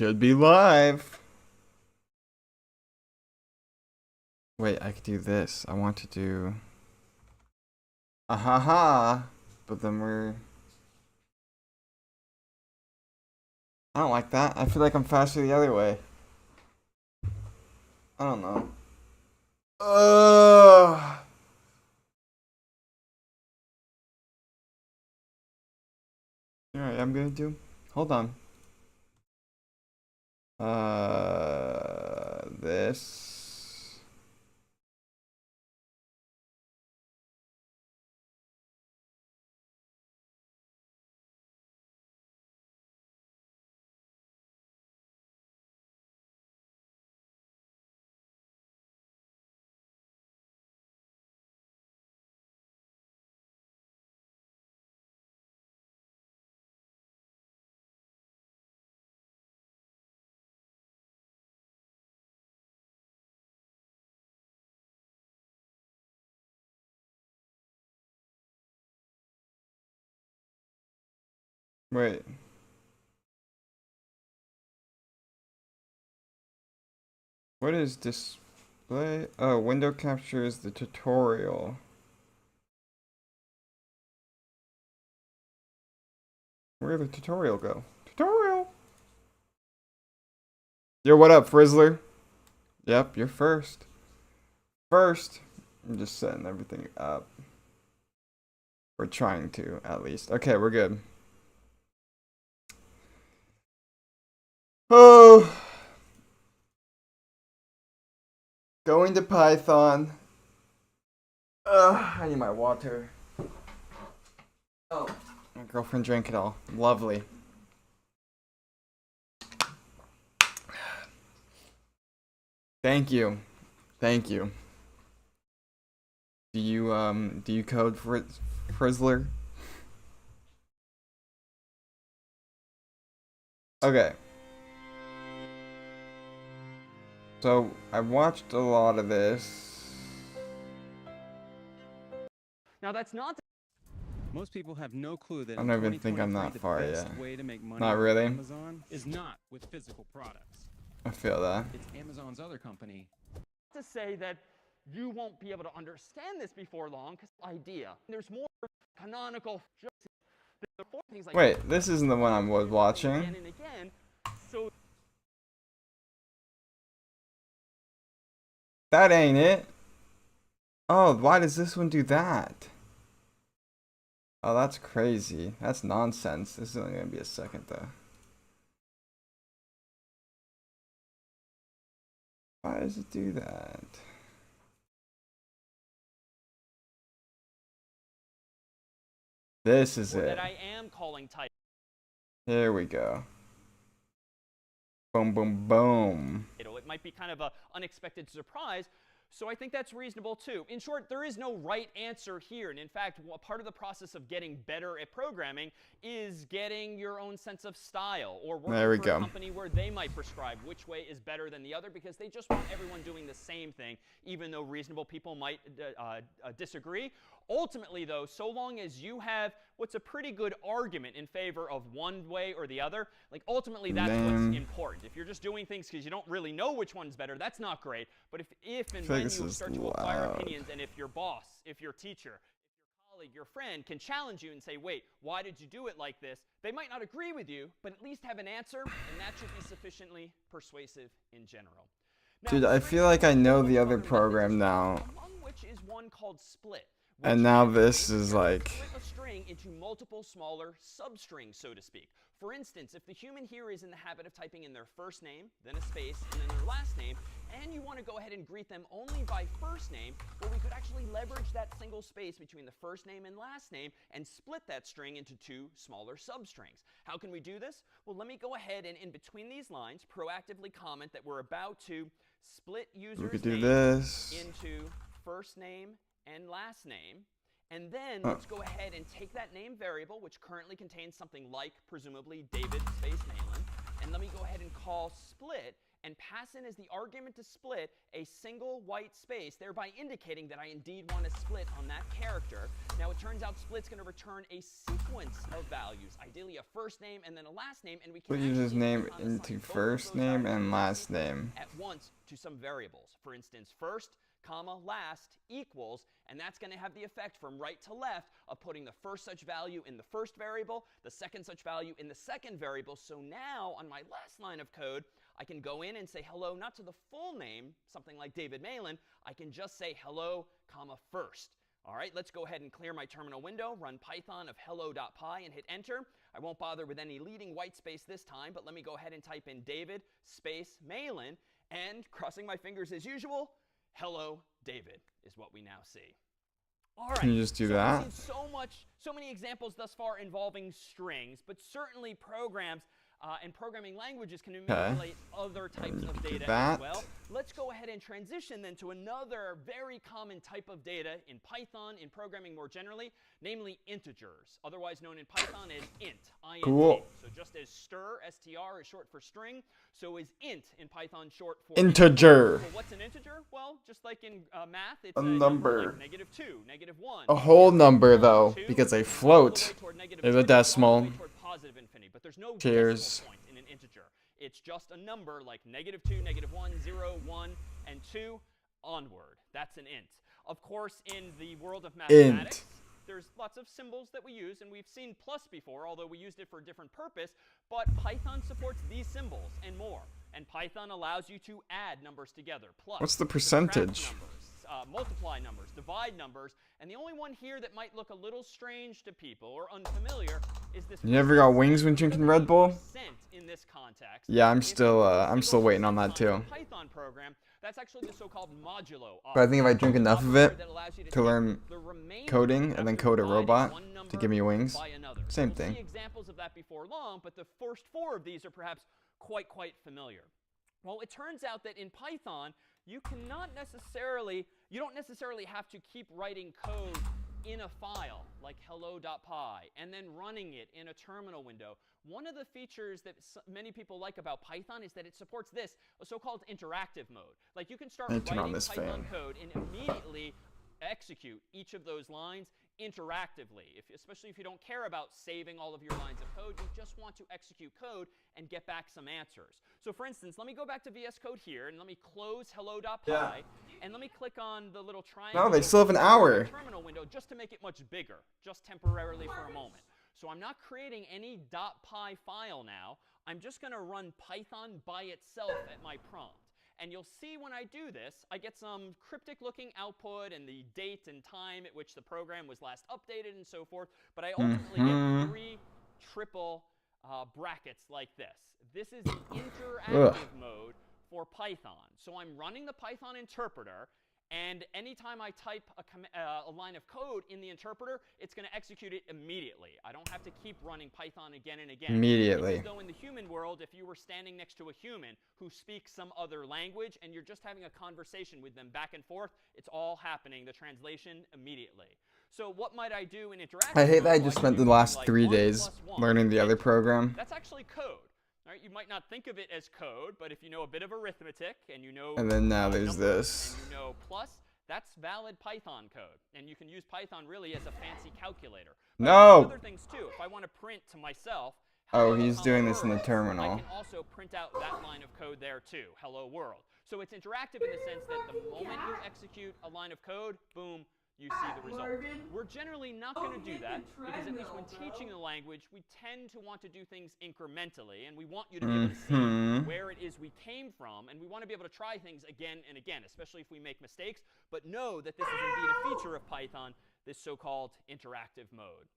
Should be live. Wait, I could do this. I want to do... ha! But then I don't like that. I feel like I'm faster the other way. I don't know. Alright, I'm gonna do... Hold on. This... Wait. What is display? Oh, window capture is the tutorial. Where did the tutorial go? Tutorial! Yo, what up, Frizzler? Yep, you're first. First. I'm just setting everything up. We're trying to, at least. Okay, we're good. Oh! Going to Python. I need my water. Oh, my girlfriend drank it all. Lovely. Thank you. Thank you. Do you code for Frizzler? Okay. So, I watched a lot of this. Now that's not. Most people have no clue that I don't even think I'm that far yet. Way to make money Not really. Amazon is not with physical products. I feel that. It's Amazon's other company. To say that you won't be able to understand this before long, because idea. There's more canonical. Things like wait, this isn't the one I was watching. Again and again. So that ain't it. Oh, why does this one do that? Oh, that's crazy. That's nonsense. This is only gonna be a second though. Why does it do that? This is it. That I am calling type. Here we go. Boom, boom, boom. It might be kind of an unexpected surprise. So I think that's reasonable too. In short, there is no right answer here. And in fact, part of the process of getting better at programming is getting your own sense of style, or working for a company where they might prescribe which way is better than the other, because they just want everyone doing the same thing, even though reasonable people might disagree. Ultimately, though, so long as you have what's a pretty good argument in favor of one way or the other, like ultimately that's what's important. If you're just doing things because you don't really know which one's better, that's not great. But if and when you start to acquire opinions, and if your boss, if your teacher, if your colleague, your friend can challenge you and say, wait, why did you do it like this? They might not agree with you, but at least have an answer, and that should be sufficiently persuasive in general. Now, dude, I feel like I know the other program now. Among which is one called split. And now this is like... Split a string into multiple smaller substrings, so to speak. For instance, if the human here is in the habit of typing in their first name, then a space, and then their last name, and you want to go ahead and greet them only by first name, well, we could actually leverage that single space between the first name and last name and split that string into two smaller substrings. How can we do this? Well, let me go ahead and in between these lines proactively comment that we're about to split user's name into first name and last name, and then let's go ahead and take that name variable, which currently contains something like, presumably, David space Malin, and let me go ahead and call split, and pass in as the argument to split a single white space, thereby indicating that I indeed want to split on that character. Now, it turns out split's going to return a sequence of values, ideally a first name and then a last name, and we can Put his name assign into both of first those name values and last name. at once to some variables. For instance, first, comma, last equals, and that's going to have the effect from right to left of putting the first such value in the first variable, the second such value in the second variable. So now, on my last line of code, I can go in and say hello, not to the full name, something like David Malin. I can just say hello, comma, first. All right, let's go ahead and clear my terminal window, run Python of hello.py, and hit enter. I won't bother with any leading white space this time, but let me go ahead and type in David space Malin, and crossing my fingers as usual, hello, David, is what we now see. All right. Can you just do that? We've seen so many examples thus far involving strings, but certainly programs and programming languages can manipulate other types of data as well. Let's go ahead and transition then to another very common type of data in Python, in programming more generally, namely integers, otherwise known in Python as int, int. Cool. So just as str is short for string, so is int in Python short for Integer. Well, what's an integer? Well, just like in math, it's A number number. like -2, -1. A whole number, though, 2, because they all the float. way toward -2, There's a all the way decimal. toward positive infinity, but there's no Cheers. decimal point in an integer. It's just a number like -2, -1, 0, 1, and 2 onward. That's an int. Of course, in the world of mathematics, there's lots of symbols that we use, and we've seen plus before, although we used it for a different purpose. But Python supports these symbols and more. And Python allows you to add numbers together. Plus, What's the subtract percentage? numbers, multiply numbers, divide numbers. And the only one here that might look a little strange to people or unfamiliar is this. You never got wings when drinking Red Bull? Percent in this context. Yeah, I'm If still you single waiting on percent that sign in too. a Python program, that's actually the so-called modulo. But I think if I drink enough of it that allows you to take learn the remainder coding and then after code a dividing robot one to number give me wings, by another. same We'll thing. see examples of that before long, but the first 4 of these are perhaps quite familiar. Well, it turns out that in Python, you don't necessarily have to keep writing code in a file like hello.py and then running it in a terminal window. One of the features that many people like about Python is that it supports this, a so-called interactive mode. Like you can start writing Python code and immediately execute each of those lines interactively, especially if you don't care about saving all of your lines of code. You just want to execute code and get back some answers. So for instance, let me go back to VS Code here, and let me close hello.py, and let me click on the little triangle. No, they still have an hour. Terminal window just to make it much bigger, just temporarily for a moment. So I'm not creating any .py file now. I'm just going to run Python by itself at my prompt. And you'll see when I do this, I get some cryptic-looking output and the date and time at which the program was last updated and so forth. But I ultimately get 3 triple brackets like this. This is the interactive mode for Python. So I'm running the Python interpreter, and anytime I type a line of code in the interpreter, it's going to execute it immediately. I don't have to keep running Python again and again. Immediately. It's as though in the human world, if you were standing next to a human who speaks some other language, and you're just having a conversation with them back and forth, it's all happening, the translation, immediately. So what might I do in interactive I hate that I mode? just Well, spent the do last like 3 1 days + 1. learning the other program. That's actually code. Right? You might not think of it as code, but if you know a bit of arithmetic and you know And then now there's numbers this. and you know plus, that's valid Python code. And you can use Python really as a fancy calculator. But No! other things too. If I want to print to myself, Oh, hello, he's doing this in the world, terminal. I can also print out that line of code there too, hello world. So it's interactive in the sense that the moment you execute a line of code, boom, you see the result. We're generally not going to do that because at least when teaching the language, we tend to want to do things incrementally, and we want you to be able to see where it is we came from, and we want to be able to try things again and again, especially if we make mistakes. But know that this is indeed a feature of Python, this so-called interactive mode.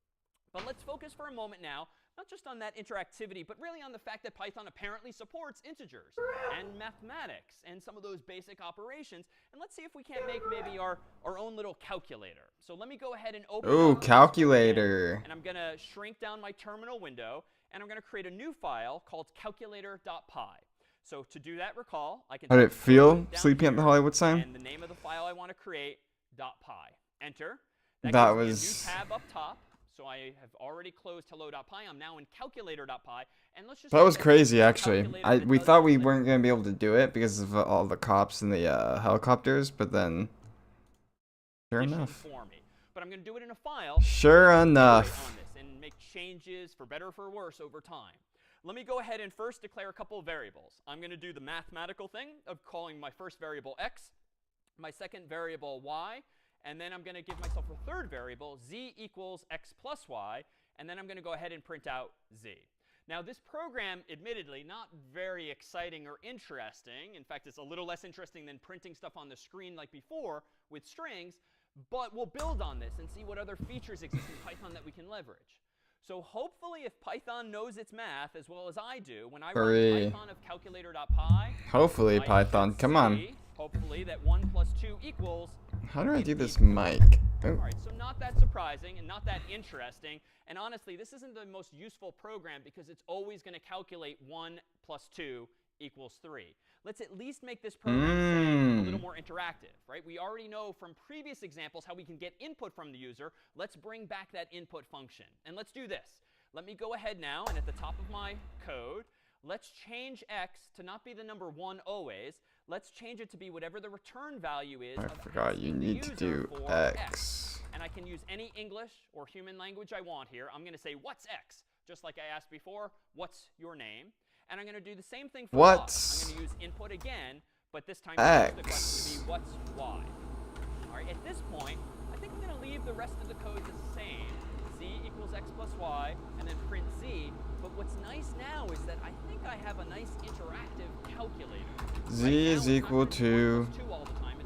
But let's focus for a moment now, not just on that interactivity, but really on the fact that Python apparently supports integers and mathematics and some of those basic operations. And let's see if we can't make maybe our own little calculator. So let me go ahead and open up calculator. and I'm going to shrink down my terminal window, and I'm going to create a new file called calculator.py. So to do that, recall, I can How did it feel down sleeping at the here, Hollywood sign? and the name of the file I want to create, .py. Enter. That gives me was a new tab up top. So I have already closed hello.py. I'm now in calculator.py. And let's just That was crazy, actually. calculator We that thought does we something. weren't gonna be able to do it because of all the cops and the helicopters, but then, sure enough. For me. But I'm going to do it in a file. Sure so enough. on this and make changes for better or for worse over time. Let me go ahead and first declare a couple of variables. I'm going to do the mathematical thing of calling my first variable x, my second variable y, and then I'm going to give myself a third variable, z equals x plus y, and then I'm going to go ahead and print out z. Now, this program, admittedly, not very exciting or interesting. In fact, it's a little less interesting than printing stuff on the screen like before with strings. But we'll build on this and see what other features exist in Python that we can leverage. So hopefully, if Python knows its math as well as I do, when I run Python of calculator.py, Hopefully, Python. Come on. Hopefully, that 1 plus 2 equals. How do I do this mic? Oh. All right, so not that surprising and not that interesting. And honestly, this isn't the most useful program because it's always going to calculate 1 plus 2 equals 3. Let's at least make this program a little more interactive, right? We already know from previous examples how we can get input from the user. Let's bring back that input function. And let's do this. Let me go ahead now, and at the top of my code, let's change x to not be the number 1 always. Let's change it to be whatever the return value is. I forgot you need to do x. And I can use any English or human language I want here. I'm going to say, what's x? Just like I asked before, what's your name? And I'm going to do the same thing for y. I'm going to use input again, but this time the question to be what's y. All right, at this point, I think I'm going to leave the rest of the code the same. Z equals x plus y, and then print z. But what's nice now is that I think I have a nice interactive calculator. Z is equal to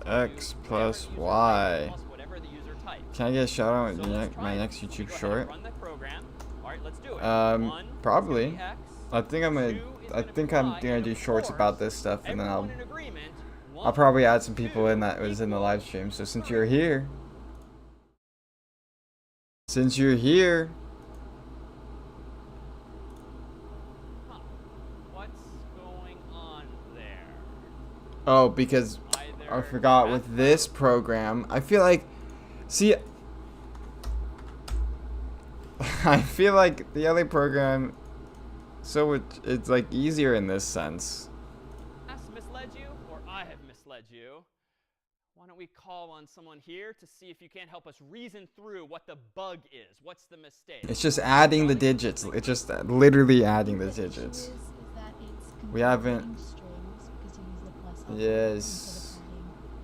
x plus y. Can I get a shout out in my next YouTube short? Run the program. All right, let's do it. Probably. I think I'm gonna do shorts about this stuff, and then I'll probably add some people in that was in the live stream. So since you're here, what's going on there? Oh, because I forgot with this program, I feel like, see, I feel like the other program. So it's like easier in this sense. Has misled you, or I have misled you? Why don't we call on someone here to see if you can't help us reason through what the bug is? What's the mistake? It's just adding the digits. It's just literally adding the digits. We haven't. Yes.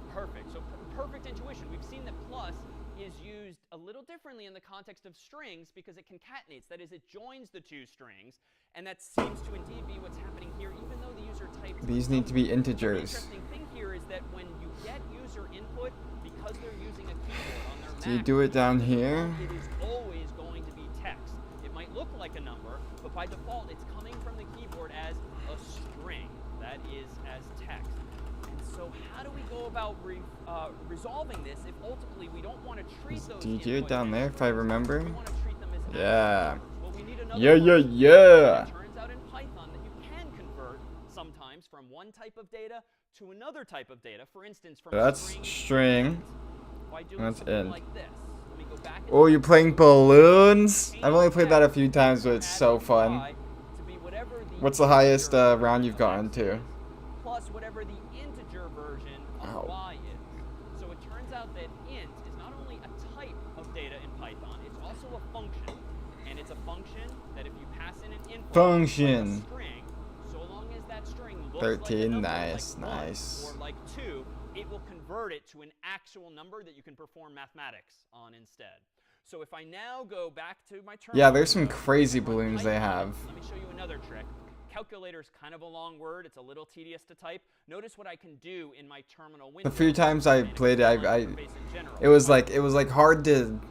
Perfect. So perfect intuition. We've seen that plus is used a little differently in the context of strings because it concatenates. That is, it joins the two strings. And that seems to indeed be what's happening here, even though the user typed. These need to be integers. The interesting thing here is that when you get user input, because they're using a keyboard on their Mac, do you do it down here? It is always going to be text. It might look like a number, but by default, it's coming from the keyboard as a string. That is as text. And so how do we go about resolving this if ultimately we don't want to treat those Do you do it down there, if I remember? We want to treat them as yeah. Well, we need another Yeah. It turns out in Python that you can convert sometimes from one type of data to another type of data. For instance, from string. By doing That's something like this. Let me go back. Oh, you're playing balloons? I've only played that a few times, but it's so fun. What's the highest round you've gotten to? Plus whatever the integer version of y is. So it turns out that int is not only a type of data in Python, it's also a function. And it's a function that if you pass in an input like a string, so long as that string looks 13, like a number, nice, like nice. 1 or like 2, it will convert it to an actual number that you can perform mathematics on instead. So if I now go back to my terminal, yeah, there's some crazy balloons they have. Let me show you another trick. Calculator is kind of a long word. It's a little tedious to type. Notice what I can do in my terminal window. The few times I played it, it was like hard to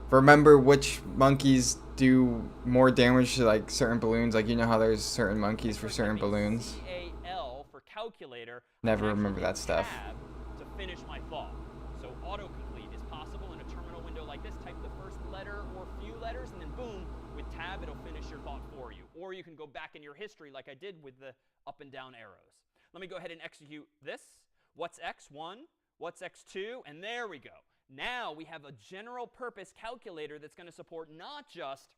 remember which monkeys do more damage to like certain balloons. Like, you know how there's certain monkeys for certain balloons. CAL for calculator. Never remember that stuff. To finish my thought. So autocomplete is possible in a terminal window like this. Type the first letter or few letters, and then boom, with tab it'll finish your thought for you. Or you can go back in your history like I did with the up and down arrows. Let me go ahead and execute this. What's x? 1. What's x? 2. And there we go. Now we have a general purpose calculator that's going to support not just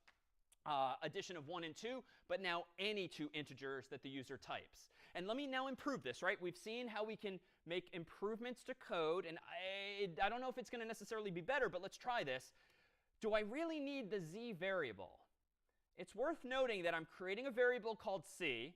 addition of 1 and 2, but now any two integers that the user types. And let me now improve this, right? We've seen how we can make improvements to code, and I don't know if it's going to necessarily be better, but let's try this. Do I really need the z variable? It's worth noting that I'm creating a variable called z,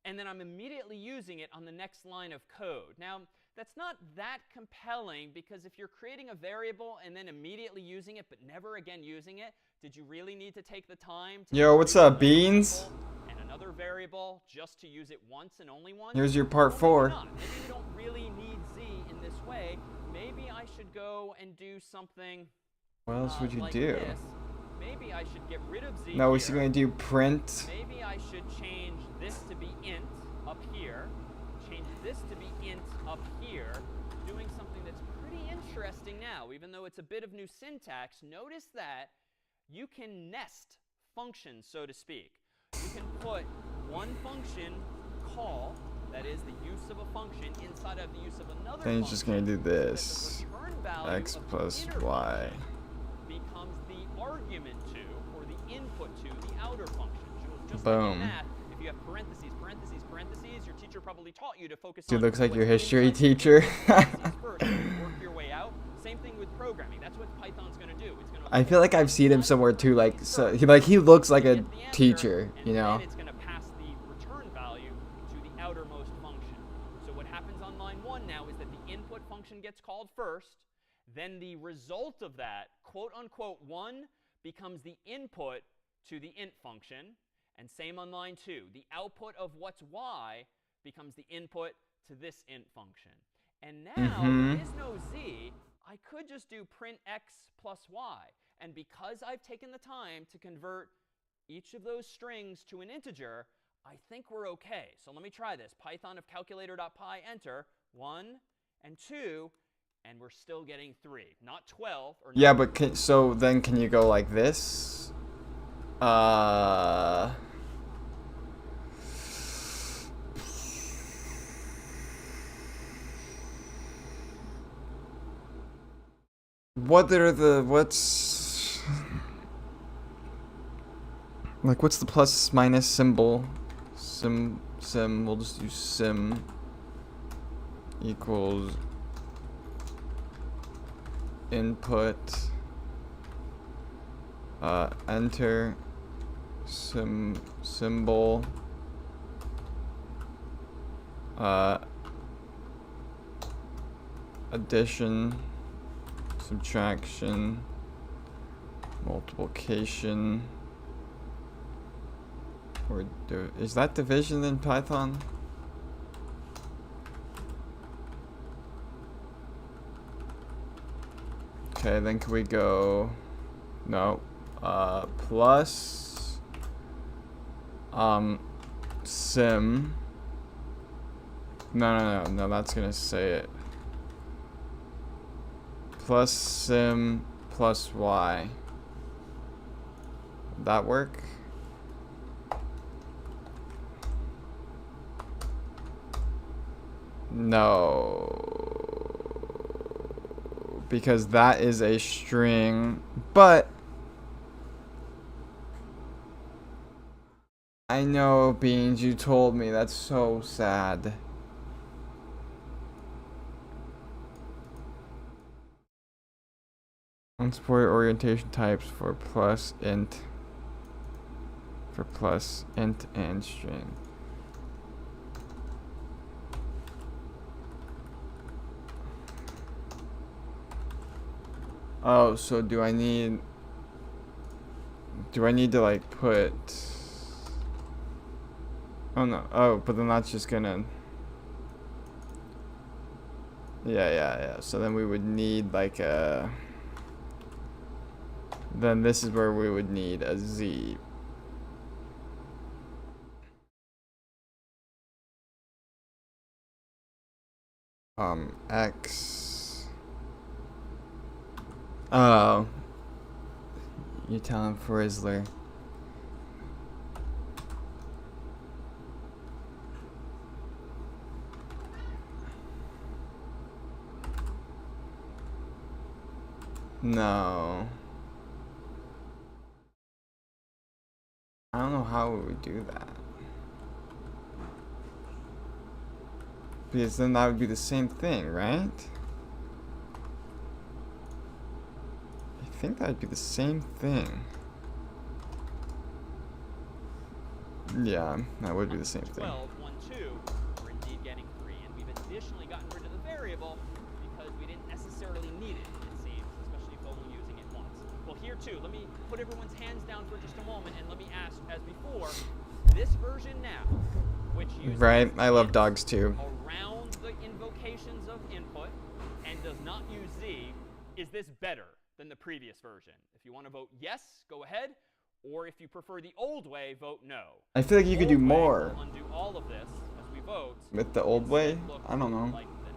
and then I'm immediately using it on the next line of code. Now, that's not that compelling, because if you're creating a variable and then immediately using it but never again using it, did you really need to take the time to Yo, what's up, Beans? And another variable just to use it once and only once? Here's your part 4. Maybe not. Maybe you don't really need z in this way. Maybe I should go and do something What else would you like do? this. Maybe I should get rid of z No, we're here. still going to do print. Maybe I should change this to be int up here. Change this to be int up here. Doing something that's pretty interesting now. Even though it's a bit of new syntax, notice that you can nest functions, so to speak. You can put one function call, that is the use of a function, inside of the use of another Then you're function. just going to do So that this. the return value X of the plus inner Y. function becomes the argument to, or the input to, the outer function. Just Boom. like in math, if you have parentheses, parentheses, parentheses, your teacher probably taught you to focus Dude, on looks like what's your history inside teacher. parentheses first, and work your way out. Same thing with programming. That's what Python's going to do. It's going to I feel like I've seen him somewhere too. Like, so he looks like a teacher, you know. And then it's going to pass the return value to the outermost function. So what happens on line 1 now is that the input function gets called first. Then the result of that, quote unquote 1, becomes the input to the int function. And same on line 2. The output of what's y becomes the input to this int function. And now there is no z. I could just do print x plus y. And because I've taken the time to convert each of those strings to an integer, I think we're OK. So let me try this. Python of calculator.py, enter 1 and 2, and we're still getting 3, not 12. Or Yeah, but so then can you go like this? What's like, what's the plus minus symbol? We'll just do sim equals input enter symbol addition, subtraction, multiplication, or is that division in Python? Okay, then can we go, no, plus sim, no, that's gonna say it, plus sim plus y. Would that work? No, because that is a string, but I know, Beans, you told me. That's so sad. Unsupported orientation types for plus int and string. Oh, so do I need to like put, oh no, oh, but then that's just gonna, yeah, so then we would need like a, then this is where we would need a z. X. Oh, you tell him Frizzler. No. I don't know how we would do that. Because then that would be the same thing, right? I think that would be the same thing. Yeah, that would be the same thing. 12, 1, 2, we're indeed getting 3. And we've additionally gotten rid of the variable because we didn't necessarily need it, it seems, especially if only using it once. Well, here too, let me put everyone's hands down for just a moment, and let me ask, as before, this version now, which uses Right, I love dogs too. around the invocations of input and does not use Z, is this better than the previous version? If you want to vote yes, go ahead. Or if you prefer the old way, vote no. I feel like you could do more. We'll undo all of this as we vote. With the old way? I don't know. Like this.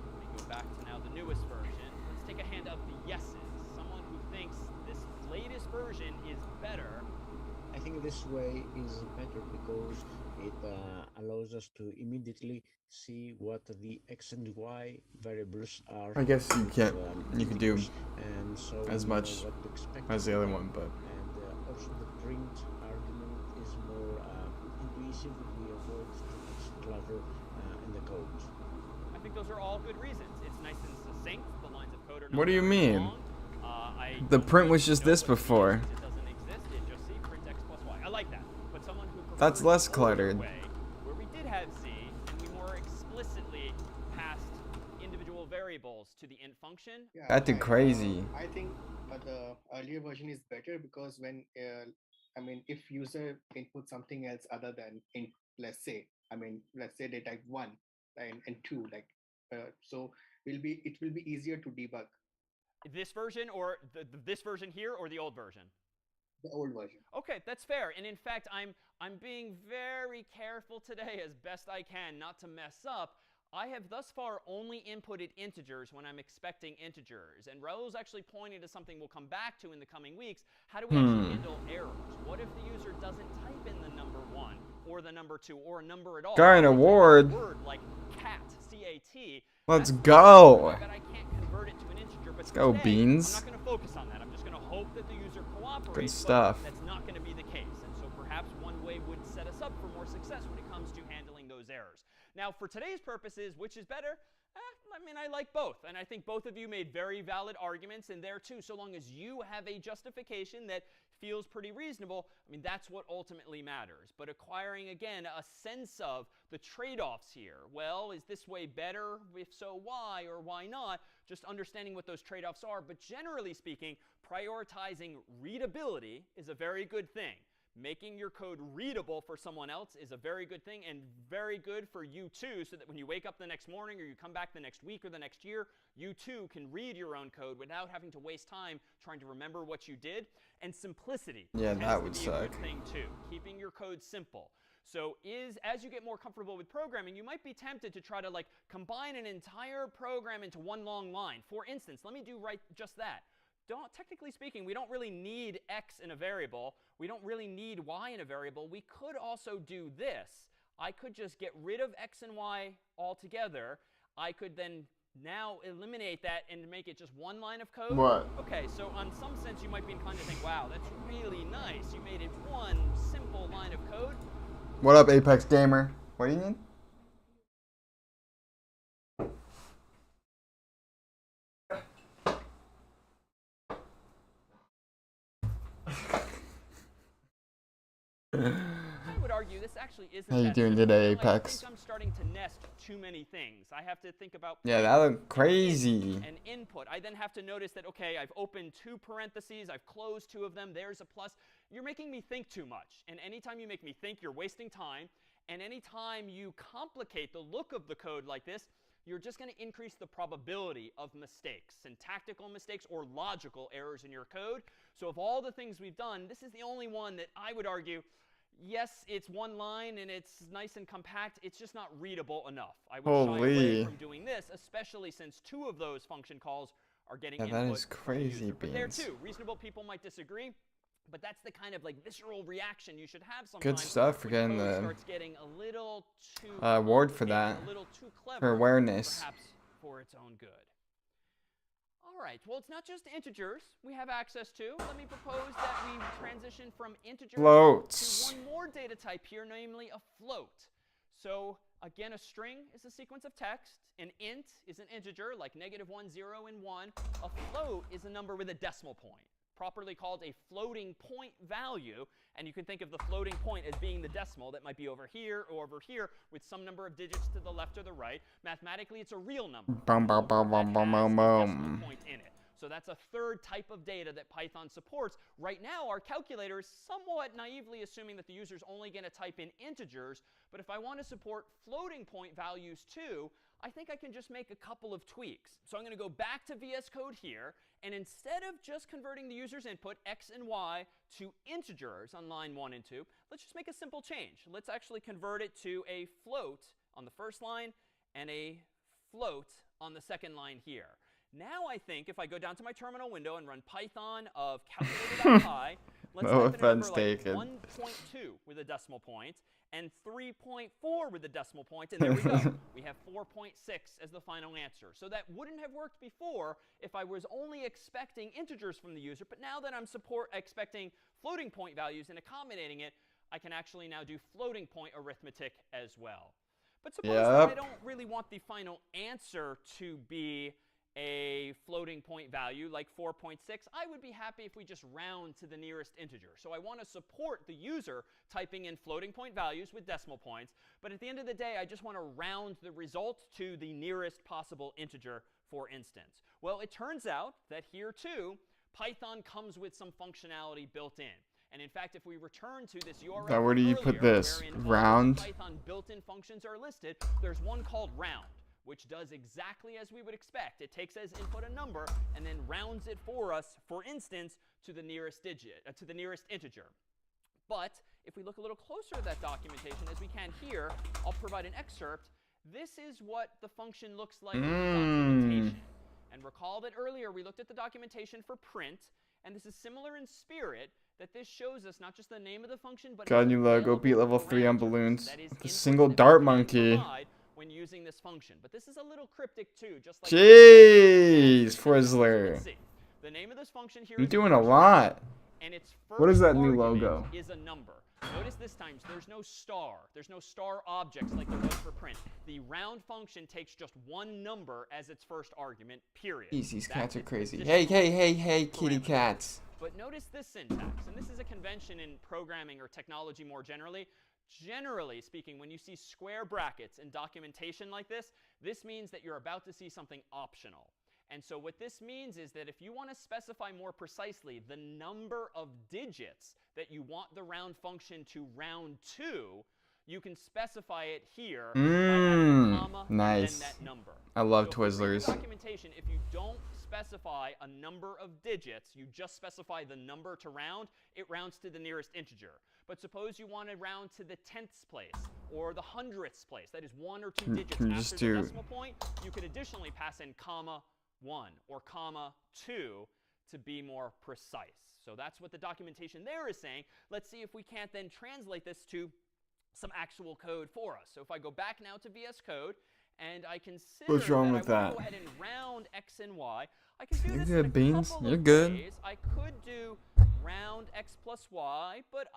Let me go back to now the newest version. Let's take a hand of the yeses. Someone who thinks this latest version is better. I think this way is better because it allows us to immediately see what the x and y variables are. I guess you can't. You could do and so as much what to expect as the other one, but and also the print argument is more intuitive. We avoid too much clutter in the code. I think those are all good reasons. It's nice and succinct. The lines of code are not what do you very mean? long. The print was just this know what it before. means. It doesn't exist. It just see print x plus y. I like that. But someone who prefers That's less the older cluttered. way, where we did have Z and we more explicitly passed individual variables to the int function. Yeah, That'd crazy. I think the earlier version is better because when I mean, if user input something else other than int, let's say they type 1 and 2, like so it will be easier to debug This version or this version here or the old version? the old version. Okay, that's fair. And in fact, I'm being very careful today as best I can not to mess up. I have thus far only inputted integers when I'm expecting integers. And Raul's actually pointing to something we'll come back to in the coming weeks. How do we actually handle errors? What if the user doesn't type in the number 1 or the number 2 or a number at all? Got an award. A word like cat, C-A-T. Let's That's go. that I can't convert it to an integer, but go, today, Beans. I'm not going to focus on that. I'm just going to hope that the user cooperates. Good stuff. But that's not going to be the case. And so perhaps one way would set us up for more success when it comes to handling those errors. Now, for today's purposes, which is better? I mean, I like both. And I think both of you made very valid arguments in there, too. So long as you have a justification that feels pretty reasonable, I mean, that's what ultimately matters. But acquiring, again, a sense of the trade-offs here. Well, is this way better? If so, why or why not? Just understanding what those trade-offs are. But generally speaking, prioritizing readability is a very good thing. Making your code readable for someone else is a very good thing and very good for you too, so that when you wake up the next morning or you come back the next week or the next year, you too can read your own code without having to waste time trying to remember what you did. And simplicity Yeah, has that to would be a suck. good thing too. Keeping your code simple. So as you get more comfortable with programming, you might be tempted to try to combine an entire program into one long line. For instance, let me do just that. Technically speaking, we don't really need x in a variable. We don't really need y in a variable. We could also do this. I could just get rid of x and y altogether. I could then now eliminate that and make it just one line of code. What? Okay, so on some sense, you might be inclined to think, wow, that's really nice. You made it one simple line of code. What up, Apex Gamer? What do you need? I would argue this actually isn't How you that doing simple. today, I Apex? think I'm starting to nest too many things. I have to think about Yeah, that looked crazy. an input. I then have to notice that, okay, I've opened 2 parentheses, I've closed 2 of them, there's a plus. You're making me think too much. And anytime you make me think, you're wasting time. And anytime you complicate the look of the code like this, you're just going to increase the probability of mistakes, syntactical mistakes or logical errors in your code. So of all the things we've done, this is the only one that I would argue, yes, it's one line and it's nice and compact. It's just not readable enough. I would shy away Holy. from doing this, especially since 2 of those function calls are getting Yeah, input that is from the crazy, user. But there Beans. too, reasonable people might disagree. But that's the kind of visceral reaction you should have sometimes. Good stuff for when getting code the starts getting a little too award for complicated, that. a little too clever, For awareness. perhaps for its own good. All right, well, it's not just integers we have access to. Let me propose that we transition from integers Floats. to one more data type here, namely a float. So again, a string is a sequence of text. An int is an integer, like -1, 0, and 1. A float is a number with a decimal point, properly called a floating point value. And you can think of the floating point as being the decimal that might be over here or over here with some number of digits to the left or the right. Mathematically, it's a real number. Bum, bum, bum, bum, bum, bum, bum. Decimal point in it. So that's a third type of data that Python supports. Right now, our calculator is somewhat naively assuming that the user's only going to type in integers. But if I want to support floating point values too, I think I can just make a couple of tweaks. So I'm going to go back to VS Code here. And instead of just converting the user's input, x and y, to integers on line 1 and 2, let's just make a simple change. Let's actually convert it to a float on the first line and a float on the second line here. Now I think if I go down to my terminal window and run Python of calculator.py, let's No type in a number offense like taken. 1.2 with a decimal point and 3.4 with a decimal point, and there we go. We have 4.6 as the final answer. So that wouldn't have worked before if I was only expecting integers from the user, but now that I'm expecting floating point values and accommodating it, I can actually now do floating point arithmetic as well. But suppose that I don't really want the final answer to be a floating point value like 4.6, I would be happy if we just round to the nearest integer. So I want to support the user typing in floating point values with decimal points, but at the end of the day, I just want to round the result to the nearest possible integer, for instance. Well, it turns out that here too, Python comes with some functionality built in. And in fact, if we return to this URL Now where do you put this? wherein all of the Round? Python built-in functions are listed, there's one called round, which does exactly as we would expect. It takes as input a number and then rounds it for us, for instance, to the nearest digit, to the nearest integer. But if we look a little closer at that documentation, as we can here, I'll provide an excerpt. This is what the function looks like in the documentation. And recall that earlier we looked at the documentation for print, and this is similar in spirit, that this shows us not just the name of the function, but Got a new logo, available beat level 3 on parameters. balloons. That is With a inputs single that we dart can monkey. provide when using this function. But this is a little cryptic too, just like Jeez, So Twizzler. let's see. The name of this function here You're is doing a function, lot. and its What is first that new argument logo? is a number. Notice this time there's no star. There's no star objects like there was for print. The round function takes just one number as its first argument, period. Jeez, these cats That's are its crazy. additional Hey, kitty parameter. cats. But notice this syntax, and this is a convention in programming or technology more generally. Generally speaking, when you see square brackets in documentation like this means that you're about to see something optional. And so what this means is that if you want to specify more precisely the number of digits that you want the round function to round to, you can specify it here by adding a comma nice. and then that number. I love So if you read Twizzlers. the documentation, if you don't specify a number of digits, you just specify the number to round, it rounds to the nearest integer. But suppose you want to round to the 10th place or the 100th place, that is 1 or 2 digits can you after just the do- decimal point, you could additionally pass in comma 1 or comma 2 to be more precise. So that's what the documentation there is saying. Let's see if we can't then translate this to some actual code for us. So if I go back now to VS Code, and I consider What's wrong that with I want that? to go ahead and round x and y, I can do You're this good, in a Beans. couple You're of good. ways. I could do round x plus y, but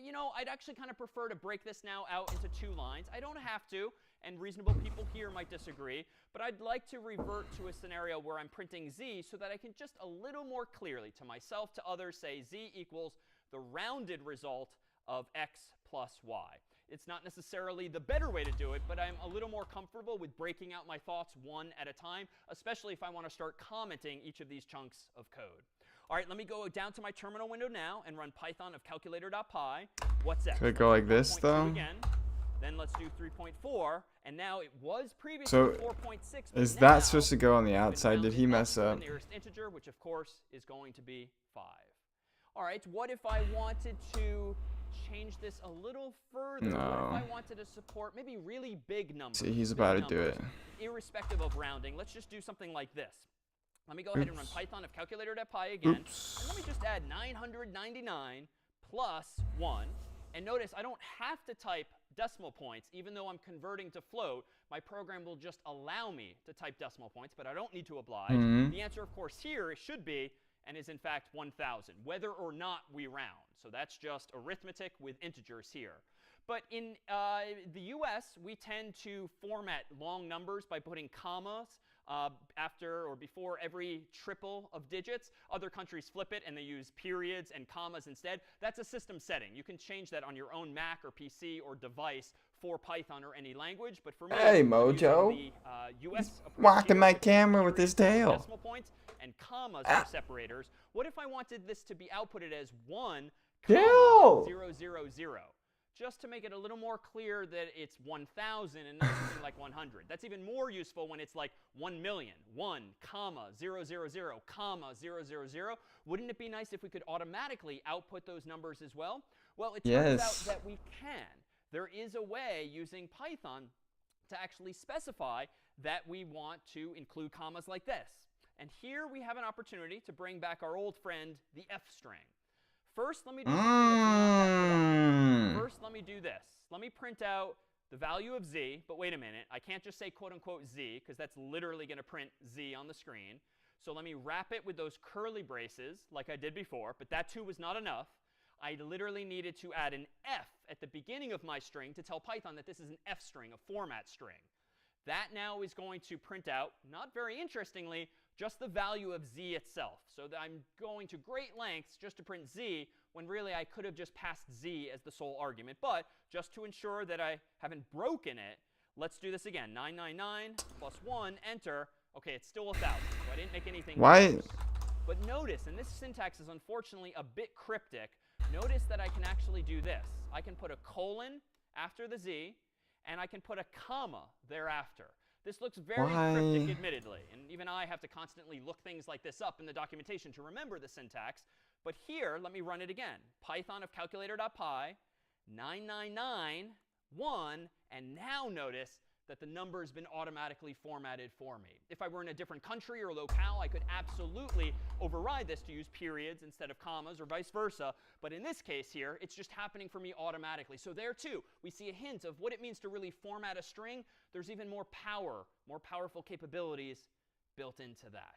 you know, I'd actually kind of prefer to break this now out into 2 lines. I don't have to, and reasonable people here might disagree, but I'd like to revert to a scenario where I'm printing z so that I can just a little more clearly to myself, to others, say z equals the rounded result of x plus y. It's not necessarily the better way to do it, but I'm a little more comfortable with breaking out my thoughts one at a time, especially if I want to start commenting each of these chunks of code. All right, let me go down to my terminal window now and run Python of calculator.py. What's x? Could it go like this, 1.2 though? Again. Then let's do 3.4, and now it was previously So, 4.6. but Is now that supposed to go on the it's been outside? Did he rounded mess to up? the nearest integer, which of course is going to be 5. All right, what if I wanted to change this a little further? No. What if I wanted to support maybe really big numbers? See, he's big about to do numbers, it. Irrespective of rounding, let's just do something like this. Let me go ahead and run Python of calculator.py again. And let me just add 999 plus 1. And notice I don't have to type decimal points, even though I'm converting to float, my program will just allow me to type decimal points, but I don't need to oblige. Mhm. The answer, of course, here should be, and is in fact 1,000, whether or not we round. So that's just arithmetic with integers here. But in the US, we tend to format long numbers by putting commas after or before every triple of digits. Other countries flip it, and they use periods and commas instead. That's a system setting. You can change that on your own Mac or PC or device for Python or any language. But for me, Hey, I'm Mojo. using the US approach Whacking here, my which is camera with his periods for tail. decimal points and commas for separators. What if I wanted this to be outputted as 1, Yo! 0, 0, 0? Just to make it a little more clear that it's 1,000 and not something like 100. That's even more useful when it's like 1 million, 1, comma, 0, 0, 0, comma, 0, 0, 0. Wouldn't it be nice if we could automatically output those numbers as well? Well, it turns out that we can. There is a way using Python to actually specify that we want to include commas like this. And here we have an opportunity to bring back our old friend, the F string. First, let me do something that's not that productive. First, let me do this. Let me print out the value of z, but wait a minute. I can't just say quote unquote z, because that's literally going to print z on the screen. So let me wrap it with those curly braces like I did before, but that too was not enough. I literally needed to add an f at the beginning of my string to tell Python that this is an f string, a format string. That now is going to print out, not very interestingly, just the value of z itself. So that I'm going to great lengths just to print z, when really I could have just passed z as the sole argument. But just to ensure that I haven't broken it, let's do this again. 999 plus 1, enter. OK, it's still 1,000, so I didn't make anything close. But notice, and this syntax is unfortunately a bit cryptic, notice that I can actually do this. I can put a colon after the z, and I can put a comma thereafter. This looks very cryptic, admittedly, and even I have to constantly look things like this up in the documentation to remember the syntax. But here, let me run it again. Python of calculator.py, 999, 1, and now notice that the number has been automatically formatted for me. If I were in a different country or locale, I could absolutely override this to use periods instead of commas or vice versa. But in this case here, it's just happening for me automatically. So there, too, we see a hint of what it means to really format a string. There's even more power, more powerful capabilities built into that.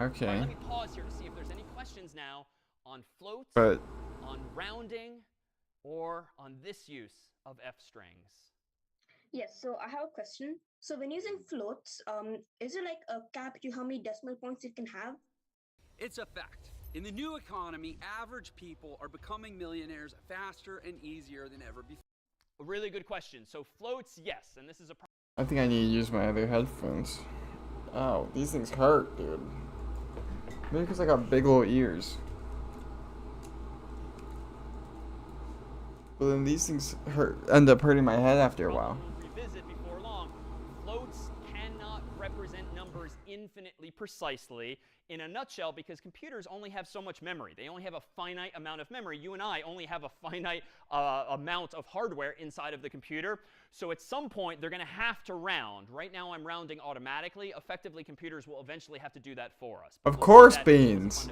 Okay. All right, let me pause here to see if there's any questions now on floats, on rounding, or on this use of f strings. Yes, so I have a question. So when using floats, is there like a cap to how many decimal points it can have? It's a fact. In the new economy, average people are becoming millionaires faster and easier than ever before. A really good question. So floats, yes, and this is a I think I need to use my other headphones. Oh, these things hurt, dude. Maybe because I got big old ears. But then these things end up hurting my head after a while. We'll revisit before long. Floats cannot represent numbers infinitely precisely in a nutshell because computers only have so much memory. They only have a finite amount of memory. You and I only have a finite amount of hardware inside of the computer. So at some point, they're going to have to round. Right now, I'm rounding automatically. Effectively, computers will eventually have to do that for us. Of course, Beans.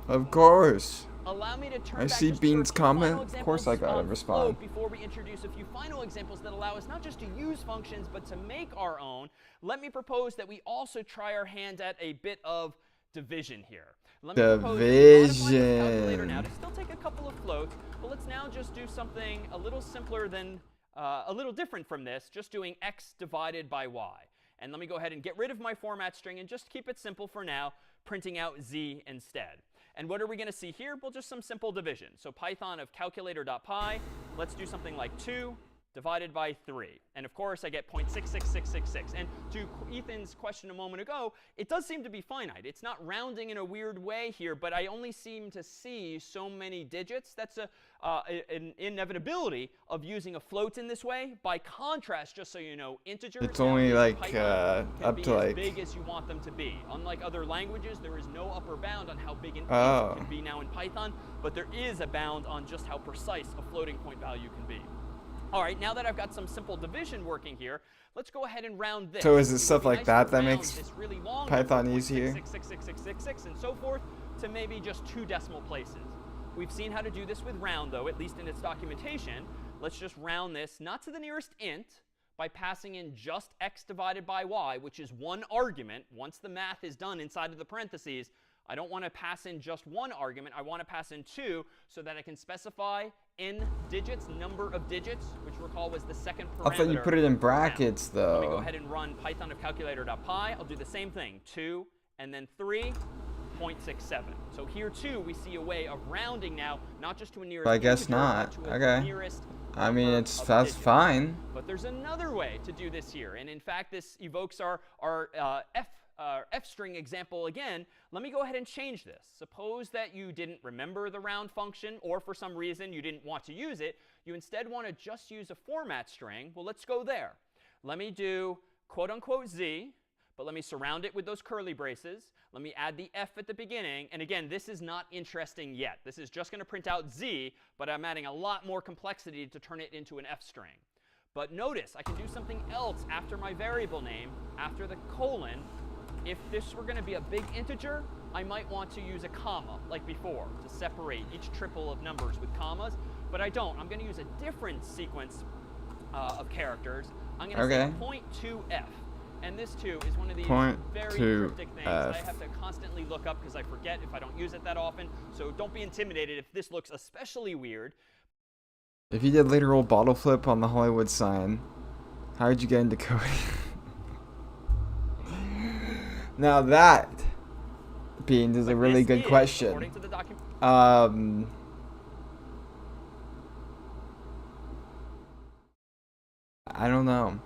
Of course. Allow me to turn I back see just Beans' for a few final comment. Of course I gotta examples respond. before we introduce a few final examples that allow us not just to use functions, but to make our own. Let me propose that we also try our hand at a bit of division here. Let me propose that we modify this calculator now to still take a couple of floats, but let's now just do something a little simpler than, a little different from this, just doing x divided by y. And let me go ahead and get rid of my format string and just keep it simple for now, printing out z instead. And what are we going to see here? Well, just some simple division. So Python of calculator.py, let's do something like 2 divided by 3. And of course, I get 0.66666. And to Ethan's question a moment ago, it does seem to be finite. It's not rounding in a weird way here, but I only seem to see so many digits. That's an inevitability of using a float in this way. By contrast, just so you know, integers It's only like can up be to as like big as you want them to be. Unlike other languages, there is no upper bound on how big an int can be now in Python, but there is a bound on just how precise a floating point value can be. All right, now that I've got some simple division working here, let's go ahead and round this. So is it stuff would be like nice to that round makes this really long Python number, easier? 6666666 and so forth, to maybe just 2 decimal places. We've seen how to do this with round, though, at least in its documentation. Let's just round this, not to the nearest int. by passing in just x divided by y, which is one argument. Once the math is done inside of the parentheses, I don't want to pass in just one argument. I want to pass in two so that I can specify n digits, number of digits, which recall was the second parameter. I thought you put it in brackets, though. Let me go ahead and run python of calculator.py. I'll do the same thing, 2 and then 3.67. So here, too, we see a way of rounding now, not just to a nearest I guess integer, not. but to a Okay. nearest I mean, number of that's digits. fine. But there's another way to do this here. And in fact, this evokes our F string example again. Let me go ahead and change this. Suppose that you didn't remember the round function, or for some reason you didn't want to use it. You instead want to just use a format string. Well, let's go there. Let me do quote unquote z, but let me surround it with those curly braces. Let me add the f at the beginning. And again, this is not interesting yet. This is just going to print out z, but I'm adding a lot more complexity to turn it into an f string. But notice, I can do something else after my variable name, after the colon. If this were going to be a big integer, I might want to use a comma, like before, to separate each triple of numbers with commas. But I don't. I'm going to use a different sequence of characters. I'm going to say .2f. And this, too, is one of these very cryptic things that I have to constantly look up because I forget if I don't use it that often. So don't be intimidated if this looks especially weird. If you did literal bottle flip on the Hollywood sign, how did you get into coding? Now that, Beans, is a really good question. I don't know.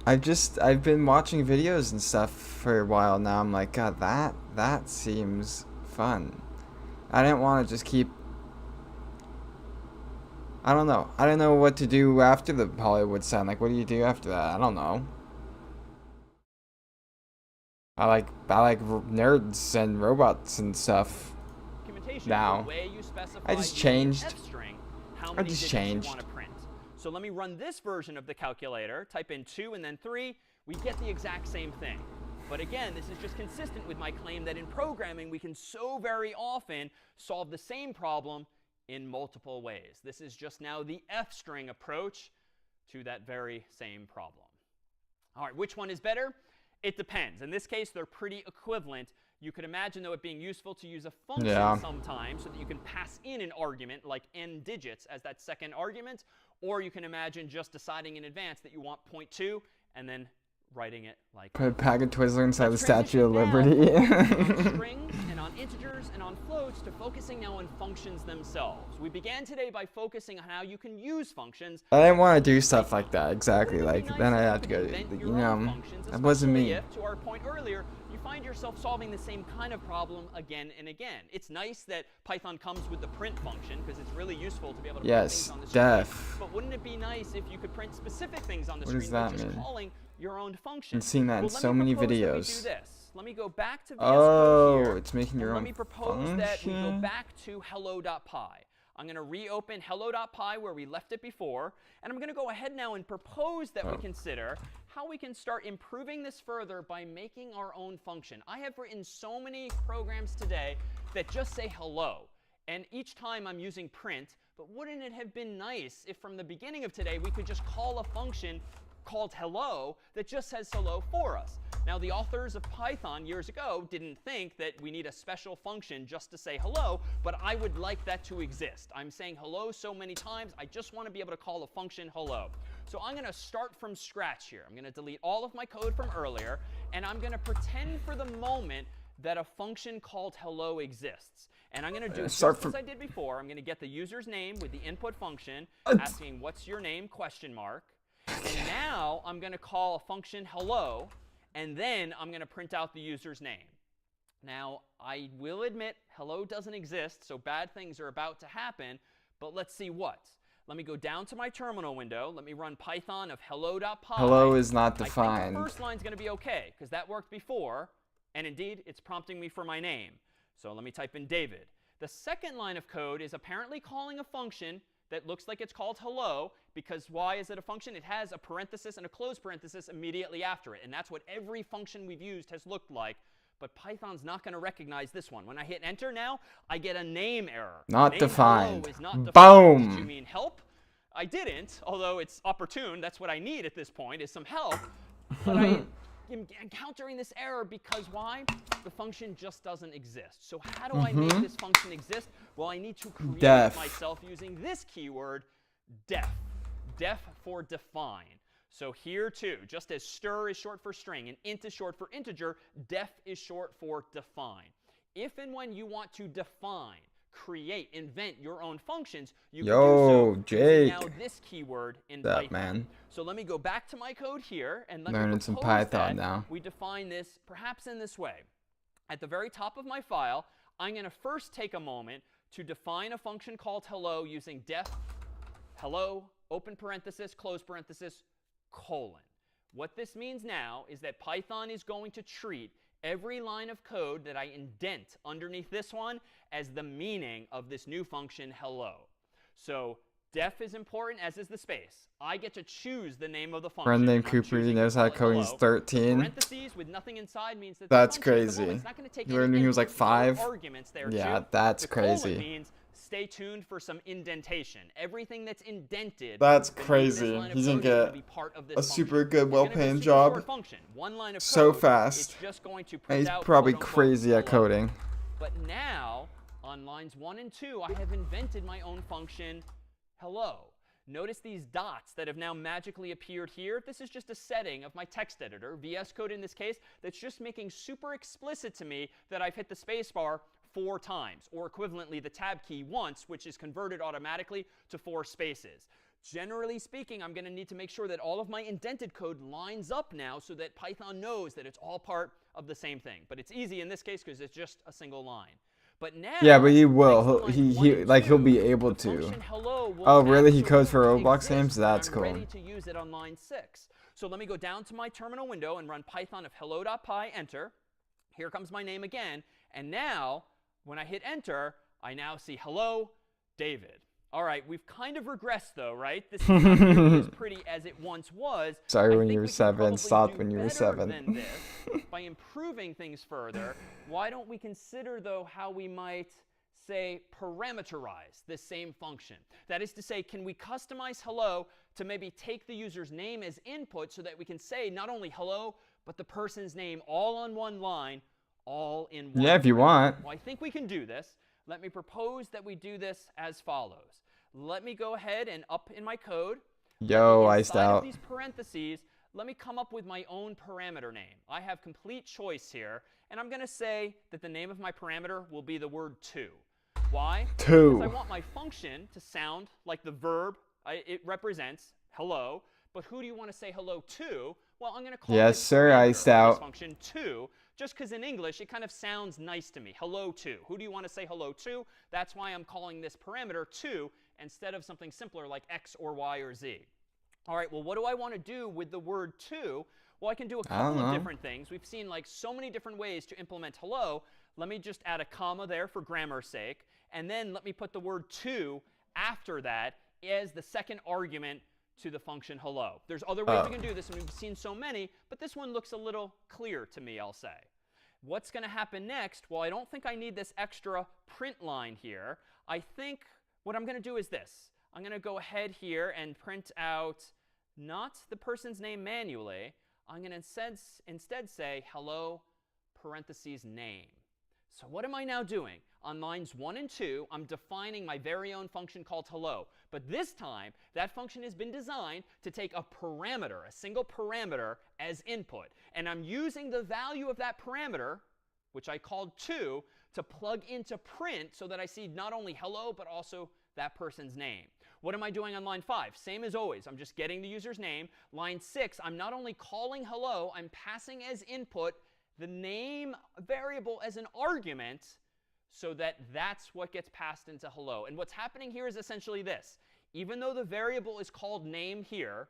I've been watching videos and stuff for a while now. I'm like, God, that seems fun. I didn't want to just keep. I don't know. I don't know what to do after the Hollywood sign. Like, what do you do after that? I don't know. I like nerds and robots and stuff. Now, I just changed. I just changed. So let me run this version of the calculator. Type in 2 and then 3. We get the exact same thing. But again, this is just consistent with my claim that in programming, we can so very often solve the same problem in multiple ways. This is just now the F string approach to that very same problem. All right, which one is better? It depends. In this case, they're pretty equivalent. You could imagine, though, it being useful to use a function sometimes so that you can pass in an argument like n digits as that second argument. Or you can imagine just deciding in advance that you want 0.2 and then writing it like. Put a pack of Twizzler inside the Statue of Liberty. On strings and on integers and on floats to focusing now on functions themselves. We began today by focusing on how you can use functions. I didn't want to do stuff like that exactly. Like then I had to go. You know, that wasn't me. To our point earlier, you find yourself solving the same kind of problem again and again. It's nice that Python comes with the print function because it's really useful to be able to print things on the screen. But wouldn't it be nice if you could print specific things on the screen by just calling your own function? I've seen that in so many videos. Let me go back to VS Code here. It's making your own function. Let me propose that we go back to hello.py. I'm going to reopen hello.py where we left it before. And I'm going to go ahead now and propose that we consider how we can start improving this further by making our own function. I have written so many programs today that just say hello. And each time I'm using print. But wouldn't it have been nice if from the beginning of today we could just call a function called hello that just says hello for us? Now, the authors of Python years ago didn't think that we need a special function just to say hello, but I would like that to exist. I'm saying hello so many times, I just want to be able to call a function hello. So I'm going to start from scratch here. I'm going to delete all of my code from earlier, and I'm going to pretend for the moment that a function called hello exists. And I'm going to do just as I did before. I'm going to get the user's name with the input function, asking what's your name, question mark. And now I'm going to call a function hello, and then I'm going to print out the user's name. Now, I will admit hello doesn't exist, so bad things are about to happen. But let's see what. Let me go down to my terminal window. Let me run Python of hello.py. Hello is not defined. I think the first line's going to be OK, because that worked before. And indeed, it's prompting me for my name. So let me type in David. The second line of code is apparently calling a function that looks like it's called hello, because why is it a function? It has a parenthesis and a close parenthesis immediately after it. And that's what every function we've used has looked like. But Python's not going to recognize this one. When I hit enter now, I get a name error. Not name defined. Hello is not defined. Boom! Did you mean help? I didn't, although it's opportune. That's what I need at this point, is some help. But I am encountering this error because why? The function just doesn't exist. So how do I make this function exist? Well, I need to create it myself using this keyword, def. Def for define. So here too, just as str is short for string and int is short for integer, def is short for define. If and when you want to define, create, invent your own functions, you can do so using now this keyword in Python. Man. So let me go back to my code here and let Learning me some propose Python that now. we define this perhaps in this way. At the very top of my file, I'm going to first take a moment to define a function called hello using def hello, open parenthesis, close parenthesis, colon. What this means now is that Python is going to treat every line of code that I indent underneath this one as the meaning of this new function hello. So def is important, as is the space. I get to choose the name of the function. Brendan Cooper, he knows how to code. He's 13. Parentheses with nothing inside means that that's the function, crazy. it's not going to take He learned when he was like 5. arguments there Yeah, too. that's the crazy. Colon means stay tuned for some indentation. Everything that's indented. That's crazy. He's gonna get a super good, well-paying job so fast. And he's probably crazy at coding. But now, on lines 1 and 2, I have invented my own function, hello. Notice these dots that have now magically appeared here. This is just a setting of my text editor, VS Code in this case, that's just making super explicit to me that I've hit the spacebar 4 times, or equivalently the tab key once, which is converted automatically to 4 spaces. Generally speaking, I'm going to need to make sure that all of my indented code lines up now so that Python knows that it's all part of the same thing. But it's easy in this case because it's just a single line. But now, yeah, but he will. He'll be able to. Oh, really? He codes for Roblox games? That's cool. I'm ready to use it on line 6. So let me go down to my terminal window and run Python of hello.py, enter. Here comes my name again. And now, when I hit enter, I now see hello, David. All right, we've kind of regressed, though, right? This is not nearly as pretty as it once was. Sorry when you were 7. Stopped when you were 7. Than this, by improving things further, why don't we consider, though, how we might, say, parameterize this same function? That is to say, can we customize hello to maybe take the user's name as input so that we can say not only hello, but the person's name all on one line, all in one. Yeah, if you want. Well, I think we can do this. Let me propose that we do this as follows. Let me go ahead and up in my code. Yo, iced out. These parentheses, let me come up with my own parameter name. I have complete choice here, and I'm going to say that the name of my parameter will be the word to. Why? 2. Because I want my function to sound like the verb it represents, hello. But who do you want to say hello to? Well, I'm going to call yes, sir, iced out. Function to, just because in English it kind of sounds nice to me. Hello to. Who do you want to say hello to? That's why I'm calling this parameter to instead of something simpler like x or y or z. All right, well, what do I want to do with the word to? Well, I can do a couple of different things. We've seen like so many different ways to implement hello. Let me just add a comma there for grammar's sake. And then let me put the word to after that as the second argument to the function hello. There's other ways we can do this, and we've seen so many, but this one looks a little clear to me, I'll say. What's going to happen next? Well, I don't think I need this extra print line here. I think what I'm going to do is this. I'm going to go ahead here and print out not the person's name manually. I'm going to instead say hello parentheses name. So what am I now doing? On lines 1 and 2, I'm defining my very own function called hello. But this time, that function has been designed to take a parameter, a single parameter, as input. And I'm using the value of that parameter, which I called to plug into print so that I see not only hello, but also that person's name. What am I doing on line 5? Same as always. I'm just getting the user's name. Line 6, I'm not only calling hello, I'm passing as input the name variable as an argument so that that's what gets passed into hello. And what's happening here is essentially this. Even though the variable is called name here,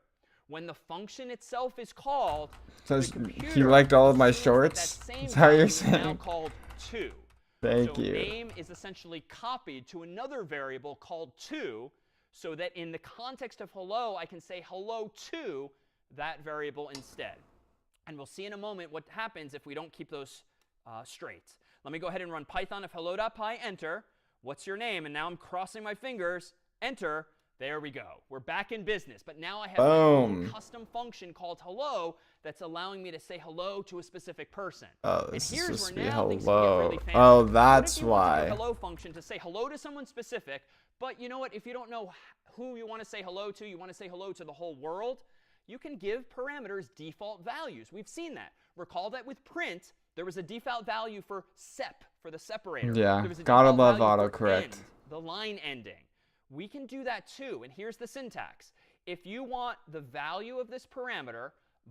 when the function itself is called, so he liked all of my shorts? That's how you're saying? Now called to. Thank you. Name is essentially copied to another variable called to, so that in the context of hello, I can say hello to that variable instead. And we'll see in a moment what happens if we don't keep those straight. Let me go ahead and run Python of hello.py, enter. What's your name? And now I'm crossing my fingers. Enter. There we go. We're back in business. But now I have my own Boom. custom function called hello that's allowing me to say hello to a specific person. Oh, And this is here's supposed where to be now things get hello. really fancy. Oh, What that's if you wanted your why. hello function to say hello to someone specific, but you know what? If you don't know who you want to say hello to, you want to say hello to the whole world, you can give parameters default values. We've seen that. Recall that with print, there was a default value for sep, for the separator. Yeah, There was a gotta default love value for autocorrect. end, the line ending. We can do that too, and here's the syntax. If you want the value of this parameter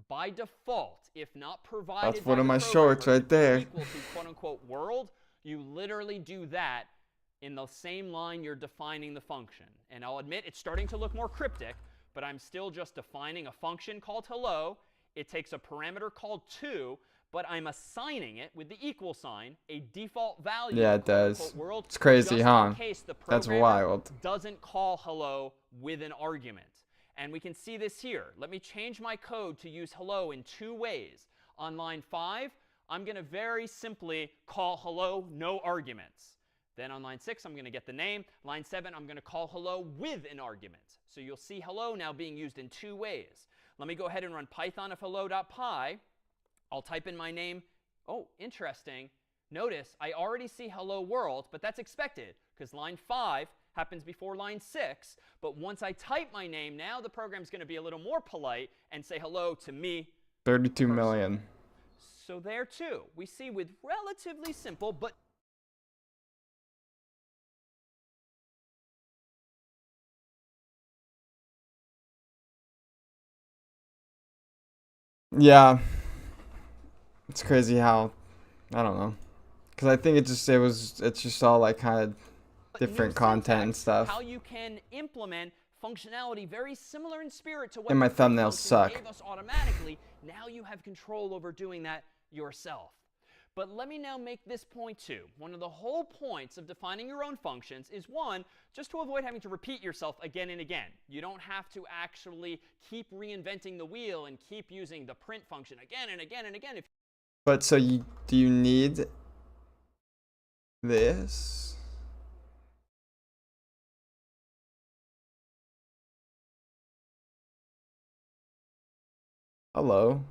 by default, if not provided That's by one of the my programmer, shorts right to be there. equal to quote-unquote world, you literally do that in the same line you're defining the function. And I'll admit it's starting to look more cryptic, but I'm still just defining a function called hello. It takes a parameter called to, but I'm assigning it with the equal sign a default value. Yeah, it does. It's crazy, just huh? In case the That's programmer wild. doesn't call hello with an argument. And we can see this here. Let me change my code to use hello in two ways. On line 5, I'm going to very simply call hello, no arguments. Then on line 6, I'm going to get the name. Line 7, I'm going to call hello with an argument. So you'll see hello now being used in two ways. Let me go ahead and run python of hello.py. I'll type in my name. Oh, interesting. Notice I already see hello world, but that's expected because line 5 happens before line 6. But once I type my name, now the program's going to be a little more polite and say hello to me. 32 person. million. So there too, we see with relatively simple but Yeah. It's crazy how, I don't know. Because I think it's just all like kind of different new content and syntax, stuff. How you can implement functionality very similar in spirit to what And my the print thumbnails function suck. gave us automatically. Now you have control over doing that yourself. But let me now make this point too. One of the whole points of defining your own functions is, one, just to avoid having to repeat yourself again and again. You don't have to actually keep reinventing the wheel and keep using the print function again and again and again. But so do you need this? Hello.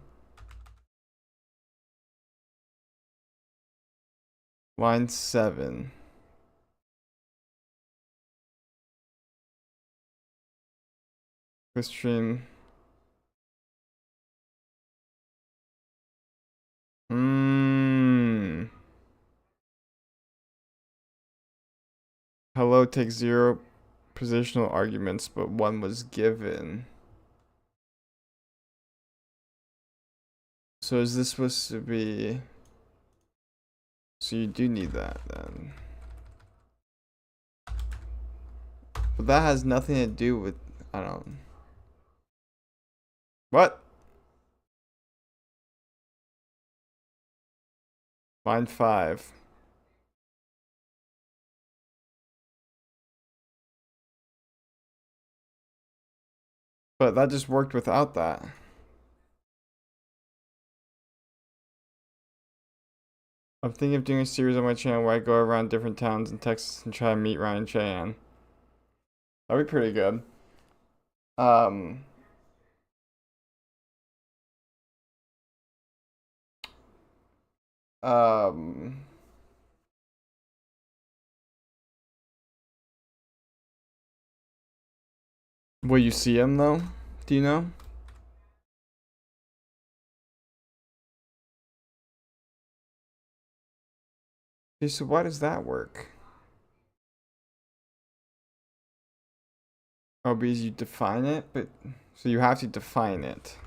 Line 7. Stream. Hello takes 0 positional arguments, but 1 was given. So is this supposed to be... So you do need that then. But that has nothing to do with... I don't... What? Line 5. But that just worked without that. I'm thinking of doing a series on my channel where I go around different towns in Texas and try to meet Ryan and Cheyenne. That'd be pretty good. Will you see him though? Do you know? Okay, so why does that work? Oh, because you define it, but so you have to define it.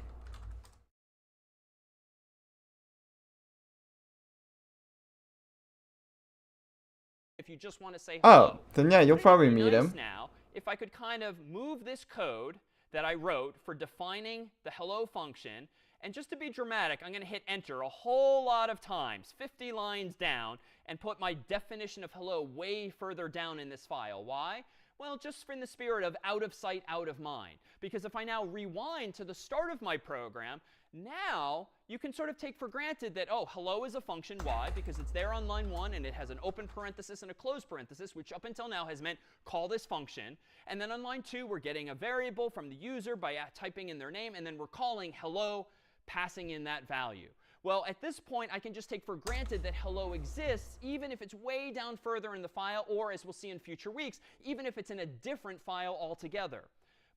If you just want to say Oh, hello. then yeah, you'll Wouldn't it probably be meet nice him. now if I could kind of move this code that I wrote for defining the hello function, and just to be dramatic, I'm going to hit enter a whole lot of times, 50 lines down, and put my definition of hello way further down in this file. Why? Well, just in the spirit of out of sight, out of mind. Because if I now rewind to the start of my program, Now, you can sort of take for granted that, oh, hello is a function. Why? Because it's there on line 1, and it has an open parenthesis and a closed parenthesis, which up until now has meant call this function. And then on line 2, we're getting a variable from the user by typing in their name, and then we're calling hello, passing in that value. Well, at this point, I can just take for granted that hello exists, even if it's way down further in the file, or as we'll see in future weeks, even if it's in a different file altogether.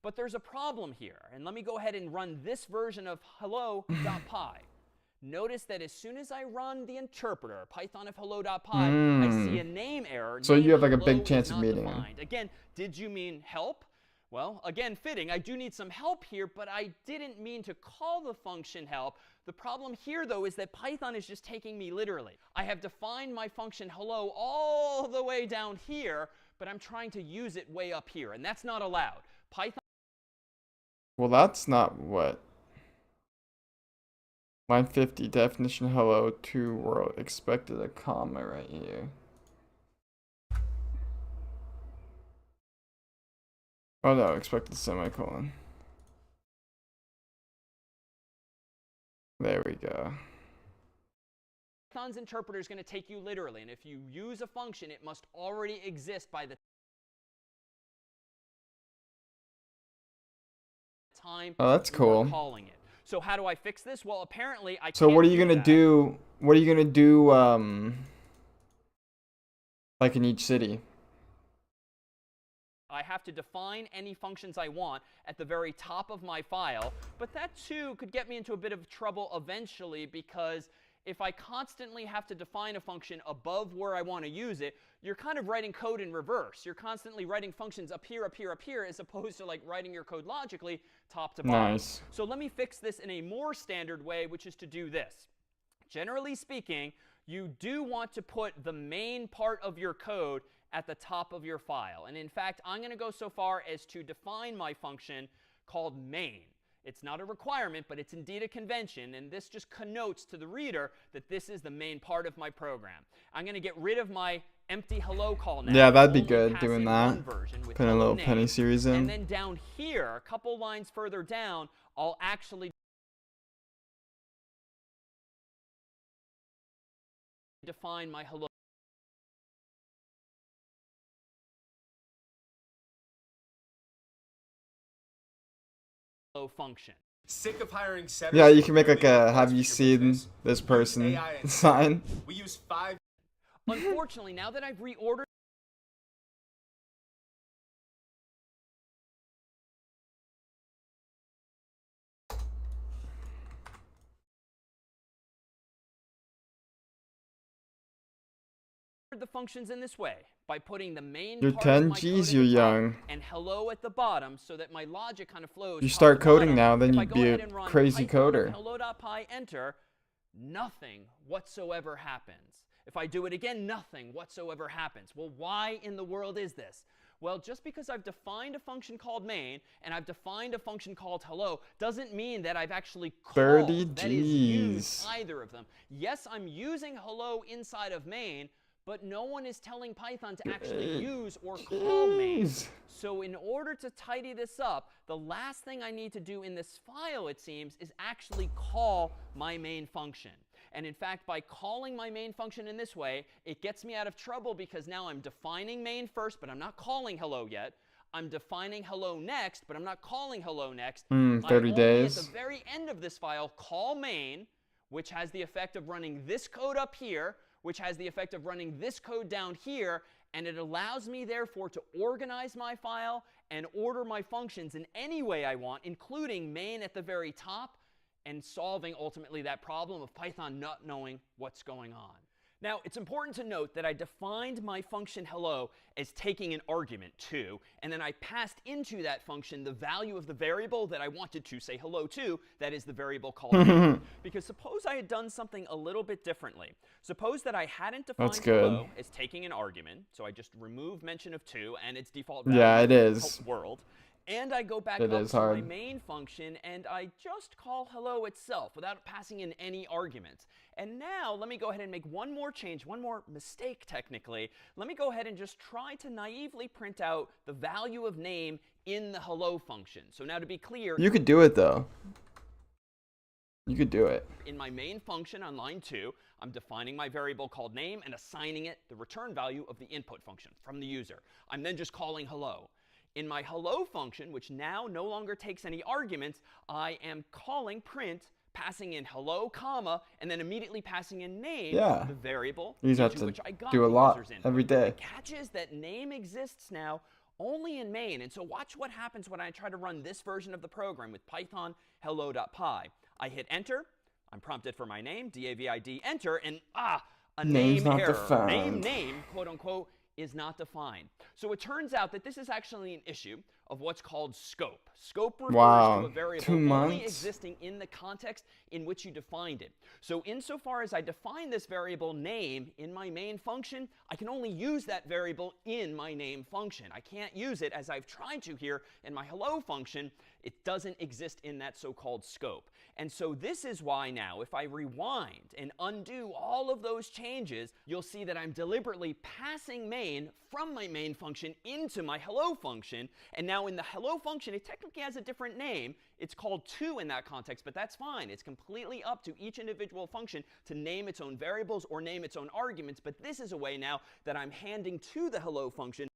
But there's a problem here. And let me go ahead and run this version of hello.py. Notice that as soon as I run the interpreter, Python of hello.py, I see a name error. So name you have like a hello big is chance of not meeting him. defined. Again, did you mean help? Well, again, fitting. I do need some help here, but I didn't mean to call the function help. The problem here, though, is that Python is just taking me literally. I have defined my function hello all the way down here, but I'm trying to use it way up here, and that's not allowed. Python. Well, that's not what. Line 50, definition hello to world. Expected a comma right here. Oh no, expected semicolon. There we go. Python's interpreter is going to take you literally, and if you use a function, it must already exist by the time that's cool. you're calling it. So how do I fix this? Well, apparently I So can't what are you do gonna that. do? What are you gonna do? Like in each city. I have to define any functions I want at the very top of my file, but that too could get me into a bit of trouble eventually, because if I constantly have to define a function above where I want to use it, you're kind of writing code in reverse. You're constantly writing functions up here, up here, up here, as opposed to like writing your code logically top to bottom. Nice. So let me fix this in a more standard way, which is to do this. Generally speaking, you do want to put the main part of your code at the top of your file. And in fact, I'm going to go so far as to define my function called main. It's not a requirement, but it's indeed a convention, and this just connotes to the reader that this is the main part of my program. I'm going to get rid of my empty hello call now. Yeah, that'd be Only good pass doing in that. one version with Putting a hello little name. penny series in. And then down here, a couple lines further down, I'll actually define my hello function. Sick of hiring 7. Yeah, you can make like a have you seen this person sign. We use 5. Unfortunately, now that I've reordered the functions in this way by putting the main You're part 10 of my code G's, at you're the top young. and hello at the bottom, so that my logic kind of flows. You top start to coding bottom. now, then If I you'd go be a ahead and run crazy Python coder. hello.py enter, nothing whatsoever happens. If I do it again, nothing whatsoever happens. Well, why in the world is this? Well, just because I've defined a function called main and I've defined a function called hello doesn't mean that I've actually called, 30 that is, used Gs. either of them. Yes, I'm using hello inside of main, but no one is telling Python to actually use or call main. Jeez. So in order to tidy this up, the last thing I need to do in this file, it seems, is actually call my main function. And in fact, by calling my main function in this way, it gets me out of trouble, because now I'm defining main first, but I'm not calling hello yet. I'm defining hello next, but I'm not calling hello next. 30 I only, days. at the very end of this file, call main, which has the effect of running this code up here, which has the effect of running this code down here, and it allows me, therefore, to organize my file and order my functions in any way I want, including main at the very top, and solving ultimately that problem of Python not knowing what's going on. Now, it's important to note that I defined my function hello as taking an argument to, and then I passed into that function the value of the variable that I wanted to say hello to, that is the variable called main. Because suppose I had done something a little bit differently. Suppose that I hadn't defined That's good. hello as taking an argument, so I just remove mention of to and its default value, Yeah, it is. world. And I go back It up is to my hard. main function, and I just call hello itself without passing in any arguments. And now let me go ahead and make one more change, one more mistake technically. Let me go ahead and just try to naively print out the value of name in the hello function. So now to be clear, You could do it though. You could do it. In my main function on line 2, I'm defining my variable called name and assigning it the return value of the input function from the user. I'm then just calling hello. In my hello function, which now no longer takes any arguments, I am calling print, passing in hello, comma, and then immediately passing in name, Yeah. the variable You have into to which I got do a the lot user's input. every day. The catch is that name exists now only in main. And so watch what happens when I try to run this version of the program with Python hello.py. I hit enter. I'm prompted for my name, DAVID, enter, and a Name's name not error. defined. Name, quote unquote, is not defined. So it turns out that this is actually an issue of what's called scope. Scope refers Wow, to a variable 2 only months? existing in the context in which you defined it. So insofar as I define this variable name in my main function, I can only use that variable in my name function. I can't use it, as I've tried to here in my hello function. It doesn't exist in that so-called scope. And so this is why now, if I rewind and undo all of those changes, you'll see that I'm deliberately passing main from my main function into my hello function. And now in the hello function, it technically has a different name. It's called to in that context, but that's fine. It's completely up to each individual function to name its own variables or name its own arguments. But this is a way now that I'm handing to the hello function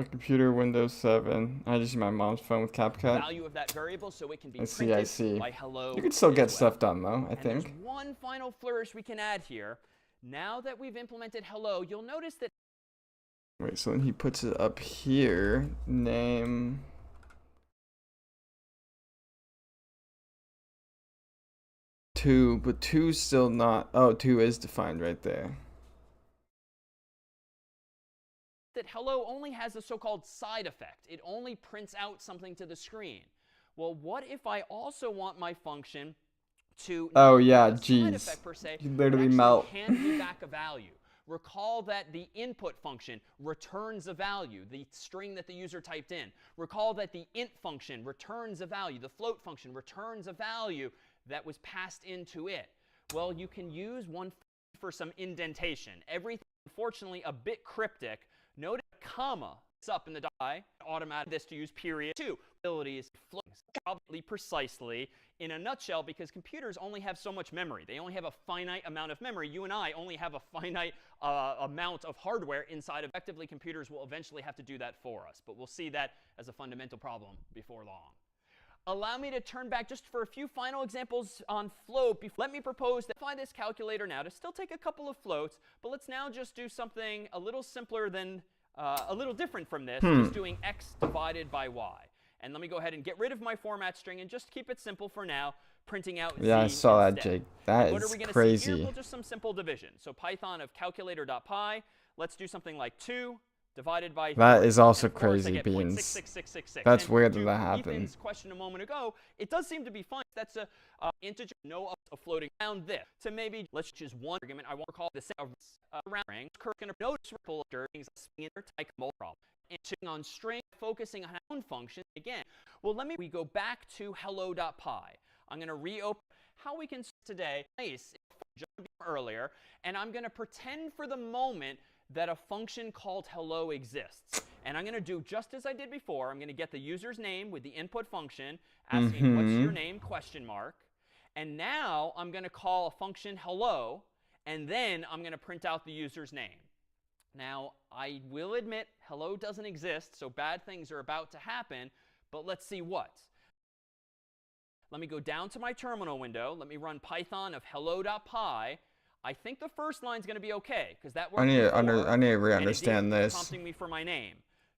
Computer, Windows 7. I just use my mom's phone with CapCut. value of that variable so it can be I printed see. by hello. You can still get as well. stuff done, though, I And there's think. one final flourish we can add here. Now that we've implemented hello, you'll notice that Wait, so then he puts it up here. Name. Two, but two's still not. Oh, 2 is defined right there. hello only has a so-called side effect. It only prints out something to the screen. Well, what if I also want my function to Oh not yeah, have a side jeez. effect per se, You but literally actually melt. hand me back a value? Recall that the input function returns a value, the string that the user typed in. Recall that the int function returns a value. The float function returns a value that was passed into it. Well, you can use one for some indentation. Everything, unfortunately, a bit cryptic. Note a comma. It's up in the die. Automatic this to use period. 2 abilities probably precisely in a nutshell, because computers only have so much memory. They only have a finite amount of memory. You and I only have a finite amount of hardware inside. Effectively, computers will eventually have to do that for us. But we'll see that as a fundamental problem before long. Allow me to turn back just for a few final examples on float. Let me propose that find this calculator now to still take a couple of floats, but let's now just do something a little simpler than, a little different from this, just doing x divided by y. And let me go ahead and get rid of my format string and just keep it simple for now, printing out Yeah, I z saw that, instead. Jake. That What are is we gonna see crazy. here? Well, just some simple division. So Python of calculator.py, let's do something like 2 divided by 3. That is also And of course, I crazy get beans. 0.66666. That's And weird that to that happened. Ethan's question a moment ago, it does seem to be fine. That's a integer, no a floating around this. To maybe let's choose one argument. I want to call this around ring. Going to notice ripple during type problem. And on string, focusing on our own function again. Well, we go back to hello.py. I'm going to reopen how we can today. Nice, earlier, and I'm going to pretend for the moment that a function called hello exists. And I'm going to do just as I did before. I'm going to get the user's name with the input function, asking what's your name, question mark. And now I'm going to call a function hello, and then I'm going to print out the user's name. Now, I will admit hello doesn't exist, so bad things are about to happen, but let's see what. Let me go down to my terminal window. Let me run Python of hello.py. I think the first line is going to be OK, because that worked I need to before, re-understand and indeed, it's this. prompting me for my name.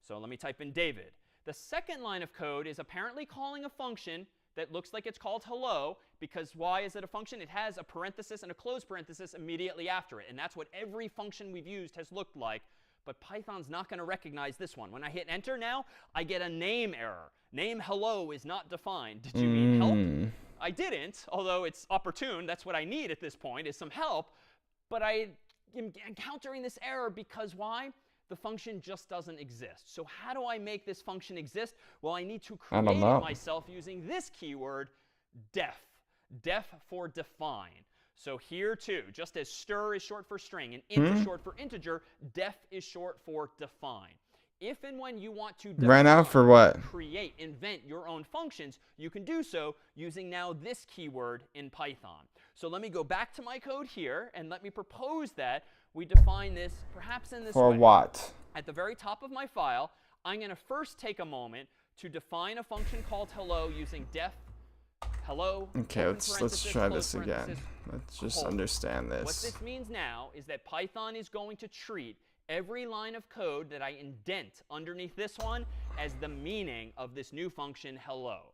So let me type in David. The second line of code is apparently calling a function that looks like it's called hello, because why is it a function? It has a parenthesis and a closed parenthesis immediately after it. And that's what every function we've used has looked like. But Python's not going to recognize this one. When I hit enter now, I get a name error. Name hello is not defined. Did you mean help? I didn't, although it's opportune. That's what I need at this point, is some help. But I am encountering this error because why? The function just doesn't exist. So how do I make this function exist? Well, I need to create it myself using this keyword, def. Def for define. So here, too, just as str is short for string and int is short for integer, def is short for define. If and when you want to Right now define, for what? create, invent your own functions, you can do so using now this keyword in Python. So let me go back to my code here, and let me propose that we define this perhaps in this For way. what? At the very top of my file, I'm going to first take a moment to define a function called hello using def hello. Okay, let's try this again. Let's just understand What this. this means now is that Python is going to treat every line of code that I indent underneath this one as the meaning of this new function hello.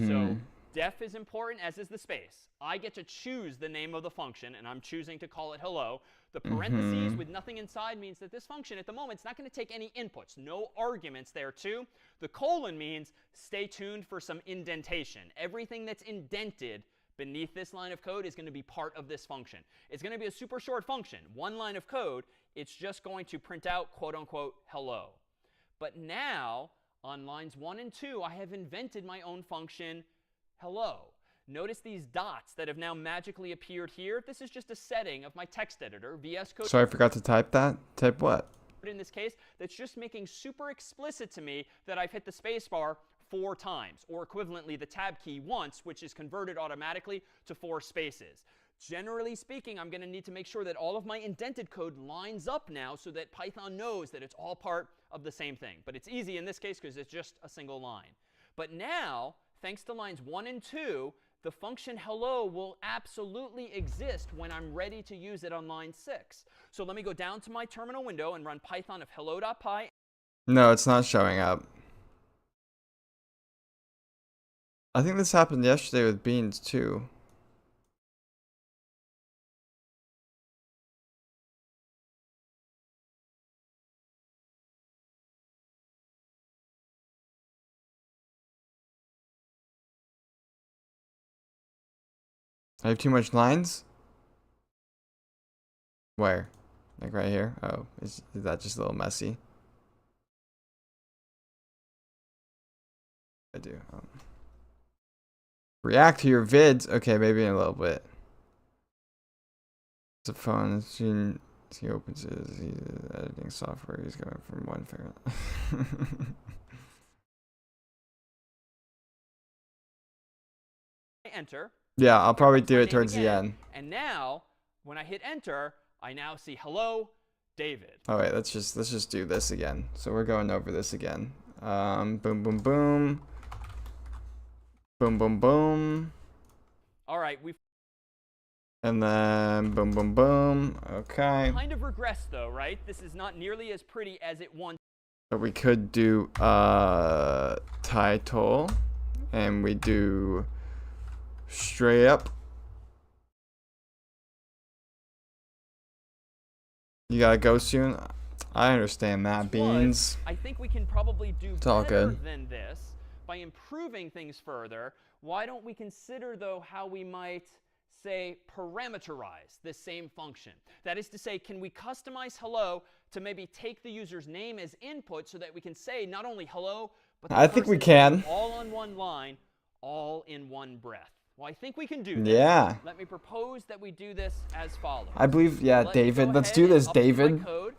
So def is important, as is the space. I get to choose the name of the function, and I'm choosing to call it hello. The parentheses with nothing inside means that this function at the moment is not going to take any inputs, no arguments there too. The colon means stay tuned for some indentation. Everything that's indented beneath this line of code is going to be part of this function. It's going to be a super short function, one line of code. It's just going to print out, quote unquote, hello. But now, on lines 1 and 2, I have invented my own function, hello. Notice these dots that have now magically appeared here. This is just a setting of my text editor, VS Code. So I forgot to type that? Type what? In this case, that's just making super explicit to me that I've hit the spacebar 4 times, or equivalently the tab key once, which is converted automatically to 4 spaces. Generally speaking, I'm going to need to make sure that all of my indented code lines up now so that Python knows that it's all part of the same thing. But it's easy in this case because it's just a single line. But now, thanks to lines 1 and 2, the function hello will absolutely exist when I'm ready to use it on line 6. So let me go down to my terminal window and run python of hello.py. No, it's not showing up. I think this happened yesterday with beans too. I have too much lines? Where? Like right here? Oh, is that just a little messy? I do. React to your vids? Okay, maybe in a little bit. It's a phone. He opens his editing software. He's going from one fair. Enter. Yeah, I'll probably Comes do my it name towards the again. end. And now, when I hit enter, I now see hello, David. Oh wait, let's just do this again. So we're going over this again. Boom, boom, boom. Boom, boom, boom. All right, we've And then boom, boom, boom. Okay. kind of regressed though, right? This is not nearly as pretty as it once. But we could do title, and we do straight up. You gotta go soon. I understand that, beans. I think we can probably do all better good. than this by improving things further. Why don't we consider, though, how we might, say, parameterize this same function? That is to say, can we customize hello to maybe take the user's name as input so that we can say not only hello, but the I think we person's can. name all on one line, all in one breath? Well, I think we can do this. Yeah. Let me propose that we do this as follows. I believe, yeah, Let me David. go Let's ahead do and this, update my David. code.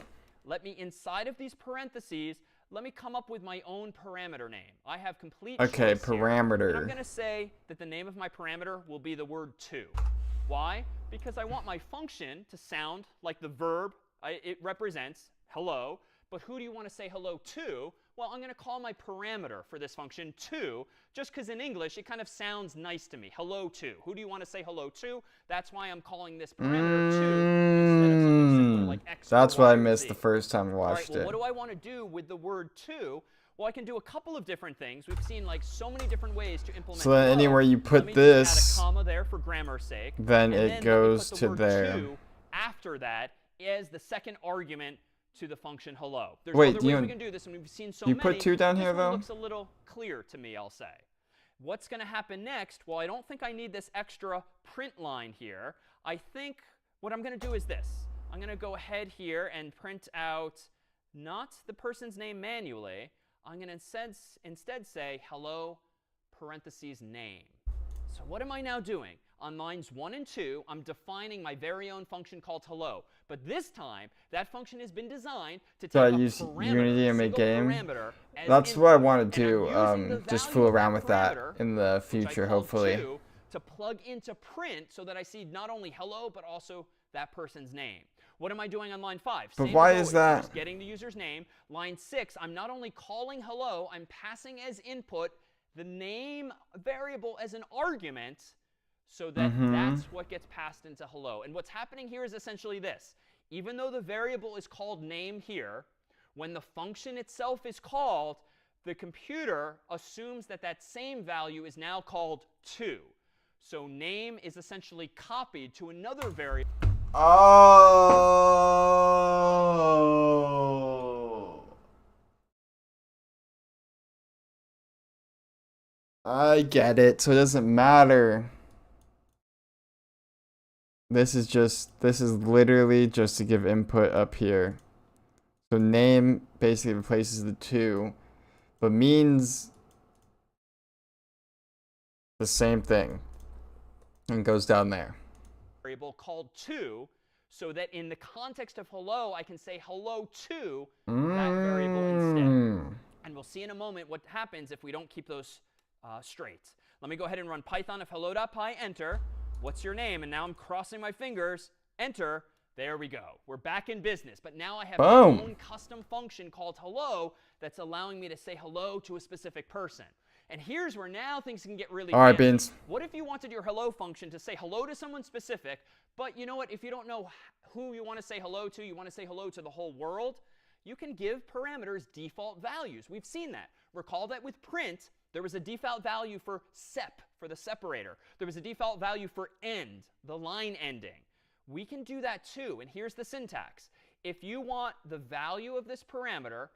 Let me, inside of these parentheses, let me come up with my own parameter name. I have complete Okay, choice here. parameter. And I'm going to say that the name of my parameter will be the word to. Why? Because I want my function to sound like the verb it represents, hello. But who do you want to say hello to? Well, I'm going to call my parameter for this function to, just because in English it kind of sounds nice to me. Hello to. Who do you want to say hello to? That's why I'm calling this parameter to instead of something simpler like X. That's or what I Y or missed Z. the first time I All right, watched well, it. what do I want to do with the word to? Well, I can do a couple of different things. We've seen like so many different ways to implement. So then hello. anywhere you Let put me this, just add a comma there for grammar's sake. then and it then let me goes put the to word there. To after that as the second argument to the function hello. There's Wait, other do ways you- we can do this, and we've seen so you many. put 2 down this here, one though? looks a little clear to me, I'll say. What's going to happen next? Well, I don't think I need this extra print line here. I think what I'm going to do is this. I'm going to go ahead here and print out not the person's name manually. I'm going to instead say hello parentheses name. So what am I now doing? On lines 1 and 2, I'm defining my very own function called hello. But this time, that function has been designed to take So I a use parameter, Unity a in my single game. parameter as That's what I input, want to and I'm do. using the Just value fool of around that with that parameter, in the which I future, called hopefully. 2, to plug into print so that I see not only hello, but also that person's name. What am I doing on line 5? But Same why as is always, that? just getting the user's name. Line 6, I'm not only calling hello, I'm passing as input the name variable as an argument so that that's what gets passed into hello. And what's happening here is essentially this. Even though the variable is called name here, when the function itself is called, the computer assumes that that same value is now called 2. So name is essentially copied to another variable. Oh. I get it. So it doesn't matter. This is literally just to give input up here. So name basically replaces the 2, but means the same thing and goes down there. Variable called 2, so that in the context of hello, I can say hello to that variable instead. And we'll see in a moment what happens if we don't keep those straight. Let me go ahead and run Python of hello.py, enter. What's your name? And now I'm crossing my fingers, enter. There we go. We're back in business. But now I have my own custom function called hello that's allowing me to say hello to a specific person. And here's where now things can get really fancy. Beans. What if you wanted your hello function to say hello to someone specific, but you know what? If you don't know who you want to say hello to, you want to say hello to the whole world, you can give parameters default values. We've seen that. Recall that with print, there was a default value for sep, for the separator. There was a default value for end, the line ending. We can do that too. And here's the syntax. If you want the value of this parameter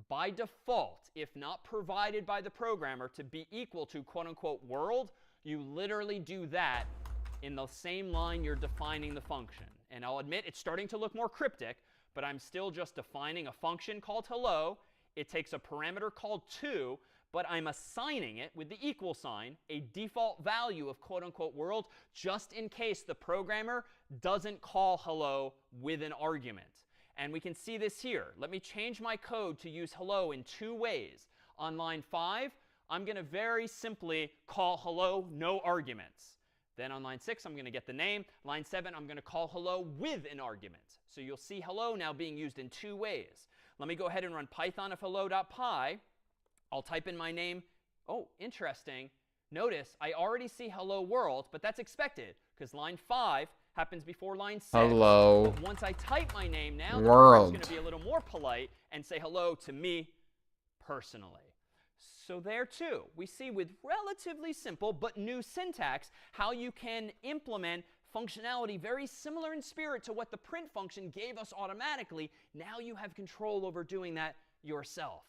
by default, if not provided by the programmer, to be equal to quote unquote world, you literally do that in the same line you're defining the function. And I'll admit it's starting to look more cryptic, but I'm still just defining a function called hello. It takes a parameter called 2, but I'm assigning it with the equal sign a default value of quote unquote world just in case the programmer doesn't call hello with an argument. And we can see this here. Let me change my code to use hello in 2 ways. On line 5, I'm going to very simply call hello, no arguments. Then on line 6, I'm going to get the name. Line 7, I'm going to call hello with an argument. So you'll see hello now being used in 2 ways. Let me go ahead and run Python of hello.py. I'll type in my name. Oh, interesting. Notice I already see hello world, but that's expected because line 5 happens before line 6. Hello. But once I type my name now, the World. program's going to be a little more polite and say hello to me personally. So there too, we see with relatively simple but new syntax how you can implement functionality very similar in spirit to what the print function gave us automatically. Now you have control over doing that yourself.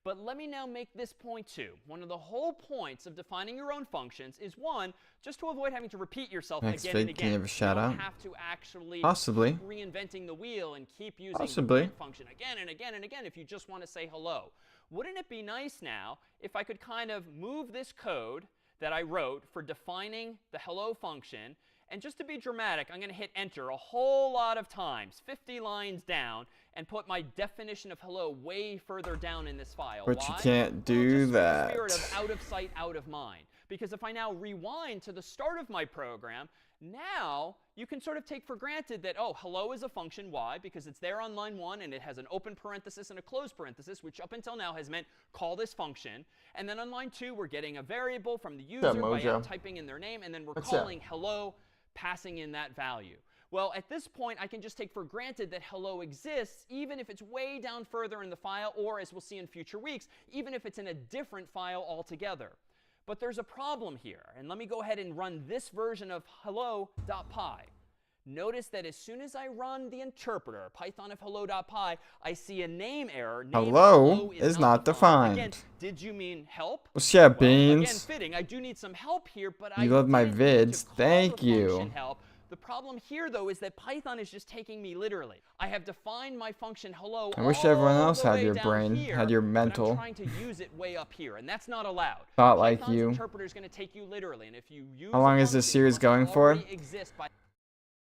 But let me now make this point too. One of the whole points of defining your own functions is, one, just to avoid having to repeat yourself Next again and vid, again. can you have a shout you don't out? have to actually Possibly. keep reinventing the wheel and keep using Possibly. the print function again and again and again if you just want to say hello. Wouldn't it be nice now if I could kind of move this code that I wrote for defining the hello function, and just to be dramatic, I'm going to hit enter a whole lot of times, 50 lines down, and put my definition of hello way further down in this file. But Why? you can't do just that. In the spirit of out of sight, out of mind. Because if I now rewind to the start of my program, now you can sort of take for granted that, oh, hello is a function. Why? Because it's there on line 1, and it has an open parenthesis and a closed parenthesis, which up until now has meant call this function. And then on line 2, we're getting a variable from the user by typing in their name, and then we're calling hello, passing in that value. Well, at this point, I can just take for granted that hello exists, even if it's way down further in the file, or as we'll see in future weeks, even if it's in a different file altogether. But there's a problem here. And let me go ahead and run this version of hello.py. Notice that as soon as I run the interpreter, Python of hello.py, I see a name error. Hello is not defined. Again, did you mean help? What's up, Well, beans? Again, fitting. I do need some help here, but You love my didn't mean to vids. call Thank the you. function help, The problem here, though, is that Python is just taking me literally. I have defined my function hello. I wish everyone all else the had way your down brain, here, had your but mental. I'm trying to use it way up here, and that's not allowed. Thought like Python's you. interpreter is going to take you literally, and if you use How long a is this function, series it must going for? already exist by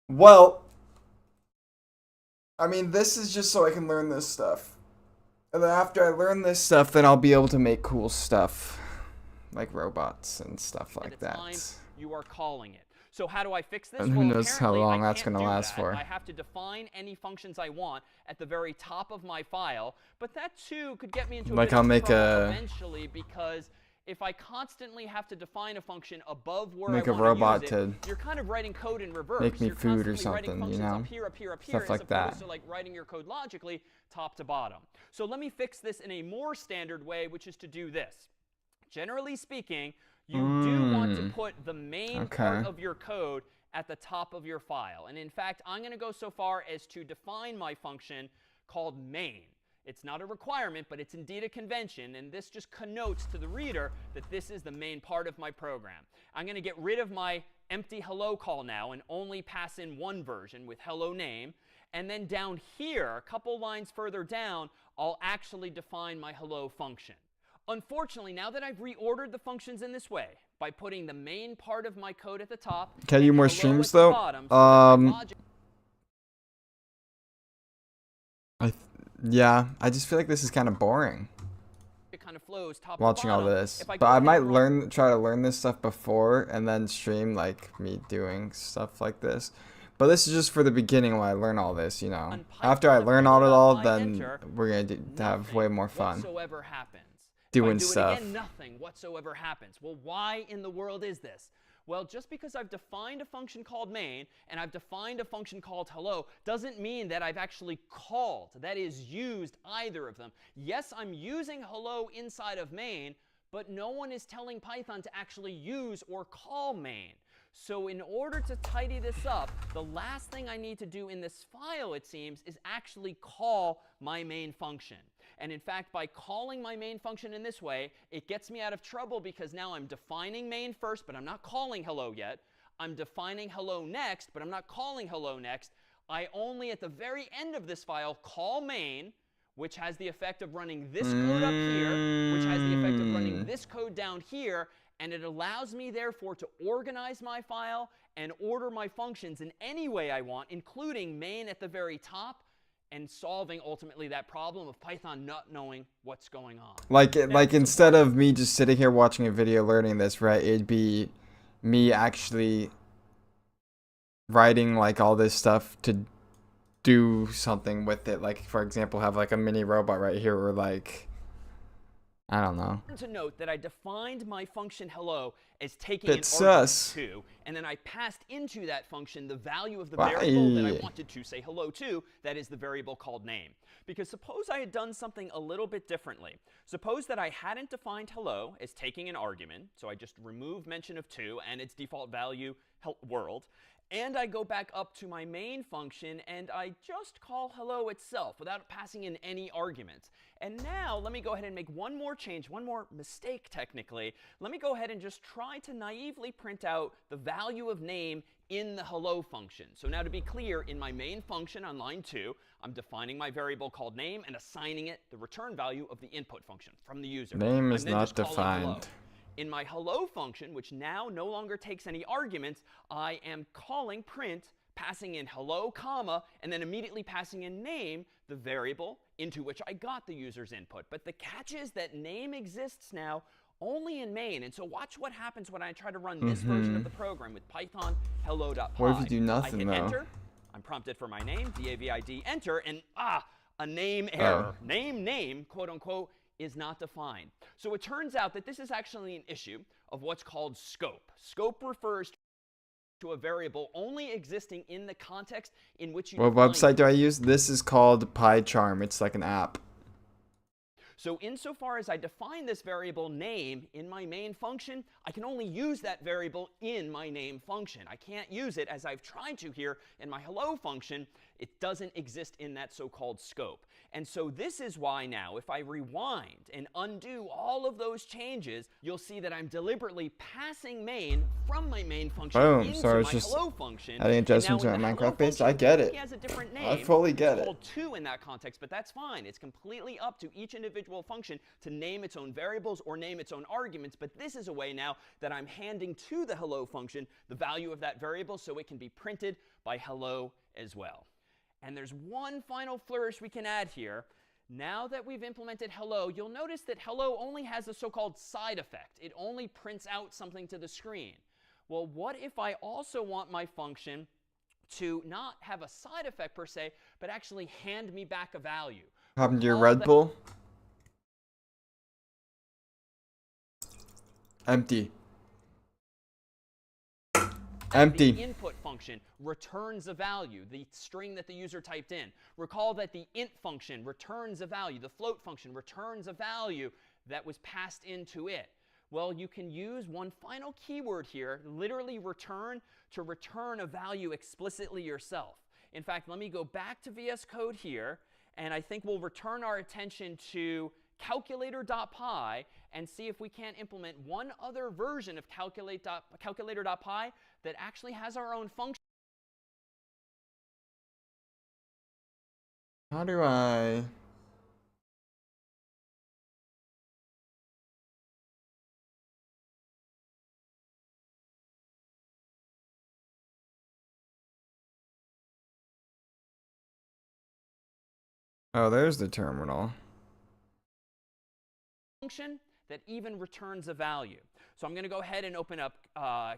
Well, I mean, this is just so I can learn this stuff. And then after I learn this stuff, then I'll be able to make cool stuff. Like robots and stuff like the time that. you are calling it. So how do I fix this? And who well, knows how apparently long I that's can't gonna do last that. for. I have to define any functions I want at the very top of my file, but that too could get me into a Like bit I'll of make trouble a- eventually, because if I constantly have to define a function above where Make I a want robot to use to it, you're kind of writing code in reverse. make me You're food or constantly writing something, you functions know? up here, up here, up here, Stuff as like opposed that. to like writing your code logically top to bottom. So let me fix this in a more standard way, which is to do this. Generally speaking, you do want to put the main part of your code at the top of your file. And in fact, I'm going to go so far as to define my function called main. It's not a requirement, but it's indeed a convention. And this just connotes to the reader that this is the main part of my program. I'm going to get rid of my empty hello call now and only pass in one version with hello name. And then down here, a couple lines further down, I'll actually define my hello function. Unfortunately, now that I've reordered the functions in this way, by putting the main part of my code at the top, Can I do and more hello streams at the though? bottom, so that my logic Yeah, I just feel like this is kind of boring. kind of flows top Watching to all bottom. this, If I but go I ahead might and run- try to learn this stuff before and then stream like me doing stuff like this. But this is just for the beginning while I learn all this, you know. on After I Python, learn if all I it hold all, down then Enter, we're gonna have nothing way more fun whatsoever happens. doing if I do stuff. It again, nothing whatsoever happens. Well, why in the world is this? Well, just because I've defined a function called main and I've defined a function called hello doesn't mean that I've actually called, that is, used either of them. Yes, I'm using hello inside of main, but no one is telling Python to actually use or call main. So in order to tidy this up, the last thing I need to do in this file, it seems, is actually call my main function. And in fact, by calling my main function in this way, it gets me out of trouble because now I'm defining main first, but I'm not calling hello yet. I'm defining hello next, but I'm not calling hello next. I only, at the very end of this file, call main, which has the effect of running this code up here, which has the effect of running this code down here, and it allows me, therefore, to organize my file and order my functions in any way I want, including main at the very top, and solving ultimately that problem of Python not knowing what's going on. Like instead of me just sitting here watching a video learning this, right? It'd be me actually writing like all this stuff to do something with it. Like, for example, have like a mini robot right here, or like, I don't know. To note that I defined my function hello as taking Bit an sus. argument 2, and then I passed into that function the value of the Why? variable that I wanted to say hello to, that is the variable called name. Because suppose I had done something a little bit differently. Suppose that I hadn't defined hello as taking an argument, so I just remove mention of 2 and its default value world, and I go back up to my main function and I just call hello itself without passing in any arguments. And now let me go ahead and make one more change, one more mistake technically. Let me go ahead and just try to naively print out the value of name in the hello function. So now to be clear, in my main function on line 2, I'm defining my variable called name and assigning it the return value of the input function from the user. Name I'm is then not just calling hello. defined. In my hello function, which now no longer takes any arguments, I am calling print, passing in hello, comma, and then immediately passing in name, the variable into which I got the user's input. But the catch is that name exists now only in main. And so watch what happens when I try to run this version of the program with Python hello.py. What if you do nothing, I hit though? enter. I'm prompted for my name, DAVID, enter, and a name error. Name, quote unquote, is not defined. So it turns out that this is actually an issue of what's called scope. Scope refers to a variable only existing in the context in which you What define website it. do I use? This is called PyCharm. It's like an app. So insofar as I define this variable name in my main function, I can only use that variable in my name function. I can't use it, as I've tried to here in my hello function, It doesn't exist in that so-called scope. And so this is why now, if I rewind and undo all of those changes, you'll see that I'm deliberately passing main from my main function into So it's my just hello function. adding And now adjustments in on the hello Minecraft base. function, I get it it. has a different name. I fully get it's it. called to in that context, but that's fine. It's completely up to each individual function to name its own variables or name its own arguments. But this is a way now that I'm handing to the hello function the value of that variable so it can be printed by hello as well. And there's one final flourish we can add here. Now that we've implemented hello, you'll notice that hello only has a so-called side effect. It only prints out something to the screen. Well, what if I also want my function to not have a side effect per se, but actually hand me back a value? What happened to your Recall Red that Bull? Empty. Empty. The input function returns a value, the string that the user typed in. Recall that the int function returns a value. The float function returns a value that was passed into it. Well, you can use one final keyword here, literally return, to return a value explicitly yourself. In fact, let me go back to VS Code here, and I think we'll return our attention to calculator.py and see if we can't implement one other version of calculator.py that actually has our own function. How do I... Oh, there's the terminal. Function that even returns a value. So I'm going to go ahead and open up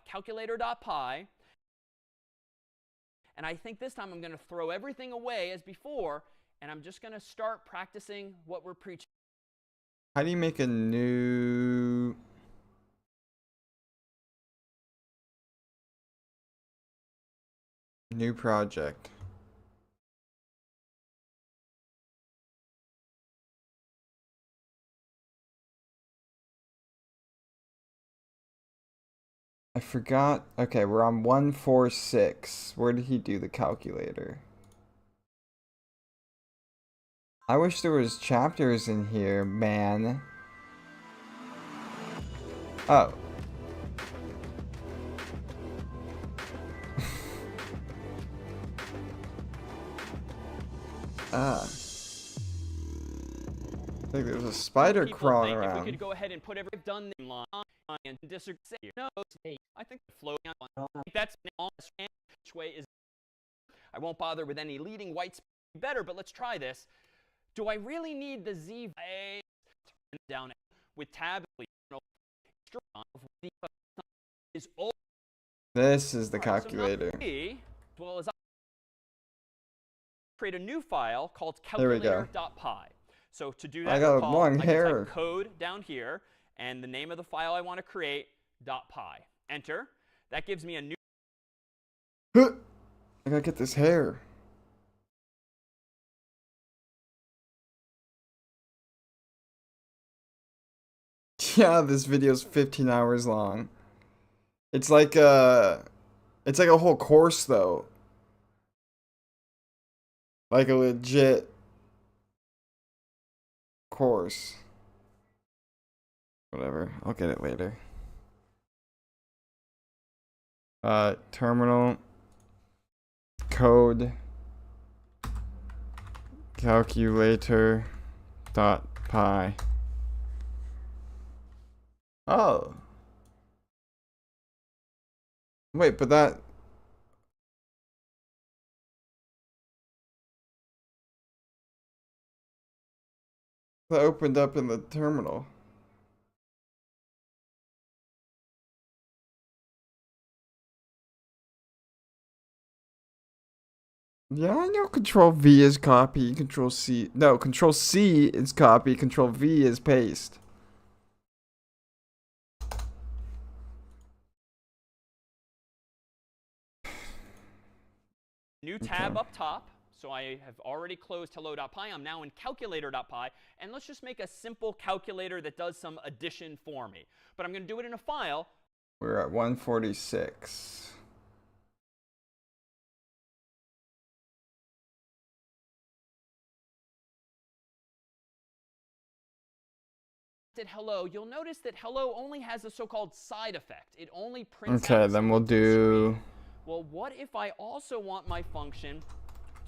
calculator.py. And I think this time I'm going to throw everything away as before, and I'm just going to start practicing what we're preaching. How do you make a new... project? I forgot. Okay, we're on 146. Where did he do the calculator? I wish there was chapters in here, man. Oh. Ah. I think there's a spider crawling If we around. could go ahead and put everything done in line and disagree. No, I think floating on. That's which way is. I won't bother with any leading white space better, but let's try this. Do I really need the Z down with tab? This is the Right, calculator. So as well as I create a new file called There we go. calculator.py. So to do that, I got recall, long I hair. can type code down here, and the name of the file I want to create, .py. Enter. That gives me a new. I gotta get this hair. Yeah, this video's 15 hours long. It's like a whole course though. Like a legit course. Whatever, I'll get it later. Terminal code calculator .py. Oh. Wait, but that opened up in the terminal. Yeah, I know Control V is copy, Control C. No, Control C is copy, Control V is paste. New tab up top. So I have already closed hello.py. I'm now in calculator.py. And let's just make a simple calculator that does some addition for me. But I'm going to do it in a file. We're at 146. at hello, you'll notice that hello only has a so-called side effect. It only prints Okay, out then we'll something to the do. screen. Well, what if I also want my function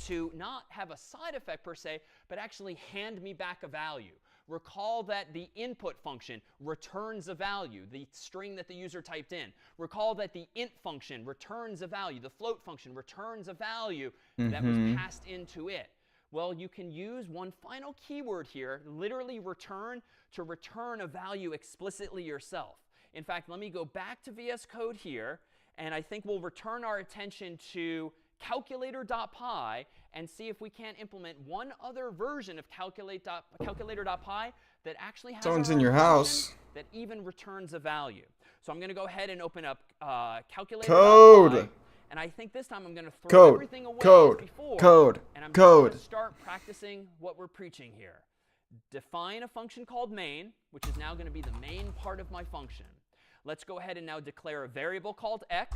to not have a side effect per se, but actually hand me back a value? Recall that the input function returns a value, the string that the user typed in. Recall that the int function returns a value. The float function returns a value that was passed into it. Well, you can use one final keyword here, literally return, to return a value explicitly yourself. In fact, let me go back to VS Code here, and I think we'll return our attention to calculator.py and see if we can't implement one other version of calculator.py that actually has Someone's our in own your function house. that even returns a value. So I'm going to go ahead and open up calculator.py. Code. And I think this time I'm going to throw Code. everything away Code. as before. Code. And I'm just Code. going to start practicing what we're preaching here. Define a function called main, which is now going to be the main part of my function. Let's go ahead and now declare a variable called x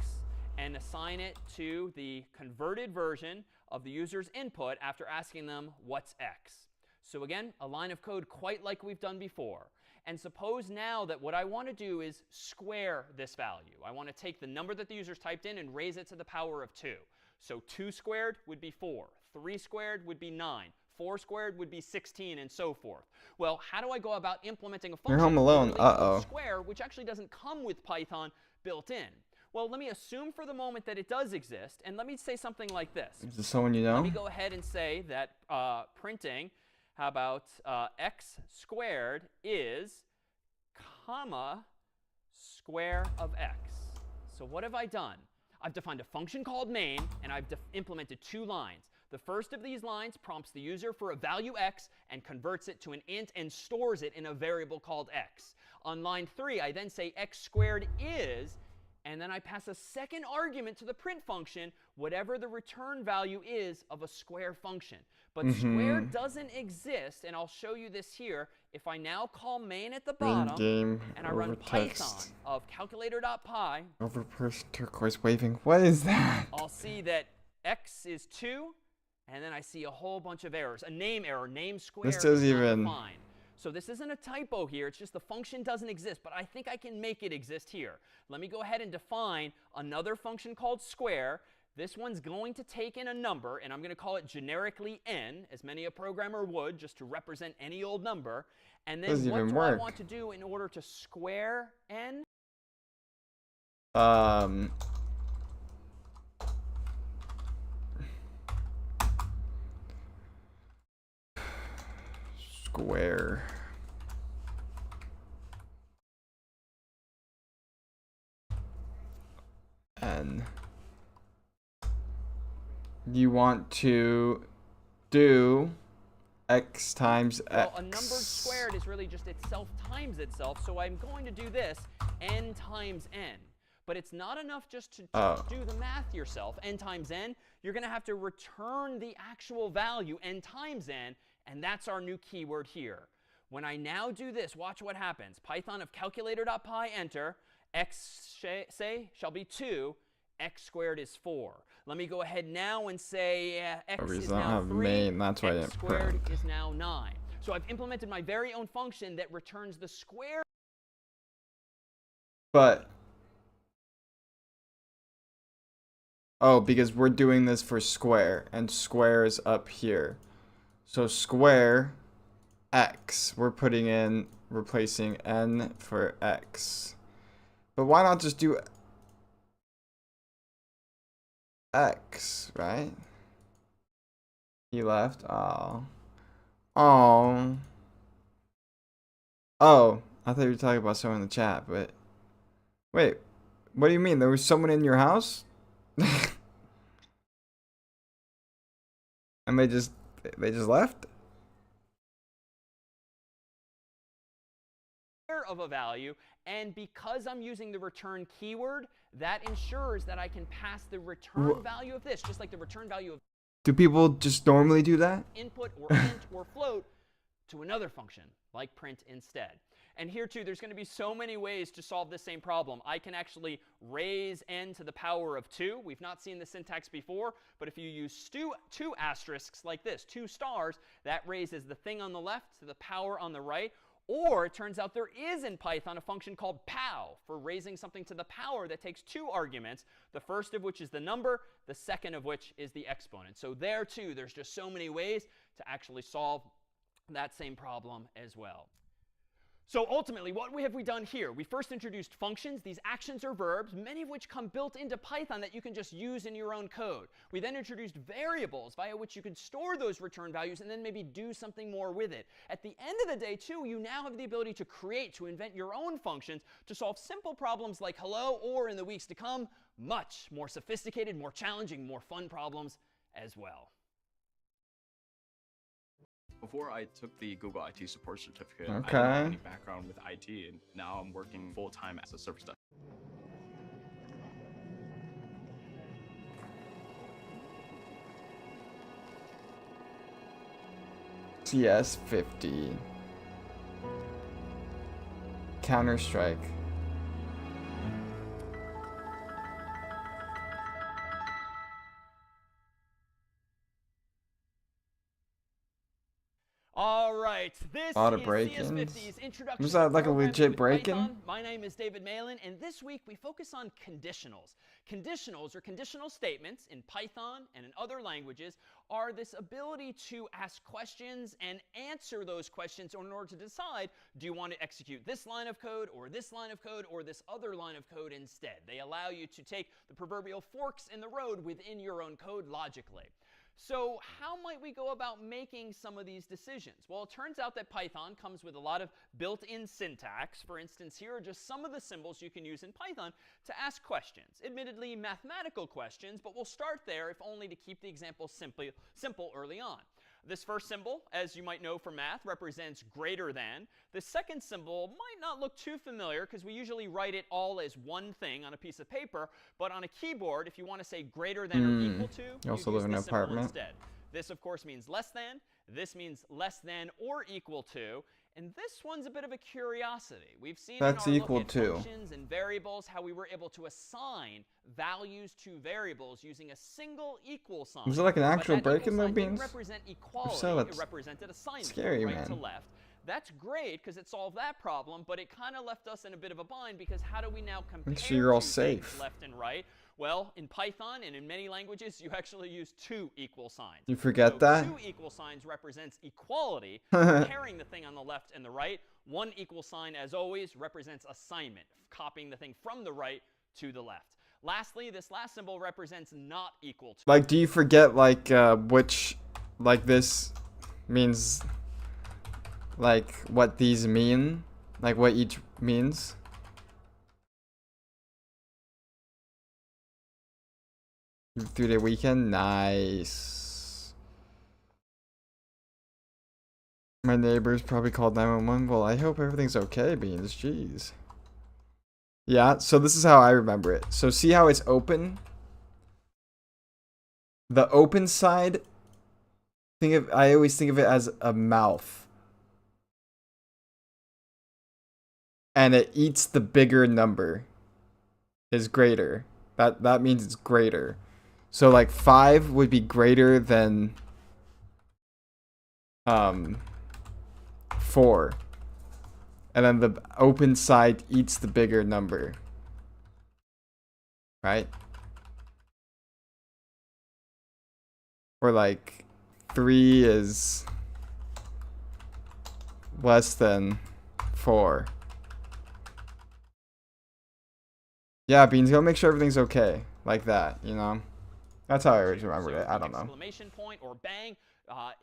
and assign it to the converted version of the user's input after asking them what's x. So again, a line of code quite like we've done before. And suppose now that what I want to do is square this value. I want to take the number that the user's typed in and raise it to the power of 2. So 2 squared would be 4. 3 squared would be 9. 4 squared would be 16, and so forth. Well, how do I go about implementing a function You're home alone. literally called Uh-oh. square, which actually doesn't come with Python built in? Well, let me assume for the moment that it does exist, and let me say something like this. Is this someone you Let know? me go ahead and say that printing, how about x squared is comma square of x. So what have I done? I've defined a function called main, and I've implemented 2 lines. The first of these lines prompts the user for a value x and converts it to an int and stores it in a variable called x. On line 3, I then say x squared is, and then I pass a second argument to the print function, whatever the return value is of a square function. But square doesn't exist, and I'll show you this here. If I now call main at the bottom, Game and I over run text. Python of calculator.py, Over turquoise waving. What is that? I'll see that x is 2, and then I see a whole bunch of errors. A name error, name square This doesn't is not even- defined. So this isn't a typo here. It's just the function doesn't exist. But I think I can make it exist here. Let me go ahead and define another function called square. This one's going to take in a number, and I'm going to call it generically n, as many a programmer would, just to represent any old number. And then Doesn't what even do I work. want to do in order to square n? Square. N. You want to do x times x. Well, a number squared is really just itself times itself, so I'm going to do this, n times n. But it's not enough just to do the math yourself, n times n. You're going to have to return the actual value, n times n, and that's our new keyword here. When I now do this, watch what happens. Python of calculator.py, enter, x shall be 2, x squared is 4. Let me go ahead now and say x is I don't now have 3, main, that's why I x didn't squared print. is now 9. So I've implemented my very own function that returns the square. But because we're doing this for square, and square is up here. So square x, we're putting in, replacing n for x. But why not just do x, right? He left. Oh. Oh. Oh, I thought you were talking about someone in the chat, but wait, what do you mean? There was someone in your house? And they just left? Of a value, and because I'm using the return keyword, that ensures that I can pass the return value of this, just like the return value of Do people just normally do that? input or int or float, to another function, like print instead. And here too, there's going to be so many ways to solve this same problem. I can actually raise n to the power of 2. We've not seen the syntax before, but if you use two asterisks like this, 2 stars, that raises the thing on the left to the power on the right. Or it turns out there is in Python a function called pow for raising something to the power that takes 2 arguments, the first of which is the number, the second of which is the exponent. So there, too, there's just so many ways to actually solve that same problem as well. So ultimately, what have we done here? We first introduced functions. These actions are verbs, many of which come built into Python that you can just use in your own code. We then introduced variables via which you could store those return values and then maybe do something more with it. At the end of the day, too, you now have the ability to create, to invent your own functions to solve simple problems like hello, or in the weeks to come, much more sophisticated, more challenging, more fun problems as well. Before I took the Google IT support certificate, Okay. I didn't have any background with IT, and now I'm working full-time as a service desk. CS50. Counter-Strike. All right, this Lot of is break-ins. CS50's introduction Was that to like a programming legit with break-in? Python. My name is David Malin, and this week we focus on conditionals. Conditionals, or conditional statements, in Python and in other languages, are this ability to ask questions and answer those questions in order to decide, do you want to execute this line of code, or this line of code, or this other line of code instead? They allow you to take the proverbial forks in the road within your own code logically. So how might we go about making some of these decisions? Well, it turns out that Python comes with a lot of built-in syntax. For instance, here are just some of the symbols you can use in Python to ask questions. Admittedly, mathematical questions, but we'll start there if only to keep the example simple early on. This first symbol, as you might know from math, represents greater than. The second symbol might not look too familiar because we usually write it all as one thing on a piece of paper. But on a keyboard, if you want to say greater than or equal to, You also use live in an this symbol apartment. instead. This, of course, means less than. This means less than or equal to. And this one's a bit of a curiosity. We've seen That's in our equal look at to. functions and variables how we were able to assign values to variables using a single equal sign. Was it like an But actual that break equal in the sign didn't beans? represent equality. so, It that's represented assignment scary, right to man. left. That's great because it solved that problem, but it kind of left us in a bit of a bind because how do we now compare Make sure you're all two things safe. left and right? Well, in Python and in many languages, you actually use 2 equal signs. You forget So that? 2 equal signs represents equality, comparing the thing on the left and the right. 1 equal sign, as always, represents assignment, copying the thing from the right to the left. Lastly, this last symbol represents not equal to. Like, do you forget, like, which, like, this means, like, what these mean? Like, what each means? Three-day weekend? Nice. My neighbors probably called 911. Well, I hope everything's okay, Beans. Jeez. Yeah, so this is how I remember it. So see how it's open? The open side, I always think of it as a mouth. And it eats the bigger number. Is greater. That means it's greater. So like 5 would be greater than 4. And then the open side eats the bigger number. Right? Or like 3 is less than 4. Yeah, Beans, go make sure everything's okay. Like that, you know? That's how I always remembered it. I don't know. Exclamation point or bang.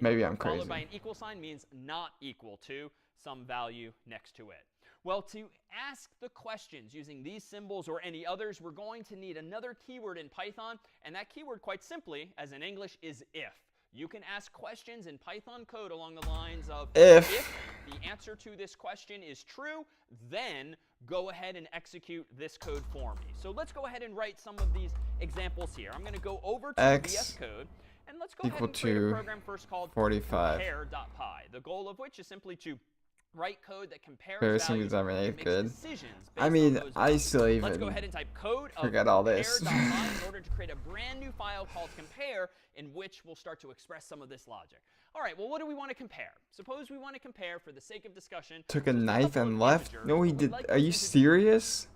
Maybe I'm followed crazy. by an equal sign means not equal to some value next to it. Well, to ask the questions using these symbols or any others, we're going to need another keyword in Python. And that keyword, quite simply, as in English, is if. You can ask questions in Python code along the lines of if the answer to this question is true, then go ahead and execute this code for me. So let's go ahead and write some of these examples here. I'm going to go over to VS Code, and let's go ahead and create a program first called 45. compare.py, the goal of which is simply to write code that compares Comparison values exam in and 8th makes grade. decisions I based mean, on those I values. still Let's go even ahead and type code of forget all this. compare.py in order to create a brand new file called compare, in which we'll start to express some of this logic. All right, well, what do we want to compare? Suppose we want to compare, for the sake of discussion, Took a just knife couple and of left? integers, No, he but we'd did. like Are those you integers- serious?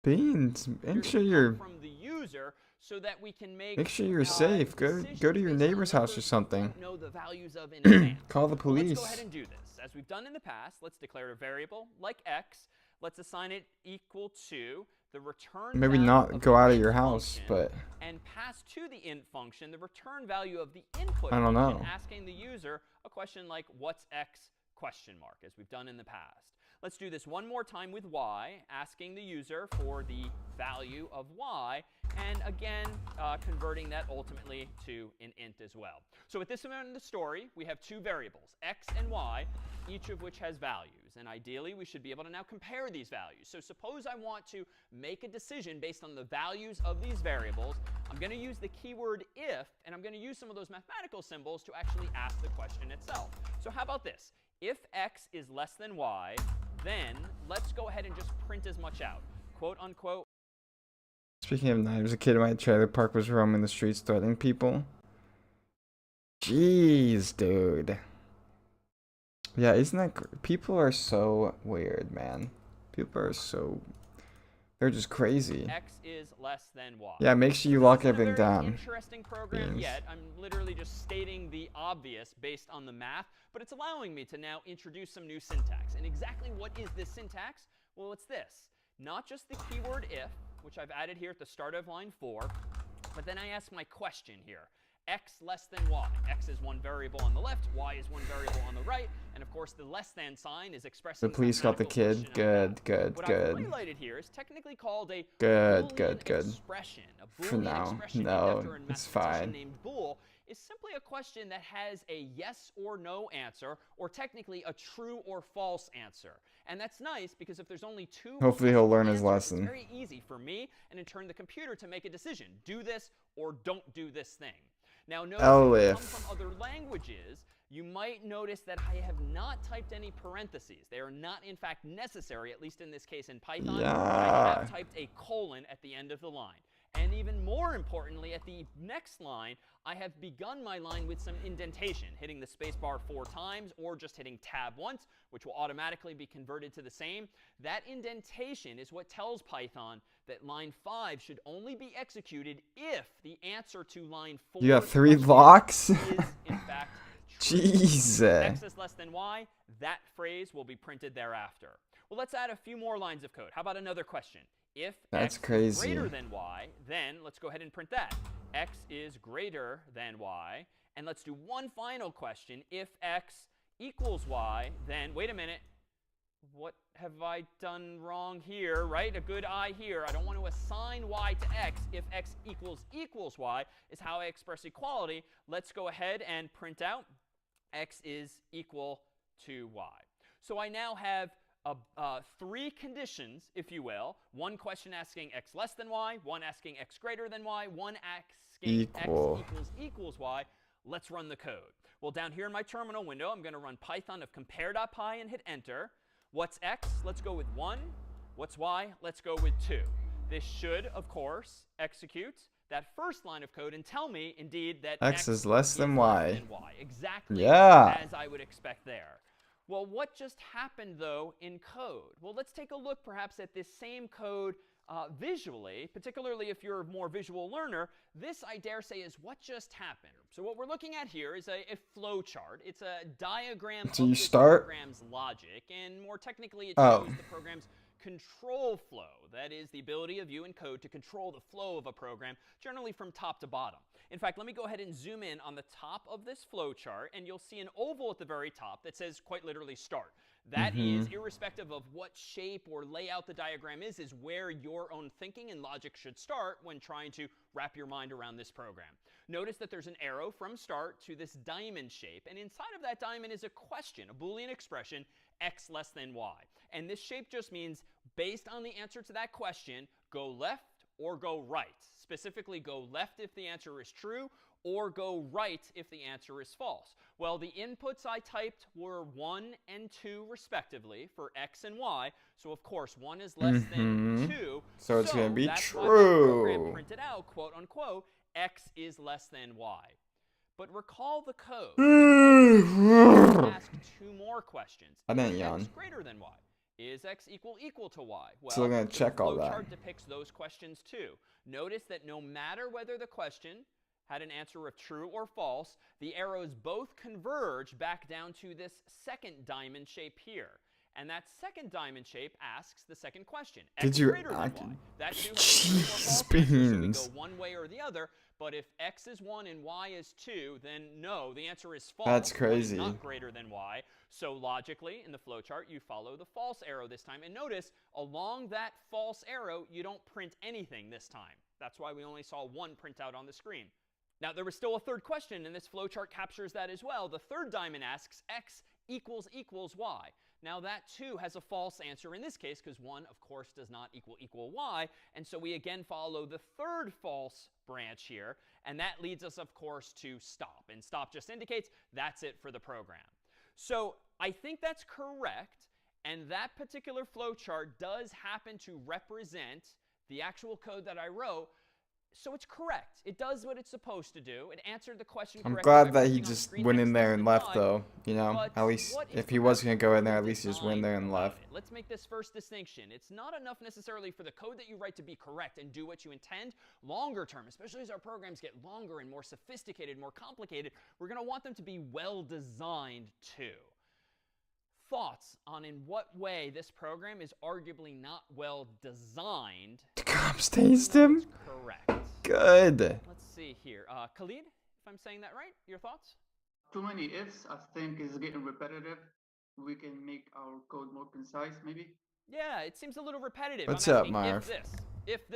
Beans, make sure you're from the user so that we can make you're safe. Go to decisions your based on neighbor's house or numbers we something. don't know the values of in advance. Call the Well, let's go police. ahead and do this. As we've done in the past, let's declare a variable like x. Let's assign it equal to the return Maybe value not of go the out of int your house, function, but and pass to the int function the return value of the input I don't function, know. asking the user a question like what's x question mark, as we've done in the past. Let's do this one more time with y, asking the user for the value of y, and again, converting that ultimately to an int as well. So at this moment in the story, we have two variables, x and y, each of which has values. And ideally, we should be able to now compare these values. So suppose I want to make a decision based on the values of these variables. I'm going to use the keyword if, and I'm going to use some of those mathematical symbols to actually ask the question itself. So how about this? If x is less than y, then let's go ahead and just print as much out. Quote unquote. Speaking of knives, a kid in my trailer park was roaming the streets threatening people. Jeez, dude. Yeah, isn't that... People are so weird, man. People are so... They're just crazy. X is less than y. Yeah, make sure you This lock isn't a everything very down. Interesting program Beans. yet. I'm literally just stating the obvious based on the math, but it's allowing me to now introduce some new syntax. And exactly what is this syntax? Well, it's this. Not just the keyword if, which I've added here at the start of line 4, but then I ask my question here. X less than y. X is one variable on the left, y is one variable on the right, and of course the less than sign is expressing The police got the mathematical kid. question I have. Good, good, What good. I've highlighted here is technically called a Good, Boolean good, good. expression. A For Boolean now. expression No, named after a it's mathematician fine. named Boole is simply a question that has a yes or no answer, or technically a true or false answer. And that's nice because if there's only two Hopefully he'll possible learn his answers, lesson. it's very easy for me and in turn the computer to make a decision. Do this or don't do this thing. Now notice if you come from other languages, you might notice that I have not typed any parentheses. They are not, in fact, necessary, at least in this case in Python. Yeah. But I have typed a colon at the end of the line. And even more importantly, at the next line, I have begun my line with some indentation, hitting the spacebar 4 times or just hitting tab once, which will automatically be converted to the same. That indentation is what tells Python that line 5 should only be executed if the answer to line 4 You got 3 locks? is, in fact, true. Jeez. X is less than y, that phrase will be printed thereafter. Well, let's add a few more lines of code. How about another question? If That's x crazy. is greater than y, then let's go ahead and print that. X is greater than y. And let's do one final question. If x equals y, then, wait a minute, what have I done wrong here, right? A good I here. I don't want to assign y to x. If x equals y is how I express equality. Let's go ahead and print out x is equal to y. So I now have 3 conditions, if you will. One question asking x less than y, one asking x greater than y, one asking Equal. x equals y. Let's run the code. Well, down here in my terminal window, I'm going to run Python of compare.py and hit enter. What's x? Let's go with 1. What's y? Let's go with 2. This should, of course, execute that first line of code and tell me, indeed, that X is less than y. Exactly Yeah. as I would expect there. Well, what just happened, though, in code? Well, let's take a look, perhaps, at this same code visually, particularly if you're a more visual learner. This, I dare say, is what just happened. So what we're looking at here is a flow chart. It's a diagram So of you the start- program's logic, and more technically, it Oh. shows the program's control flow. That is the ability of you in code to control the flow of a program, generally from top to bottom. In fact, let me go ahead and zoom in on the top of this flow chart, and you'll see an oval at the very top that says quite literally start. That is, irrespective of what shape or layout the diagram is where your own thinking and logic should start when trying to wrap your mind around this program. Notice that there's an arrow from start to this diamond shape, and inside of that diamond is a question, a Boolean expression, x less than y. And this shape just means, based on the answer to that question, go left or go right. Specifically, go left if the answer is true, or go right if the answer is false. Well, the inputs I typed were 1 and 2 respectively for x and y. So of course 1 is less than 2. So it's going to be that's why my program true. printed out, quote unquote, x is less than y. But recall the code. Ask 2 more questions. I didn't Is yawn. x greater than y? Is x equal to y? Well, So we're going to check all the that. flowchart depicts those questions too. Notice that no matter whether the question had an answer of true or false, the arrows both converge back down to this second diamond shape here. And that second diamond shape asks the second question. Did X you greater than y. That too has a true or Jeez, false answer, so we beans. go one way or the other. But if x is 1 and y is 2, then no, the answer is false. That's 1 is crazy. not greater than y. So logically, in the flowchart, you follow the false arrow this time. And notice, along that false arrow, you don't print anything this time. That's why we only saw 1 print out on the screen. Now, there was still a third question, and this flowchart captures that as well. The third diamond asks x equals y. Now, that too has a false answer in this case, because 1, of course, does not equal y. And so we again follow the third false branch here. And that leads us, of course, to stop. And stop just indicates that's it for the program. So I think that's correct. And that particular flowchart does happen to represent the actual code that I wrote. So it's correct. It does what it's supposed to do. It answered the question I'm correctly. glad by that he printing on the just screen went X in there less and than left, y. though. You know, But at least what is if he was perhaps going to go in there, at more least he just went designed there and about left. it. Let's make this first distinction. It's not enough necessarily for the code that you write to be correct and do what you intend. Longer term, especially as our programs get longer and more sophisticated, more complicated, we're going to want them to be well designed too. Thoughts on in what way this program is arguably not well designed? The cops tased him? It's correct. Good. Let's see here. Khalid, if I'm saying that right, your thoughts? Too many ifs, I think, is getting repetitive. We can make our code more concise, maybe. Yeah, it seems a little repetitive. What's I'm up, asking Marv? if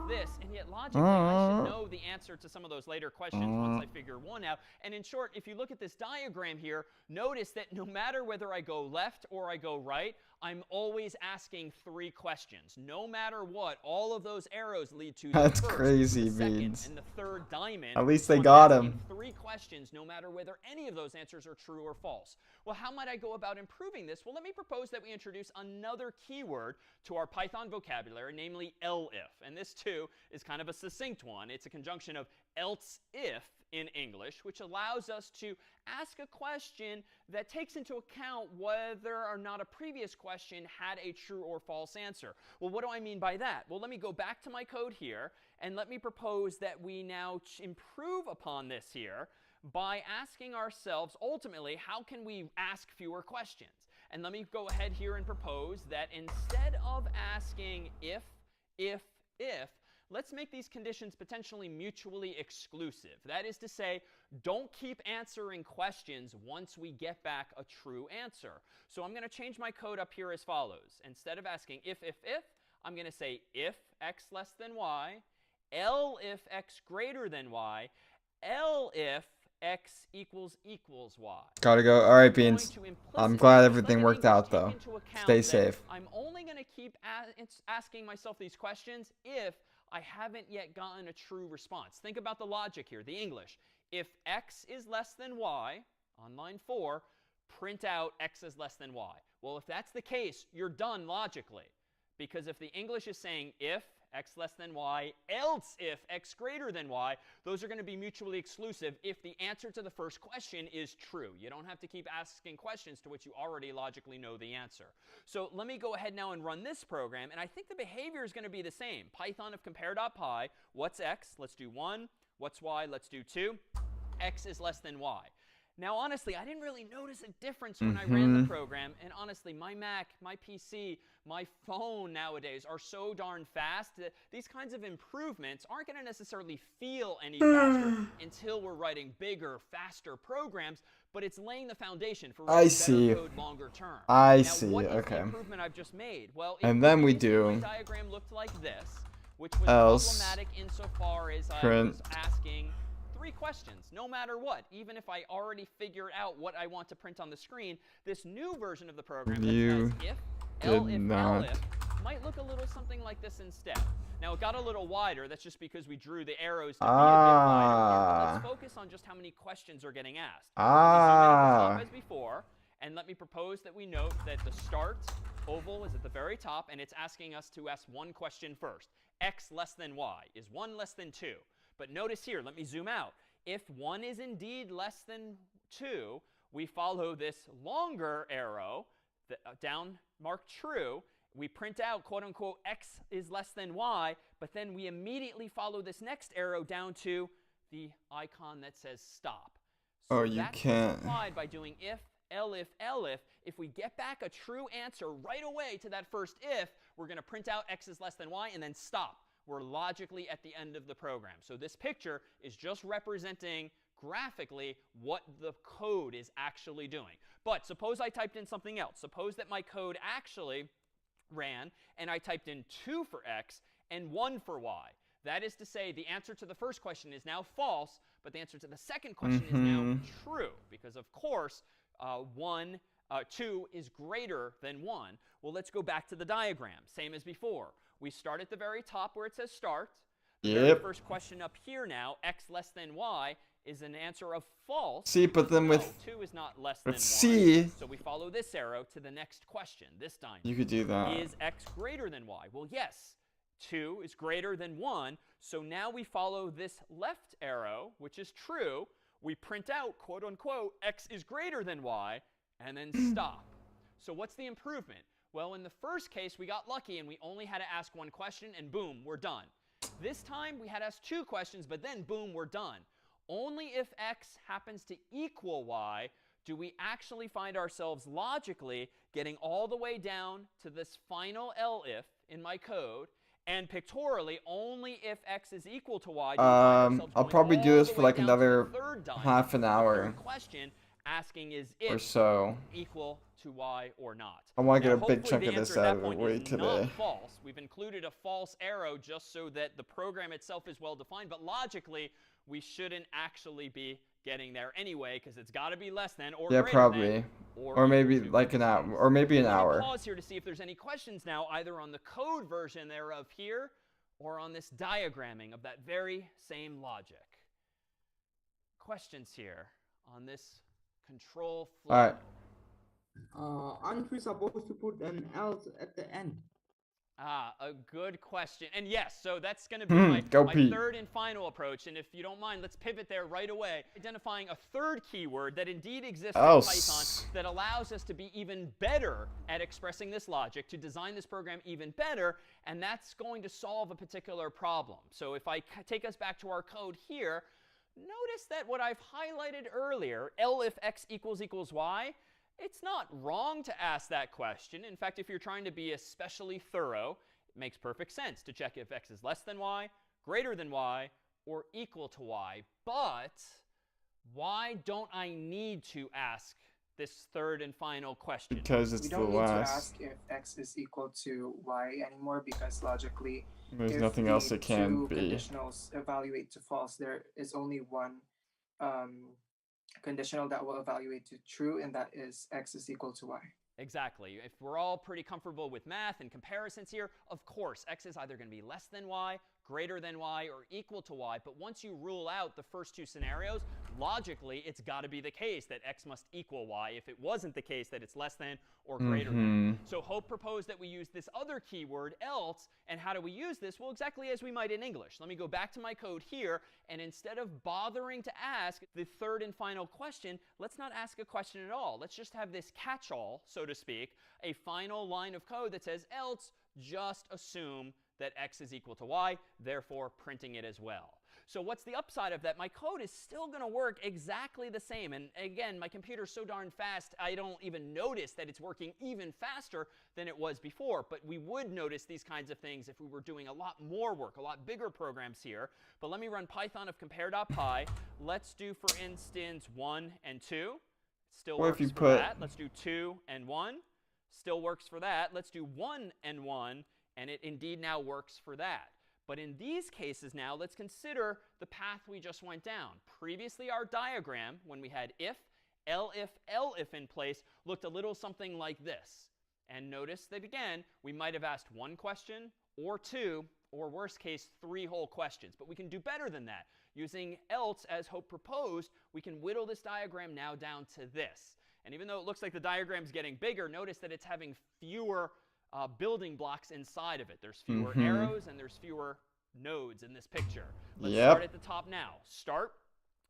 this, and yet logically I should know the answer to some of those later questions once I figure 1 out. And in short, if you look at this diagram here, notice that no matter whether I go left or I go right, I'm always asking 3 questions. No matter what, all of those arrows lead to the That's first, crazy, the second, Beans. and the third diamond. At least they So I'm got asking him. 3 questions, no matter whether any of those answers are true or false. Well, how might I go about improving this? Well, let me propose that we introduce another keyword to our Python vocabulary, namely elif. And this, too, is kind of a succinct one. It's a conjunction of else if in English, which allows us to ask a question that takes into account whether or not a previous question had a true or false answer. Well, what do I mean by that? Well, let me go back to my code here, and let me propose that we now improve upon this here by asking ourselves, ultimately, how can we ask fewer questions? And let me go ahead here and propose that instead of asking if, let's make these conditions potentially mutually exclusive. That is to say, don't keep answering questions once we get back a true answer. So I'm going to change my code up here as follows. Instead of asking if, I'm going to say if x less than y, if x greater than y, if x equals y. Gotta go. All right, Beans. I'm glad everything worked out, though. Stay safe. I'm only going to keep asking myself these questions if I haven't yet gotten a true response. Think about the logic here, the English. If x is less than y, on line 4, print out x is less than y. Well, if that's the case, you're done logically. Because if the English is saying if x less than y, else if x greater than y, those are going to be mutually exclusive if the answer to the first question is true. You don't have to keep asking questions to which you already logically know the answer. So let me go ahead now and run this program, and I think the behavior is going to be the same. Python of compare.py, what's x? Let's do 1. What's y? Let's do 2. X is less than y. Now, honestly, I didn't really notice a difference when I ran the program. And honestly, my Mac, my PC, my phone nowadays are so darn fast that these kinds of improvements aren't going to necessarily feel any faster until we're writing bigger, faster programs. But it's laying the foundation for writing better code longer term. I now, see. what is Okay. the improvement I've just made? Well, And then we my do diagram looked like this, which was else problematic insofar as I print was asking 3 questions, no matter what. Even if I already figured out what I want to print on the screen, this new version of the program that You says if, did not might look a little something like this instead. Now, it got a little wider. That's just because we drew the arrows to be a bit wider here. But let's focus on just how many questions are getting asked. Let me zoom in at the top as before, and let me propose that we note that the start oval is at the very top, and it's asking us to ask one question first. X less than y. Is 1 less than 2? But notice here, let me zoom out. If 1 is indeed less than 2, we follow this longer arrow down marked true. We print out, quote unquote, x is less than y, but then we immediately follow this next arrow down to the icon that says stop. So you can't. That's applied by doing if, elif, elif. If we get back a true answer right away to that first if, we're going to print out x is less than y and then stop. We're logically at the end of the program. So this picture is just representing graphically what the code is actually doing. But suppose I typed in something else. Suppose that my code actually ran and I typed in 2 for x and 1 for y. That is to say, the answer to the first question is now false, but the answer to the second question is now true, because of course 2 is greater than 1. Well, let's go back to the diagram. Same as before. We start at the very top where it says start. The very first question up here now, x less than y, is an answer of false. See, but then with 2 is not less than 1. C, so we follow this arrow to the next question. This time, you could do that. Is x greater than y? Well, yes. 2 is greater than 1. So now we follow this left arrow, which is true. We print out, quote unquote, x is greater than y, and then stop. So what's the improvement? Well, in the first case, we got lucky, and we only had to ask one question, and boom, we're done. This time, we had to ask 2 questions, but then, boom, we're done. Only if x happens to equal y do we actually find ourselves logically getting all the way down to this final elif in my code, and pictorially, only if x is equal to y do we find ourselves I'll going probably do all this the for way like down to another the third diamond, half an the hour third question asking is if or so. equal to y or not. I want to Now, get a big hopefully chunk the of this answer at out that of the point way is today. not false. We've included a false arrow just so that the program itself is well defined, but logically we shouldn't actually be getting there anyway, because it's got to be less than or greater probably. than Or maybe equal to. like an hour, or maybe an Let me hour. pause here to see if there's any questions now, either on the code version thereof here or on this diagramming of that very same logic. Questions here on this control flow? All right. Aren't we supposed to put an else at the end? A good question. And yes, so that's going to be my third and final approach. And if you don't mind, let's pivot there right away. Identifying a third keyword that indeed exists in Python that allows us to be even better at expressing this logic, to design this program even better, and that's going to solve a particular problem. So if I take us back to our code here, notice that what I've highlighted earlier, elif x equals y, it's not wrong to ask that question. In fact, if you're trying to be especially thorough, it makes perfect sense to check if x is less than y, greater than y, or equal to y. But why don't I need to ask this third and final question? Because it's the last. We don't need to ask if x is equal to y anymore, because logically, there's if nothing else it can be. Conditionals evaluate to false, there is only one conditional that will evaluate to true, and that is x is equal to y. Exactly. If we're all pretty comfortable with math and comparisons here, of course, x is either going to be less than y, greater than y, or equal to y. But once you rule out the first 2 scenarios, logically, it's got to be the case that x must equal y. If it wasn't the case, that it's less than or greater than. So Hope proposed that we use this other keyword, else. And how do we use this? Well, exactly as we might in English. Let me go back to my code here. And instead of bothering to ask the third and final question, let's not ask a question at all. Let's just have this catch-all, so to speak, a final line of code that says, else, just assume that x is equal to y, therefore printing it as well. So what's the upside of that? My code is still going to work exactly the same. And again, my computer's so darn fast, I don't even notice that it's working even faster than it was before. But we would notice these kinds of things if we were doing a lot more work, a lot bigger programs here. But let me run Python of compare.py. Let's do, for instance, 1 and 2. Still works for that. Let's do 2 and 1. Still works for that. Let's do 1 and 1. And it indeed now works for that. But in these cases now, let's consider the path we just went down. Previously, our diagram, when we had if, elif in place, looked a little something like this. And notice that, again, we might have asked one question or two, or worst case, 3 whole questions. But we can do better than that. Using else as Hope proposed, we can whittle this diagram now down to this. And even though it looks like the diagram's getting bigger, notice that it's having fewer building blocks inside of it. There's fewer arrows and there's fewer nodes in this picture. Let's start at the top now. Start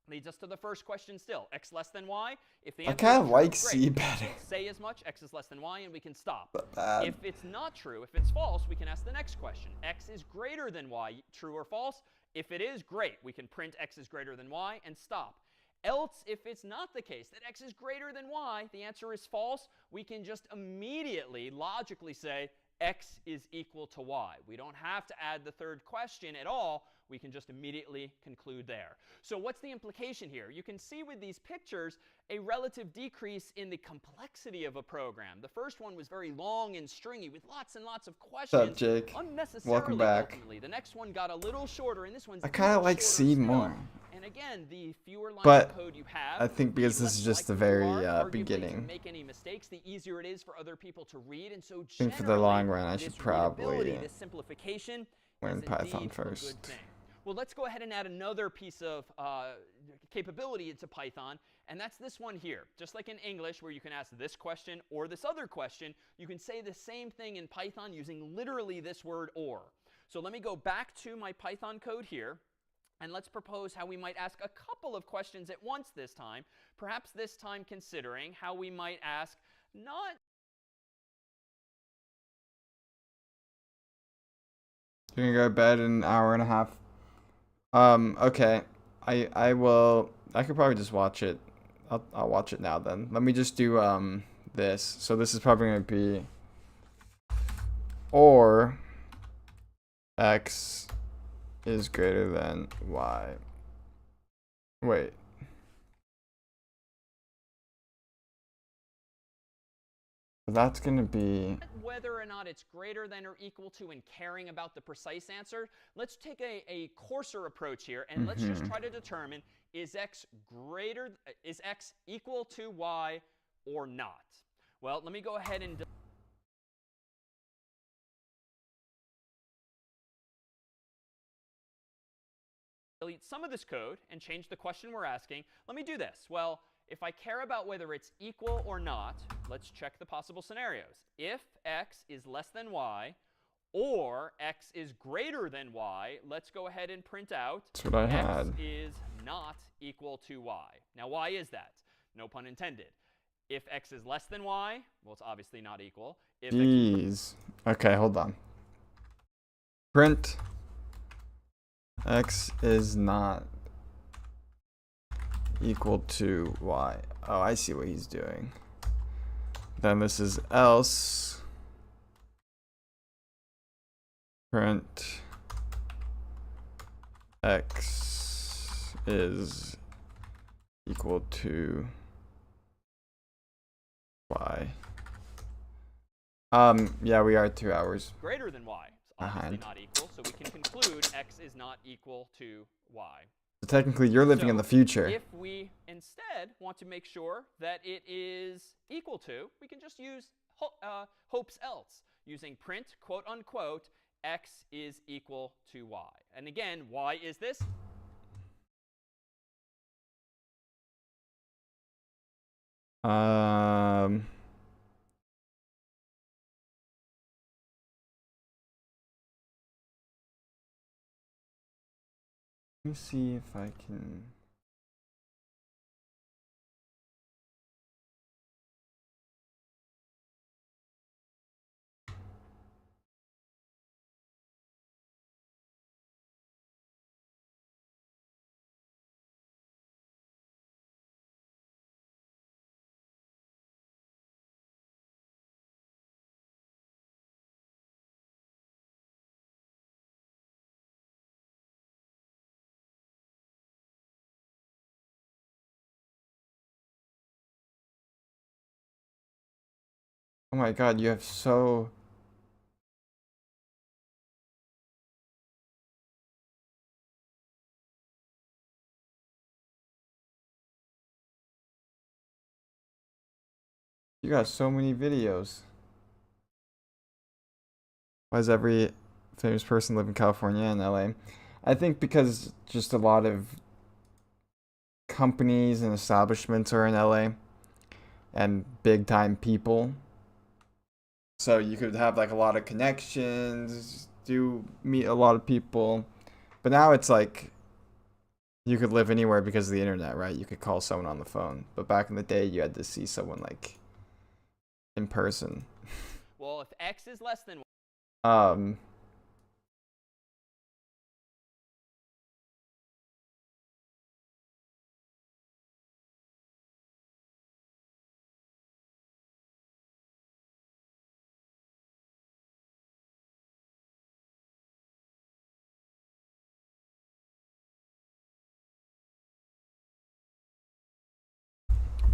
leads us to the first question still. X less than y. If the I answer kind is of true, like great. C better. Say as much, x is less than y, and we can stop. Bad. If it's not true, if it's false, we can ask the next question. X is greater than y, true or false? If it is, great. We can print x is greater than y and stop. Else, if it's not the case that x is greater than y, the answer is false, we can just immediately, logically say x is equal to y. We don't have to add the third question at all. We can just immediately conclude there. So what's the implication here? You can see with these pictures a relative decrease in the complexity of a program. The first one was very long and stringy with lots and lots of questions. What's up, Jake? Unnecessarily, Welcome back. ultimately. The next one got a little shorter, and this one's I kind of like C more. And again, the fewer lines But of code you have, I think because this is just the very beginning. to make any mistakes, the easier it is for other people to read. And so I think for the long run, I should probably this simplification learn is Python indeed a good first. thing. Well, let's go ahead and add another piece of capability into Python, and that's this one here. Just like in English, where you can ask this question or this other question, you can say the same thing in Python using literally this word or. So let me go back to my Python code here, and let's propose how we might ask a couple of questions at once this time, perhaps this time considering how we might ask not You're gonna go to bed in an hour and a half. Okay. I will. I could probably just watch it. I'll watch it now then. Let me just do this. So this is probably gonna be or x is greater than y. Wait. That's gonna be whether or not it's greater than or equal to and caring about the precise answer. Let's take a coarser approach here, and let's just try to determine is x equal to y or not? Well, let me go ahead and delete some of this code and change the question we're asking. Let me do this. Well, if I care about whether it's equal or not, let's check the possible scenarios. If x is less than y, or x is greater than y, let's go ahead and print out That's what I x had. is not equal to y. Now, why is that? No pun intended. If x is less than y, well, it's obviously not equal. If Jeez. Okay, hold on. Print x is not equal to y. Oh, I see what he's doing. Then this is else. Print x is equal to y. Yeah, we are 2 hours greater than y. It's obviously behind. not equal, so we can conclude x is not equal to y. So technically, you're living in the future. If we instead want to make sure that it is equal to, we can just use Hope's else, using print, quote unquote, x is equal to y. And again, why is this? Let me see if I can. Oh my god, you have so... You got so many videos. Why does every famous person live in California and LA? I think because just a lot of companies and establishments are in LA and big time people. So you could have like a lot of connections, do meet a lot of people. But now it's like you could live anywhere because of the internet, right? You could call someone on the phone. But back in the day, you had to see someone like in person. Well, if x is less than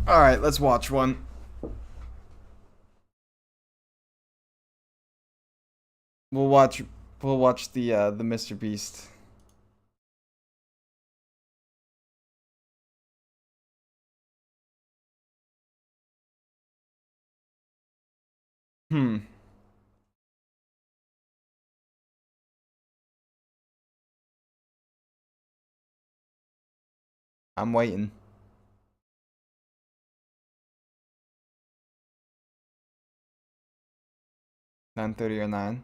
All right, let's watch one. We'll watch the Mr. Beast. Hmm. I'm waiting. 9:30 or 9.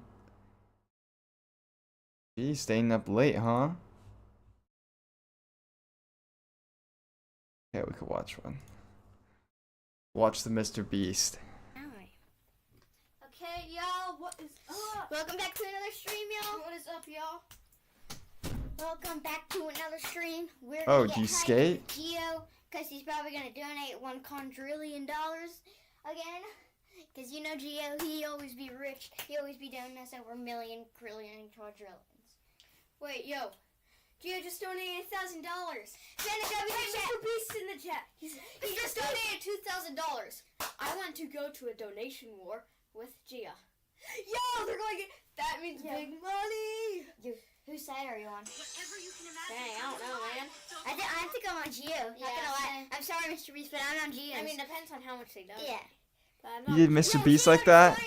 Gee, staying up late, huh? Yeah, we could watch one. Watch the Mr. Beast. Okay, y'all, what is up? Welcome back to another stream, y'all. What is up, y'all? Welcome back to another stream. We're gonna do you get skate? with Gio, because he's probably gonna donate $1 quadrillion again. Because you know Gio, he always be rich. He always be doing us over million, trillion, quadrillions. Wait, yo. Gio just donated $1,000. Send a W in the chat. Mr. Beast in the chat. He just donated $2,000. I want to go to a donation war with Gia. Yo, they're going to get... That means big money. Whose side are you on? Whatever you can imagine. Dang, I don't know, man. I think I'm on Gio. Not gonna lie. I'm sorry, Mr. Beast, but I'm on Gio. I mean, depends on how much they donate. Yeah. You did Mr. Beast like that? 50,000.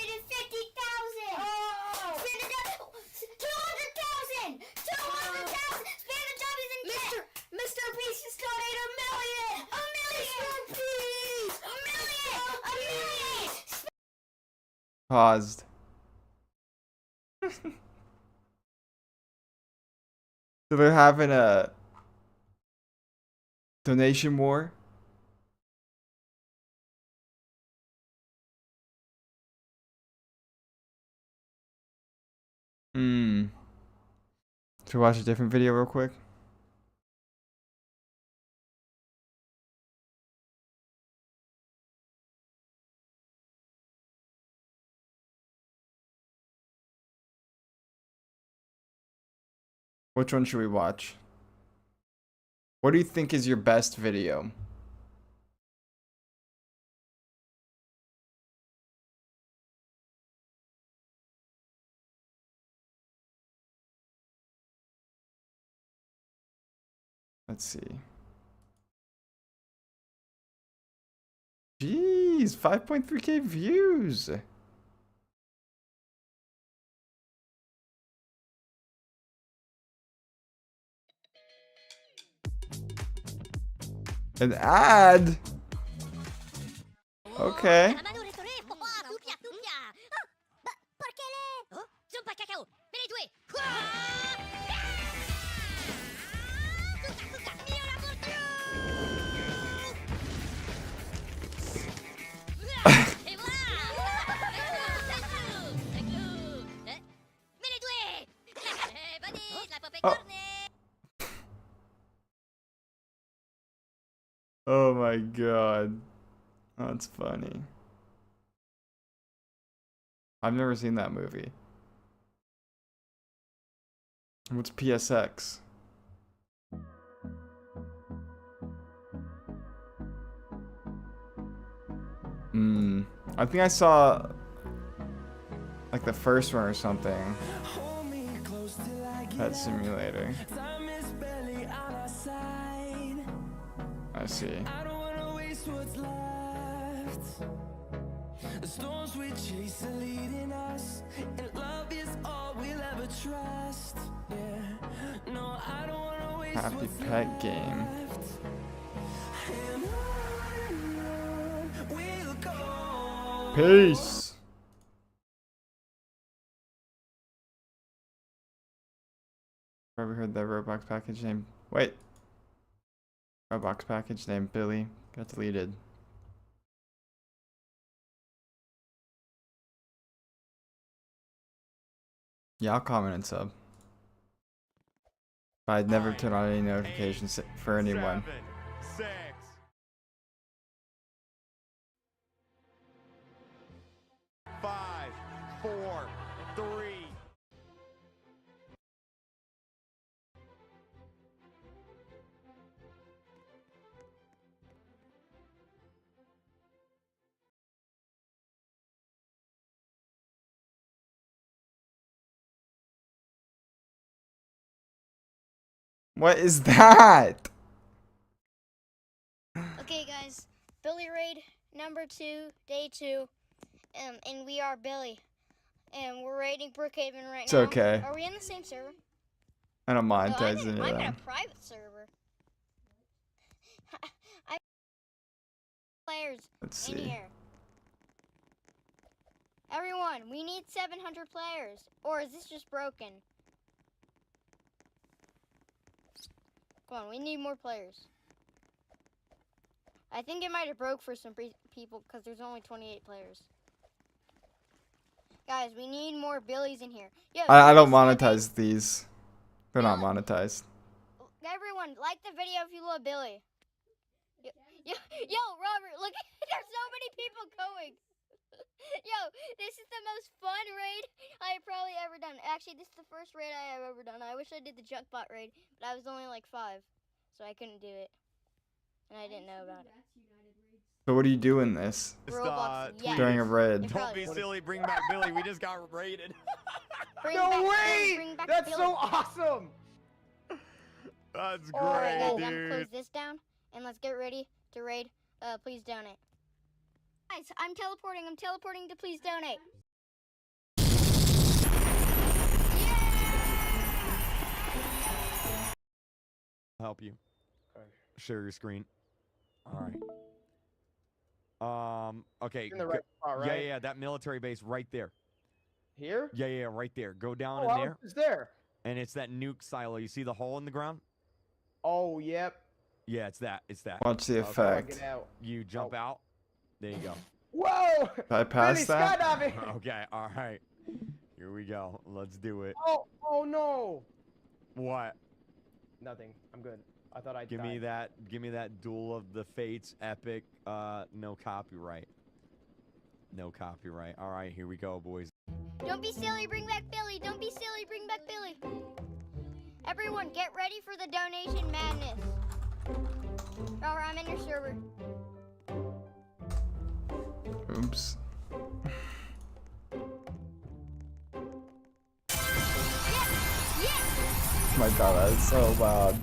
Oh. Spend $200,000. 200,000. 200,000. Spend the W's in chat. Mr. Beast just donated $1 million. $1 million. Mr. Beast. $1 million. $1 million. Paused. So they're having a donation war? Should we watch a different video real quick? Which one should we watch? What do you think is your best video? Let's see. Jeez, 5.3K views. An ad? Okay. Oh. Oh my god. That's funny. I've never seen that movie. What's PSX? I think I saw like the first one or something. Pet Simulator. I see. The storms we chase are leading us, and love is Happy pet game. Peace. Ever heard that Roblox package name? Wait. Roblox package named Billy got deleted. Yeah, I'll comment and sub. But I'd never turn on any notifications for anyone. 7, 6. 5, 4, 3. What is that? Okay, guys, Billy Raid number 2, day 2, and we are Billy, and we're raiding Brookhaven right It's now. okay. Are we on the same server? I don't No, monetize any of I'm in a them. private server. I'm players Let's in see. here. Everyone, we need 700 players, or is this just broken? Come on, we need more players. I think it might have broke for some people because there's only 28 players. Guys, we need more Billies in here. Yo, I don't 27. monetize these. They're not monetized. Everyone, like the video if you love Billy. Yo, Robert, look, there's so many people going. Yo, this is the most fun raid I have probably ever done. Actually, this is the first raid I have ever done. I wish I did the Junkbot raid, but I was only like 5, so I couldn't do it. And I didn't know about it. So what do you do in this? Roblox, yes. During a raid. Don't be silly, bring back Billy. We just got raided. No way! That's so awesome! That's Alright, great, guys, I'm gonna close dude. this down, and let's get ready to raid. Please donate. Guys, I'm teleporting to please donate. Help you. Share your screen. All right. Okay. In the right spot, right? Yeah, that military base right there. Here? Yeah, right there. Go down Oh, in there. it's there. And it's that nuke silo. You see the hole in the ground? Oh, yep. Yeah, it's that. Watch the Okay, effect. get out. You jump out. There you go. Whoa! Did I pass Billy that? skydiving! Okay, all right. Here we go. Let's do it. Oh no! What? Nothing. I'm good. I thought I'd Give me that Duel of the Fates epic. No copyright. No copyright. All right, here we go, boys. Don't be silly, bring back Billy. Don't be silly, bring back Billy. Everyone, get ready for the donation madness. Alright, I'm in your server. Oops. Oh my god, that's so loud.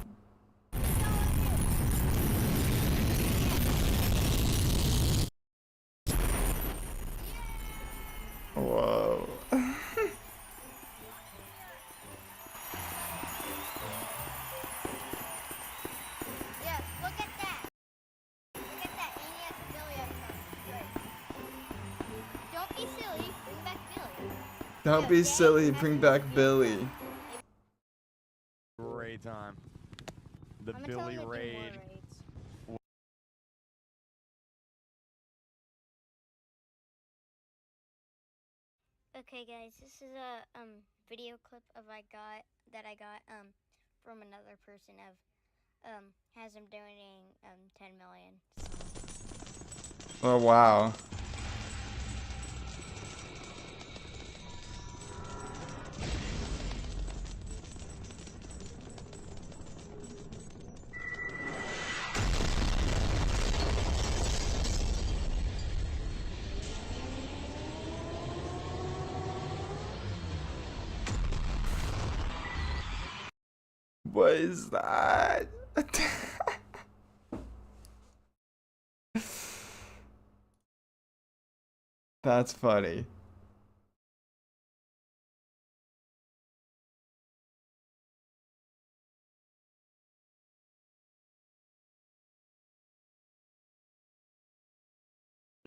Whoa. Yes, look at that. Look at that. And he has a Billy icon. Great. Don't be silly, bring back Billy. Don't be silly, bring back Billy. Great time. The I'm Billy raid. Okay, guys, this is a video clip of I got from another person of has him donating 10 million. Oh wow. What is that? That's funny.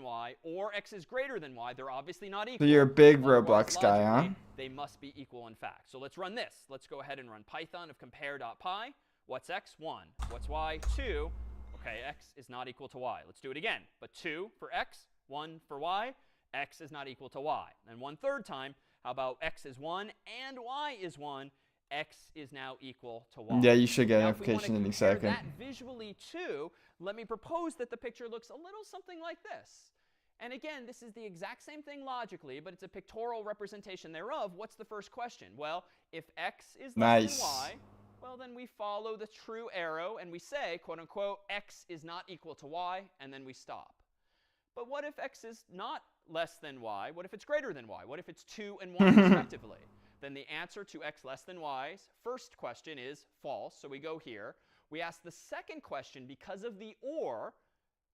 y or x is greater than y. They're obviously not So equal. you're a big Otherwise, Roblox guy, huh? logically, they must be equal in fact. So let's run this. Let's go ahead and run Python of compare.py. What's x? 1. What's y? 2. Okay, x is not equal to y. Let's do it again. But 2 for x, 1 for y. X is not equal to y. And one third time, how about x is 1 and y is 1? X is now equal to y. Yeah, you should get a Now, if we want notification to any compare second. that visually too, let me propose that the picture looks a little something like this. And again, this is the exact same thing logically, but it's a pictorial representation thereof. What's the first question? Well, if x is less than y, well, then we follow the true arrow and we say, quote unquote, x is not equal to y, and then we stop. But what if x is not less than y? What if it's greater than y? What if it's 2 and 1 respectively? Then the answer to x less than y's first question is false. So we go here. We ask the second question because of the or,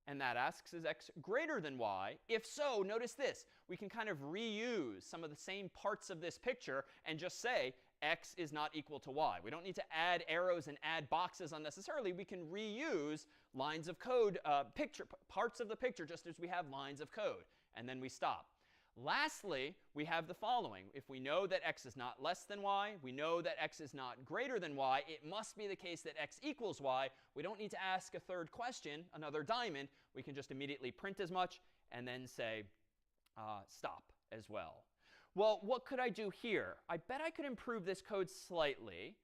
and that asks, is x greater than y? If so, notice this. We can kind of reuse some of the same parts of this picture and just say x is not equal to y. We don't need to add arrows and add boxes unnecessarily. We can reuse lines of code, parts of the picture just as we have lines of code. And then we stop. Lastly, we have the following. If we know that x is not less than y, we know that x is not greater than y, it must be the case that x equals y. We don't need to ask a third question, another diamond. We can just immediately print as much and then say stop as well. Well, what could I do here? I bet I could improve this code slightly.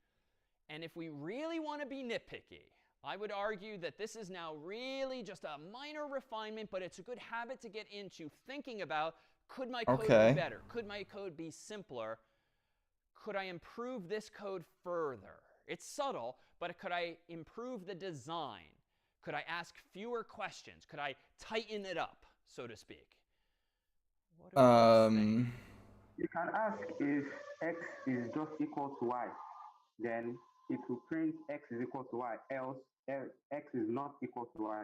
And if we really want to be nitpicky, I would argue that this is now really just a minor refinement, but it's a good habit to get into thinking about, could my code be better? Could my code be simpler? Could I improve this code further? It's subtle, but could I improve the design? Could I ask fewer questions? Could I tighten it up, so to speak? What do you think? You can ask if x is just equal to y. Then it will print x is equal to y, else x is not equal to y.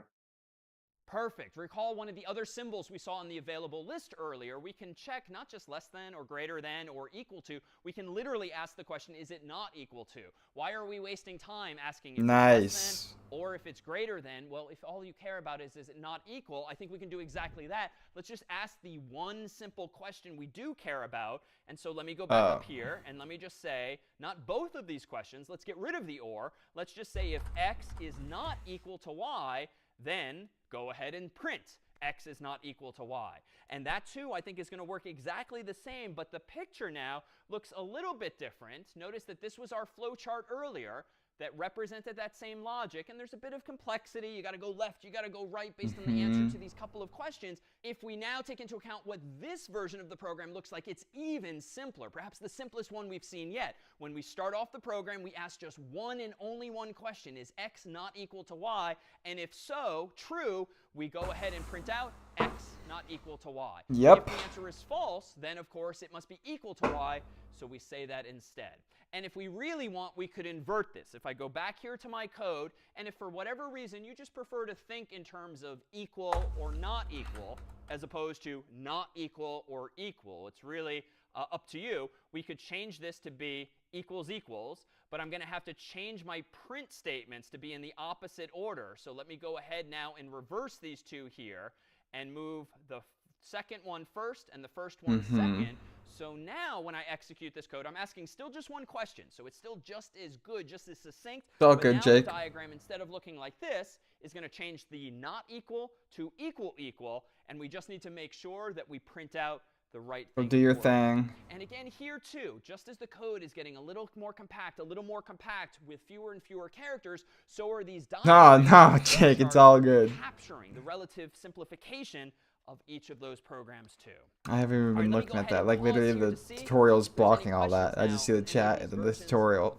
Perfect. Recall one of the other symbols we saw on the available list earlier. We can check not just less than or greater than or equal to. We can literally ask the question, is it not equal to? Why are we wasting time asking if it's less than or if it's greater than? Well, if all you care about is it not equal, I think we can do exactly that. Let's just ask the one simple question we do care about. And so let me go back up here and let me just say, not both of these questions. Let's get rid of the or. Let's just say if x is not equal to y, then go ahead and print x is not equal to y. And that, too, I think is going to work exactly the same, but the picture now looks a little bit different. Notice that this was our flow chart earlier that represented that same logic, and there's a bit of complexity. You got to go left, you got to go right based on the answer to these couple of questions. If we now take into account what this version of the program looks like, it's even simpler, perhaps the simplest one we've seen yet. When we start off the program, we ask just one and only one question: is x not equal to y? And if so, true, we go ahead and print out x not equal to y. Yep. If the answer is false, then of course it must be equal to y, so we say that instead. And if we really want, we could invert this. If I go back here to my code, and if for whatever reason you just prefer to think in terms of equal or not equal, as opposed to not equal or equal, it's really up to you. We could change this to be equals equals, but I'm going to have to change my print statements to be in the opposite order. So let me go ahead now and reverse these two here and move the second one first and the first one second. So now when I execute this code, I'm asking still just one question. So it's still just as good, just as succinct. It's all but good, now Jake. the diagram, instead of looking like this, is going to change the not equal to equal equal. And we just need to make sure that we print out the right thing. Well, do your for it. thing. And again, here too, just as the code is getting a little more compact with fewer and fewer characters, so are these diagrams. No, Jake, it's all good. Capturing the relative simplification of each of those programs too. I haven't even been looking at that. Like, literally, the tutorial's blocking all that. I just see the chat and the tutorial.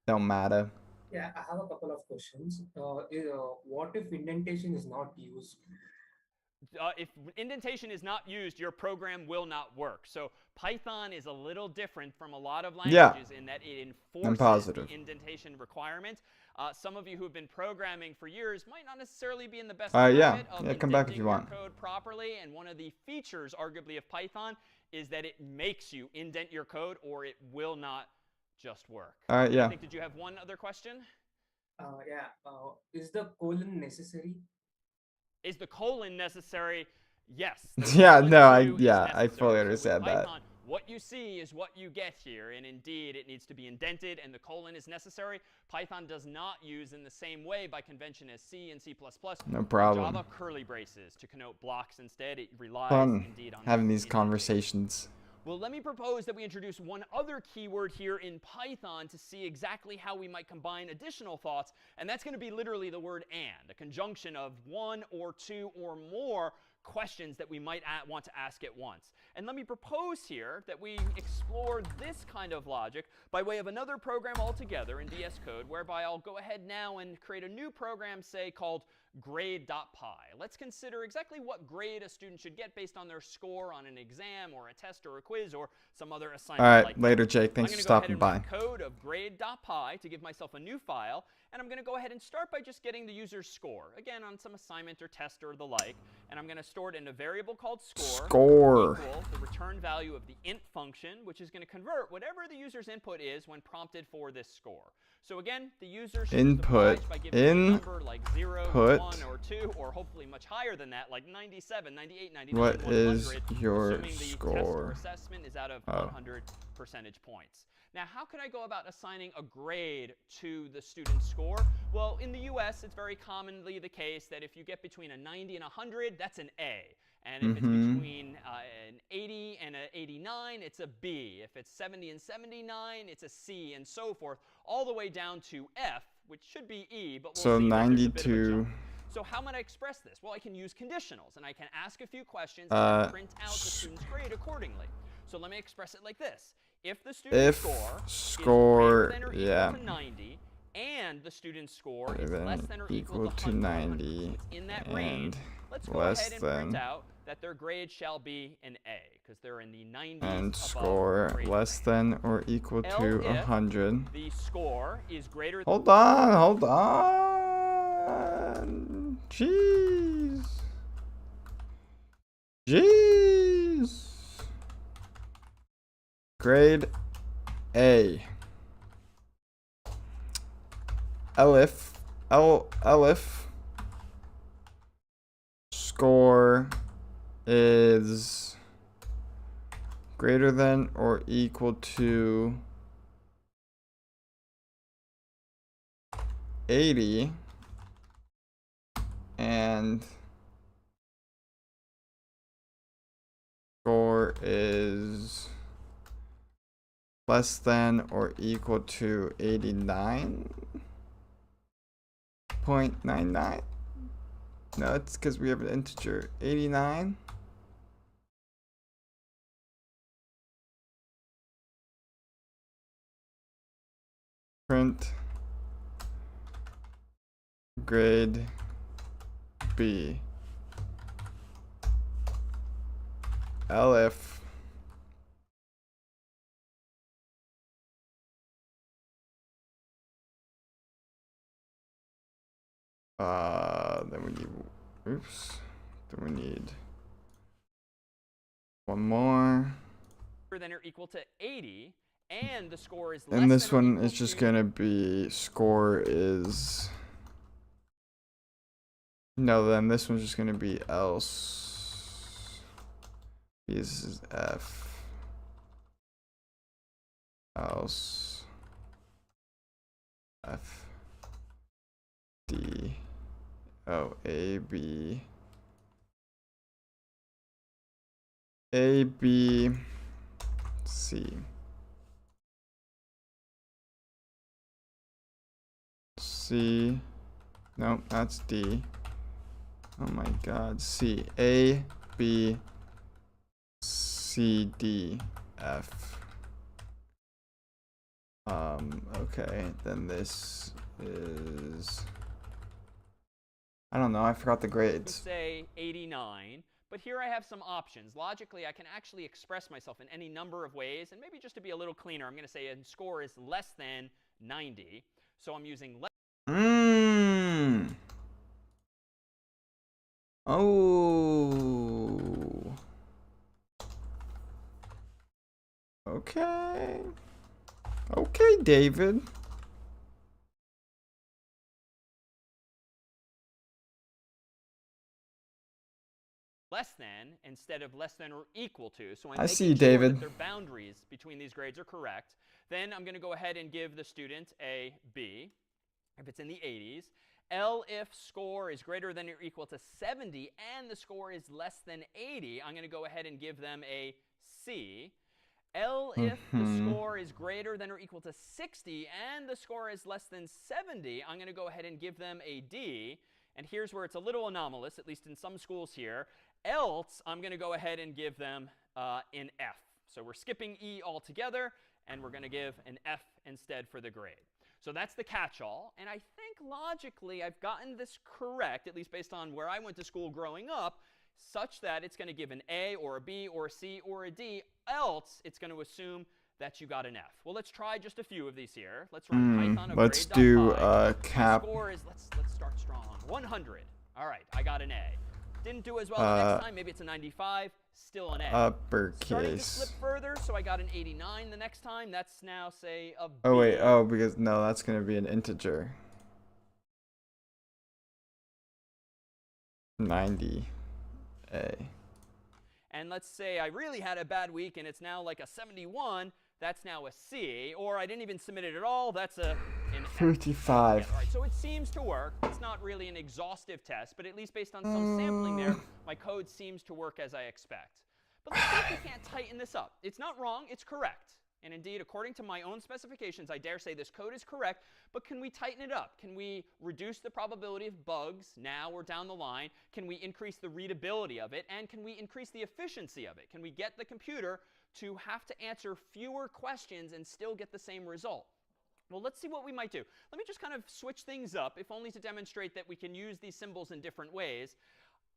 Don't matter. Yeah, I have a couple of questions. What if indentation is not used? If indentation is not used, your program will not work. So Python is a little different from a lot of languages in that it enforces the indentation requirement. Some of you who have been programming for years might not necessarily be in the best habit of come back if you want. your code properly. And one of the features, arguably, of Python is that it makes you indent your code, or it will not just work. All right, yeah. I think, did you have one other question? Is the colon necessary? Is the colon necessary? Yes. Yeah, no, I necessary. fully So understand with that. Python, what you see is what you get here, and indeed it needs to be indented, and the colon is necessary. Python does not use in the same way by convention as C and C++. No problem. Java curly braces to connote blocks instead. It relies Fun indeed on having that these conversations. Well, let me propose that we introduce one other keyword here in Python to see exactly how we might combine additional thoughts, and that's going to be literally the word and, a conjunction of one or two or more questions that we might want to ask at once. And let me propose here that we explore this kind of logic by way of another program altogether in VS Code, whereby I'll go ahead now and create a new program, say, called grade.py. Let's consider exactly what grade a student should get based on their score on an exam or a test or a quiz or some other assignment. All right, like later, that. Jake. Thanks for stopping by. I'm going to go ahead and write code of grade.py to give myself a new file, and I'm going to go ahead and start by just getting the user's score, again, on some assignment or test or the like, and I'm going to store it in a variable called score equal the return value of the int function, which is going to convert whatever the user's input is when prompted for this score. So again, the user should input by giving a number like 0, 1, or 2, or hopefully much higher than that, like 97, 98, 99, What 100, is your assuming the score? test or assessment is out of 100 percentage points. Now, how can I go about assigning a grade to the student's score? Well, in the US, it's very commonly the case that if you get between a 90 and 100, that's an A. And if it's between an 80 and an 89, it's a B. If it's 70 and 79, it's a C, and so forth, all the way down to F, which should be E, but we'll so see 92. So how might I express this? Well, I can use conditionals, and I can ask a few questions and print out the student's grade accordingly. So let me express it like this. If the student's score is greater than or equal to 90, and the student's score is less than or equal to 90, in that range, let's go ahead and print out that their grade shall be an A, because they're in the 90s and above score grade less than or equal to 100. The score is greater. Hold on. Jeez. Grade A. Elif score is greater than or equal to 80, and score is less than or equal to 89.99. No, it's because we have an integer. 89. Print grade B. Elif then we need, then we need one more. Greater than or equal to 80, and the score is less And this than or one equal is just to gonna be score is, no, then this one's just gonna be else. This is F. Else. F. D. Oh, A, B. A, B, C. C. No, that's D. Oh my god. C. A, B, C, D, F. Okay, then this is, I don't know, I forgot the grades. say 89, but here I have some options. Logically, I can actually express myself in any number of ways, and maybe just to be a little cleaner, I'm going to say a score is less than 90. So I'm using less. Oh. Okay. Okay, David. less than instead of less than or equal to. So I'm I making see you, sure David. that their boundaries between these grades are correct. Then I'm going to go ahead and give the student a B if it's in the 80s. L if score is greater than or equal to 70 and the score is less than 80, I'm going to go ahead and give them a C. L if the score is greater than or equal to 60 and the score is less than 70, I'm going to go ahead and give them a D. And here's where it's a little anomalous, at least in some schools here. Else, I'm going to go ahead and give them an F. So we're skipping E altogether, and we're going to give an F instead for the grade. So that's the catch-all. And I think logically I've gotten this correct, at least based on where I went to school growing up, such that it's going to give an A or a B or a C or a D. Else, it's going to assume that you got an F. Well, let's try just a few of these here. Let's run Python of Let's grade.py. do My cap. score is, let's start strong. 100. All right, I got an A. Didn't do as well the next time. Maybe it's a 95. Still an A. Uppercase. Starting to slip further, so I got an 89 the next time. That's now, say, a B. Oh, wait. Oh, because, no, that's going to be an integer. 90. A. And let's say I really had a bad week and it's now like a 71. That's now a C. Or I didn't even submit it at all. That's an F. 35. All right, so it seems to work. It's not really an exhaustive test, but at least based on some sampling there, my code seems to work as I expect. But let's see if we can't tighten this up. It's not wrong. It's correct. And indeed, according to my own specifications, I dare say this code is correct. But can we tighten it up? Can we reduce the probability of bugs now or down the line? Can we increase the readability of it? And can we increase the efficiency of it? Can we get the computer to have to answer fewer questions and still get the same result? Well, let's see what we might do. Let me just kind of switch things up, if only to demonstrate that we can use these symbols in different ways.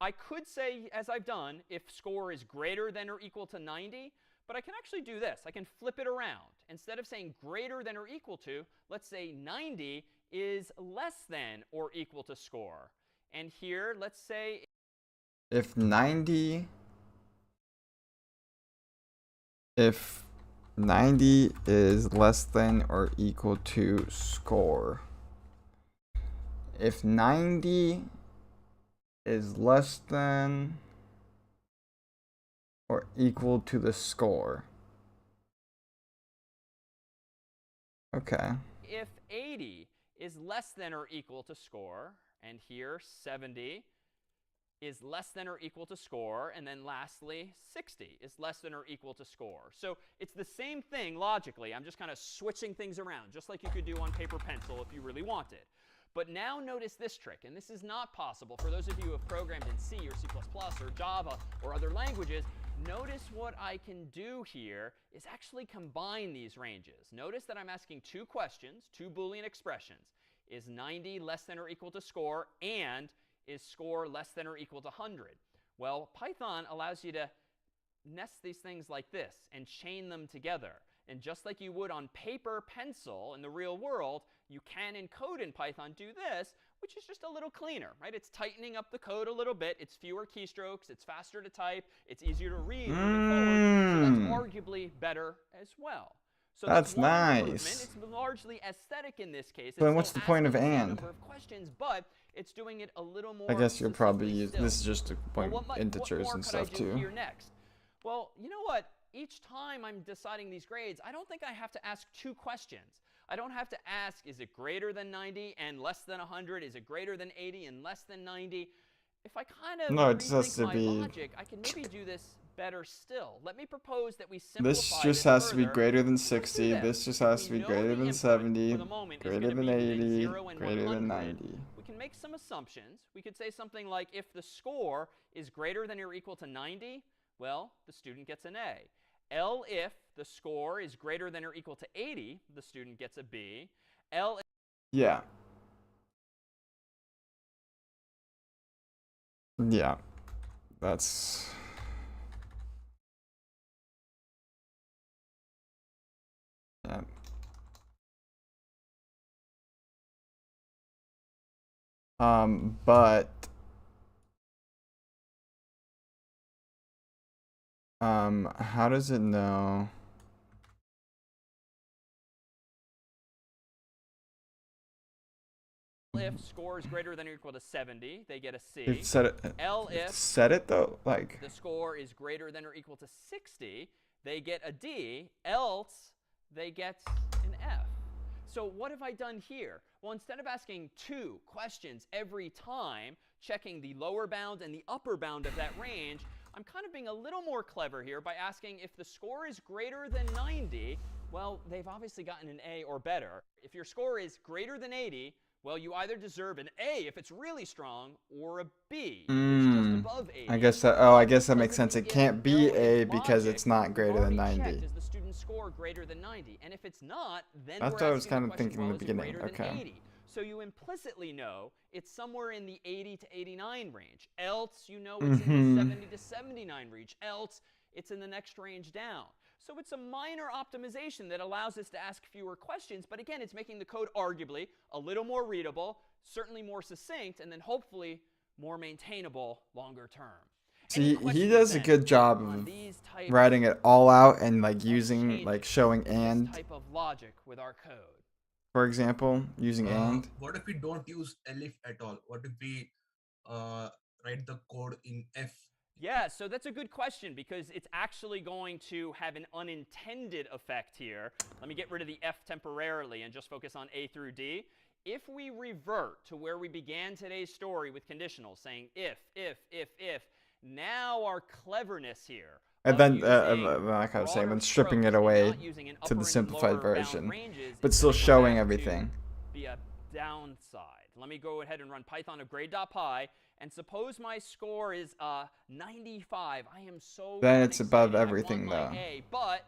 I could say, as I've done, if score is greater than or equal to 90. But I can actually do this. I can flip it around. Instead of saying greater than or equal to, let's say 90 is less than or equal to score. And here, let's say If 90 is less than or equal to score. If 90 is less than or equal to the score. Okay. if 80 is less than or equal to score, and here 70 is less than or equal to score, and then lastly 60 is less than or equal to score. So it's the same thing logically. I'm just kind of switching things around, just like you could do on paper pencil if you really wanted. But now notice this trick, and this is not possible for those of you who have programmed in C or C++ or Java or other languages. Notice what I can do here is actually combine these ranges. Notice that I'm asking two questions, two Boolean expressions. Is 90 less than or equal to score, and is score less than or equal to 100? Well, Python allows you to nest these things like this and chain them together. And just like you would on paper pencil in the real world, you can encode in Python do this, which is just a little cleaner, right? It's tightening up the code a little bit. It's fewer keystrokes. It's faster to type. It's easier to read moving forward. So that's arguably better as well. So that's nice. It's largely aesthetic in this case. Then what's the point of and? Number of questions, but it's doing it a little more. I guess you'll probably use this is just to point integers and stuff too. Here next? Well, you know what? Each time I'm deciding these grades, I don't think I have to ask two questions. I don't have to ask, is it greater than 90 and less than 100? Is it greater than 80 and less than 90? If I kind of rethink my logic, I can maybe do this better still. Let me propose that we simplify this just has to be further. greater than 60. This just has to be greater than 70, greater than 80, greater than 90. We can make some assumptions. We could say something like, if the score is greater than or equal to 90, well, the student gets an A. L if the score is greater than or equal to 80, the student gets a B. L if yeah. Yeah. That's yeah. But how does it know? if score is greater than or equal to 70, they get a C. It said it. If said it though, like. the score is greater than or equal to 60, they get a D. Else, they get an F. So what have I done here? Well, instead of asking 2 questions every time, checking the lower bound and the upper bound of that range, I'm kind of being a little more clever here by asking if the score is greater than 90, well, they've obviously gotten an A or better. If your score is greater than 80, well, you either deserve an A if it's really strong, or a B if it's just above 80. I guess that. Oh, I guess that makes sense. It can't be A because it's not greater than 90. Is the student score greater than 90? And if it's not, then That's we're what I was asking kind the of question, thinking in well, the is it beginning. greater than Okay. 80? So you implicitly know it's somewhere in the 80 to 89 range. Else, you know it's in the 70 to 79 range. Else, it's in the next range down. So it's a minor optimization that allows us to ask fewer questions. But again, it's making the code arguably a little more readable, certainly more succinct, and then hopefully more maintainable longer term. See, he does a good job of writing it all out and like using, like showing and. Type of logic with our code. For example, using and. What if we don't use elif at all? What if we write the code in F? Yeah, so that's a good question because it's actually going to have an unintended effect here. Let me get rid of the F temporarily and just focus on A through D. If we revert to where we began today's story with conditionals, saying if, now our cleverness here. And then, like I was saying, then stripping it away to the simplified version, but still showing everything. Be a downside. Let me go ahead and run Python of grade.py, and suppose my score is 95. I am so Then it's above everything, though. A, but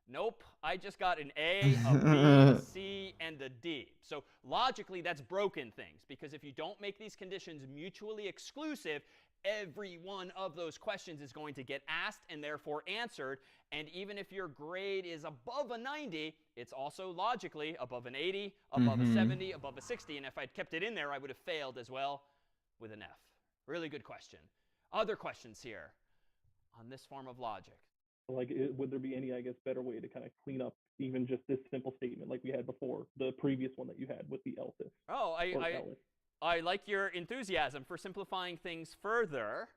nope, I just got an A, a B, a C, and a D. So logically, that's broken things, because if you don't make these conditions mutually exclusive, every one of those questions is going to get asked and therefore answered. And even if your grade is above a 90, it's also logically above an 80, above a 70, above a 60. And if I'd kept it in there, I would have failed as well with an F. Really good question. Other questions here on this form of logic? Like, would there be any, I guess, better way to kind of clean up even just this simple statement like we had before, the previous one that you had with the else if? Oh, I like your enthusiasm for simplifying things further.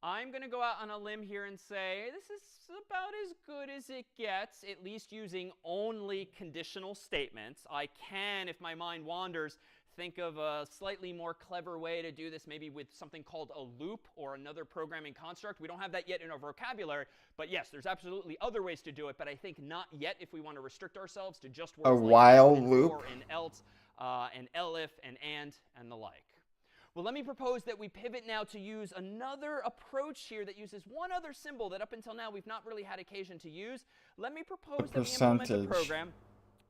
I'm going to go out on a limb here and say this is about as good as it gets, at least using only conditional statements. I can, if my mind wanders, think of a slightly more clever way to do this, maybe with something called a loop or another programming construct. We don't have that yet in our vocabulary, but yes, there's absolutely other ways to do it, but I think not yet if we want to restrict ourselves to just words A like while and loop? for and else, and elif and the like. Well, let me propose that we pivot now to use another approach here that uses one other symbol that up until now we've not really had occasion to use. Let me propose that we implement a program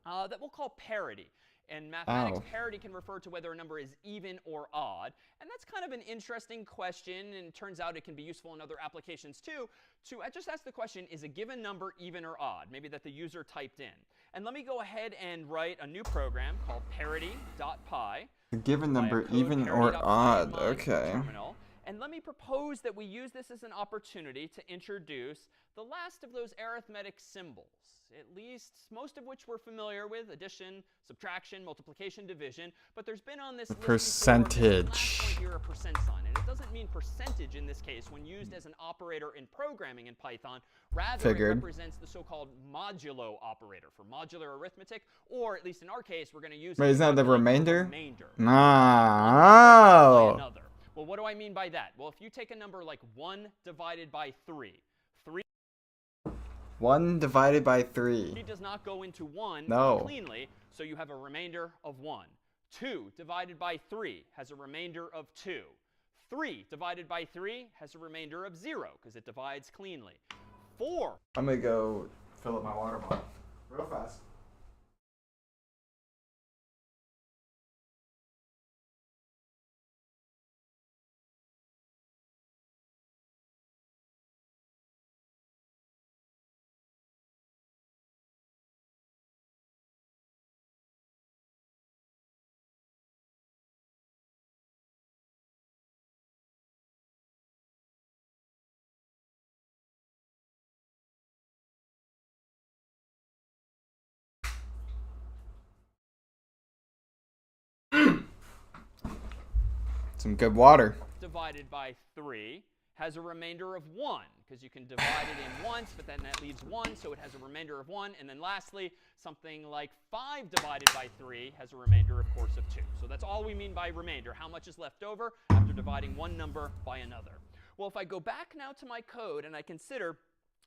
that we'll call parity. In mathematics, parity can refer to whether a number is even or odd. And that's kind of an interesting question, and it turns out it can be useful in other applications too, to just ask the question, is a given number even or odd? Maybe that the user typed in. And let me go ahead and write a new program called parity.py. A given number, even or odd. Okay. Terminal. And let me propose that we use this as an opportunity to introduce the last of those arithmetic symbols, at least most of which we're familiar with: addition, subtraction, multiplication, division. But there's been on this list percentage. Last one here, a percent sign. And it doesn't mean percentage in this case when used as an operator in programming in Python. Rather, it represents the so-called modulo operator for modular arithmetic, or at least in our case, we're going to use Wait, isn't that the remainder? No. Well, what do I mean by that? Well, if you take a number like 1 divided by 3, 1 divided by 3. It does not go into 1 cleanly, so you have a remainder of 1. 2 divided by 3 has a remainder of 2. 3 divided by 3 has a remainder of 0 because it divides cleanly. 4. I'm going to go fill up my water bottle real fast. Some good water. Divided by 3 has a remainder of 1, because you can divide it in once, but then that leaves 1, so it has a remainder of 1. And then lastly, something like 5 divided by 3 has a remainder, of course, of 2. So that's all we mean by remainder. How much is left over after dividing one number by another? Well, if I go back now to my code and I consider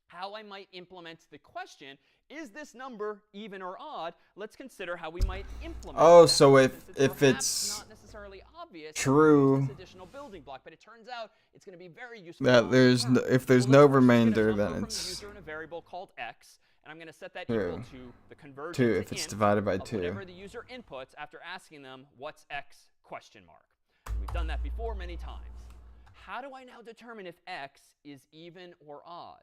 how I might implement the question, is this number even or odd? Let's consider how we might implement that. So if Perhaps it's not necessarily obvious, true this additional building block, but it turns out it's going to be very useful. that if there's no remainder, then it's user in a variable called x, and I'm going to set that true. equal to the conversion 2 to if it's int divided by of 2. whatever the user inputs after asking them what's x question mark. We've done that before many times. How do I now determine if x is even or odd?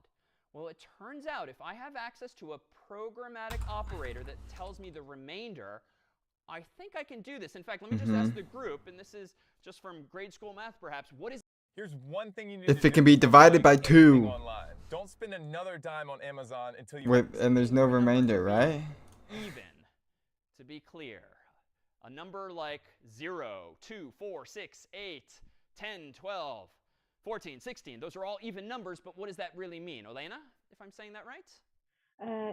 Well, it turns out if I have access to a programmatic operator that tells me the remainder, I think I can do this. In fact, let me just ask the group, and this is just from grade school math perhaps, what is... Here's one thing you need If to it can do be divided by 2. online. Don't spend another dime on Amazon until you And there's no remainder, right? Even, to be clear. A number like 0, 2, 4, 6, 8, 10, 12, 14, 16. Those are all even numbers, but what does that really mean? Elena, if I'm saying that right?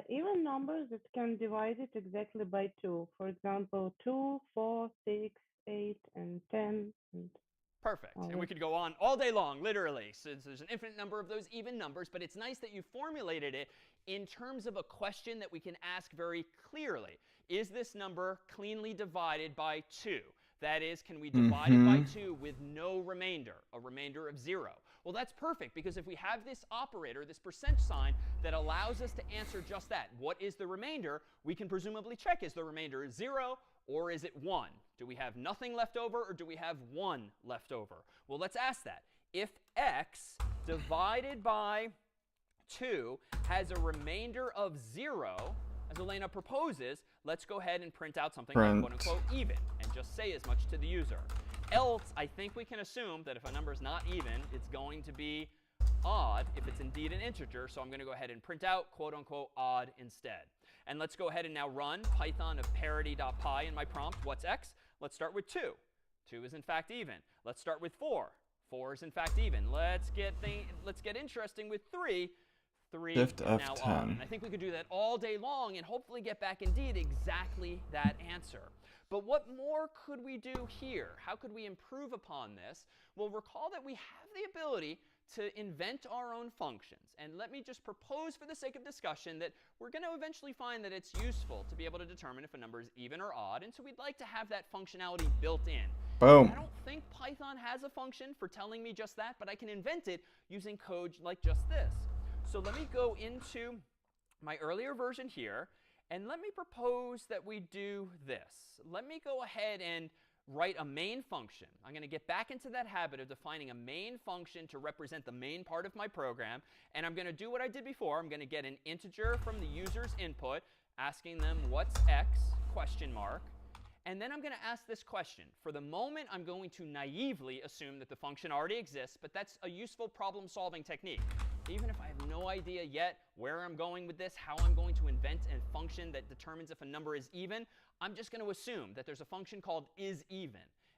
Even numbers that can divide it exactly by 2. For example, 2, 4, 6, 8, and 10. And Perfect. And we could go on all day long, literally. So there's an infinite number of those even numbers, but it's nice that you formulated it in terms of a question that we can ask very clearly. Is this number cleanly divided by 2? That is, can we divide it by 2 with no remainder, a remainder of 0? Well, that's perfect, because if we have this operator, this percent sign, that allows us to answer just that, what is the remainder, we can presumably check, is the remainder 0 or is it 1? Do we have nothing left over or do we have 1 left over? Well, let's ask that. If x divided by 2 has a remainder of 0, as Elena proposes, let's go ahead and print out something like quote-unquote even, and just say as much to the user. Else, I think we can assume that if a number is not even, it's going to be odd if it's indeed an integer. So I'm going to go ahead and print out quote-unquote odd instead. And let's go ahead and now run Python of parity.py in my prompt. What's x? Let's start with 2. 2 is in fact even. Let's start with 4. 4 is in fact even. Let's get interesting with 3. 3 Shift is now F10. odd. And I think we could do that all day long and hopefully get back indeed exactly that answer. But what more could we do here? How could we improve upon this? Well, recall that we have the ability to invent our own functions. And let me just propose for the sake of discussion that we're going to eventually find that it's useful to be able to determine if a number is even or odd. And so we'd like to have that functionality built in. Boom. I don't think Python has a function for telling me just that, but I can invent it using code like just this. So let me go into my earlier version here, and let me propose that we do this. Let me go ahead and write a main function. I'm going to get back into that habit of defining a main function to represent the main part of my program. And I'm going to do what I did before. I'm going to get an integer from the user's input, asking them what's x, question mark. And then I'm going to ask this question. For the moment, I'm going to naively assume that the function already exists, but that's a useful problem-solving technique. Even if I have no idea yet where I'm going with this, how I'm going to invent a function that determines if a number is even, I'm just going to assume that there's a function called isEven.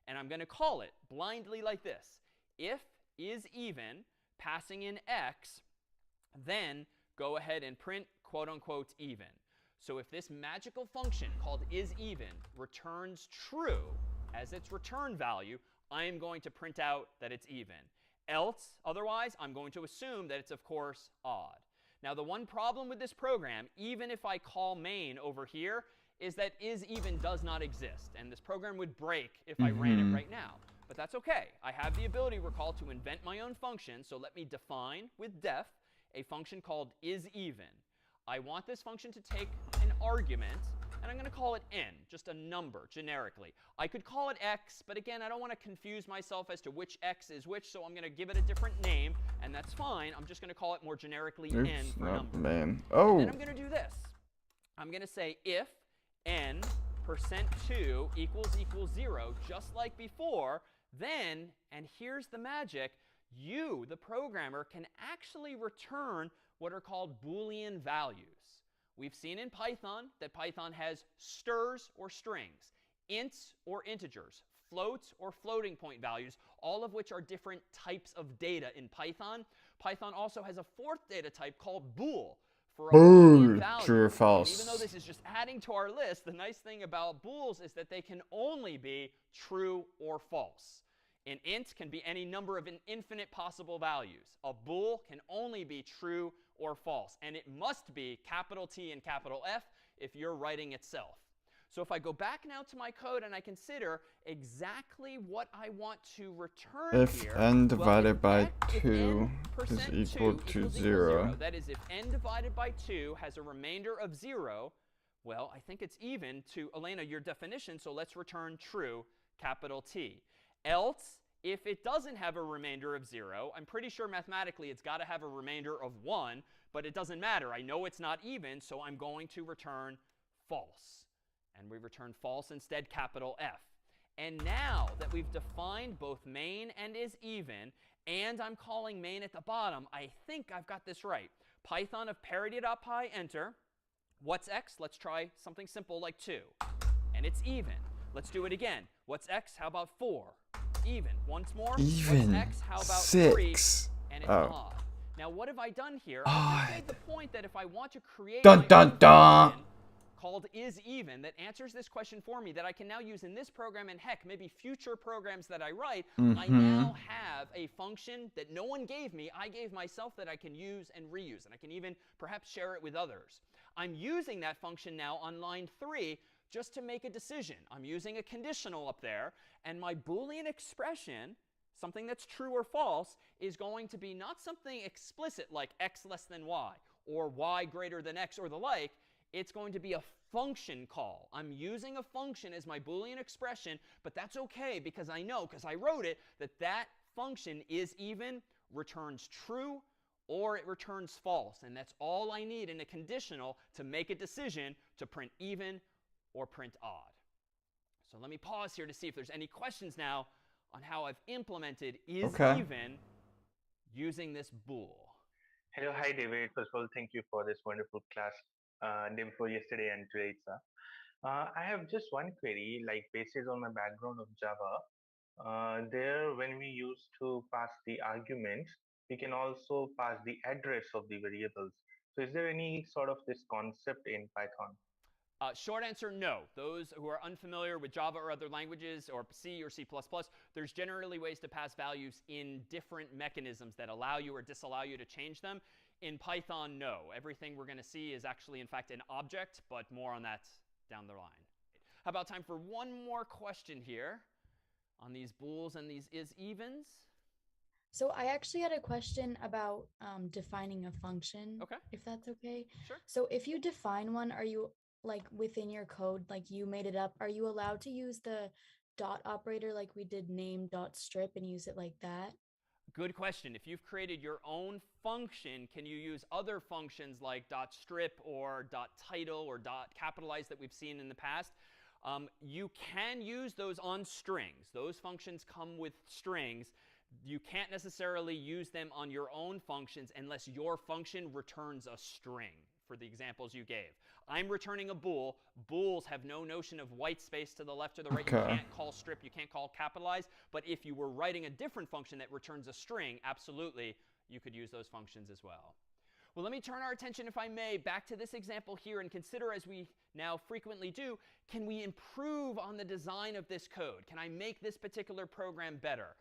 And I'm going to call it blindly like this. If isEven, passing in x, then go ahead and print quote-unquote even. So if this magical function called isEven returns true as its return value, I am going to print out that it's even. Else, otherwise, I'm going to assume that it's, of course, odd. Now, the one problem with this program, even if I call main over here, is that isEven does not exist. And this program would break if I ran it right now. But that's OK. I have the ability, recall, to invent my own function. So let me define with def a function called isEven. I want this function to take an argument, and I'm going to call it n, just a number, generically. I could call it x, but again, I don't want to confuse myself as to which x is which, so I'm going to give it a different name, and that's fine. I'm just going to call it more generically n for number. Man. Oh. And then I'm going to do this. I'm going to say if n %2 equals 0, just like before, then, and here's the magic, you, the programmer, can actually return what are called Boolean values. We've seen in Python that Python has strs or strings, ints or integers, floats or floating point values, all of which are different types of data in Python. Python also has a fourth data type called bool for a Boolean value. True or false. And even though this is just adding to our list, the nice thing about bools is that they can only be true or false. An int can be any number of an infinite possible values. A bool can only be true or false. And it must be capital T and capital F if you're writing itself. So if I go back now to my code and I consider exactly what I want to return If here. n divided by if 2 is n% equal 2 to equals 0. That is, if n divided by 2 has a remainder of 0, well, I think it's even to, Elena, your definition, so let's return true, capital T. Else, if it doesn't have a remainder of 0, I'm pretty sure mathematically it's got to have a remainder of 1, but it doesn't matter. I know it's not even, so I'm going to return false. And we return false instead, capital F. And now that we've defined both main and is even, and I'm calling main at the bottom, I think I've got this right. Python of parity.py, enter. What's x? Let's try something simple like 2. And it's even. Let's do it again. What's x? How about 4? Even. Once more. Even. What's x? How about 6. 3? And it's Oh. odd. Now, what have I done here? I just made the point that if I want to create Dun my dun own dun. function called isEven that answers this question for me that I can now use in this program and heck, maybe future programs that I write, I now have a function that no one gave me. I gave myself that I can use and reuse. And I can even perhaps share it with others. I'm using that function now on line 3 just to make a decision. I'm using a conditional up there. And my Boolean expression, something that's true or false, is going to be not something explicit like x less than y or y greater than x or the like. It's going to be a function call. I'm using a function as my Boolean expression, but that's OK because I know, because I wrote it, that that function isEven returns true or it returns false. And that's all I need in a conditional to make a decision to print even or print odd. So let me pause here to see if there's any questions now on how I've implemented isEven using this bool. Hello, hi David. First of all, thank you for this wonderful class day before yesterday and today, sir. I have just one query, like based on my background of Java. There, when we used to pass the arguments, we can also pass the address of the variables. So is there any sort of this concept in Python? Short answer, no. Those who are unfamiliar with Java or other languages, or C or C++, there's generally ways to pass values in different mechanisms that allow you or disallow you to change them. In Python, no. Everything we're going to see is actually, in fact, an object, but more on that down the line. How about time for one more question here on these bools and these isEvens? So I actually had a question about defining a function, if that's okay. Sure. So if you define one, are you, like, within your code, like you made it up, are you allowed to use the dot operator like we did name.strip and use it like that? Good question. If you've created your own function, can you use other functions like .strip or .title or .capitalize that we've seen in the past? You can use those on strings. Those functions come with strings. You can't necessarily use them on your own functions unless your function returns a string, for the examples you gave. I'm returning a bool. Bools have no notion of white space to the left or the right. You can't call strip. You can't call capitalize. But if you were writing a different function that returns a string, absolutely, you could use those functions as well. Well, let me turn our attention, if I may, back to this example here and consider, as we now frequently do, can we improve on the design of this code? Can I make this particular program better?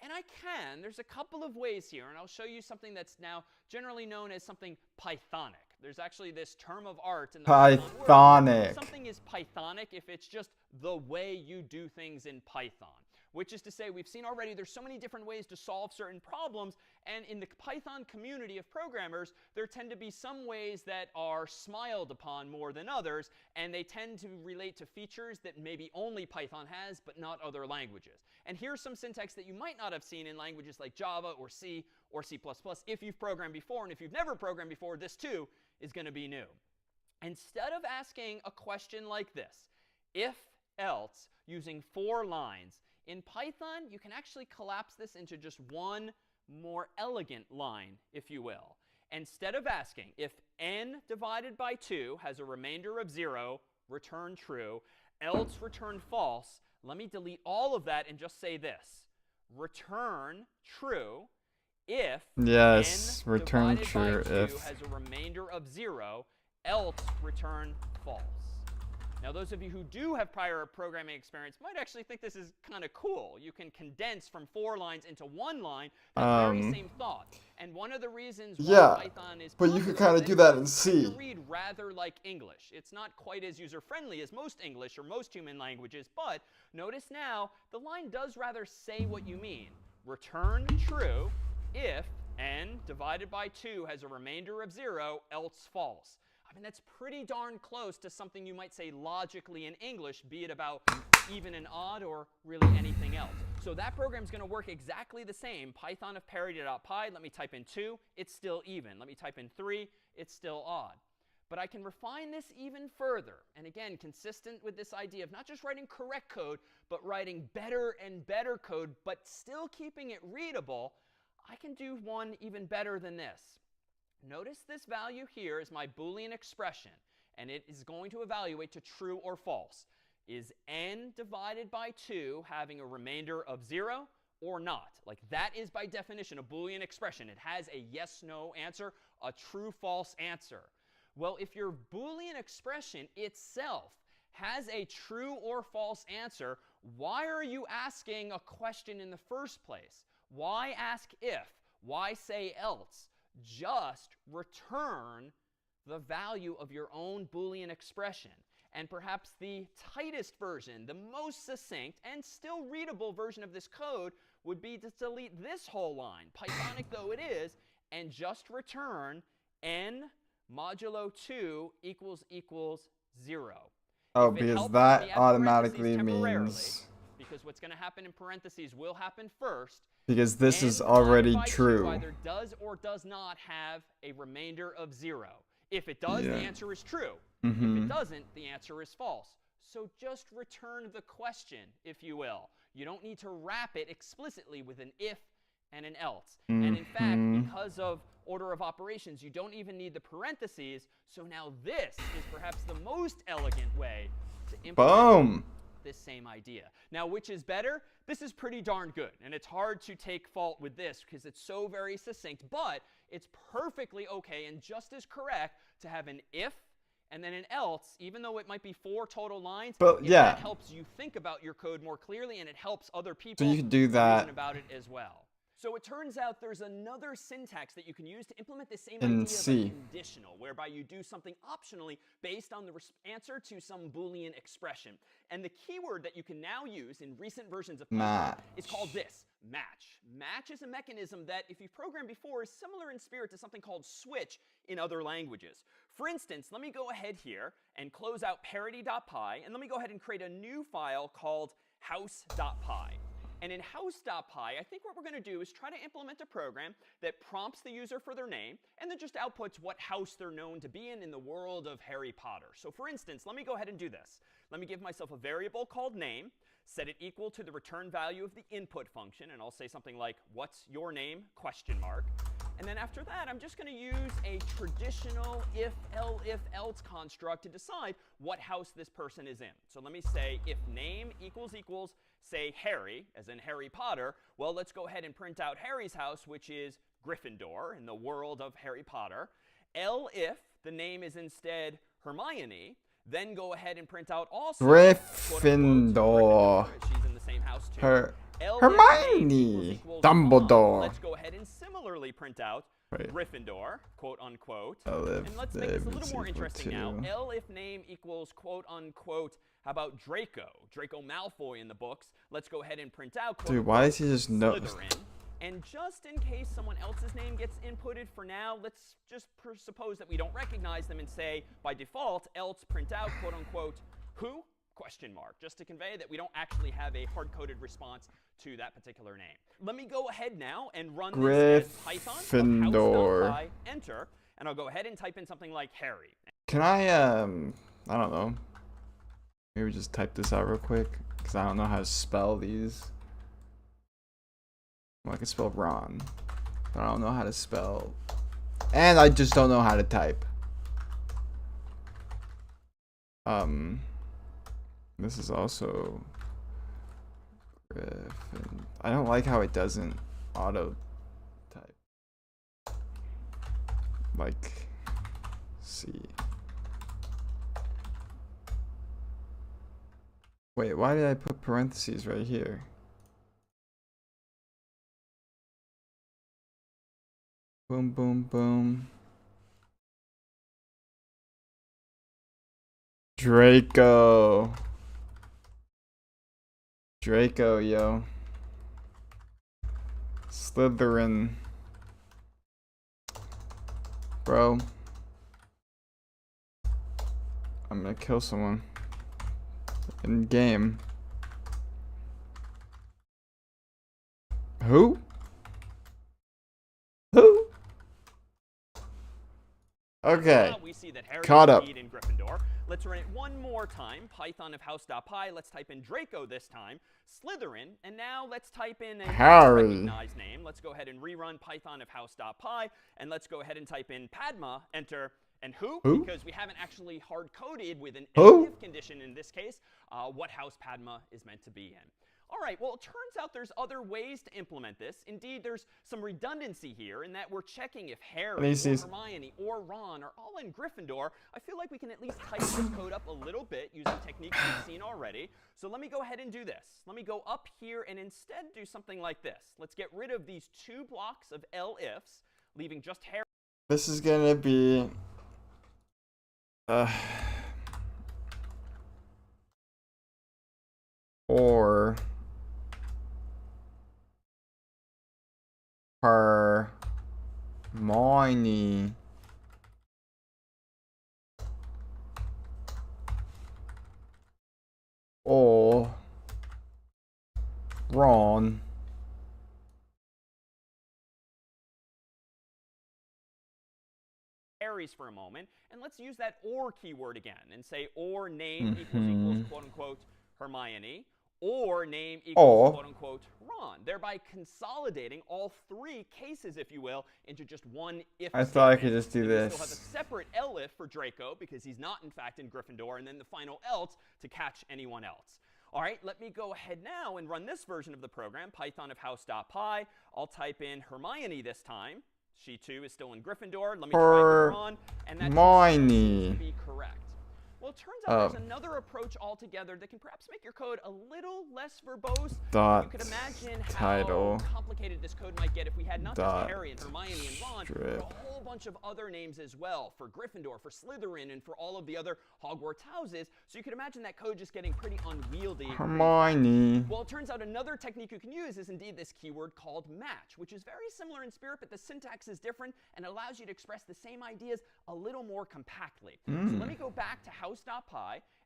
And I can. There's a couple of ways here, and I'll show you something that's now generally known as something Pythonic. There's actually this term of art in the Python word. Something is Pythonic if it's just the way you do things in Python. Which is to say, we've seen already there's so many different ways to solve certain problems, and in the Python community of programmers, there tend to be some ways that are smiled upon more than others, and they tend to relate to features that maybe only Python has, but not other languages. And here's some syntax that you might not have seen in languages like Java or C or C++ if you've programmed before, and if you've never programmed before, this too is going to be new. Instead of asking a question like this, if else, using 4 lines, in Python, you can actually collapse this into just one more elegant line, if you will. Instead of asking if n divided by 2 has a remainder of 0, return true, else return false. Let me delete all of that and just say this. Return true if Yes, n return divided true by 2 if. has a remainder of 0, else return false. Now, those of you who do have prior programming experience might actually think this is kind of cool. You can condense from 4 lines into 1 line that very same thought. And one of the reasons why Python is but popular you could kind is of do that in to C. read rather like English. It's not quite as user-friendly as most English or most human languages, but notice now the line does rather say what you mean. Return true if n divided by 2 has a remainder of 0, else false. I mean, that's pretty darn close to something you might say logically in English, be it about even and odd or really anything else. So that program's going to work exactly the same. Python of parity.py, let me type in 2, it's still even. Let me type in 3, it's still odd. But I can refine this even further. And again, consistent with this idea of not just writing correct code, but writing better and better code, but still keeping it readable, I can do one even better than this. Notice this value here is my Boolean expression, and it is going to evaluate to true or false. Is n divided by 2 having a remainder of 0 or not? Like, that is by definition a Boolean expression. It has a yes-no answer, a true-false answer. Well, if your Boolean expression itself has a true or false answer, why are you asking a question in the first place? Why ask if? Why say else? Just return the value of your own Boolean expression. And perhaps the tightest version, the most succinct and still readable version of this code would be to delete this whole line, Pythonic though it is, and just return n modulo 2 equals 0. Oh, because that automatically means... Because what's going to happen in parentheses will happen first. Because this is already true. Either does or does not have a remainder of 0. If it does, the answer is true. If it doesn't, the answer is false. So just return the question, if you will. You don't need to wrap it explicitly with an if and an else. And in fact, because of order of operations, you don't even need the parentheses. So now this is perhaps the most elegant way to implement this same idea. Now, which is better? This is pretty darn good. And it's hard to take fault with this because it's so very succinct. But it's perfectly OK and just as correct to have an if and then an else, even though it might be 4 total lines. But that helps you think about your code more clearly, and it helps other people so you can do that reason about it as well. So it turns out there's another syntax that you can use to implement the same in idea C. of a conditional, whereby you do something optionally based on the answer to some Boolean expression. And the keyword that you can now use in recent versions of Python is called this, match. Match is a mechanism that, if you've programmed before, is similar in spirit to something called switch in other languages. For instance, let me go ahead here and close out parity.py, and let me go ahead and create a new file called house.py. And in house.py, I think what we're going to do is try to implement a program that prompts the user for their name and then just outputs what house they're known to be in the world of Harry Potter. So for instance, let me go ahead and do this. Let me give myself a variable called name, set it equal to the return value of the input function, and I'll say something like, what's your name, ? And then after that, I'm just going to use a traditional if else construct to decide what house this person is in. So let me say if name equals, say Harry, as in Harry Potter. Well, let's go ahead and print out Harry's house, which is Gryffindor in the world of Harry Potter. If the name is instead Hermione, then go ahead and print out also Gryffindor. She's in the same house too. Hermione. Dumbledore. Let's go ahead and similarly print out Gryffindor, quote unquote. And let's make this a little more interesting now. If name equals, quote unquote, how about Draco Malfoy in the books? Let's go ahead and print out, quote, dude, why is he just Slytherin. And just in case someone else's name gets inputted for now, let's just suppose that we don't recognize them and say, by default, else print out, quote unquote, who? ? Just to convey that we don't actually have a hard-coded response to that particular name. Let me go ahead now and run this as Python of house.py, enter, and I'll go ahead and type in something like Harry. Can I don't know, maybe just type this out real quick, because I don't know how to spell these. Well, I can spell Ron, but I don't know how to spell, and I just don't know how to type. This is also Griffin. I don't like how it doesn't auto type. Like, C. Wait, why did I put parentheses right here? Boom, boom, boom. Draco. Draco, yo. Slytherin. Bro. I'm gonna kill someone. In game. Who? Who? Okay. We see that Harry Caught up. is in Gryffindor. Let's run it one more time. Python of house.py. Let's type in Draco this time. Slytherin. And now let's type in a Harry. recognized name. Let's go ahead and rerun Python of house.py. And let's go ahead and type in Padma. Enter. And who? Because we haven't actually hard-coded with an if condition in this case what house Padma is meant to be in. All right, well, it turns out there's other ways to implement this. Indeed, there's some redundancy here in that we're checking if Harry or Hermione or Ron are all in Gryffindor. I feel like we can at least tighten this code up a little bit using techniques we've seen already. So let me go ahead and do this. Let me go up here and instead do something like this. Let's get rid of these 2 blocks of elifs, leaving just Harry. This is gonna be... or... Hermione. Or Ron. Harry's for a moment, and let's use that or keyword again and say or name equals quote unquote Hermione, or name equals quote unquote Ron, thereby consolidating all 3 cases, if you will, into just one if I thought I could just do and this. We still have a separate elif for Draco because he's not in fact in Gryffindor, and then the final else to catch anyone else. All right, let me go ahead now and run this version of the program, Python of house.py. I'll type in Hermione this time. She too is still in Gryffindor. Let me try Ron, and that seems to be correct. Well, it turns out there's another approach altogether that can perhaps make your code a little less verbose. You could imagine how complicated this code might get if we had not just Harry and Hermione and Ron, but a whole bunch of other names as well for Gryffindor, for Slytherin, and for all of the other Hogwarts houses. So you could imagine that code just getting pretty unwieldy. Hermione. Well, it turns out another technique you can use is indeed this keyword called match, which is very similar in spirit, but the syntax is different and allows you to express the same ideas a little more compactly. So let me go back to house.py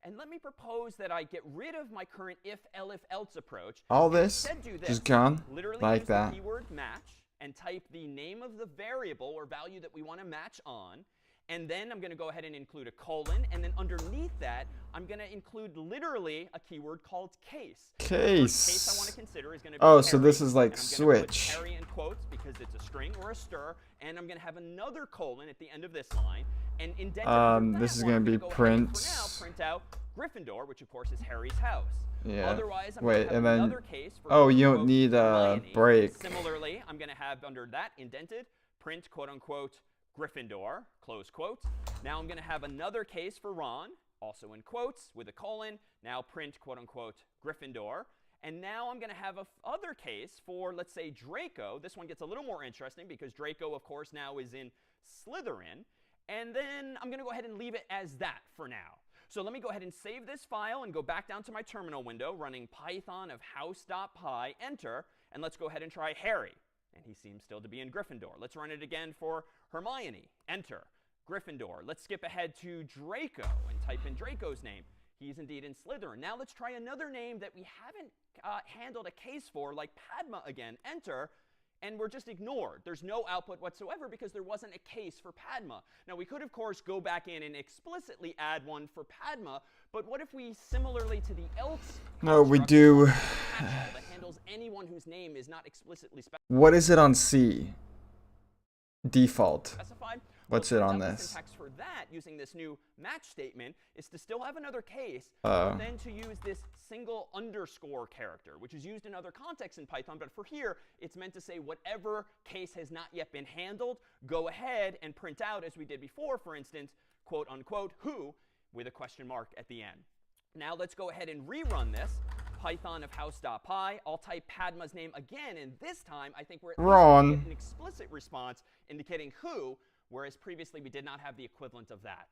and let me propose that I get rid of my current if, elif, else approach. All this just gone Literally like use that. the keyword match and type the name of the variable or value that we want to match on. And then I'm going to go ahead and include a colon. And then underneath that, I'm going to include literally a keyword called case. The first case I want to consider is going to be Harry, so this is like and I'm switch. Harry in quotes because it's a string or a stir. And I'm going to have another colon at the end of this line. And indented this is going to be print. For now, print out Gryffindor, which of course is Harry's house. Yeah. Otherwise, I'm Wait, have and then another case for you don't need a break. Similarly, I'm going to have under that indented print quote unquote Gryffindor, close quotes. Now I'm going to have another case for Ron, also in quotes with a colon. Now print quote unquote Gryffindor. And now I'm going to have a other case for, let's say, Draco. This one gets a little more interesting because Draco, of course, now is in Slytherin. And then I'm going to go ahead and leave it as that for now. So let me go ahead and save this file and go back down to my terminal window running Python of house.py, enter, and let's go ahead and try Harry. And he seems still to be in Gryffindor. Let's run it again for Hermione, enter, Gryffindor. Let's skip ahead to Draco and type in Draco's name. He's indeed in Slytherin. Now let's try another name that we haven't handled a case for, like Padma again, enter. And we're just ignored. There's no output whatsoever because there wasn't a case for Padma. Now, we could, of course, go back in and explicitly add one for Padma, but what if we, similarly to the else No, we do. that handles anyone whose name is not explicitly specified? What is it on C? Default. Specified? What's Well, it turns on out the this? syntax for that, using this new match statement, is to still have another case, Oh. but then to use this single underscore character, which is used in other contexts in Python. But for here, it's meant to say whatever case has not yet been handled, go ahead and print out, as we did before, for instance, quote unquote, who, with a question mark at the end. Now let's go ahead and rerun this. Python of house.py. I'll type Padma's name again, and this time I think we're at least going to get an explicit response indicating who, whereas previously we did not have the equivalent of that.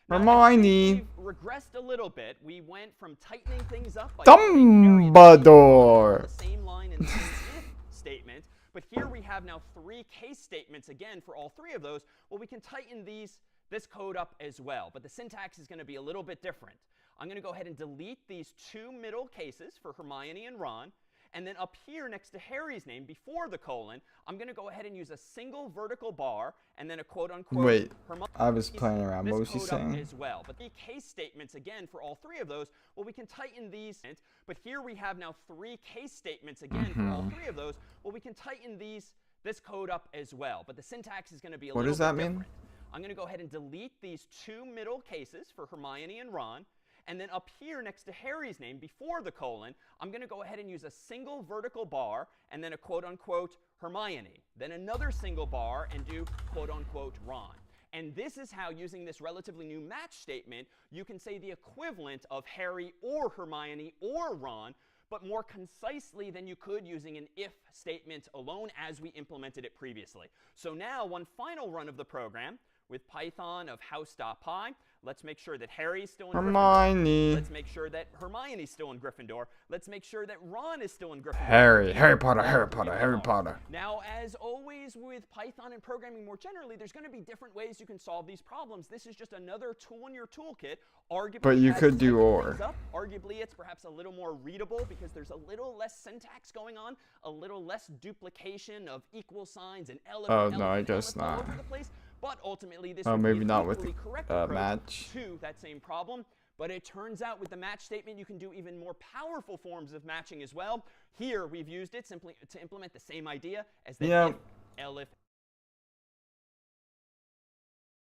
Now, Hermione. we've regressed a little bit. We went from tightening things up by Dumbledore. the same line in the same if statement, but here we have now 3 case statements again for all 3 of those. Well, we can tighten this code up as well, but the syntax is going to be a little bit different. I'm going to go ahead and delete these 2 middle cases for Hermione and Ron. And then up here next to Harry's name, before the colon, I'm going to go ahead and use a single vertical bar and then a quote-unquote Wait, Hermione. I was playing around. What was he This code up saying? as well. But the case statements, again, for all 3 of those, well, we can tighten these. But here we have now 3 case statements, again, for all 3 of those. Well, we can tighten this code up as well. But the syntax is going to be a little bit different. What does that mean? I'm going to go ahead and delete these 2 middle cases for Hermione and Ron. And then up here next to Harry's name, before the colon, I'm going to go ahead and use a single vertical bar and then a quote-unquote Hermione. Then another single bar and do quote-unquote Ron. And this is how, using this relatively new match statement, you can say the equivalent of Harry or Hermione or Ron, but more concisely than you could using an if statement alone as we implemented it previously. So now, one final run of the program with Python of house.py. Let's make sure that Harry's still in Hermione. Gryffindor. Let's make sure that Hermione's still in Gryffindor. Let's make sure that Ron is still in Gryffindor. Harry Potter. Now, as always with Python and programming more generally, there's going to be different ways you can solve these problems. This is just another tool in your toolkit. Arguably, But you as could do tightening or. things up, arguably, it's perhaps a little more readable because there's a little less syntax going on, a little less duplication of equal signs and Oh, no, I guess all not. over the place. But ultimately, this Oh, would maybe be not an with equally correct approach match. to that same problem. But it turns out with the match statement, you can do even more powerful forms of matching as well. Here, we've used it simply to implement the same idea as the if, elif.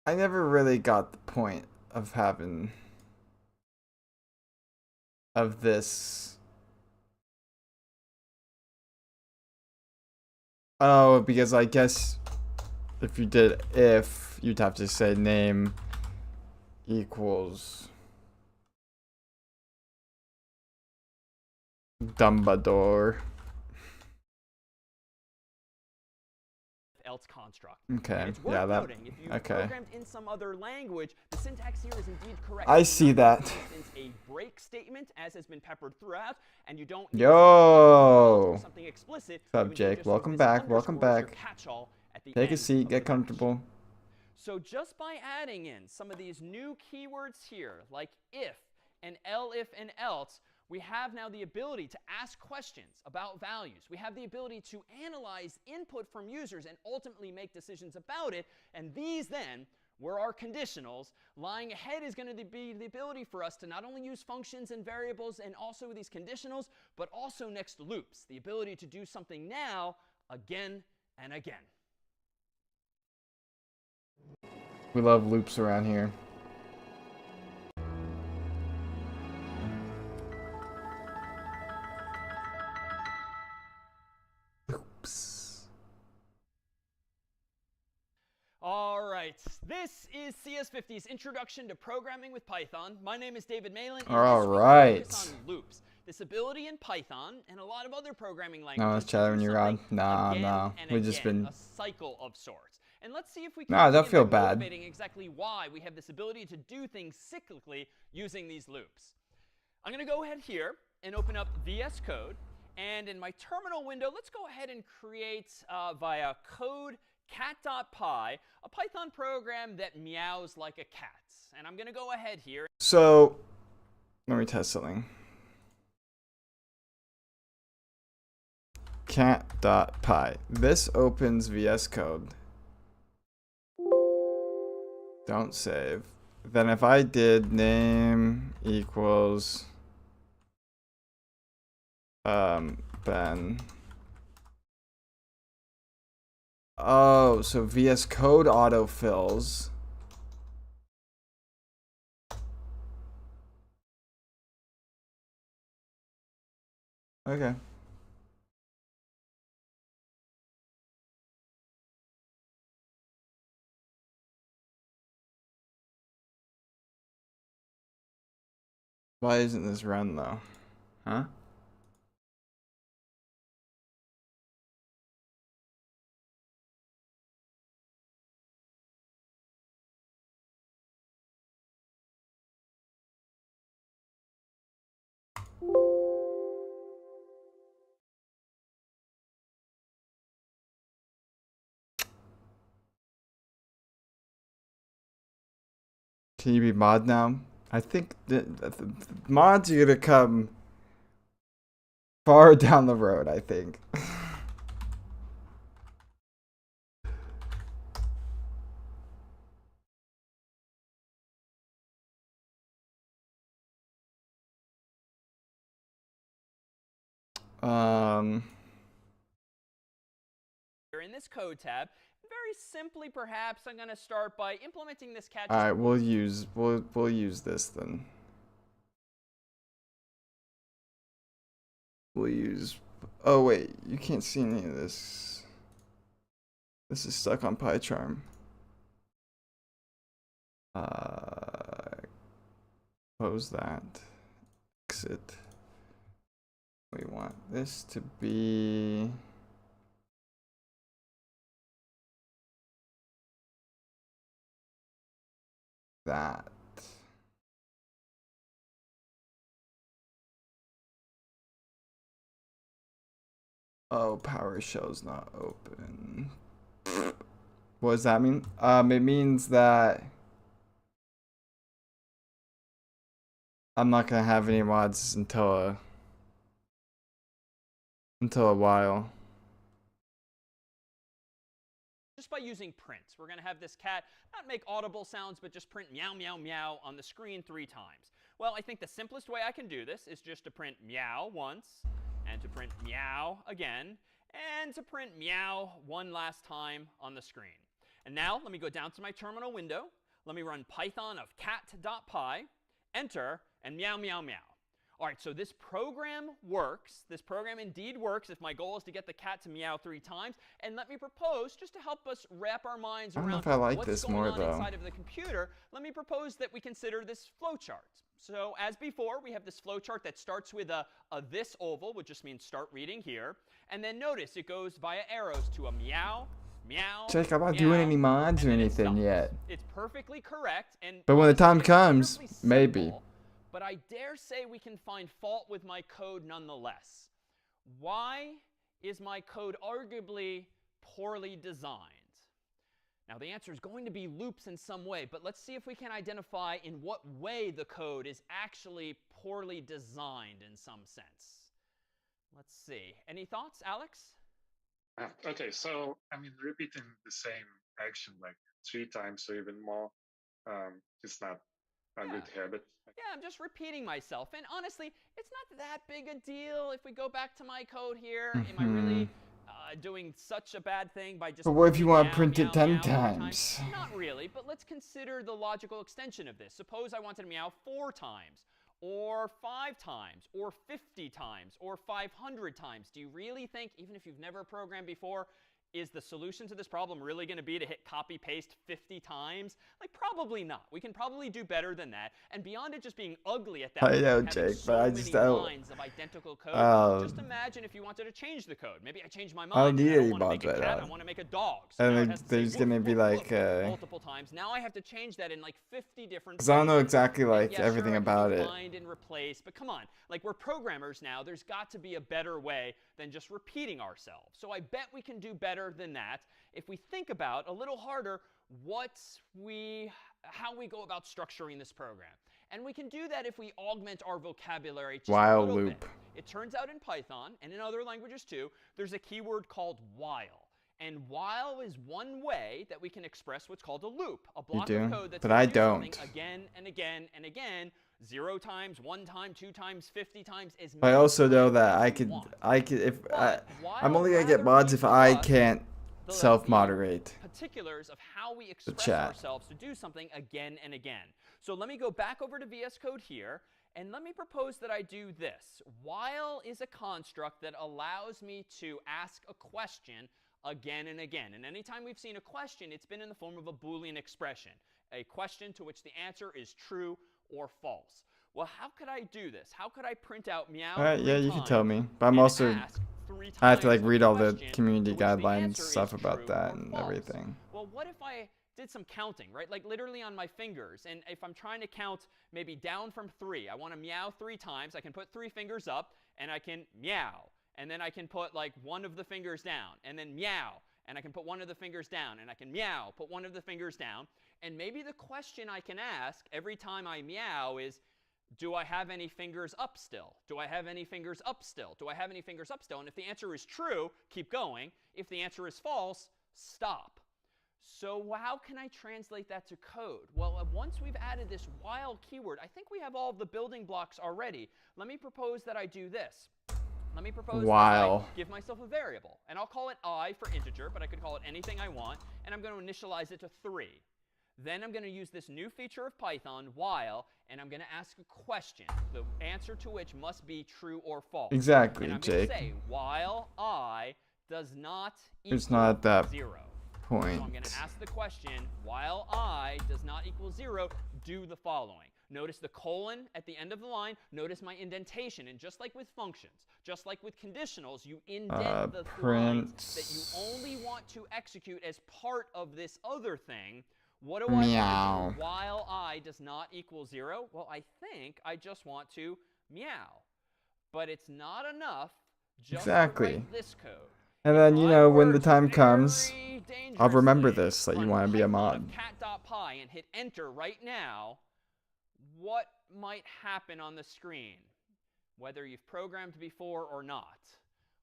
I never really got the point of having this. Oh, because I guess if you did if, you'd have to say name equals Dumbledore. Else construct. Okay, And it's worth yeah, that. noting, if you Okay. programmed in some other language, the syntax here is indeed correct. I You do see not that. use, for instance, a break statement, as has been peppered throughout, and you don't Yo. use something explicit. What's up, You indeed Jake? just Welcome use back. this Welcome underscore as your back. catch-all at the Take a end seat. of Get the comfortable. So just by adding in some of these new keywords here, like if and elif and else, we have now the ability to ask questions about values. We have the ability to analyze input from users and ultimately make decisions about it. And these then were our conditionals. Lying ahead is going to be the ability for us to not only use functions and variables and also these conditionals, but also next loops. The ability to do something now again and again. We love loops around here. Loops. All right, this is CS50's Introduction to Programming with Python. My name is David Malin, and All this week right. we focus on loops. This ability in Python and a lot of other programming No, languages let's to chat do when you're on. something Nah, again nah. and We just again, been. a cycle of sorts. And let's see if we can Nah, don't begin feel by bad. motivating exactly why we have this ability to do things cyclically using these loops. I'm going to go ahead here and open up VS Code. And in my terminal window, let's go ahead and create via code cat.py a Python program that meows like a cat. And I'm going to go ahead here. So, let me test something. Cat.py. This opens VS Code. Don't save. Then if I did name equals Ben. Oh, so VS Code autofills. Okay. Why isn't this run though? Huh? Can you be mod now? I think the mods are gonna come far down the road, I think. In this code tab, very simply, perhaps I'm going to start by implementing this cat. All right, we'll use this then. We'll use. Oh wait, you can't see any of this. This is stuck on PyCharm. Close that. Exit. We want this to be. That. Oh, PowerShell's not open. What does that mean? It means that I'm not gonna have any mods until a while. Just by using print. We're going to have this cat not make audible sounds, but just print meow, meow, meow on the screen 3 times. Well, I think the simplest way I can do this is just to print meow once, and to print meow again, and to print meow one last time on the screen. And now let me go down to my terminal window. Let me run python of cat.py, enter, and meow, meow, meow. All right, so this program works. This program indeed works if my goal is to get the cat to meow 3 times. And let me propose, just to help us wrap our minds around if I like what's this going more, on though. inside of the computer, let me propose that we consider this flowchart. So as before, we have this flowchart that starts with a this oval, which just means start reading here. And then notice it goes via arrows to a meow, meow, Check, I'm not meow, doing any mods or and then it anything stops. yet. It's perfectly correct. And But when the honestly, time it's comes, wonderfully maybe. simple. But I dare say we can find fault with my code nonetheless. Why is my code arguably poorly designed? Now, the answer is going to be loops in some way, but let's see if we can identify in what way the code is actually poorly designed in some sense. Let's see. Any thoughts, Alex? Okay, so, I mean, repeating the same action like 3 times or even more, it's not a good habit. Yeah, I'm just repeating myself. And honestly, it's not that big a deal. If we go back to my code here, am I really doing such a bad thing by just... But what if you want to meow, print meow, it 10 meow times? Not really, but let's consider the logical extension of this. Suppose I wanted to meow 4 times, or 5 times, or 50 times, or 500 times. Do you really think, even if you've never programmed before, is the solution to this problem really going to be to hit copy paste 50 times? Like, probably not. We can probably do better than that. And beyond it just being ugly at that I point, know, having Jake, so but I many just don't. lines of identical code, just imagine if you wanted to change the code. Maybe I changed my mind. I don't need any want to mods make a right cat, now. I want to make a dog. So And now it then has to there's say gonna woof, be woof, like, woof multiple times. Now I have to change that in like 50 different because I don't know places. exactly And like yeah, everything sure, I can about do it. Find and replace, but come on, like we're programmers now. There's got to be a better way than just repeating ourselves. So I bet we can do better than that if we think about a little harder how we go about structuring this program. And we can do that if we augment our vocabulary just While a little loop. bit. It turns out in Python, and in other languages too, there's a keyword called while. And while is one way that we can express what's called a loop, a block do? of code that's But going I to do something don't. again and again and again, 0 times, 1 time, 2 times, 50 times, as I many also know times that as I you could, want. if I'm while only gonna get rather mods reads if I plus, can't self-moderate particulars of how we the express chat. ourselves to do something again and again. So let me go back over to VS Code here, and let me propose that I do this. While is a construct that allows me to ask a question again and again. And anytime we've seen a question, it's been in the form of a Boolean expression, a question to which the answer is true or false. Well, how could I do this? How could I print out meow All right, 3 yeah, you can times tell me. But I'm and also, ask 3 I have to times like read all the question community to which the guidelines answer stuff is about true that or and false? everything. Well, what if I did some counting, right? Like literally on my fingers. And if I'm trying to count maybe down from 3, I want to meow 3 times. I can put 3 fingers up and I can meow. And then I can put like one of the fingers down and then meow. And I can put one of the fingers down and I can meow, put one of the fingers down. And maybe the question I can ask every time I meow is, do I have any fingers up still? Do I have any fingers up still? Do I have any fingers up still? And if the answer is true, keep going. If the answer is false, stop. So how can I translate that to code? Well, once we've added this while keyword, I think we have all of the building blocks already. Let me propose that I do this. Let me propose that I give myself a variable. And I'll call it I for integer, but I could call it anything I want. And I'm going to initialize it to 3. Then I'm going to use this new feature of Python, while, and I'm going to ask a question, the answer to which must be true or false. Exactly, and I'm Jake. going to say, while I does not equal It's not at that 0. point. So I'm going to ask the question, while I does not equal 0, do the following. Notice the colon at the end of the line. Notice my indentation. And just like with functions, just like with conditionals, you indent the lines that you only want to execute as part of this other thing. What do I want to do while I does not equal 0? Well, I think I just want to meow. But it's not enough just to write this code. And then, you know, when the time comes, I'll remember this, that you want to be a mod. Cat.py and hit enter right now, what might happen on the screen, whether you've programmed before or not?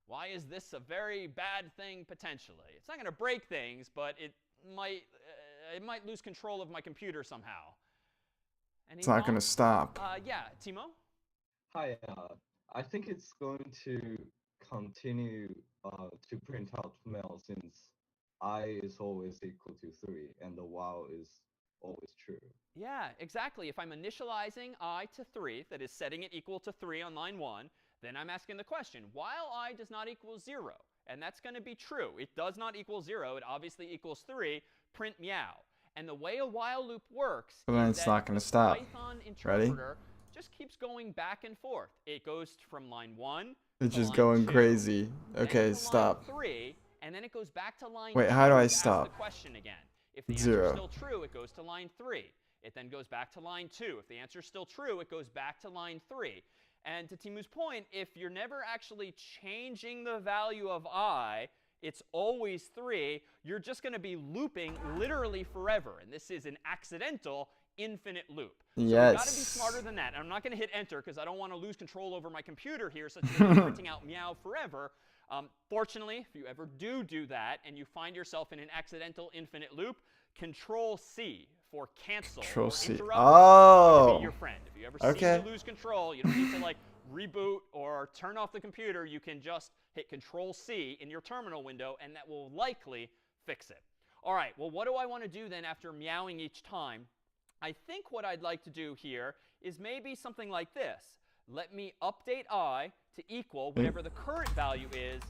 Why is this a very bad thing potentially? It's not going to break things, but it might lose control of my computer somehow. Any It's not going to stop. Yeah, Timo? Hi, I think it's going to continue to print out mail since I is always equal to 3 and the while is always true. Yeah, exactly. If I'm initializing I to 3, that is setting it equal to 3 on line 1, then I'm asking the question, while I does not equal 0, and that's going to be true. It does not equal 0. It obviously equals 3. Print meow. And the way a while loop works But then is it's that not going the to stop. Python Ready? interpreter just keeps going back and forth. It goes from line 1 It's to just line going 2, crazy. then Okay, to stop. line 3, and then it goes back to line Wait, 2 how do I to ask stop? the question again. If the answer 0. is still true, it goes to line 3. It then goes back to line 2. If the answer is still true, it goes back to line 3. And to Timu's point, if you're never actually changing the value of I, it's always 3, you're just going to be looping literally forever. And this is an accidental infinite loop. So you've got to be smarter than that. And I'm not going to hit enter because I don't want to lose control over my computer here such that it's printing out meow forever. Fortunately, if you ever do that and you find yourself in an accidental infinite loop, Control-C for cancel or interrupt to be your friend. If you ever seem to lose control, you don't need to like reboot or turn off the computer. You can just hit Control-C in your terminal window, and that will likely fix it. All right, well, what do I want to do then after meowing each time? I think what I'd like to do here is maybe something like this. Let me update I to equal whatever the current value is,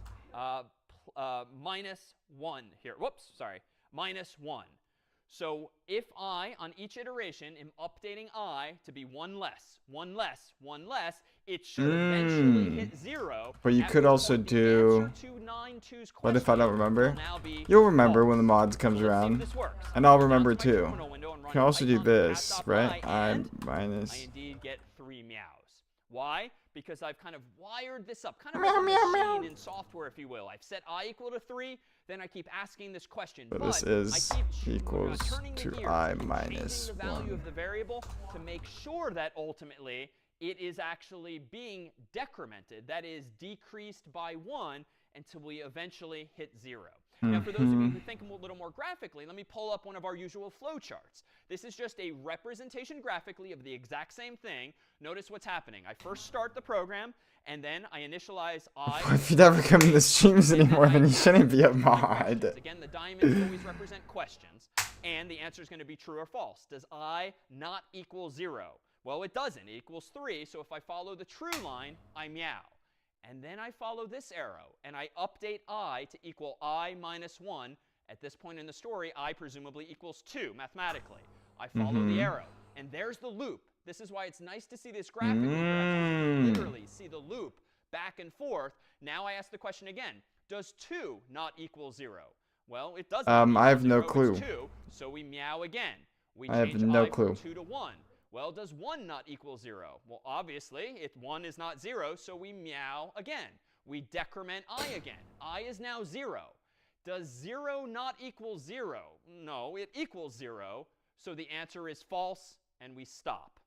minus 1 here. Whoops, sorry, minus 1. So if I, on each iteration, am updating I to be 1 less, 1 less, 1 less, it should eventually hit 0. But you could also do... What if I don't remember? You'll remember when the mods comes around. And I'll remember too. You can also do this, right? I minus... I indeed get 3 meows. Why? Because I've kind of wired this up, kind of like a machine in software, if you will. I've set I equal to 3, then I keep asking this question. But this is equals to I minus the value 1. of the variable to make sure that ultimately it is actually being decremented, that is decreased by 1 until we eventually hit 0. Now, for those of you who think a little more graphically, let me pull up one of our usual flowcharts. This is just a representation graphically of the exact same thing. Notice what's happening. I first start the program, and then I initialize I. If you never come to the streams anymore, then you shouldn't be a mod. Again, the diamonds always represent questions, and the answer is going to be true or false. Does I not equal 0? Well, it doesn't. It equals 3, so if I follow the true line, I meow. And then I follow this arrow, and I update I to equal I minus 1. At this point in the story, I presumably equals 2, mathematically. I follow the arrow, and there's the loop. This is why it's nice to see this graphically. Literally see the loop back and forth. Now I ask the question again. Does 2 not equal 0? Well, it doesn't. I have no clue. 2, so we meow again. We I have change no I clue. from 2 to 1. Well, does 1 not equal 0? Well, obviously, if 1 is not 0, so we meow again. We decrement I again. I is now 0. Does 0 not equal 0? No, it equals 0. So the answer is false, and we stop.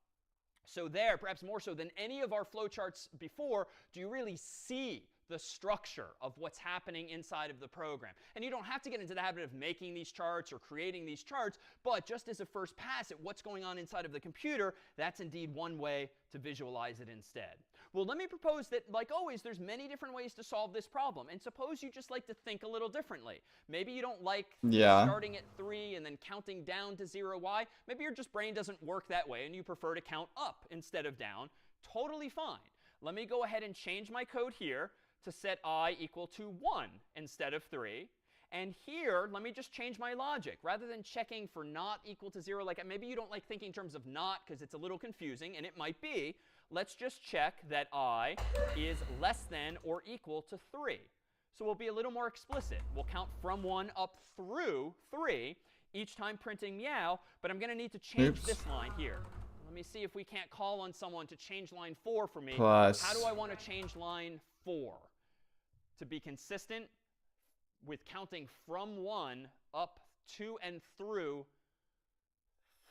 So there, perhaps more so than any of our flowcharts before, do you really see the structure of what's happening inside of the program? And you don't have to get into the habit of making these charts or creating these charts, but just as a first pass at what's going on inside of the computer, that's indeed one way to visualize it instead. Well, let me propose that, like always, there's many different ways to solve this problem. And suppose you just like to think a little differently. Maybe you don't like starting at 3 and then counting down to 0. Why? Maybe your just brain doesn't work that way and you prefer to count up instead of down. Totally fine. Let me go ahead and change my code here to set I equal to 1 instead of 3. And here, let me just change my logic. Rather than checking for not equal to 0, like maybe you don't like thinking in terms of not because it's a little confusing, and it might be. Let's just check that I is less than or equal to 3. So we'll be a little more explicit. We'll count from 1 up through 3, each time printing meow, but I'm going to need to change this line here. Let me see if we can't call on someone to change line 4 for me. Plus. How do I want to change line 4? To be consistent with counting from 1 up to and through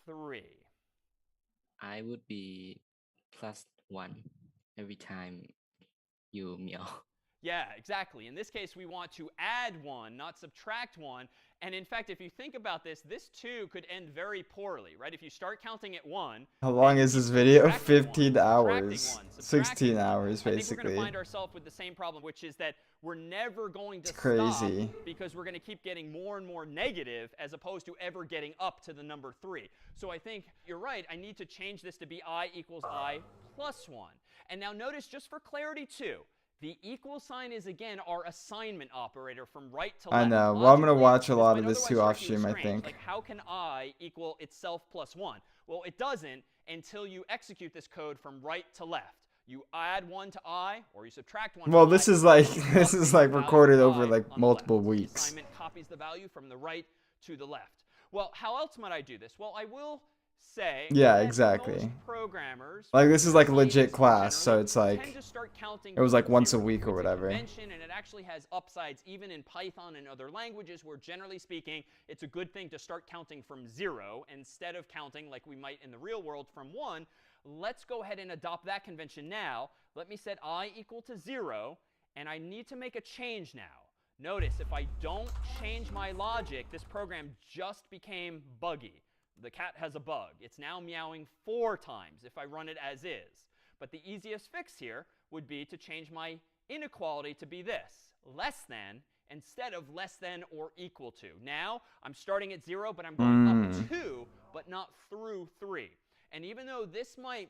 3. I would be +1 every time you meow. Yeah, exactly. In this case, we want to add 1, not subtract 1. And in fact, if you think about this, this 2 could end very poorly, right? If you start counting at 1. How long is this video? 15 hours. 16 hours, I think we're going basically. to find ourselves with the same problem, which is that we're never going to It's crazy. stop because we're going to keep getting more and more negative as opposed to ever getting up to the number 3. So I think you're right. I need to change this to be I equals I plus 1. And now notice, just for clarity too, the equal sign is, again, our assignment operator from right to left. I know. Well, I'm going to watch a lot of this too off stream, I think. Like, how can I equal itself plus 1? Well, it doesn't until you execute this code from right to left. You add 1 to I, or you subtract 1 Well, from this I, is like you this is like value recorded of over I like on the multiple left. The weeks. assignment copies the value from the right to the left. Well, how else might I do this? Well, I will say Yeah, that exactly. most programmers, Like this is like a legit scientists in class, so general, it's like tend to start counting it was like from once a 0. week or It's a whatever. convention, and it actually has upsides even in Python and other languages where, generally speaking, it's a good thing to start counting from 0 instead of counting like we might in the real world from 1. Let's go ahead and adopt that convention now. Let me set I equal to 0, and I need to make a change now. Notice, if I don't change my logic, this program just became buggy. The cat has a bug. It's now meowing 4 times if I run it as is. But the easiest fix here would be to change my inequality to be this, less than, instead of less than or equal to. Now, I'm starting at 0, but I'm going up 2, but not through 3. And even though this might,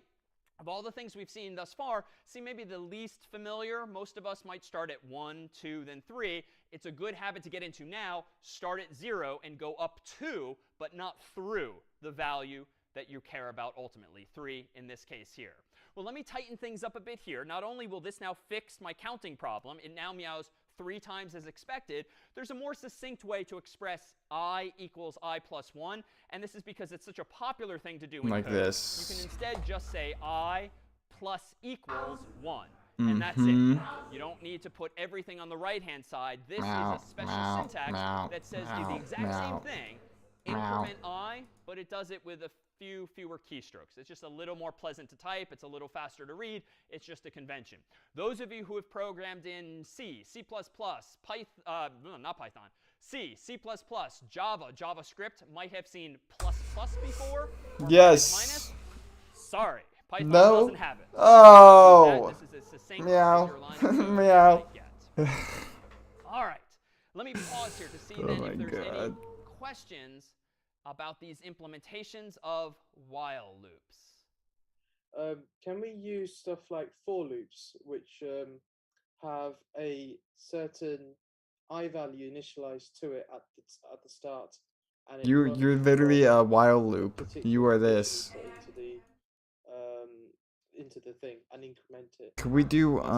of all the things we've seen thus far, seem maybe the least familiar, most of us might start at 1, 2, then 3. It's a good habit to get into now. Start at 0 and go up 2, but not through the value that you care about ultimately, 3 in this case here. Well, let me tighten things up a bit here. Not only will this now fix my counting problem, it now meows 3 times as expected. There's a more succinct way to express I equals I plus 1, and this is because it's such a popular thing to do in Like code. this. You can instead just say I plus equals 1. And that's it. You don't need to put everything on the right-hand side. This is a special syntax that says do the exact same thing, increment I, but it does it with a few fewer keystrokes. It's just a little more pleasant to type. It's a little faster to read. It's just a convention. Those of you who have programmed in C, C++, Python, not Python, C, C++, Java, JavaScript might have seen plus before. Or Yes. minus. Sorry, Python No. doesn't have it. Oh. This is as succinct Meow. as your line of code Meow. might get. All right, let me pause here to see then if there's any questions about these implementations of while loops. Can we use stuff like for loops, which have a certain I value initialized to it at the start, and it You're runs literally from a while loop. particular You are this. into the thing and increment it. Could we do as you go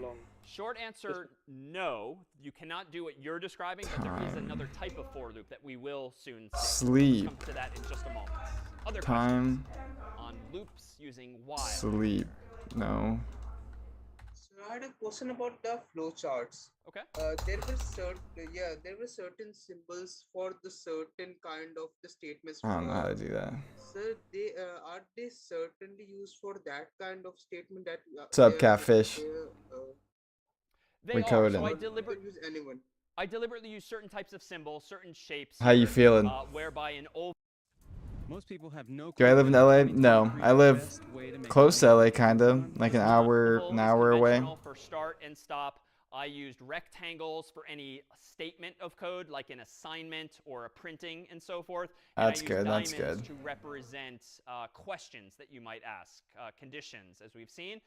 along. Short answer, no. You cannot do what you're describing, but there is another type of for loop that we will soon see. Sleep. We'll come to that in just a moment. Other Time. questions on loops using while? Sleep. No. So I had a question about the flowcharts. Okay. There were certain symbols for the certain kind of the statements. I don't know how to do that. So are they certainly used for that kind of statement that? What's up, Catfish? They We are. coding. So I deliberately use certain types of symbols, certain shapes. How you feeling? Whereby an old. Most people have no. Do I live in LA? No, I live close to LA, kinda, like an hour away. For start and stop, I used rectangles for any statement of code, like an assignment or a printing and so forth. And That's good. That's good. To represent questions that you might ask, conditions, as we've seen.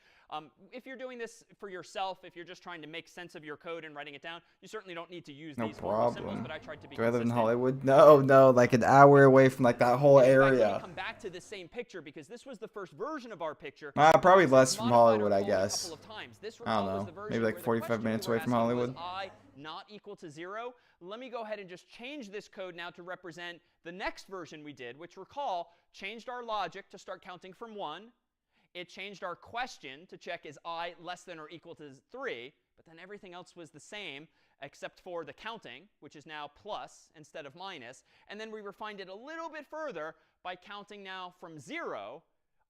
If you're doing this for yourself, if you're just trying to make sense of your code and writing it down, you certainly don't need to use No these symbols. problem. But I tried to be Do I live in consistent. Hollywood? No, like an hour away from like that whole In fact, area. let me come back to the same picture because this was the first version of our picture. Probably less We've from modified our Hollywood, I code a guess. couple of times. This I don't recall was know. the version Maybe like where the 45 question minutes you were away from asking Hollywood. Was I not equal to 0? Let me go ahead and just change this code now to represent the next version we did, which recall changed our logic to start counting from 1. It changed our question to check is I less than or equal to 3, but then everything else was the same except for the counting, which is now plus instead of minus. And then we refined it a little bit further by counting now from 0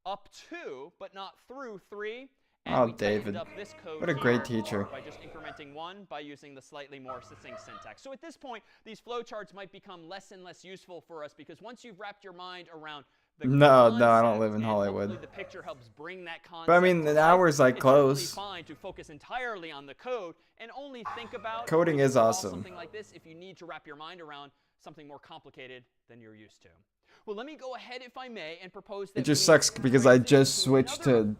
up to, but not through 3. And Oh, we tightened David. up this code What a here great teacher. by just incrementing 1 by using the slightly more succinct syntax. So at this point, these flowcharts might become less and less useful for us because once you've wrapped your mind around the No, I don't concept, live in and Hollywood. hopefully the picture helps bring that concept But I mean, to an life, hour's like it's close. totally fine to focus entirely on the code and only think about Coding or is recall awesome. something like this if you need to wrap your mind around something more complicated than you're used to. Well, let me go ahead, if I may, and propose that It just we sucks because I just switched to.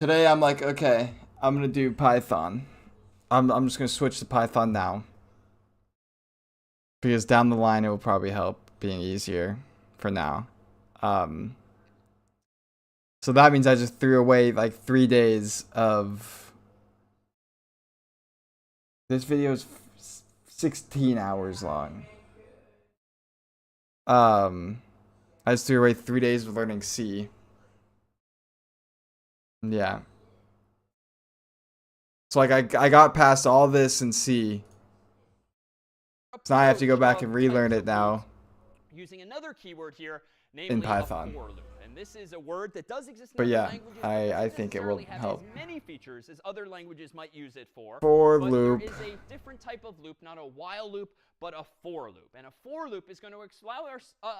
Today I'm like, okay, I'm gonna do Python. I'm just gonna switch to Python now. Because down the line it will probably help being easier for now. So that means I just threw away like 3 days of. This video is 16 hours long. I just threw away 3 days of learning C. Yeah. So like I got past all this in C. So now I have to go back and relearn it now using another keyword here, namely in Python. a for loop. And this is a word that does exist in But other yeah, languages, but I doesn't think it will necessarily have help. as many features as other languages might use it for. For but loop. There is a different type of loop, not a while loop, but a for loop. And a for loop is going to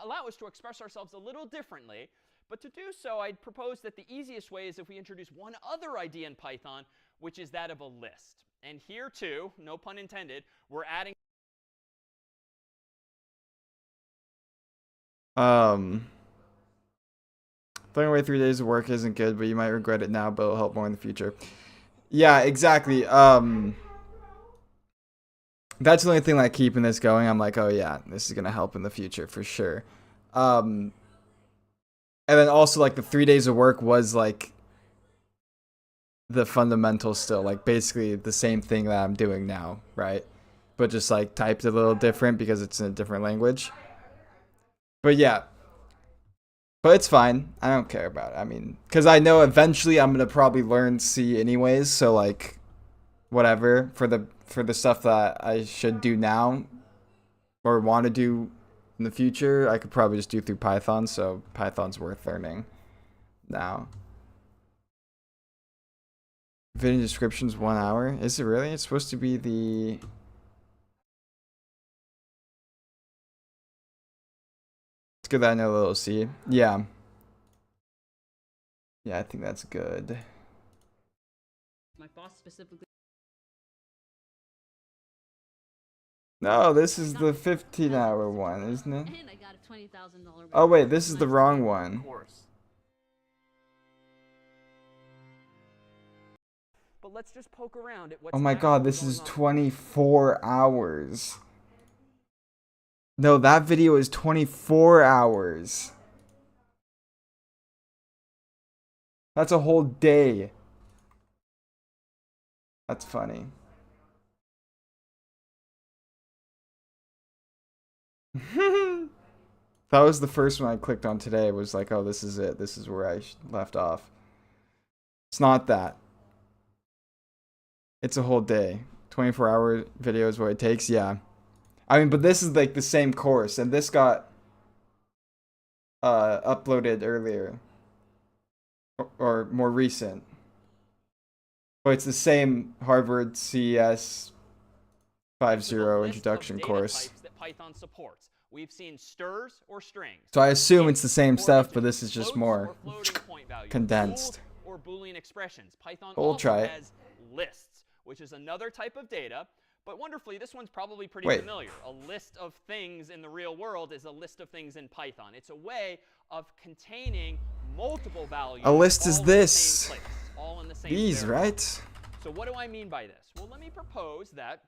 allow us to express ourselves a little differently. But to do so, I'd propose that the easiest way is if we introduce one other idea in Python, which is that of a list. And here too, no pun intended, we're adding Throwing away 3 days of work isn't good, but you might regret it now, but it'll help more in the future. Yeah, exactly. That's the only thing like keeping this going. I'm like, oh yeah, this is gonna help in the future for sure. And then also like the 3 days of work was like the fundamentals still, like basically the same thing that I'm doing now, right? But just like typed a little different because it's in a different language. But yeah. But it's fine. I don't care about it. I mean, because I know eventually I'm gonna probably learn C anyways. So like, whatever for the stuff that I should do now or want to do in the future, I could probably just do through Python. So Python's worth learning now. Video description's 1 hour. Is it really? It's supposed to be the Let's give that another little C. Yeah. Yeah, I think that's good. My boss specifically. No, this is the 15-hour one, isn't it? Oh wait, this is the wrong one. But let's just poke around at what's Oh my god, this is 24 hours. No, that video is 24 hours. That's a whole day. That's funny. That was the first one I clicked on today. It was like, oh, this is it. This is where I left off. It's not that. It's a whole day. 24-hour video is what it takes. Yeah. I mean, but this is like the same course, and this got uploaded earlier. Or more recent. But it's the same Harvard CES 5.0 introduction course. That Python supports. We've seen strs or strings. So I assume it's the same stuff, but this is just more condensed. Or Boolean expressions. Python We'll also try it. has lists, which is another type of data. But wonderfully, this one's probably pretty Wait. familiar. A list of things in the real world is a list of things in Python. It's a way of containing multiple values. A list is all in the this. same place, all in the same These, variable. right? So what do I mean by this? Well, let me propose that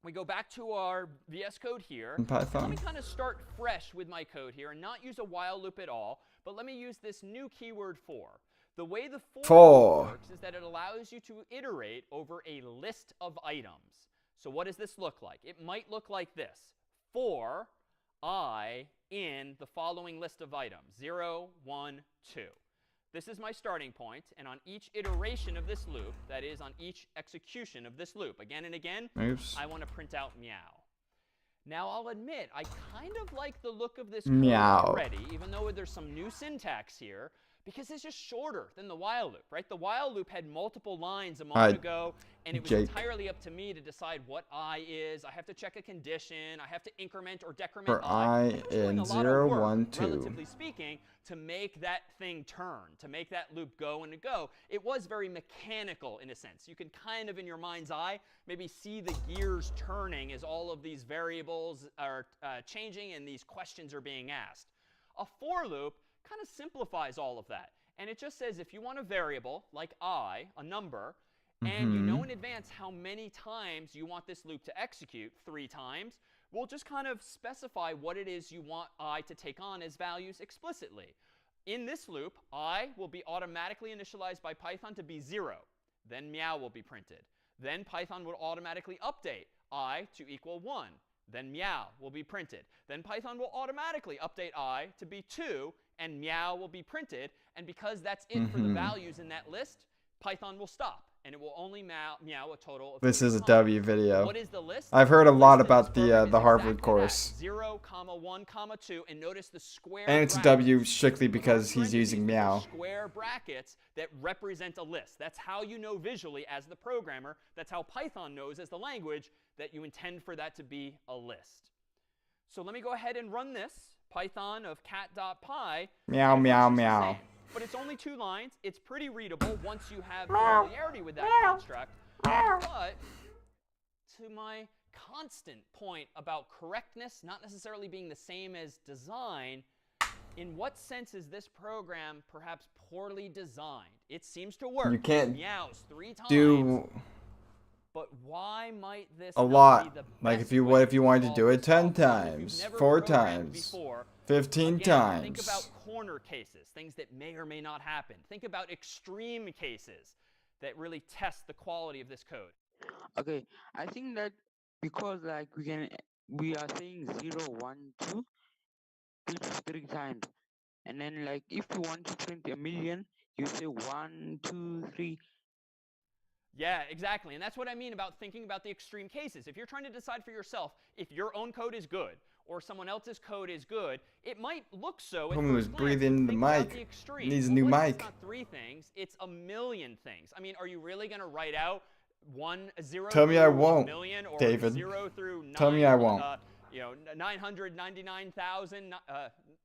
we go back to our VS Code here. In Python. Let me kind of start fresh with my code here and not use a while loop at all, but let me use this new keyword for. The way the for loop works is that it allows you to iterate over a list of items. So what does this look like? It might look like this. For I in the following list of items, 0, 1, 2. This is my starting point, and on each iteration of this loop, that is, on each execution of this loop, again and again, Oops. I want to print out meow. Now, I'll admit, I kind of like the look of this code Meow. already, even though there's some new syntax here, because it's just shorter than the while loop, right? The while loop had multiple lines a moment ago, and it was Jake. entirely up to me to decide what I is. I have to check a condition. I have to increment or decrement For I. I It was doing in a lot 0, of work, 1, 2. relatively speaking, to make that thing turn, to make that loop go and to go. It was very mechanical in a sense. You can kind of, in your mind's eye, maybe see the gears turning as all of these variables are changing and these questions are being asked. A for loop kind of simplifies all of that. And it just says if you want a variable, like I, a number, and you know in advance how many times you want this loop to execute, 3 times, we'll just kind of specify what it is you want I to take on as values explicitly. In this loop, I will be automatically initialized by Python to be 0. Then meow will be printed. Then Python will automatically update I to equal 1. Then meow will be printed. Then Python will automatically update I to be 2, and meow will be printed. And because that's it for the values in that list, Python will stop, and it will only meow a total of This 3 is a times. W video. What is the list? I've heard a The lot list in this about program the is Harvard exactly course. that, 0, 1, 2, and notice the square And it's a brackets. W strictly because he's Parentheses, using these are meow. square brackets that represent a list. That's how you know visually as the programmer. That's how Python knows as the language that you intend for that to be a list. So let me go ahead and run this. Python of cat.py. Meow, meow, meow. But it's only 2 lines. It's pretty readable once you have familiarity with that construct. But to my constant point about correctness not necessarily being the same as design, in what sense is this program perhaps poorly designed? It seems to work. You can't meows 3 times. do But why might this a not lot. be the Like best what if you wanted to do it 10 times, 4 times, 15 Again, times. Think about corner cases, things that may or may not happen. Think about extreme cases that really test the quality of this code. Okay, I think that because like we are saying 0, 1, 2 3 times, and then like if you want to print a million, you say 1, 2, 3. Yeah, exactly. And that's what I mean about thinking about the extreme cases. If you're trying to decide for yourself if your own code is good or someone else's code is good, it might look so at Homie was first glance, breathing but in the think about mic. the extreme. Needs a Well, new what if mic. It's not 3 things, it's a million things. I mean, are you really going to write out 0 Tell me I through won't, 1,000,000 or David. 0 through 9, Tell me I won't. 999,000,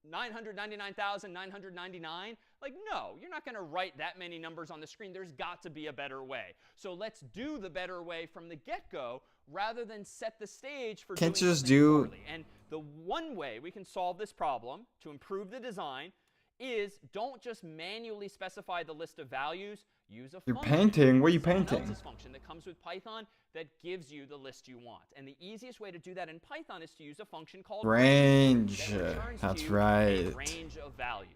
999,999? Like, no, you're not going to write that many numbers on the screen. There's got to be a better way. So let's do the better way from the get-go rather than set the stage for Can't doing you just something do- poorly. And the one way we can solve this problem to improve the design is don't just manually specify the list of values. Use a You're function. painting? What are you Someone painting? else's function that comes with Python that gives you the list you want. And the easiest way to do that in Python is to use a function called Range. that returns That's to you right. a range of values.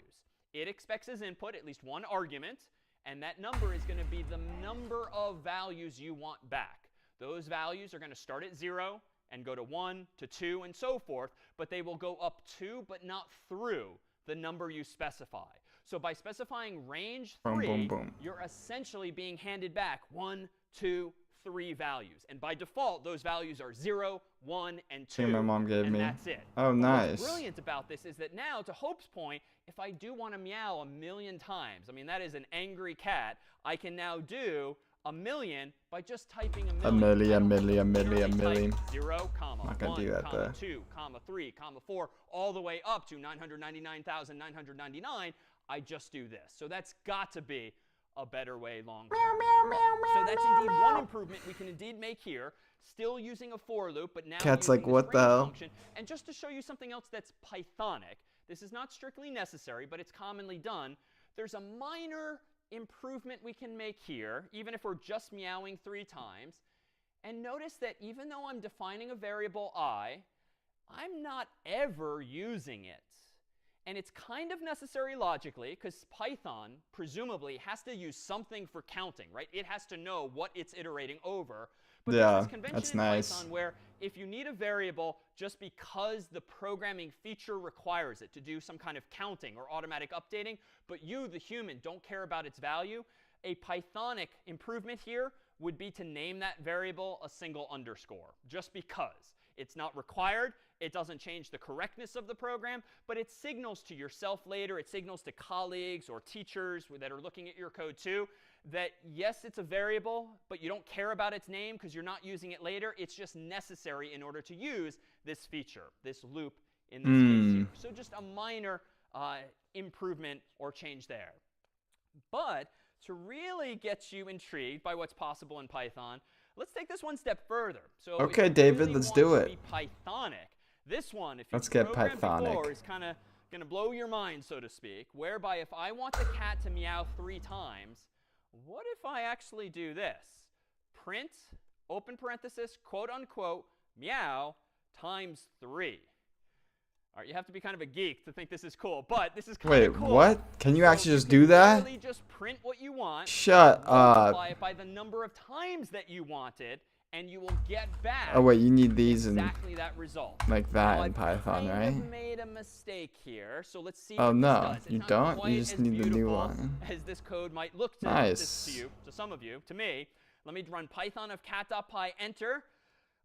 It expects as input at least one argument, and that number is going to be the number of values you want back. Those values are going to start at 0 and go to 1 to 2 and so forth, but they will go up to but not through the number you specify. So by specifying range 3, Boom, boom, boom. you're essentially being handed back 1, 2, 3 values. And by default, those values are 0, 1, and 2. Okay, my mom gave and me. that's it. Oh, But nice. what's brilliant about this is that now, to Hope's point, if I do want to meow 1,000,000 times, I mean, that is an angry cat, I can now do 1,000,000 by just typing 1,000,000. A million. 0, comma, Not gonna 1, do that, comma, though. 2, comma, 3, comma, 4, all the way up to 999,999. I just do this. So that's got to be a better way long term. So that's indeed one improvement we can indeed make here, still using a for loop, but now Cat's using like, this what the range hell? function. And just to show you something else that's Pythonic, this is not strictly necessary, but it's commonly done. There's a minor improvement we can make here, even if we're just meowing 3 times. And notice that even though I'm defining a variable I, I'm not ever using it. And it's kind of necessary logically, because Python, presumably, has to use something for counting, right? It has to know what it's iterating over. But Yeah, there's this convention that's in nice. Python where if you need a variable just because the programming feature requires it to do some kind of counting or automatic updating, but you, the human, don't care about its value, a Pythonic improvement here would be to name that variable a single underscore, just because. It's not required. It doesn't change the correctness of the program, but it signals to yourself later, it signals to colleagues or teachers that are looking at your code too, that yes, it's a variable, but you don't care about its name because you're not using it later. It's just necessary in order to use this feature, this loop in this case here. So just a minor improvement or change there. But to really get you intrigued by what's possible in Python, let's take this one step further. So if Okay, you David, really let's want do to it. be Pythonic, this one, if Let's you've get programmed Pythonic. before, is kind of going to blow your mind, so to speak, whereby if I want the cat to meow 3 times, what if I actually do this? Print, open parenthesis, quote unquote, meow times 3. All right, you have to be kind of a geek to think this is cool, but this is kind Wait, of cool. what? Can you So actually just can do that? literally just print what you want, Shut multiply up. it by the number of times that you wanted, and you will get back Oh wait, you need these in exactly that result. like Now, that in I've Python, kind right? of made a mistake here, so let's see Oh what no, this does. It's you not don't. quite You just as need the new beautiful one. as this code might look to, Nice. to you, to some of you, to me. Let me run Python of cat.py, enter.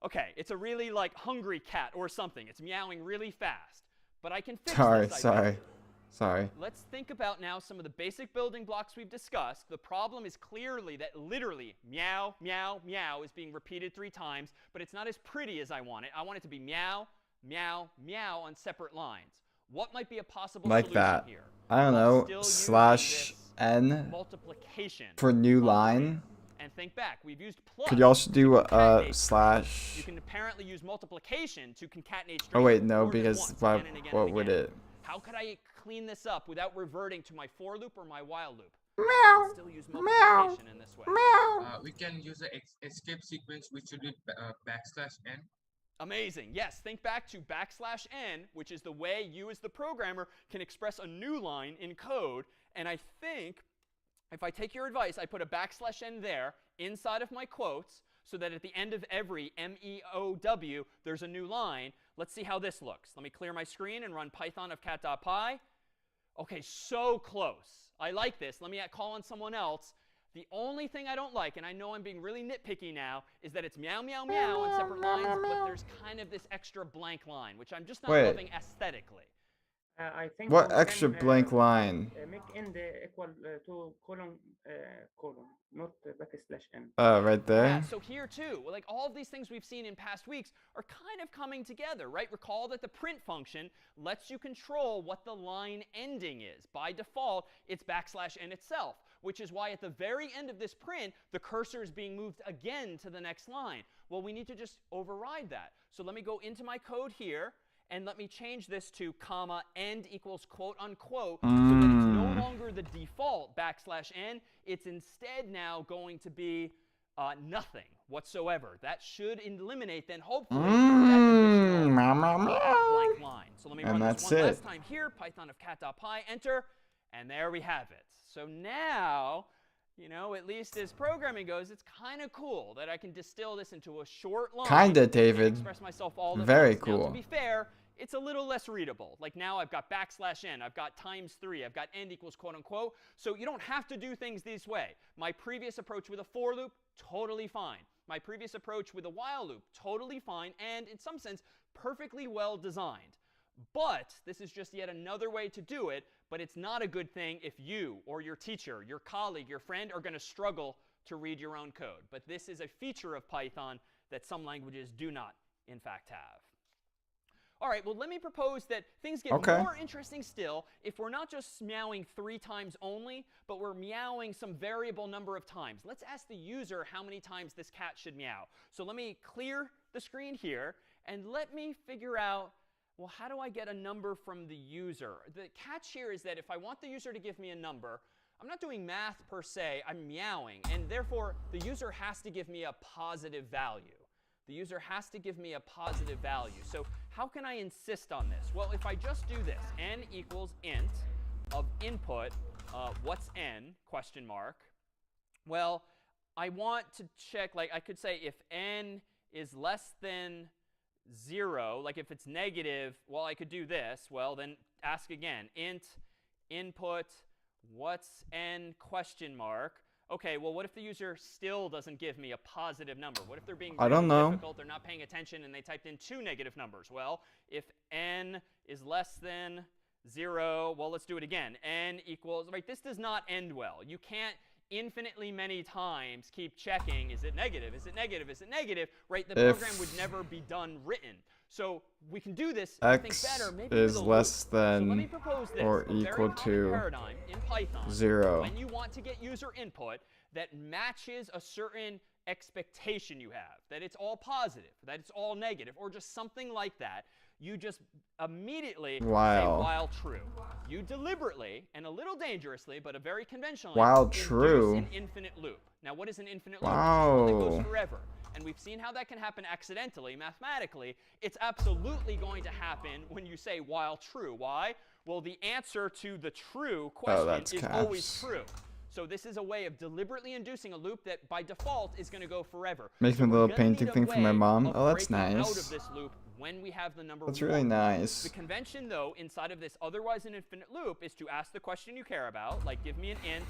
Okay, it's a really like hungry cat or something. It's meowing really fast. But I can fix this, I think. Sorry. Let's think about now some of the basic building blocks we've discussed. The problem is clearly that literally meow, meow, meow is being repeated 3 times, but it's not as pretty as I want it. I want it to be meow, meow, meow on separate lines. What might be a possible Like solution that. here? I don't While know. still using Slash this n multiplication for new line. And think back, we've used plus. Could you also do to concatenate strings. slash? You can apparently use multiplication to concatenate strings. Oh wait, no, more than because once, why, again and again what and would again. it? How could I clean this up without reverting to my for loop or my while loop? Meow. Still use multiplication in this way. We can use the escape sequence, which would be \n. Amazing. Yes, think back to \n, which is the way you as the programmer can express a new line in code. And I think if I take your advice, I put a \n there inside of my quotes so that at the end of every MEOW, there's a new line. Let's see how this looks. Let me clear my screen and run Python of cat.py. Okay, so close. I like this. Let me call on someone else. The only thing I don't like, and I know I'm being really nitpicky now, is that it's meow, meow, meow on separate lines, but there's kind of this extra blank line, which I'm just not Wait. loving aesthetically. I think What you extra can blank line? make end equal to colon, not backslash n. Right Yeah, there. so here too, like all of these things we've seen in past weeks are kind of coming together, right? Recall that the print function lets you control what the line ending is. By default, it's \n itself, which is why at the very end of this print, the cursor is being moved again to the next line. Well, we need to just override that. So let me go into my code here, and let me change this to comma end equals quote unquote, so that it's no longer the default \n. It's instead now going to be nothing whatsoever. That should eliminate then hopefully that additional blank line. So let me run this one last time here. Python of cat.py, enter, and there we have it. So now, you know, at least as programming goes, it's kind of cool that I can distill this into a short line. Kinda, David. And express myself all at Very once. cool. Now, to be fair, it's a little less readable. Like now I've got \n, I've got ×3, I've got end equals quote unquote. So you don't have to do things this way. My previous approach with a for loop, totally fine. My previous approach with a while loop, totally fine, and in some sense, perfectly well designed. But this is just yet another way to do it, but it's not a good thing if you or your teacher, your colleague, your friend are going to struggle to read your own code. But this is a feature of Python that some languages do not, in fact, have. All right, well, let me propose that things get more interesting still if we're not just meowing 3 times only, but we're meowing some variable number of times. Let's ask the user how many times this cat should meow. So let me clear the screen here, and let me figure out, well, how do I get a number from the user? The catch here is that if I want the user to give me a number, I'm not doing math per se, I'm meowing, and therefore the user has to give me a positive value. The user has to give me a positive value. So how can I insist on this? Well, if I just do this, n equals int of input, what's n, question mark. Well, I want to check, like I could say if n is less than 0, like if it's negative, well, I could do this. Well, then ask again, int input, what's n, question mark. Okay, well, what if the user still doesn't give me a positive number? What if they're being really difficult, they're not paying attention, and they typed in 2 negative numbers? Well, if n is less than 0, well, let's do it again. N equals, right, this does not end well. You can't infinitely many times keep checking, is it negative, is it negative, is it negative, right? The program would never be done written. So we can do this, I think, better, maybe is with a less loop. than So let me propose this, or a very equal common to paradigm in Python, 0. when you want to get user input that matches a certain expectation you have, that it's all positive, that it's all negative, or just something like that, you just immediately say while true. You deliberately, and a little dangerously, but a very conventional induce an infinite loop. Now, what is an infinite loop? One that goes forever. And we've seen how that can happen accidentally, mathematically. It's absolutely going to happen when you say while true. Why? Well, the answer to the true question is always true. So this is a way of deliberately inducing a loop that by default is going to go forever. Making a little painting thing for my mom. Oh, that's out nice. of this loop when we have the number That's 1. really nice. The convention, though, inside of this otherwise an infinite loop is to ask the question you care about, like give me an int,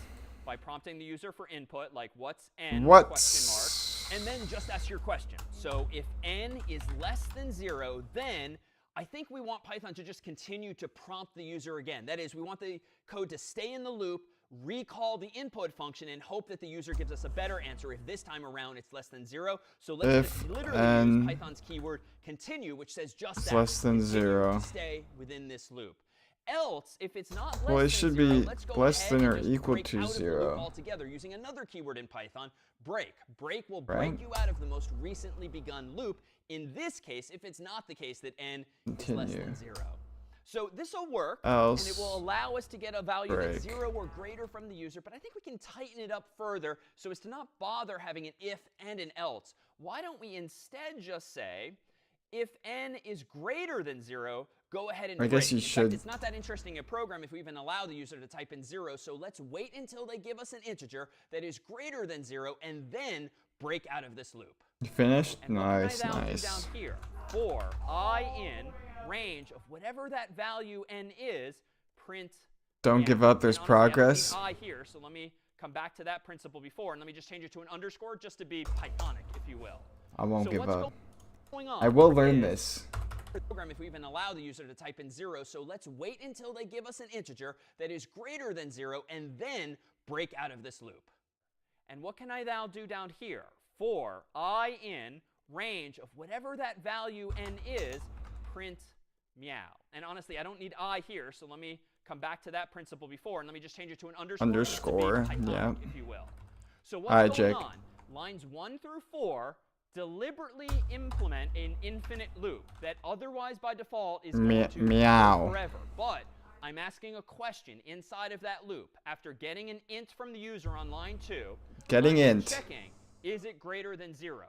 by prompting the user for input, like what's n, question mark, and then just ask your question. So if n is less than 0, then I think we want Python to just continue to prompt the user again. That is, we want the code to stay in the loop, recall the input function, and hope that the user gives us a better answer if this time around it's less than 0. So let's just literally use Python's keyword continue, which says just that. Less than 0. To stay within this loop. Else, if it's not less well, it than should 0, be let's go less ahead than and or just equal break to out of the loop 0. altogether using another keyword in Python, break. Break will break you out of the most recently begun loop. In this case, if it's not the case that n is less than 0. So this will work, and it will allow us to get a value that's 0 or greater from the user, but I think we can tighten it up further so as to not bother having an if and an else. Why don't we instead just say, if n is greater than 0, go ahead and break. guess you in should. fact, it's not that interesting a program if we even allow the user to type in 0, so let's wait until they give us an integer that is greater than 0, and then break out of this loop. You finished? And Nice, what can I now do nice. down here? For I in range of whatever that value n is, print Don't n. give up, there's And honestly, I don't progress. need I here, so let me come back to that principle before, and let me just change it to an underscore just to be Pythonic, if you will. I won't so give what's up. going on I will learn is this. program if we even allow the user to type in 0. So let's wait until they give us an integer that is greater than 0 and then break out of this loop. And what can I now do down here? For I in range of whatever that value n is, print meow. And honestly, I don't need I here, so let me come back to that principle before, and let me just change it to an underscore. Underscore, yeah. If you will. So what's going Jake. on? Lines 1 through 4 deliberately implement an infinite loop that otherwise by default is going to meow go forever. But I'm asking a question inside of that loop. After getting an int from the user on line 2, Getting int. checking, is it greater than 0?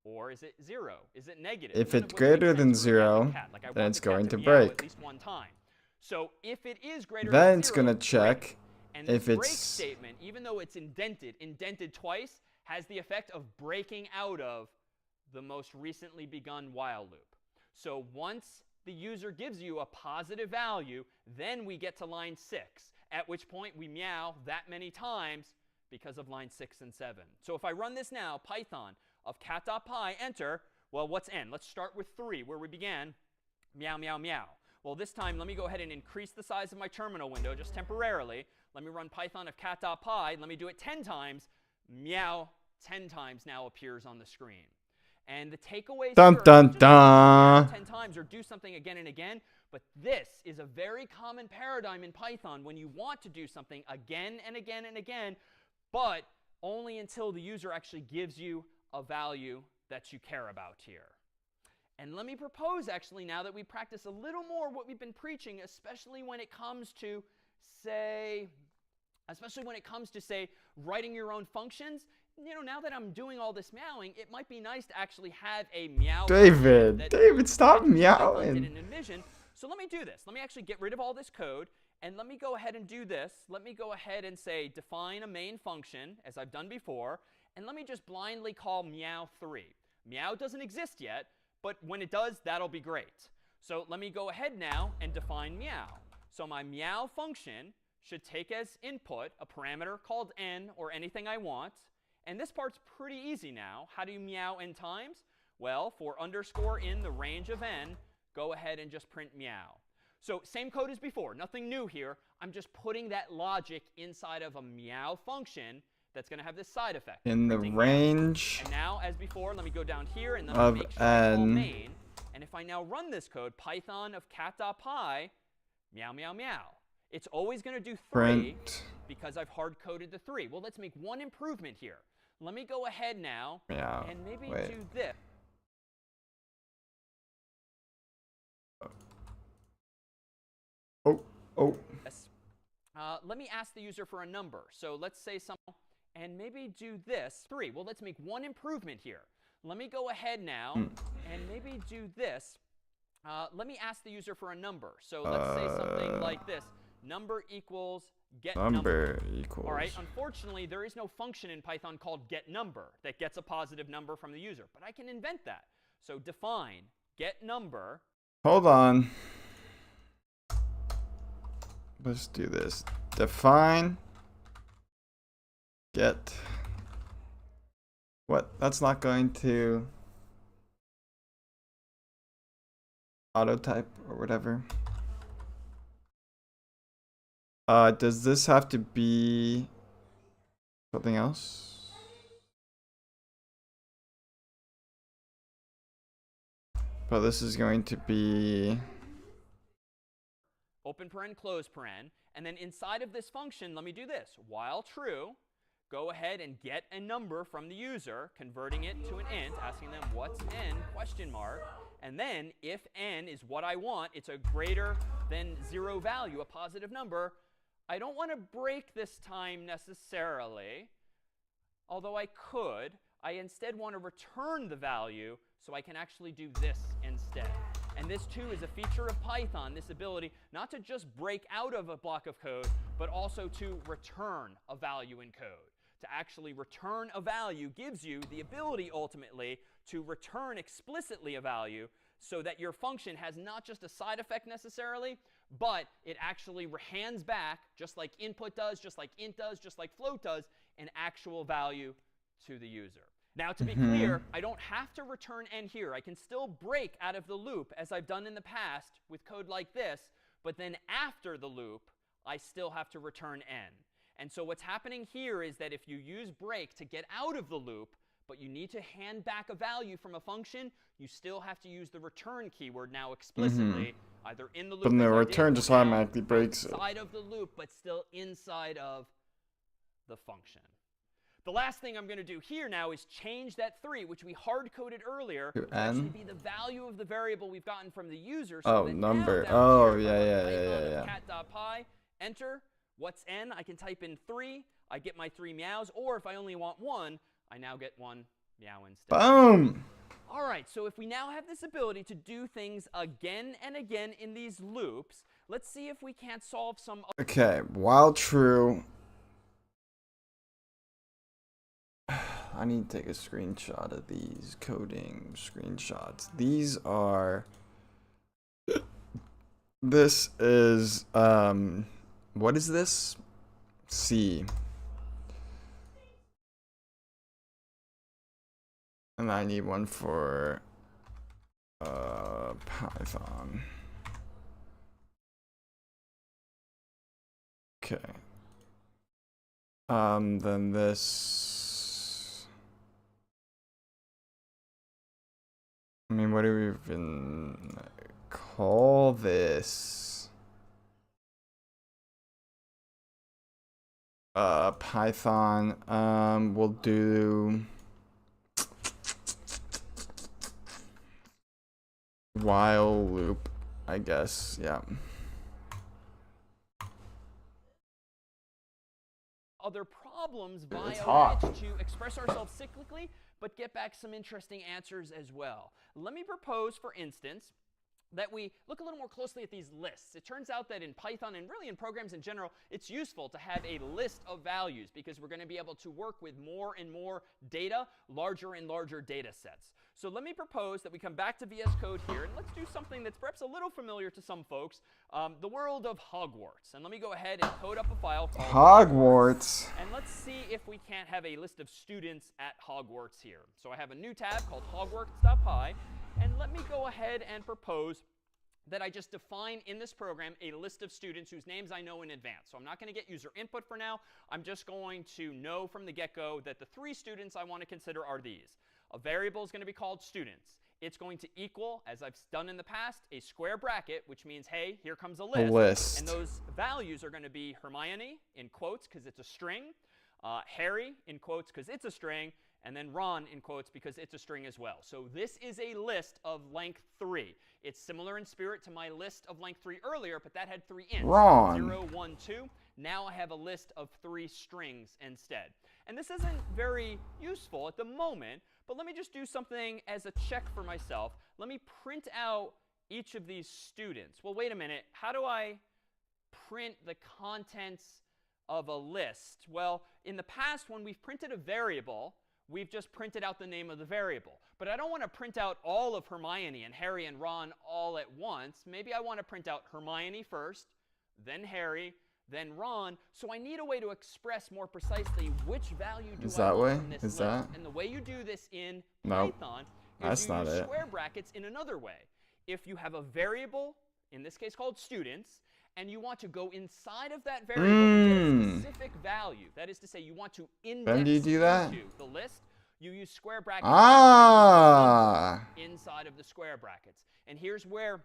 Or is it 0? Is it negative? If it's greater than 0, then it's going to break. At least one time. So if it is greater Then than it's 0, going to check and if this break it's... statement, even though it's indented twice, has the effect of breaking out of the most recently begun while loop. So once the user gives you a positive value, then we get to line 6, at which point we meow that many times because of line 6 and 7. So if I run this now, Python of cat.py, enter, well, what's n? Let's start with 3, where we began. Meow, meow, meow. Well, this time, let me go ahead and increase the size of my terminal window just temporarily. Let me run Python of cat.py. Let me do it 10 times. Meow 10 times now appears on the screen. And the takeaways Dun, here dun, are just dun. 10 times or do something again and again. But this is a very common paradigm in Python when you want to do something again and again and again, but only until the user actually gives you a value that you care about here. And let me propose, actually, now that we practice a little more what we've been preaching, especially when it comes to, say, writing your own functions. You know, now that I'm doing all this meowing, it might be nice to actually have a meow. David, stop meowing. Didn't envision. So let me do this. Let me actually get rid of all this code, and let me go ahead and do this. Let me go ahead and say define a main function, as I've done before, and let me just blindly call meow3. Meow doesn't exist yet, but when it does, that'll be great. So let me go ahead now and define meow. So my meow function should take as input a parameter called n, or anything I want. And this part's pretty easy now. How do you meow n times? Well, for underscore in the range of n, go ahead and just print meow. So same code as before, nothing new here. I'm just putting that logic inside of a meow function that's going to have this side effect. In the range and now, as before, let me go down here and then of make sure I call n. main. And if I now run this code, Python of cat.py, meow, meow, meow. It's always going to do 3 Print. because I've hard-coded the 3. Well, let's make one improvement here. Let me go ahead now and maybe do this. Oh. Let me ask the user for a number. So let's say something, and maybe do this. 3. Well, let's make one improvement here. Let me go ahead now and maybe do this. Let me ask the user for a number. So let's say something like this. Number equals get number. All right. Unfortunately, there is no function in Python called getNumber that gets a positive number from the user. But I can invent that. So define getNumber. Hold on. Let's do this. Define get. What? That's not going to auto type or whatever. Does this have to be something else? But this is going to be open paren, close paren. And then inside of this function, let me do this. While true, go ahead and get a number from the user, converting it to an int, asking them what's n, question mark. And then if n is what I want, it's a greater than 0 value, a positive number. I don't want to break this time necessarily, although I could. I instead want to return the value so I can actually do this instead. And this, too, is a feature of Python, this ability not to just break out of a block of code, but also to return a value in code. To actually return a value gives you the ability, ultimately, to return explicitly a value so that your function has not just a side effect necessarily, but it actually hands back, just like input does, just like int does, just like float does, an actual value to the user. Now, to be clear, I don't have to return n here. I can still break out of the loop, as I've done in the past with code like this. But then after the loop, I still have to return n. And so what's happening here is that if you use break to get out of the loop, but you need to hand back a value from a function, you still have to use the return keyword now explicitly, either in the loop. But then the as I return did, just or now automatically breaks it. outside of the loop, but still inside of the function. The last thing I'm going to do here now is change that 3, which we hard-coded earlier, to actually be the value of the variable we've gotten from the user. So that number. Now down here, Yeah. cat.py, enter. What's n? I can type in 3. I get my 3 meows. Or if I only want 1, I now get 1 meow instead. Boom! All right, so if we now have this ability to do things again and again in these loops, let's see if we can't solve some... Okay, while true... I need to take a screenshot of these coding screenshots. These are... This is, what is this? C. And I need one for, Python. Okay. Then this... I mean, what do we even call this? Python, we'll do while loop, I guess, yeah. Other problems via hot. which to express ourselves cyclically, but get back some interesting answers as well. Let me propose, for instance, that we look a little more closely at these lists. It turns out that in Python, and really in programs in general, it's useful to have a list of values because we're going to be able to work with more and more data, larger and larger data sets. So let me propose that we come back to VS Code here, and let's do something that's perhaps a little familiar to some folks, the world of Hogwarts. And let me go ahead and code up a file called Hogwarts. And let's see if we can't have a list of students at Hogwarts here. So I have a new tab called hogwarts.py. And let me go ahead and propose that I just define in this program a list of students whose names I know in advance. So I'm not going to get user input for now. I'm just going to know from the get-go that the 3 students I want to consider are these. A variable is going to be called students. It's going to equal, as I've done in the past, a square bracket, which means, hey, here comes a list. And those values are going to be Hermione, in quotes, because it's a string, Harry, in quotes, because it's a string, and then Ron, in quotes, because it's a string as well. So this is a list of length 3. It's similar in spirit to my list of length 3 earlier, but that had 3 ints. Ron. 0, 1, 2. Now I have a list of 3 strings instead. And this isn't very useful at the moment, but let me just do something as a check for myself. Let me print out each of these students. Well, wait a minute. How do I print the contents of a list? Well, in the past, when we've printed a variable, we've just printed out the name of the variable. But I don't want to print out all of Hermione and Harry and Ron all at once. Maybe I want to print out Hermione first, then Harry, then Ron. So I need a way to express more precisely which value do I want from this list. And the way you do this in Python is you use square brackets in another way. If you have a variable, in this case called students, and you want to go inside of that variable and get a specific value. That is to say, you want to index into the list. You use square brackets inside of the square brackets. And here's where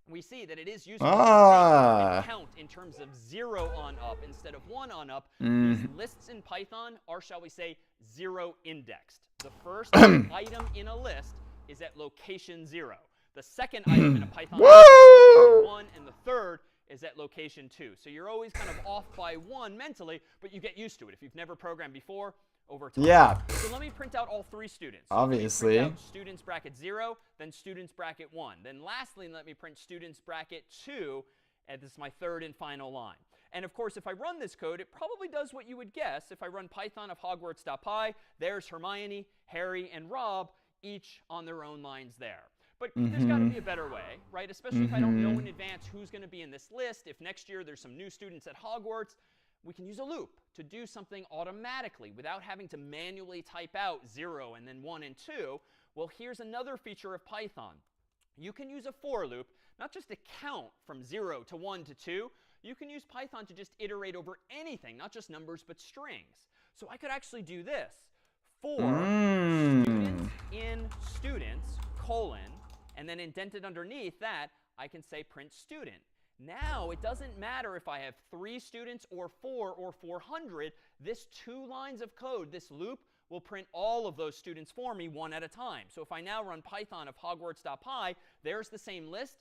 we see that it is useful to count in terms of 0 on up instead of 1 on up. These lists in Python are, shall we say, 0 indexed. The first item in a list is at location 0. The second item in a Python list is location 1, and the third is at location 2. So you're always kind of off by 1 mentally, but you get used to it. If you've never programmed before, over time. Yeah. So let me print out all 3 students. So Obviously. Let me print out students bracket 0, then students bracket 1. Then lastly, let me print students bracket 2, and this is my third and final line. And of course, if I run this code, it probably does what you would guess. If I run Python of Hogwarts.py, there's Hermione, Harry, and Rob, each on their own lines there. But there's got to be a better way, right? Especially if I don't know in advance who's going to be in this list. If next year there's some new students at Hogwarts, we can use a loop to do something automatically without having to manually type out 0 and then 1 and 2. Well, here's another feature of Python. You can use a for loop, not just to count from 0 to 1 to 2. You can use Python to just iterate over anything, not just numbers, but strings. So I could actually do this. For students in students, colon, and then indented underneath that, I can say print student. Now, it doesn't matter if I have 3 students or 4 or 400. This 2 lines of code, this loop, will print all of those students for me one at a time. So if I now run Python of Hogwarts.py, there's the same list,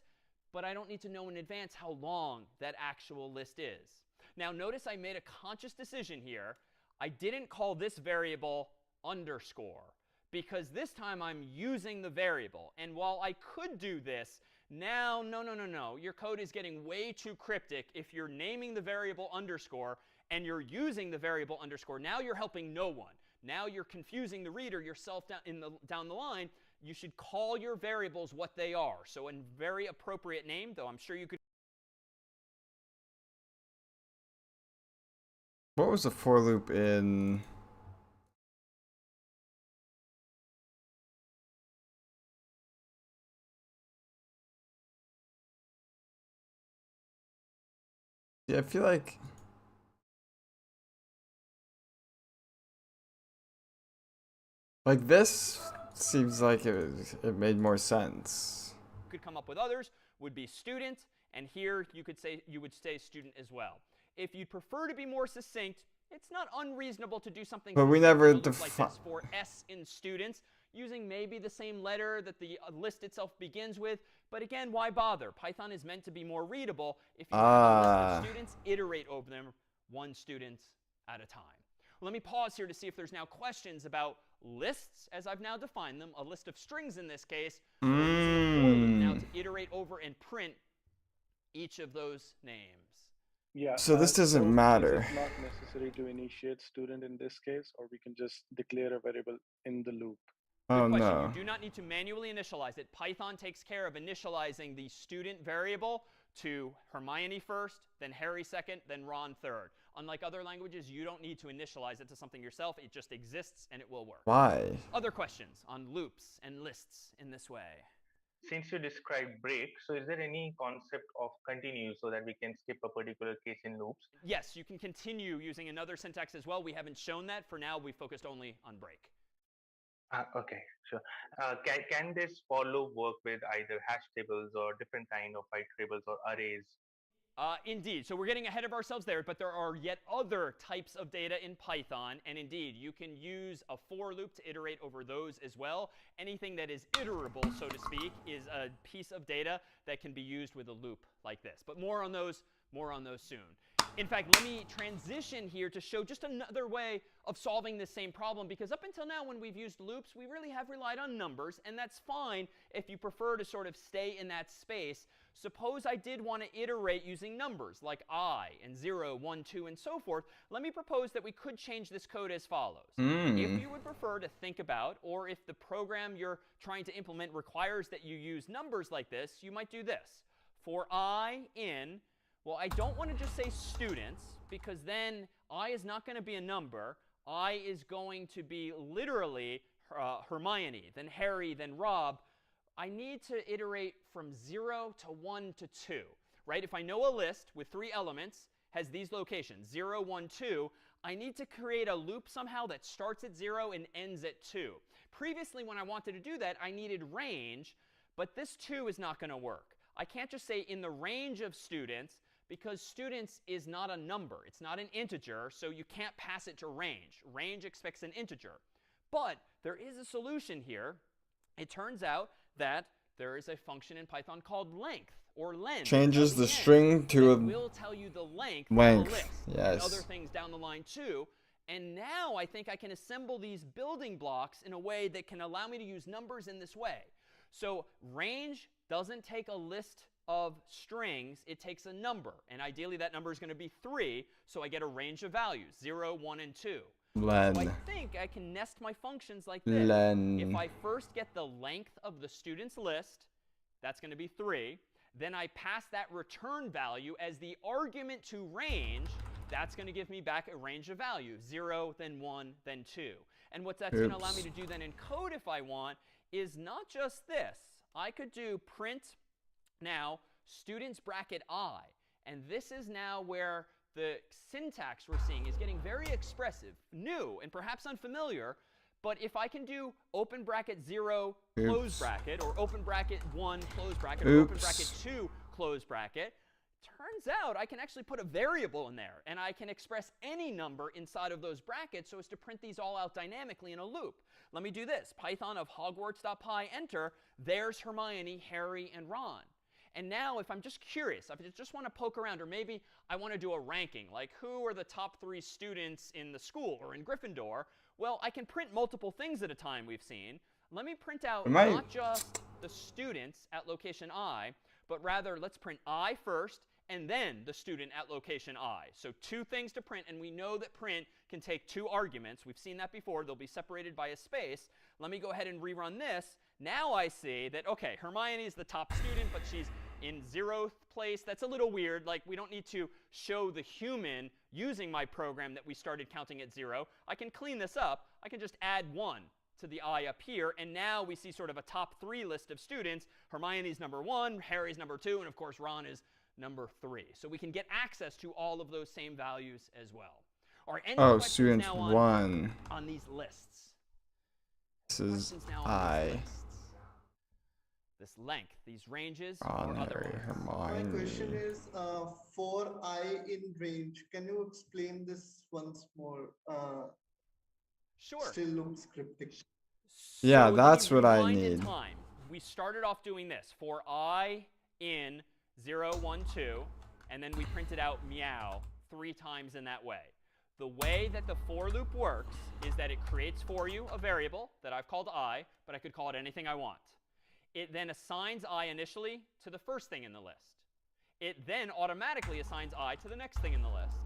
but I don't need to know in advance how long that actual list is. Now, notice I made a conscious decision here. I didn't call this variable underscore, because this time I'm using the variable. And while I could do this, now, no. Your code is getting way too cryptic if you're naming the variable underscore and you're using the variable underscore. Now you're helping no one. Now you're confusing the reader yourself down the line. You should call your variables what they are. So a very appropriate name, though I'm sure you could. What was the for loop in? Yeah, I feel like this seems like it made more sense. Could come up with others would be student, and here you would say student as well. If you'd prefer to be more succinct, it's not unreasonable to do something But we never like this for S in students, using maybe the same letter that the list itself begins with. But again, why bother? Python is meant to be more readable. If you have a list of students, iterate over them one student at a time. Let me pause here to see if there's now questions about lists, as I've now defined them, a list of strings in this case, or now to iterate over and print each of those names. Yeah. So this doesn't matter. It's not necessary to initiate student in this case, or we can just declare a variable in the loop. Oh Good question. no. You do not need to manually initialize it. Python takes care of initializing the student variable to Hermione first, then Harry second, then Ron third. Unlike other languages, you don't need to initialize it to something yourself. It just exists and it will work. Why? Other questions on loops and lists in this way? Since you described break, so is there any concept of continue so that we can skip a particular case in loops? Yes, you can continue using another syntax as well. We haven't shown that. For now, we focused only on break. Okay, sure. Can this for loop work with either hash tables or different kind of iterables or arrays? Indeed. So we're getting ahead of ourselves there, but there are yet other types of data in Python. And indeed, you can use a for loop to iterate over those as well. Anything that is iterable, so to speak, is a piece of data that can be used with a loop like this. But more on those soon. In fact, let me transition here to show just another way of solving this same problem, because up until now when we've used loops, we really have relied on numbers, and that's fine if you prefer to sort of stay in that space. Suppose I did want to iterate using numbers like I and 0, 1, 2, and so forth. Let me propose that we could change this code as follows. If you would prefer to think about, or if the program you're trying to implement requires that you use numbers like this, you might do this. For I in, well, I don't want to just say students, because then I is not going to be a number. I is going to be literally Hermione, then Harry, then Rob. I need to iterate from 0 to 1 to 2, right? If I know a list with 3 elements, has these locations, 0, 1, 2, I need to create a loop somehow that starts at 0 and ends at 2. Previously, when I wanted to do that, I needed range, but this 2 is not going to work. I can't just say in the range of students, because students is not a number. It's not an integer, so you can't pass it to range. Range expects an integer. But there is a solution here. It turns out that there is a function in Python called length, or len. Changes the string to a will tell you the length of length. the list. Yes. And other things down the line too. And now I think I can assemble these building blocks in a way that can allow me to use numbers in this way. So range doesn't take a list of strings, it takes a number. And ideally that number is going to be 3, so I get a range of values, 0, 1, and 2. Len. So I think I can nest my functions like this. Len. If I first get the length of the student's list, that's going to be 3. Then I pass that return value as the argument to range, that's going to give me back a range of values, 0, then 1, then 2. And what that's going to allow me to do then in code if I want is not just this. I could do print now students bracket I. And this is now where the syntax we're seeing is getting very expressive, new, and perhaps unfamiliar. But if I can do open bracket 0, close bracket, or open bracket 1, close bracket, or open bracket 2, close bracket, turns out I can actually put a variable in there. And I can express any number inside of those brackets so as to print these all out dynamically in a loop. Let me do this. Python of Hogwarts.py, enter. There's Hermione, Harry, and Ron. And now if I'm just curious, if I just want to poke around, or maybe I want to do a ranking, like who are the top 3 students in the school or in Gryffindor, well, I can print multiple things at a time we've seen. Let me print out not just the students at location I, but rather let's print I first and then the student at location I. So 2 things to print, and we know that print can take 2 arguments. We've seen that before. They'll be separated by a space. Let me go ahead and rerun this. Now I see that, OK, Hermione is the top student, but she's in 0th place. That's a little weird. Like, we don't need to show the human using my program that we started counting at 0. I can clean this up. I can just add 1 to the I up here. And now we see sort of a top 3 list of students. Hermione's number 1, Harry's number 2, and of course Ron is number 3. So we can get access to all of those same values as well. Are any questions student now 1. On these lists? This is I. This length, these ranges, Ron, or otherwise. Hermione. My question is, for I in range, can you explain this once more? Sure. Still looks cryptic. Yeah, So that's what I rewind in need. time. We started off doing this. For I in 0, 1, 2, and then we printed out meow 3 times in that way. The way that the for loop works is that it creates for you a variable that I've called I, but I could call it anything I want. It then assigns I initially to the first thing in the list. It then automatically assigns I to the next thing in the list.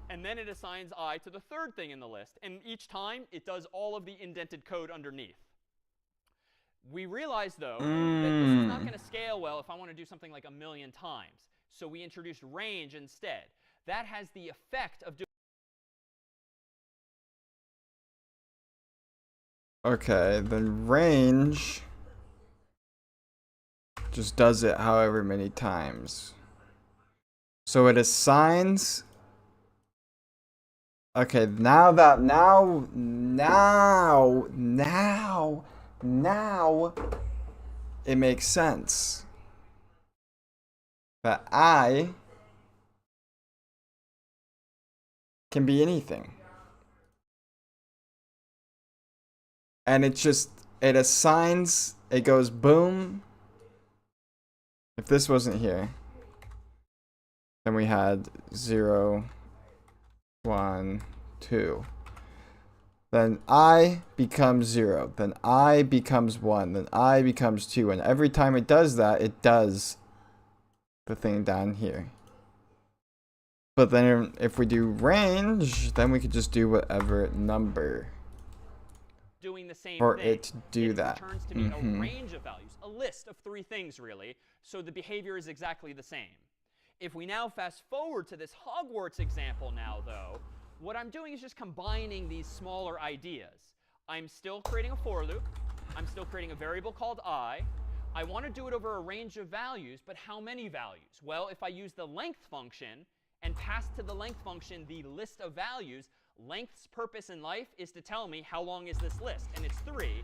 And then it assigns I to the third thing in the list. And each time, it does all of the indented code underneath. We realize, though, that this is not going to scale well if I want to do something like 1,000,000 times. So we introduced range instead. That has the effect of doing. Okay, then range just does it however many times. So it assigns. Okay, now it makes sense. That I can be anything. And it assigns, it goes boom. If this wasn't here, then we had 0, 1, 2. Then I becomes 0. Then I becomes 1. Then I becomes 2. And every time it does that, it does the thing down here. But then if we do range, then we could just do whatever number Doing the same for thing. it to do that. It returns to me a range of values, a list of 3 things, really. So the behavior is exactly the same. If we now fast forward to this Hogwarts example now, though, what I'm doing is just combining these smaller ideas. I'm still creating a for loop. I'm still creating a variable called I. I want to do it over a range of values, but how many values? Well, if I use the length function and pass to the length function the list of values, length's purpose in life is to tell me how long is this list, and it's 3.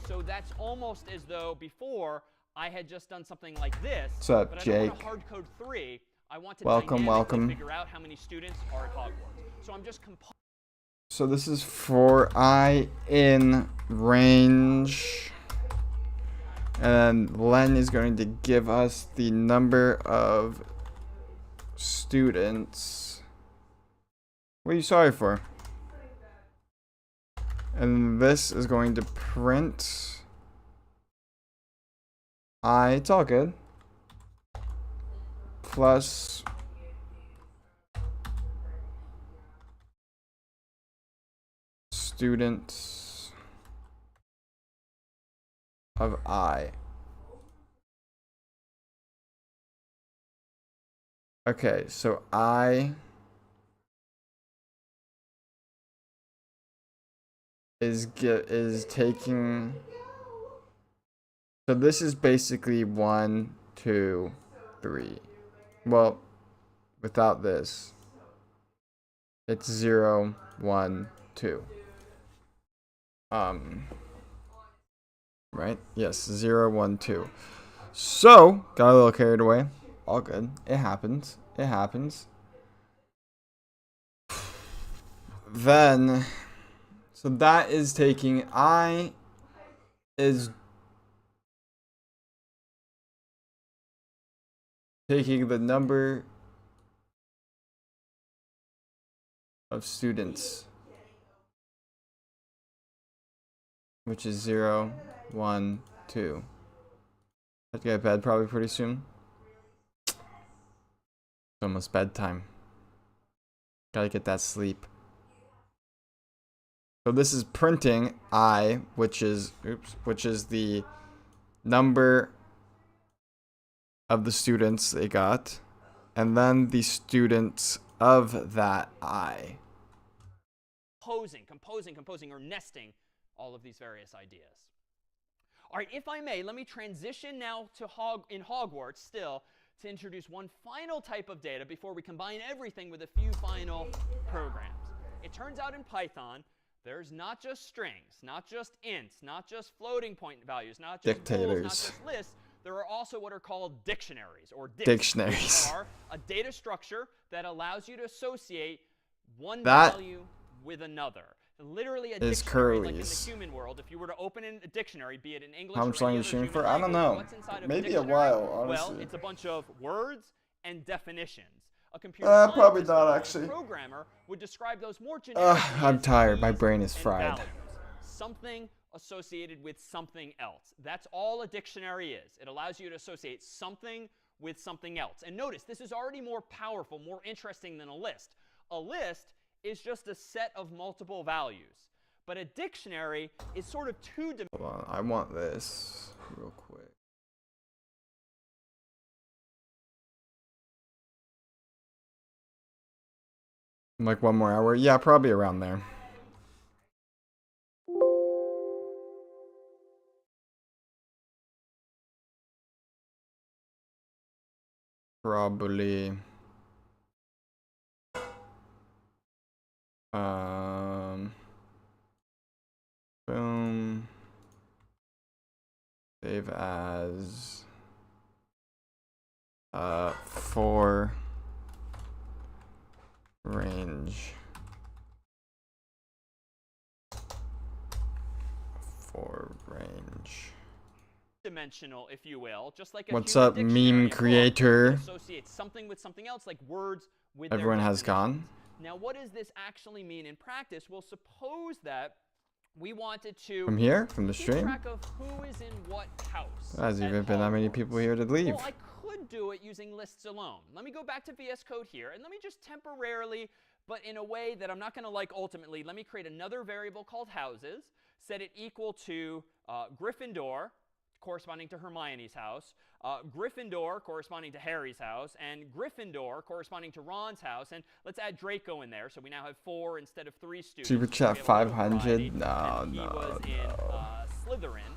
So that's almost as though before I had just done something like this. What's up, but I Jake? don't want to hard code 3. I want to Welcome, welcome. figure out how many students are at Hogwarts. So I'm just So this is for I in range. And Len is going to give us the number of students. What are you sorry for? And this is going to print I, it's all good, plus students of I. Okay, so I is taking. So this is basically 1, 2, 3. Well, without this, it's 0, 1, 2. Right? Yes, 0, 1, 2. So, got a little carried away. All good. It happens. It happens. Then, so that is taking I is taking the number of students, which is 0, 1, 2. I have to get to bed probably pretty soon. It's almost bedtime. Gotta get that sleep. So this is printing I, which is the number of the students they got, and then the students of that I. Composing, or nesting all of these various ideas. All right, if I may, let me transition now to in Hogwarts still to introduce one final type of data before we combine everything with a few final programs. It turns out in Python, there's not just strings, not just ints, not just floating point values, not just bools, not just lists. There are also what are called dictionaries, or dictionaries. Which are a data structure that allows you to associate one value with another. Literally a dictionary, like in the human world. If you were to open a dictionary, be it in English How or much any long are you other shooting human for? I don't know. what's inside of Maybe a dictionary? while, honestly. Well, it's a bunch of words and definitions. A computer scientist, probably not actually. A programmer would describe those more generically I'm as tired. My keys brain is and fried. values. Something associated with something else. That's all a dictionary is. It allows you to associate something with something else. And notice, this is already more powerful, more interesting than a list. A list is just a set of multiple values. But a dictionary is sort of two-dimensional. Hold on, I want this real quick. Like 1 more hour? Yeah, probably around there. Probably. Boom. Save as 4 range. 4 range. Dimensional, if you will, just like a What's human up, dictionary meme and book, creator? it associates something with something else, like words with Everyone their has definitions. gone. Now, what does this actually mean in practice? Well, suppose that we wanted to From here? From the keep stream? track of who is in what house. There hasn't at even been that many Hogwarts. people here to leave. Well, I could do it using lists alone. Let me go back to VS Code here, and let me just temporarily, but in a way that I'm not going to like ultimately, let me create another variable called houses, set it equal to Gryffindor, corresponding to Hermione's house, Gryffindor corresponding to Harry's house, and Gryffindor corresponding to Ron's house. And let's add Draco in there, so we now have 4 instead of 3 students. Super So chat we have a little variety, 500? No, and he was in Slytherin.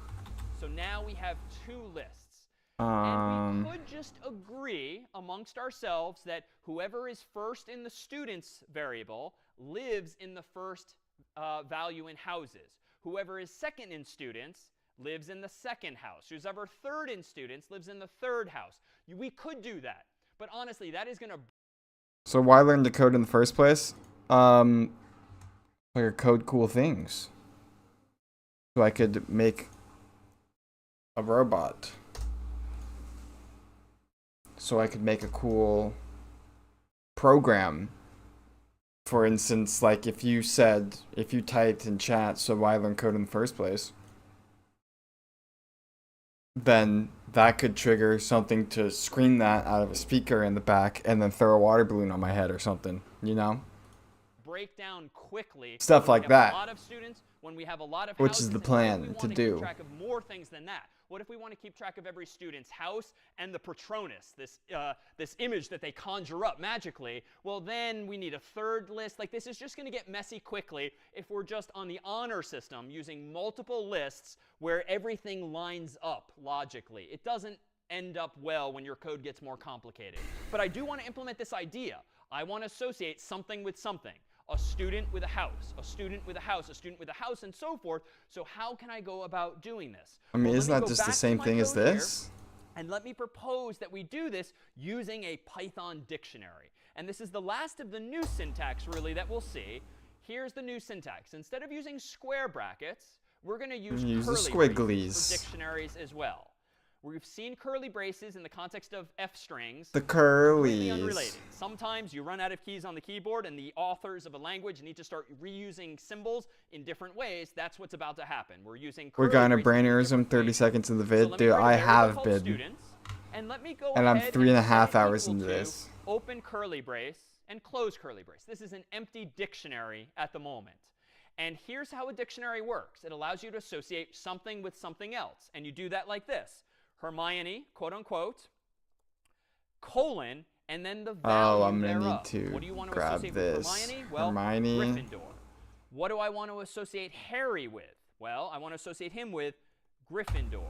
So now we have 2 lists. And we could just agree amongst ourselves that whoever is first in the students variable lives in the first value in houses. Whoever is second in students lives in the second house. Who's ever third in students lives in the third house. We could do that. But honestly, that is going to... So why learn to code in the first place? Like code cool things. So I could make a robot. So I could make a cool program. For instance, like if you typed in chat, so why learn code in the first place? Then that could trigger something to scream that out of a speaker in the back and then throw a water balloon on my head or something, you know? break down quickly. Stuff when like we have that. A lot of students, when we have a lot of Which houses, is the and what if we plan want to keep do. track of more things than that? What if we want to keep track of every student's house and the Patronus, this image that they conjure up magically? Well, then we need a third list. Like, this is just going to get messy quickly if we're just on the honor system using multiple lists where everything lines up logically. It doesn't end up well when your code gets more complicated. But I do want to implement this idea. I want to associate something with something. A student with a house, a student with a house, a student with a house, and so forth. So how can I go about doing this? I mean, Well, isn't let me that go just the back to same my thing as code here, this? and let me propose that we do this using a Python dictionary. And this is the last of the new syntax, really, that we'll see. Here's the new syntax. Instead of using square brackets, we're going to use the curly braces squigglies. for dictionaries as well. We've seen curly braces in the context of F strings. The Completely curlies. unrelated. Sometimes you run out of keys on the keyboard and the authors of a language need to start reusing symbols in different ways. That's what's about to happen. We're using We're curly gonna braces in brainerism different 30 ways. seconds in the So vid. let me Dude, create a I variable have called been. students, and let me go And I'm ahead 3.5 set it hours equal into to this. Open curly brace and close curly brace. This is an empty dictionary at the moment. And here's how a dictionary works. It allows you to associate something with something else. And you do that like this. Hermione, quote unquote, colon, and then the value I'm gonna thereof. need to What do you want to grab associate this. with Hermione? Well, Hermione. Gryffindor. What do I want to associate Harry with? Well, I want to associate him with Gryffindor.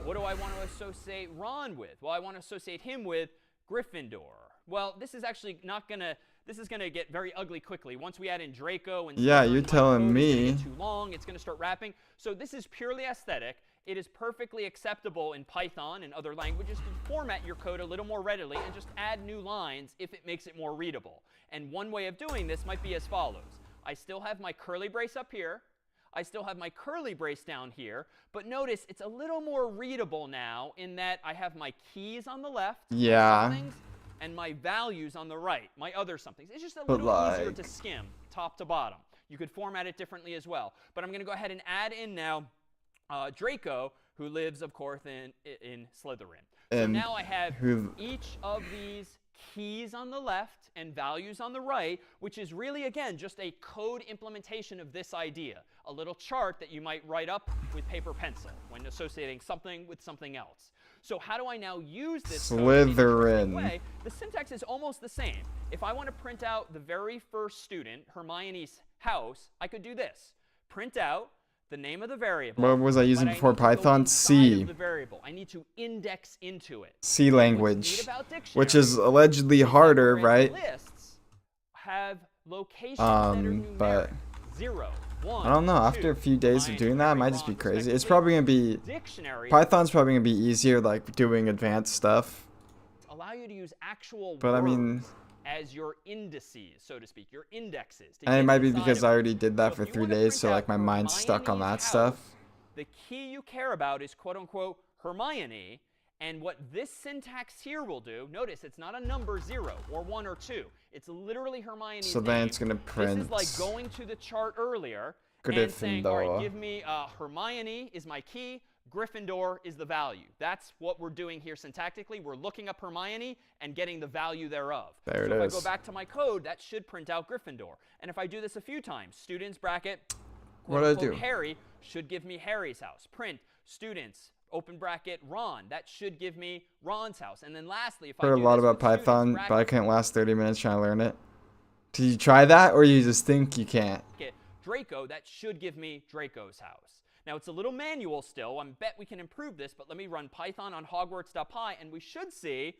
What do I want to associate Ron with? Well, I want to associate him with Gryffindor. Well, this is actually not going to, this is going to get very ugly quickly. Once we add in Draco and Yeah, Slytherin, you're my telling code is gonna me. get too long. It's going to start wrapping. So this is purely aesthetic. It is perfectly acceptable in Python and other languages to format your code a little more readily and just add new lines if it makes it more readable. And one way of doing this might be as follows. I still have my curly brace up here. I still have my curly brace down here. But notice it's a little more readable now in that I have my keys on the left, my Yeah. somethings, and my values on the right, my other somethings. It's just a But little easier like- to skim top to bottom. You could format it differently as well. But I'm going to go ahead and add in now Draco, who lives, of course, in Slytherin. So And now I have who- each of these keys on the left and values on the right, which is really, again, just a code implementation of this idea. A little chart that you might write up with paper pencil when associating something with something else. So how do I now use this code in an interesting Slytherin. way? The syntax is almost the same. If I want to print out the very first student, Hermione's house, I could do this. Print out the name of the variable. What was I using but before need to go Python? inside C. of the variable. I need to index into it. C What's language, neat about which is dictionaries allegedly is that harder, whereas right? lists have locations that are numeric. But 0, 1, I don't know. After a 2, few days of Hermione, doing that, it Harry, might just be Ron, crazy. It's respectively. probably gonna be Dictionaries Python's probably gonna be easier, like doing advanced stuff. allow you to use actual But I words mean, as your indices, so to speak, your indexes. To and it get might be inside because of I it. already did that So for if you 3 wanna days, print so like out my mind's stuck on Hermione's that stuff. house, the key you care about is quote unquote Hermione, and what this syntax here will do, notice it's not a number 0 or 1 or 2. It's literally Hermione's So then name. it's gonna This print is like going to the chart earlier and saying, all right, Gryffindor. give me Hermione is my key, Gryffindor is the value. That's what we're doing here syntactically. We're looking up Hermione and getting the value thereof. There it so if I is. go back to my code, that should print out Gryffindor. And if I do this a few times, students bracket, What'd I quote, do? Harry should give me Harry's house. Print students, open bracket, Ron. That should give me Ron's house. And then lastly, if I Heard a do lot this about with students, Python, bracket, but I couldn't last 30 minutes trying to learn it. Did you try that, or you just think you can't? Draco, that should give me Draco's house. Now, it's a little manual still. I bet we can improve this, but let me run Python on Hogwarts.py, and we should see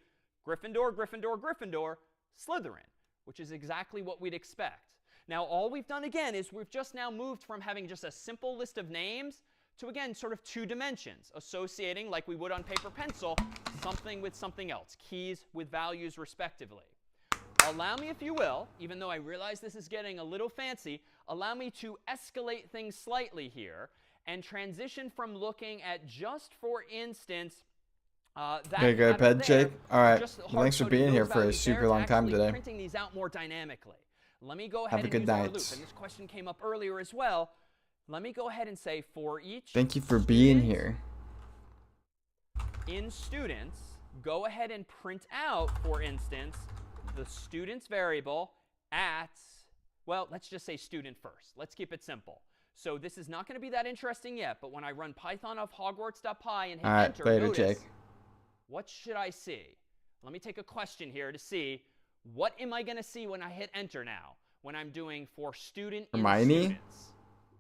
Gryffindor, Gryffindor, Gryffindor, Slytherin, which is exactly what we'd expect. Now, all we've done, again, is we've just now moved from having just a simple list of names to, again, sort of 2 dimensions, associating, like we would on paper pencil, something with something else, keys with values respectively. Allow me, if you will, even though I realize this is getting a little fancy, allow me to escalate things slightly here and transition from looking at just, for instance, that There you go, pattern Ped there, Jake. All right. just the Well, thanks for hard-coding being here those for a values super there, long time actually today. printing these out more dynamically. Let me go Have ahead a and good use our night. loop. And this question came up earlier as well. Let me go ahead and say for each Thank you for being here. in students, go ahead and print out, for instance, the student's variable at Well, let's just say student first. Let's keep it simple. So this is not going to be that interesting yet, but when I run python of hogwarts.py and hit enter, later, notice, Jake. what should I see? Let me take a question here to see what am I going to see when I hit enter now, when I'm doing for student in Hermione? students.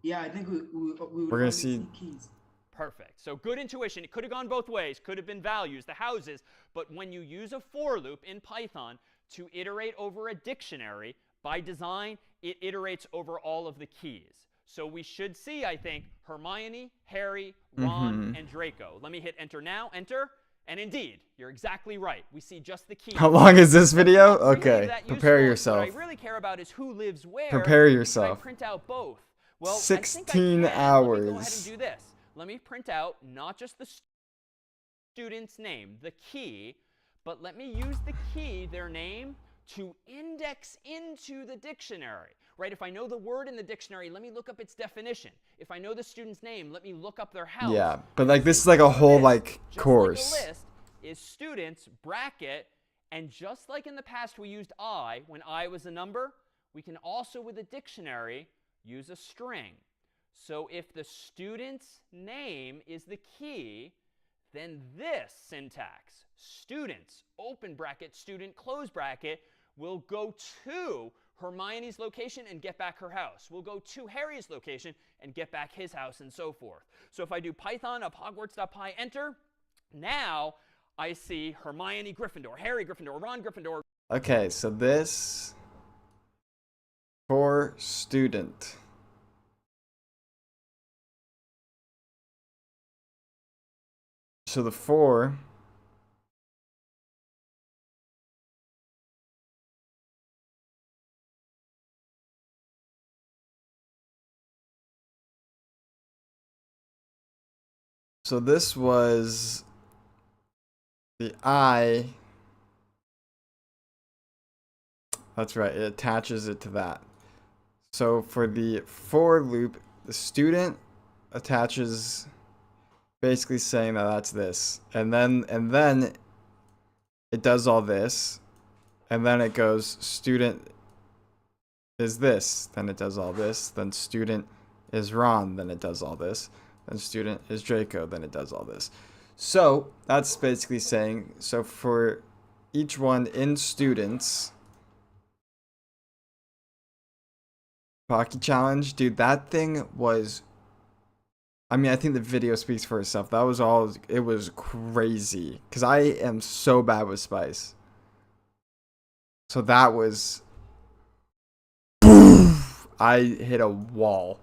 Yeah, I think we We're would gonna only see keys. Perfect. So good intuition. It could have gone both ways. Could have been values, the houses. But when you use a for loop in Python to iterate over a dictionary, by design, it iterates over all of the keys. So we should see, I think, Hermione, Harry, Ron, and Draco. Let me hit enter now. Enter. And indeed, you're exactly right. We see just the keys. How long is this video? Really Okay, that prepare useful. yourself. What I really care about is who lives where. Prepare Should I yourself. print out both? Well, 16 I think I can. hours. Let me go ahead and do this. Let me print out not just the student's name, the key, but let me use the key, their name, to index into the dictionary. Right? If I know the word in the dictionary, let me look up its definition. If I know the student's name, let me look up their house. Yeah, but like this is like a whole like Just course. like a list is students, bracket, and just like in the past we used I, when I was a number, we can also with a dictionary use a string. So if the student's name is the key, then this syntax, students, open bracket, student, close bracket, will go to Hermione's location and get back her house. We'll go to Harry's location and get back his house, and so forth. So if I do python of hogwarts.py, enter, now I see Hermione Gryffindor, Harry Gryffindor, Ron Gryffindor. Okay, so this for student. So the for so this was the I. That's right, it attaches it to that. So for the for loop, the student attaches basically saying that that's this. And then it does all this. And then it goes student is this, then it does all this, then student is Ron, then it does all this, then student is Draco, then it does all this. So that's basically saying, so for each one in students, Pocky Challenge, dude, that thing was, I mean, I think the video speaks for itself. That was all, it was crazy. Because I am so bad with Spice. So that was, I hit a wall.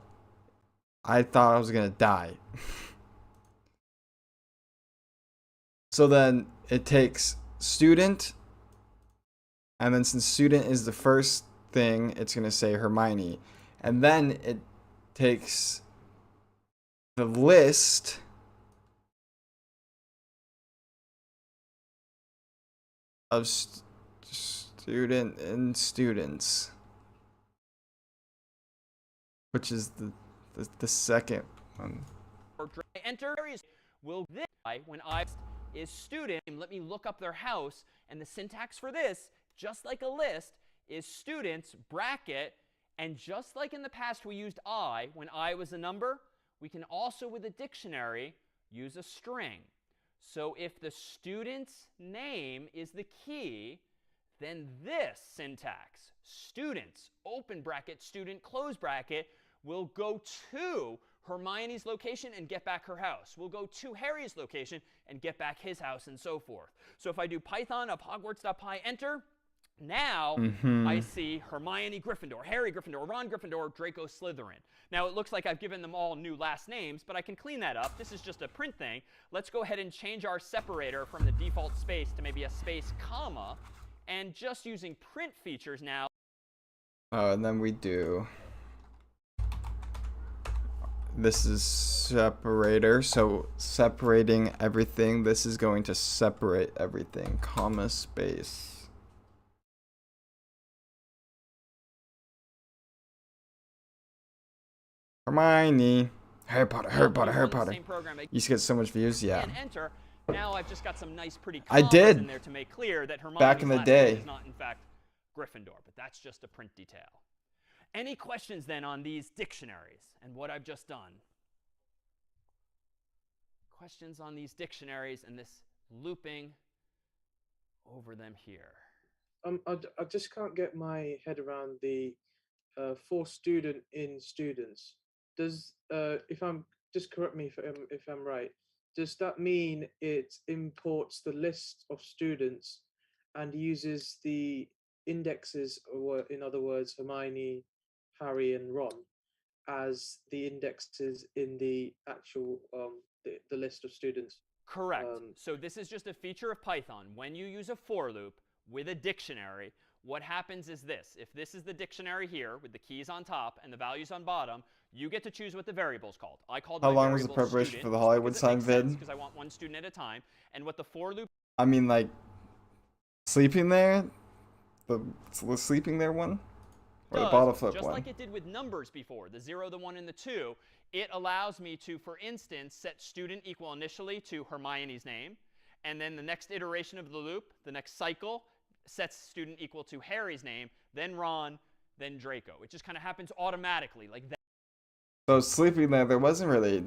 I thought I was going to die. So then it takes student. And then since student is the first thing, it's going to say Hermione. And then it takes the list of student and students, which is the second one. Enter will this when I is student. Let me look up their house, and the syntax for this, just like a list, is students bracket, and just like in the past we used I when I was a number, we can also with a dictionary use a string. So if the student's name is the key, then this syntax, students, open bracket, student, close bracket, will go to Hermione's location and get back her house. We'll go to Harry's location and get back his house, and so forth. So if I do python of hogwarts.py, enter, now I see Hermione Gryffindor, Harry Gryffindor, Ron Gryffindor, Draco Slytherin. Now it looks like I've given them all new last names, but I can clean that up. This is just a print thing. Let's go ahead and change our separator from the default space to maybe a space comma, and just using print features now. Oh, and then we do, this is separator, so separating everything, this is going to separate everything, comma, space. Hermione. Harry Potter, Harry Potter, Harry Potter. You used to get so much views, yeah. And enter. Now I've just got some nice pretty I commas did. in there to make clear that Hermione's Back in the last day. name is not in fact Gryffindor, but that's just a print detail. Any questions then on these dictionaries and what I've just done? Questions on these dictionaries and this looping over them here? I just can't get my head around the for student in students. Does if I'm just correct me if I'm right. Does that mean it imports the list of students and uses the indexes, or in other words, Hermione, Harry, and Ron, as the indexes in the actual the list of students? Correct. So this is just a feature of Python. When you use a for loop with a dictionary, what happens is this. If this is the dictionary here with the keys on top and the values on bottom, you get to choose what the variable is called. I called How my long was the variable preparation student for the just Hollywood because it sign makes sense, vid? because I want one student at a time. And what the for loop I mean, like, sleeping there? The sleeping there one? Or the bottle flip just one? like it did with numbers before, the 0, the 1, and the 2, it allows me to, for instance, set student equal initially to Hermione's name. And then the next iteration of the loop, the next cycle, sets student equal to Harry's name, then Ron, then Draco. It just kind of happens automatically like that. So sleeping there wasn't really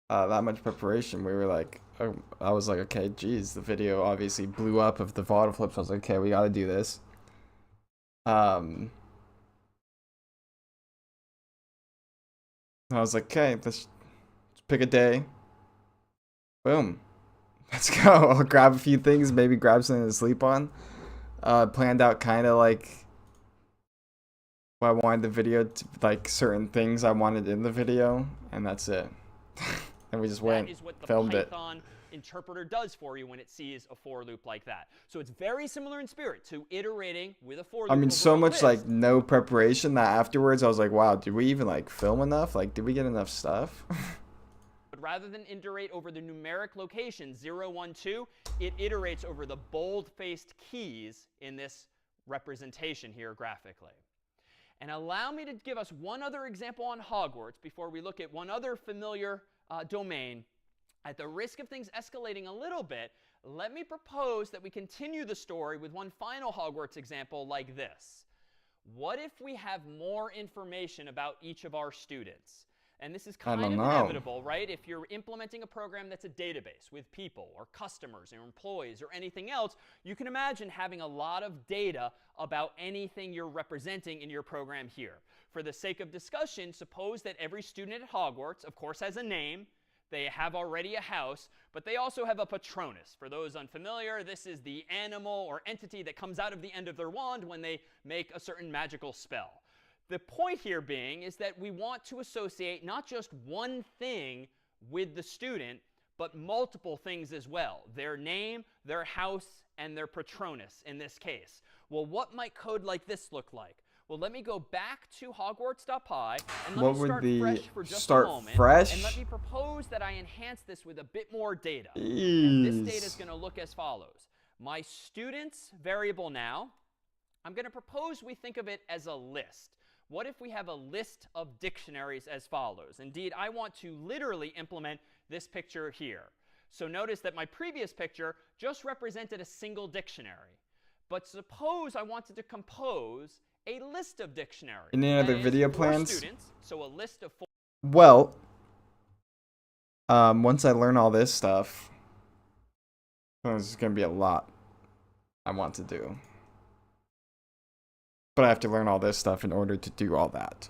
that much preparation. We were like, oh, I was like, okay, geez, the video obviously blew up of the bottle flips. I was like, okay, we got to do this. I was like, okay, let's pick a day. Boom. Let's go. I'll grab a few things, maybe grab something to sleep on. Planned out kind of like what I wanted the video to, like certain things I wanted in the video, and that's it. And we just went, That is what the filmed Python interpreter does for you when it sees a for loop like that. So it's very similar in spirit to iterating with a for loop. I mean, over so a much list. like no preparation that afterwards I was like, wow, did we even like film enough? Like, did we get enough stuff? But rather than iterate over the numeric location 0, 1, 2, it iterates over the bold-faced keys in this representation here graphically. And allow me to give us one other example on Hogwarts before we look at one other familiar domain. At the risk of things escalating a little bit, let me propose that we continue the story with one final Hogwarts example like this. What if we have more information about each of our students? And this is kind of inevitable, right? If you're implementing a program that's a database with people or customers or employees or anything else, you can imagine having a lot of data about anything you're representing in your program here. For the sake of discussion, suppose that every student at Hogwarts, of course, has a name. They have already a house, but they also have a Patronus. For those unfamiliar, this is the animal or entity that comes out of the end of their wand when they make a certain magical spell. The point here being is that we want to associate not just one thing with the student, but multiple things as well. Their name, their house, and their Patronus in this case. Well, what might code like this look like? Well, let me go back to Hogwarts.py and let me start fresh for just a moment. And let me propose that I enhance this with a bit more data. And this data is going to look as follows. My students variable now, I'm going to propose we think of it as a list. What if we have a list of dictionaries as follows? Indeed, I want to literally implement this picture here. So notice that my previous picture just represented a single dictionary. But suppose I wanted to compose a list of dictionaries. Any other video plans? Students, so a list of 4. Well, once I learn all this stuff, there's going to be a lot I want to do. But I have to learn all this stuff in order to do all that.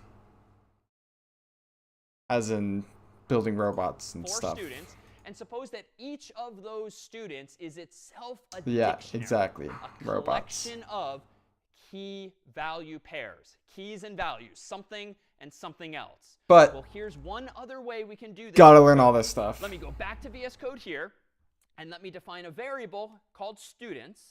As in building robots and 4 stuff. Students, and suppose that each of those students is itself a Yeah, dictionary. exactly. A Robots. collection of key value pairs. Keys and values. Something and something else. But well, here's one other way we can do this. Gotta learn all this stuff. Let me go back to VS Code here, and let me define a variable called students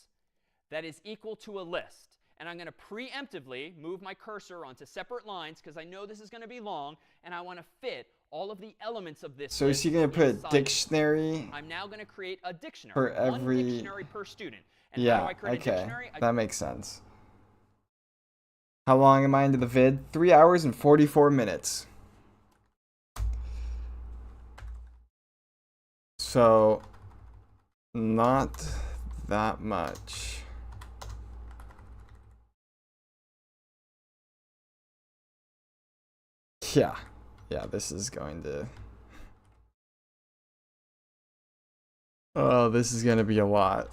that is equal to a list. And I'm going to preemptively move my cursor onto separate lines because I know this is going to be long, and I want to fit all of the elements of this. So is he going to put a dictionary? I'm now going to create a dictionary. For every... One dictionary per student. And yeah, how do I create a dictionary? That makes sense. How long am I into the vid? 3 hours and 44 minutes. So, not that much. Yeah. Yeah, this is going to... Oh, this is going to be a lot.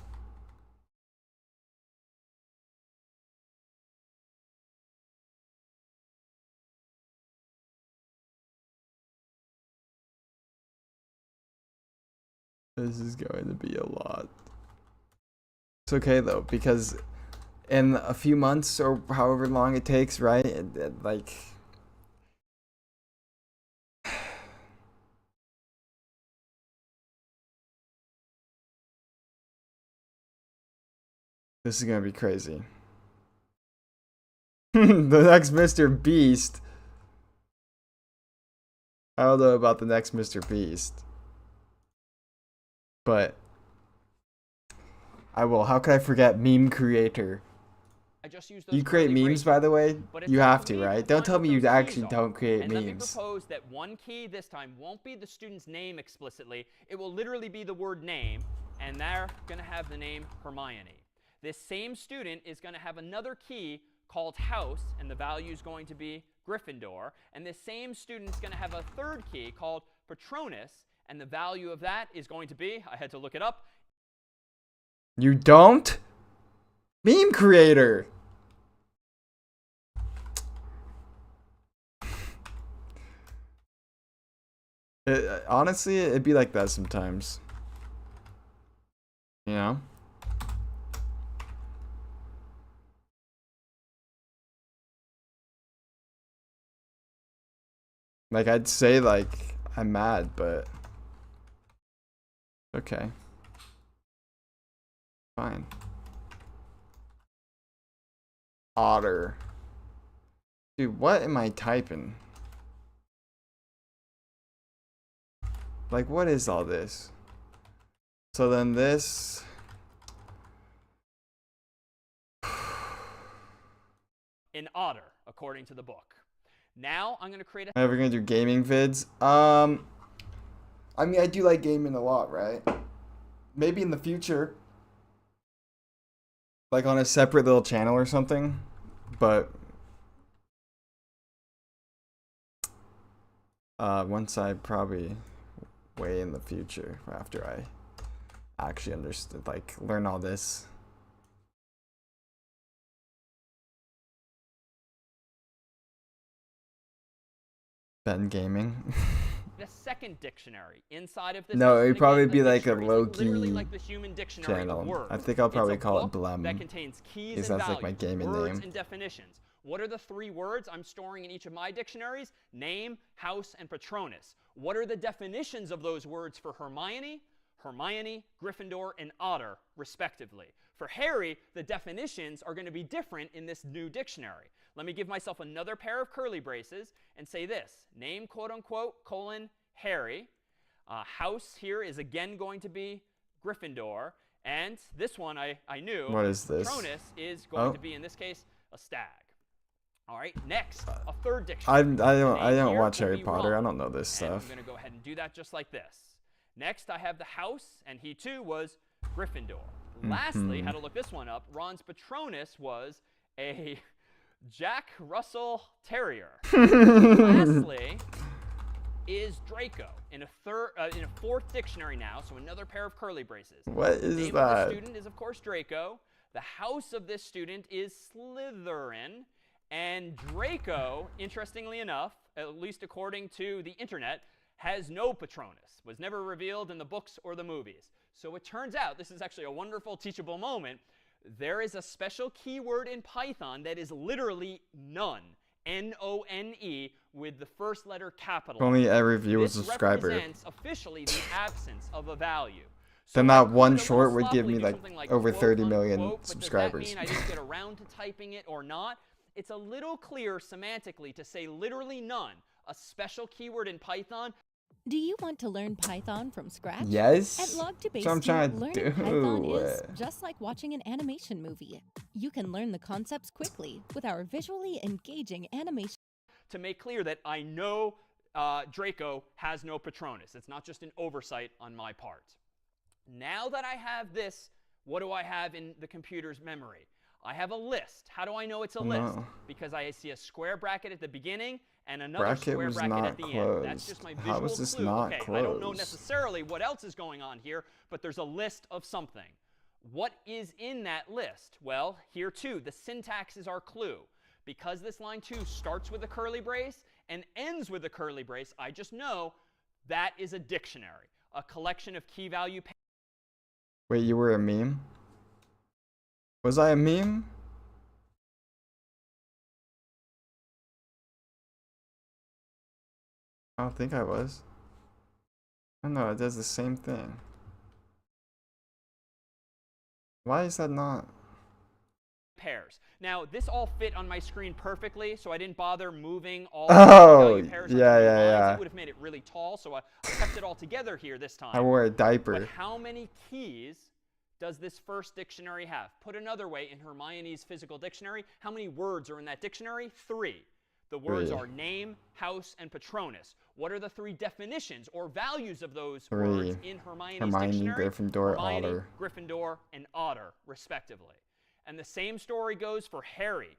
This is going to be a lot. It's okay though, because in a few months or however long it takes, right? Like, this is gonna be crazy. The next Mr. Beast. I don't know about the next Mr. Beast, but I will. How could I forget meme creator? I just used those You create curly memes, braces, by the way? but it's You up have to to, me right? to Don't find tell what me you those keys actually are. don't create And let me memes. propose that one key this time won't be the student's name explicitly. It will literally be the word name, and they're going to have the name Hermione. This same student is going to have another key called house, and the value is going to be Gryffindor. And this same student is going to have a third key called Patronus, and the value of that is going to be, I had to look it up. You don't? Meme creator. Honestly, it'd be like that sometimes. You know? Like, I'd say, like, I'm mad, but... Okay. Fine. Otter. Dude, what am I typing? Like, what is all this? So then this... An otter, according to the book. Now I'm going to create a... Am I ever gonna do gaming vids? I mean, I do like gaming a lot, right? Maybe in the future. Like on a separate little channel or something. But... once I probably... way in the future, after I actually understood, like, learn all this. Ben Gaming. A second dictionary inside of this. No, And it'd probably again, be like a dictionary is low-key literally like the human dictionary of channel. words. I think I'll probably It's a call it book Blem. that contains keys Because and that's like my values, gaming words name. and definitions. What are the 3 words I'm storing in each of my dictionaries? Name, house, and Patronus. What are the definitions of those words for Hermione? Hermione, Gryffindor, and Otter, respectively. For Harry, the definitions are going to be different in this new dictionary. Let me give myself another pair of curly braces and say this. Name, quote unquote, colon, Harry. House here is again going to be Gryffindor. And this one I knew. What is this? Patronus is going to be, in this case, a stag. All right, next, a third I dictionary. don't watch Harry Potter. I don't know this And stuff. I'm going to go ahead and do that just like this. Next, I have the house, and he too was Gryffindor. Lastly, had to look this one up. Ron's Patronus was a Jack Russell Terrier. Lastly is Draco in a fourth dictionary now, so another pair of curly braces. What is the name that? of the student is, of course, Draco. The house of this student is Slytherin. And Draco, interestingly enough, at least according to the internet, has no Patronus, was never revealed in the books or the movies. So it turns out, this is actually a wonderful teachable moment, there is a special keyword in Python that is literally none, N-O-N-E, with the first letter capitalized. If only every viewer was a This subscriber. represents officially the absence of a value. Then I that could one a little short would give sloppily me do like something like over quote, 30 million unquote, but subscribers. Does that mean I didn't get around to typing it or not? It's a little clear semantically to say literally none, a special keyword in Python. Do you want to learn Python from scratch? Yes. At Log to That's what I'm Base, trying to learning do. Python is just like watching an animation movie. You can learn the concepts quickly with our visually engaging animation. To make clear that I know Draco has no Patronus. It's not just an oversight on my part. Now that I have this, what do I have in the computer's memory? I have a list. How do I know it's a list? Because I see a square bracket at the beginning and another Bracket square was bracket not at the end. That's just my closed. visual How is this clue. not Okay, I don't know closed? necessarily what else is going on here, but there's a list of something. What is in that list? Well, here too, the syntax is our clue. Because this line 2 starts with a curly brace and ends with a curly brace, I just know that is a dictionary, a collection of key value pairs. Wait, you were a meme? Was I a meme? I don't think I was. I don't know, it does the same thing. Why is that not? Pairs. Now, this all fit on my screen perfectly, so I didn't bother moving all Oh, the value pairs. yeah, onto yeah, lines. yeah. It would have made it really tall, so I kept it all together here this time. I wore a But diaper. how many keys does this first dictionary have? Put another way, in Hermione's physical dictionary, how many words are in that dictionary? 3. The words 3. are name, house, and Patronus. What are the 3 definitions or values of those 3. words in Hermione's Hermione, dictionary? Gryffindor, Hermione, Otter. Gryffindor, and Otter, respectively. And the same story goes for Harry,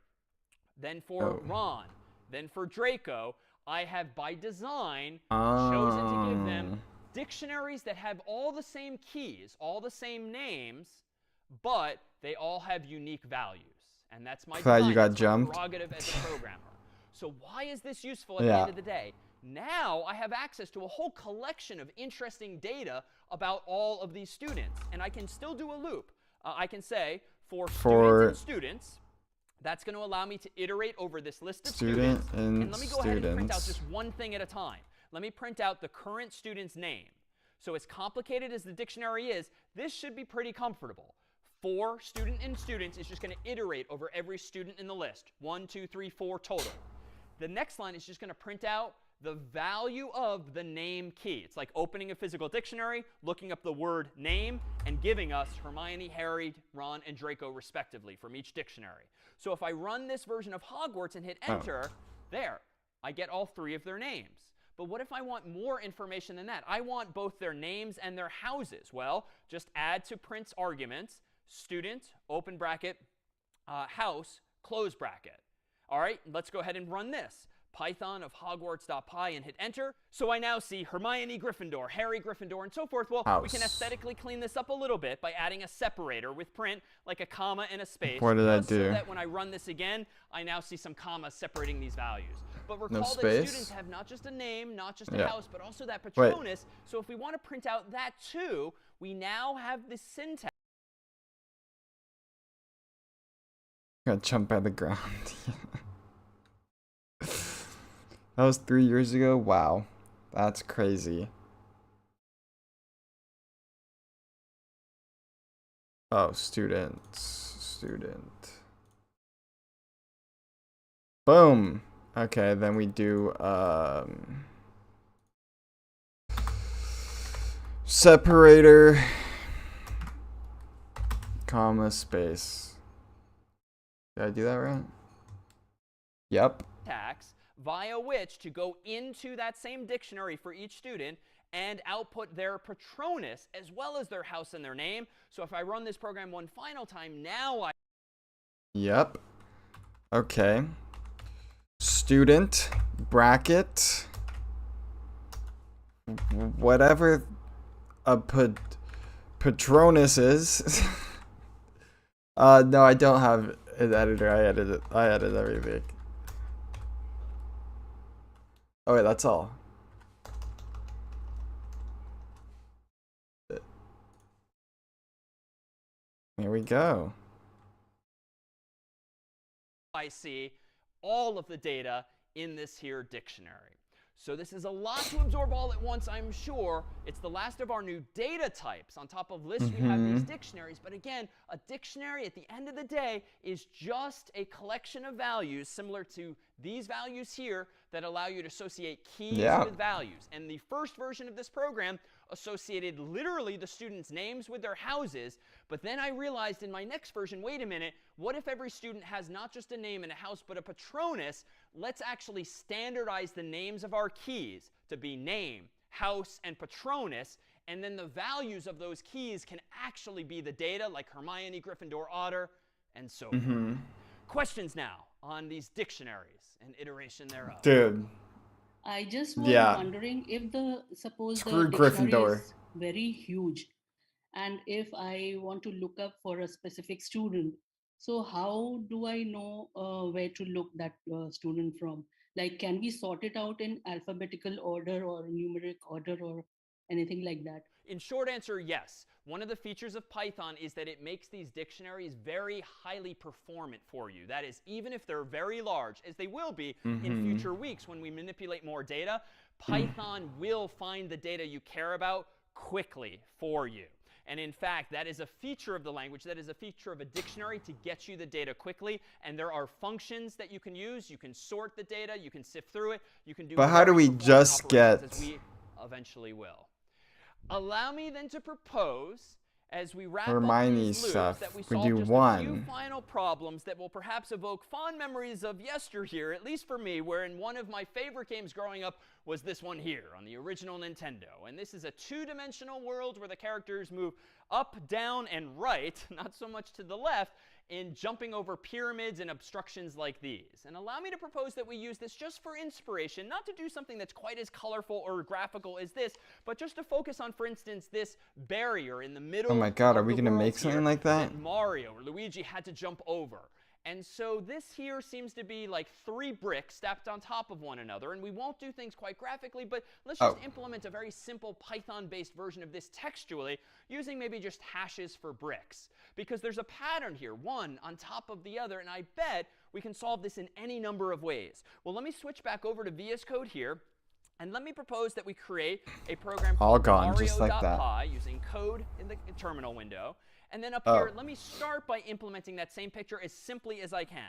then for Ron, then for Draco. I have, by design, chosen to give them dictionaries that have all the same keys, all the same names, but they all have unique values. And that's my design. You got that's my jumped. prerogative as a programmer. So why is this useful at the end of the day? Now I have access to a whole collection of interesting data about all of these students. And I can still do a loop. I can say, for students, that's going to allow me to iterate over this list of students. And let me go ahead and print out just one thing at a time. Let me print out the current student's name. So as complicated as the dictionary is, this should be pretty comfortable. For student and students is just going to iterate over every student in the list. 1, 2, 3, 4 total. The next line is just going to print out the value of the name key. It's like opening a physical dictionary, looking up the word name, and giving us Hermione, Harry, Ron, and Draco, respectively, from each dictionary. So if I run this version of Hogwarts and hit enter, there, I get all 3 of their names. But what if I want more information than that? I want both their names and their houses. Well, just add to print's arguments, student, open bracket, house, close bracket. All right, let's go ahead and run this. Python of Hogwarts.py and hit enter. So I now see Hermione Gryffindor, Harry Gryffindor, and so forth. Well, we can aesthetically clean this up a little bit by adding a separator with print, like a comma and a space. What did I do? So that when I run this again, I now see some commas separating these values. But recall that students have not just a name, not just a house, but also that Patronus. So if we want to print out that too, we now have the syntax. I'm gonna jump out of the ground. That was 3 years ago? Wow. That's crazy. Oh, student. Boom. Okay, then we do, separator, comma, space. Did I do that right? Yep. Via which to go into that same dictionary for each student and output their Patronus as well as their house and their name. So if I run this program one final time, now I... Yep. Okay. Student, bracket, whatever a Patronus is. No, I don't have an editor. I edit everything. Oh wait, that's all. Here we go. I see all of the data in this here dictionary. So this is a lot to absorb all at once, I'm sure. It's the last of our new data types. On top of lists, we have these dictionaries. But again, a dictionary at the end of the day is just a collection of values similar to these values here that allow you to associate keys with values. And the first version of this program associated literally the students' names with their houses. But then I realized in my next version, wait a minute, what if every student has not just a name and a house, but a Patronus? Let's actually standardize the names of our keys to be name, house, and Patronus. And then the values of those keys can actually be the data, like Hermione, Gryffindor, Otter, and so forth. Questions now? on these dictionaries and iteration thereof. Dude. I just was Yeah. wondering if suppose Screw the dictionary Gryffindor. is very huge, and if I want to look up for a specific student, so how do I know where to look that student from? Like, can we sort it out in alphabetical order or numeric order or anything like that? In short answer, yes. One of the features of Python is that it makes these dictionaries very highly performant for you. That is, even if they're very large, as they will be in future weeks when we manipulate more data, Python will find the data you care about quickly for you. And in fact, that is a feature of the language. That is a feature of a dictionary to get you the data quickly. And there are functions that you can use. You can sort the data. You can sift through it. You can do But how do we very performant just operations, get- as we eventually will. Allow me then to propose, as we wrap up Hermione these loops, stuff. that we We solve do just a few one. final problems that will perhaps evoke fond memories of yesteryear, at least for me, wherein one of my favorite games growing up was this one here on the original Nintendo. And this is a two-dimensional world where the characters move up, down, and right, not so much to the left, in jumping over pyramids and obstructions like these. And allow me to propose that we use this just for inspiration, not to do something that's quite as colorful or graphical as this, but just to focus on, for instance, this barrier in the middle Oh my god, are of we the going to world make something here like that? Mario or Luigi had to jump over. And so this here seems to be like 3 bricks stacked on top of one another. And we won't do things quite graphically, but let's just implement a very simple Python-based version of this textually, using maybe just hashes for bricks. Because there's a pattern here, one on top of the other, and I bet we can solve this in any number of ways. Well, let me switch back over to VS Code here. And let me propose that we create a program All called gone, just like that. Mario.py using code in the terminal window. And then up here, let me start by implementing that same picture as simply as I can,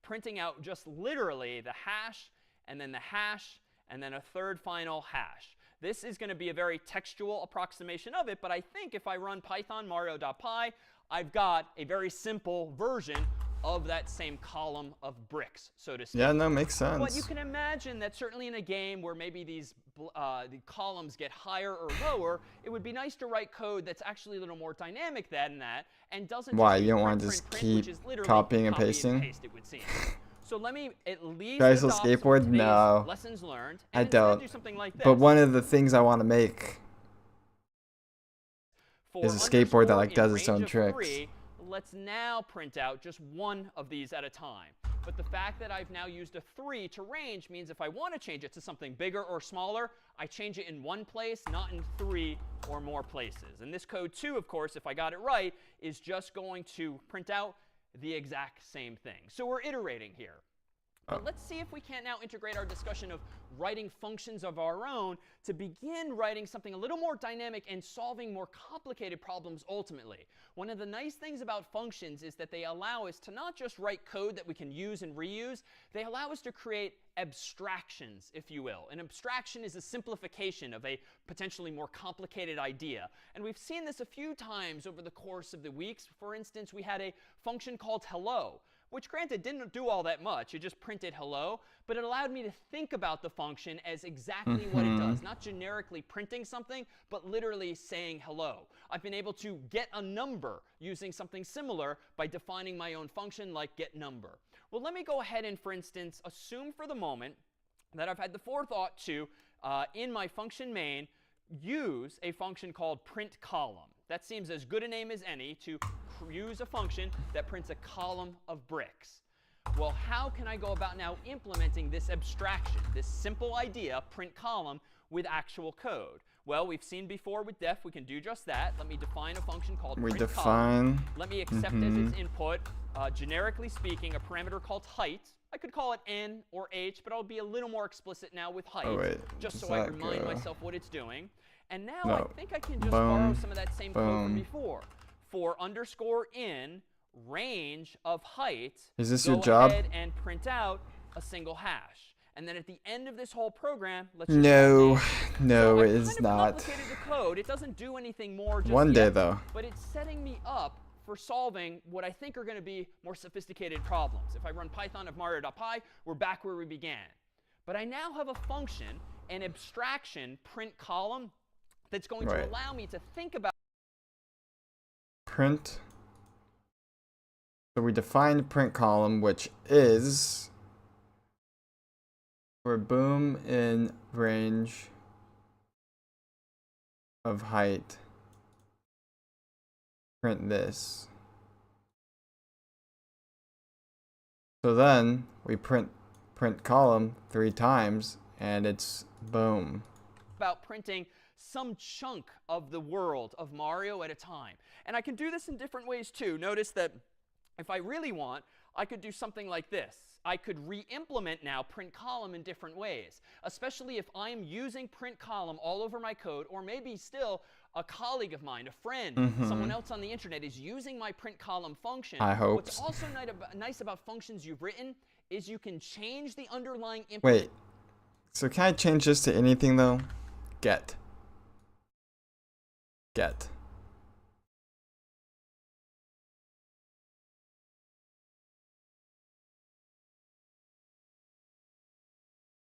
printing out just literally the hash, and then the hash, and then a third final hash. This is going to be a very textual approximation of it, but I think if I run Python Mario.py, I've got a very simple version of that same column of bricks, so to speak. Yeah, no, makes But you sense. can imagine that certainly in a game where maybe these the columns get higher or lower, it would be nice to write code that's actually a little more dynamic than that and doesn't Why, just you use don't print, want to print, just print, which keep is literally copying and copy pasting? paste, it would seem. So let me at least Guys will adopt some of skateboard? today's No. lessons learned I and instead don't. do something like this. But one of the things I want to make For is a skateboard that like underscore in does its own range of tricks. 3, let's now print out just one of these at a time. But the fact that I've now used a 3 to range means if I want to change it to something bigger or smaller, I change it in one place, not in 3 or more places. And this code 2, of course, if I got it right, is just going to print out the exact same thing. So we're iterating here. But let's see if we can't now integrate our discussion of writing functions of our own to begin writing something a little more dynamic and solving more complicated problems ultimately. One of the nice things about functions is that they allow us to not just write code that we can use and reuse, they allow us to create abstractions, if you will. An abstraction is a simplification of a potentially more complicated idea. And we've seen this a few times over the course of the weeks. For instance, we had a function called hello, which granted didn't do all that much. It just printed hello, but it allowed me to think about the function as exactly what it does, not generically printing something, but literally saying hello. I've been able to get a number using something similar by defining my own function like getNumber. Well, let me go ahead and, for instance, assume for the moment that I've had the forethought to, in my function main, use a function called printColumn. That seems as good a name as any to use a function that prints a column of bricks. Well, how can I go about now implementing this abstraction, this simple idea, print column, with actual code? Well, we've seen before with def, we can do just that. Let me define a function called We print define. column. Let me accept as its input, generically speaking, a parameter called height. I could call it n or h, but I'll be a little more explicit now with height, just does so I that remind go? myself what it's doing. And now No. I think I can just borrow Boom. some of that same code from Boom. before. For underscore in range of height, Is this go your job? ahead and print out a single hash. And then at the end of this whole program, let's just No, update. no, So it I've is kind of not. complicated the code. It doesn't do anything more just One day, yet, though. but it's setting me up for solving what I think are going to be more sophisticated problems. If I run Python of Mario.py, we're back where we began. But I now have a function, an abstraction print column, that's going to Right. allow me to think about Print So we defined print column, which is for boom in range of height, print this. So then we print column 3 times and it's boom. About printing some chunk of the world of Mario at a time. And I can do this in different ways too. Notice that if I really want, I could do something like this. I could re-implement now print column in different ways, especially if I'm using print column all over my code, or maybe still a colleague of mine, a friend, someone else on the internet is using my print column function. I hope. What's also nice about functions you've written is you can change the underlying Wait, so can I change this to anything though? Get.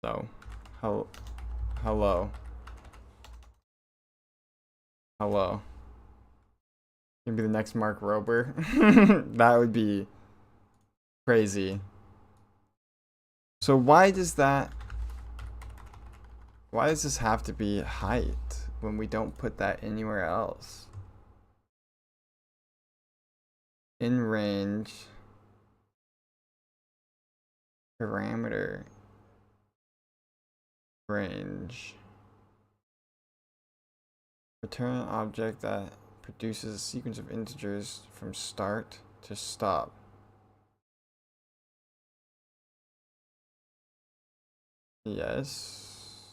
So, hello. Gonna be the next Mark Rober. That would be crazy. So why does this have to be height when we don't put that anywhere else? In range parameter range. Return an object that produces a sequence of integers from start to stop. Yes.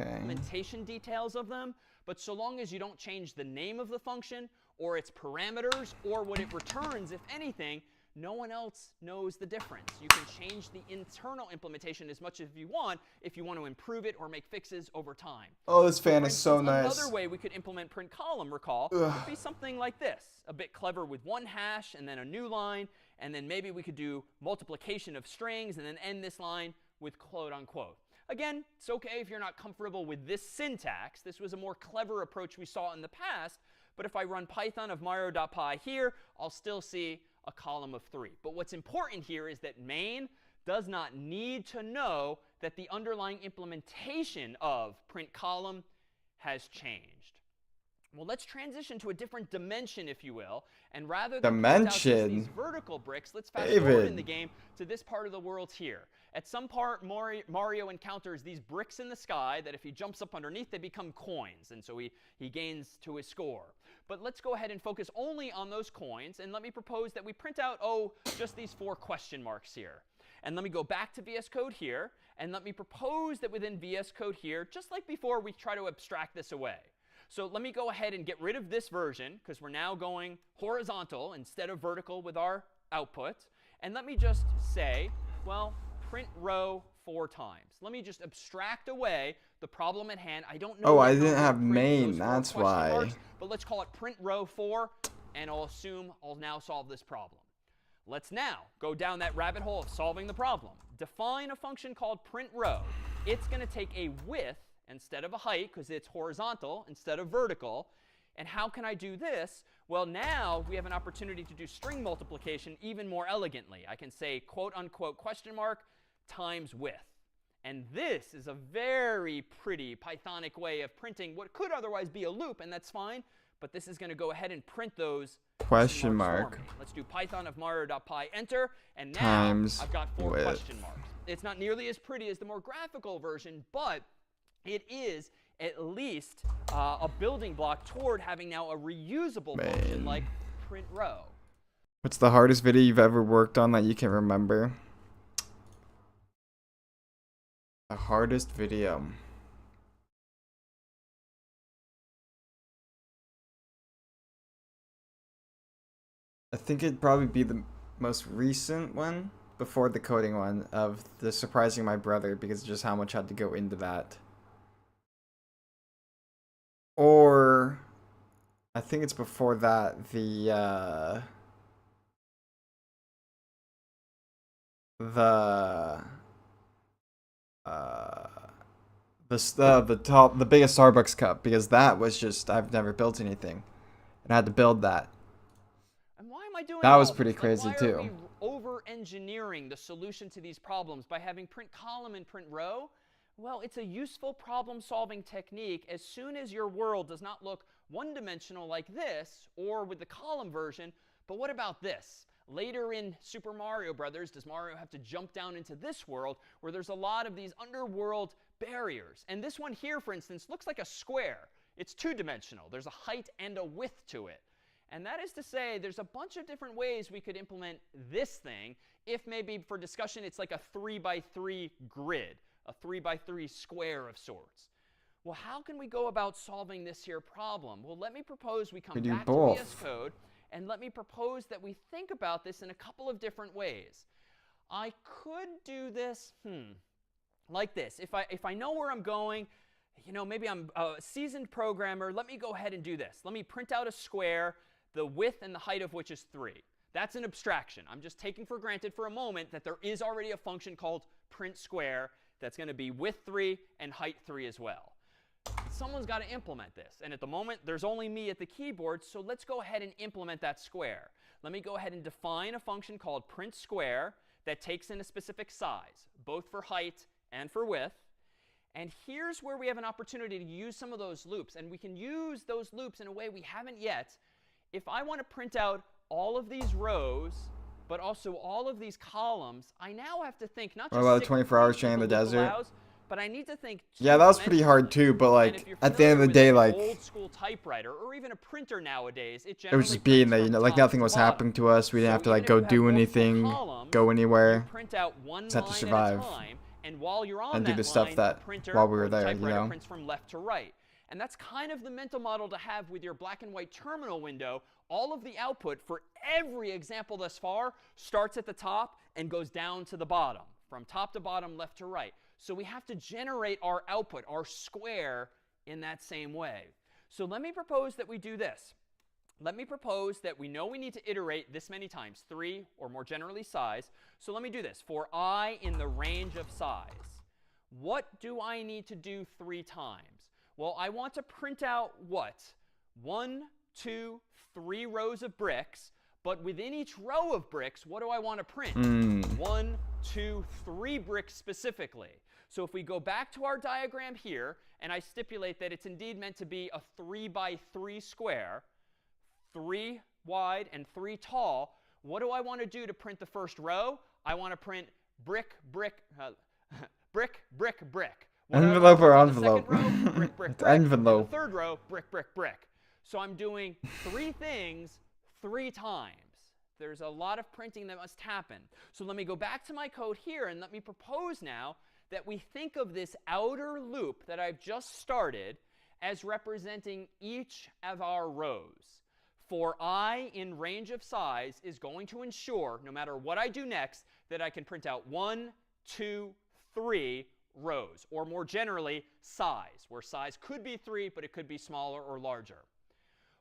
Okay. Implementation details of them, but so long as you don't change the name of the function or its parameters or what it returns, if anything, no one else knows the difference. You can change the internal implementation as much as you want if you want to improve it or make fixes over time. Oh, this fan For is so instance, nice. Another way we could implement print column, recall, would be something like this. A bit clever with one hash and then a new line, and then maybe we could do multiplication of strings and then end this line with quote unquote. Again, it's okay if you're not comfortable with this syntax. This was a more clever approach we saw in the past. But if I run Python of Mario.py here, I'll still see a column of 3. But what's important here is that main does not need to know that the underlying implementation of print column has changed. Well, let's transition to a different dimension, if you will. And rather than print out just these vertical bricks, let's fast forward in the game to this part of the world here. At some part, Mario encounters these bricks in the sky that if he jumps up underneath, they become coins. And so he gains to his score. But let's go ahead and focus only on those coins. And let me propose that we print out, just these 4 question marks here. And let me go back to VS Code here. And let me propose that within VS Code here, just like before, we try to abstract this away. So let me go ahead and get rid of this version, because we're now going horizontal instead of vertical with our output. And let me just say, well, print row 4 times. Let me just abstract away the problem at hand. I don't know. Oh, I didn't have main. That's why. Marks, but let's call it print row 4, and I'll assume I'll now solve this problem. Let's now go down that rabbit hole of solving the problem. Define a function called print row. It's going to take a width instead of a height, because it's horizontal instead of vertical. And how can I do this? Well, now we have an opportunity to do string multiplication even more elegantly. I can say quote unquote question mark times width. And this is a very pretty Pythonic way of printing what could otherwise be a loop, and that's fine. But this is going to go ahead and print those question mark. Let's do Python of Mario.py, enter. And now times I've got 4 width. question marks. It's not nearly as pretty as the more graphical version, but it is at least a building block toward having now a reusable function like print row. What's the hardest video you've ever worked on that you can remember? The hardest video. I think it'd probably be the most recent one before the coding one of the surprising my brother, because just how much had to go into that. Or I think it's before that, the biggest Starbucks cup, because that was just, I've never built anything. And I had to build that. And why am I doing That was all pretty this? crazy Like, why are we too. over-engineering the solution to these problems by having print column and print row? Well, it's a useful problem-solving technique as soon as your world does not look one-dimensional like this, or with the column version, but what about this? Later in Super Mario Brothers, does Mario have to jump down into this world where there's a lot of these underworld barriers? And this one here, for instance, looks like a square. It's two-dimensional. There's a height and a width to it. And that is to say, there's a bunch of different ways we could implement this thing if maybe for discussion it's like a 3x3 grid, a 3x3 square of sorts. Well, how can we go about solving this here problem? Well, let me propose we come We do back both. to VS Code, and let me propose that we think about this in a couple of different ways. I could do this, like this. If I know where I'm going, you know, maybe I'm a seasoned programmer, let me go ahead and do this. Let me print out a square, the width and the height of which is 3. That's an abstraction. I'm just taking for granted for a moment that there is already a function called print square that's going to be width 3 and height 3 as well. Someone's got to implement this. And at the moment, there's only me at the keyboard, so let's go ahead and implement that square. Let me go ahead and define a function called print square that takes in a specific size, both for height and for width. And here's where we have an opportunity to use some of those loops. And we can use those loops in a way we haven't yet. If I want to print out all of these rows, but also all of these columns, I now have to think not What just about stick 24 hours with straight in the the loop desert? allows, but I need to think Yeah, that was pretty hard too, but like at the end of the day, like old school typewriter or even a printer nowadays, it it was just being that, you know, like nothing was happening to us. We didn't have to like go do anything, go anywhere, print out one just have to line survive at a time, and while you're on and do that the stuff line, that the printer while we or were the there, you typewriter know. prints from left to right. And that's kind of the mental model to have with your black and white terminal window. All of the output for every example thus far starts at the top and goes down to the bottom, from top to bottom, left to right. So we have to generate our output, our square, in that same way. So let me propose that we do this. Let me propose that we know we need to iterate this many times, 3 or more generally size. So let me do this. For I in the range of size, what do I need to do 3 times? Well, I want to print out what? 1, 2, 3 rows of bricks. But within each row of bricks, what do I want to print? 1, 2, 3 bricks specifically. So if we go back to our diagram here, and I stipulate that it's indeed meant to be a 3x3 square, 3 wide and 3 tall, what do I want to do to print the first row? I want to print brick, brick, brick, brick, brick. Envelope or envelope? Brick, brick, It's brick. envelope. And the third row, brick, brick, brick. So I'm doing 3 things 3 times. There's a lot of printing that must happen. So let me go back to my code here and let me propose now that we think of this outer loop that I've just started as representing each of our rows. For I in range of size is going to ensure, no matter what I do next, that I can print out 1, 2, 3 rows, or more generally, size, where size could be 3, but it could be smaller or larger.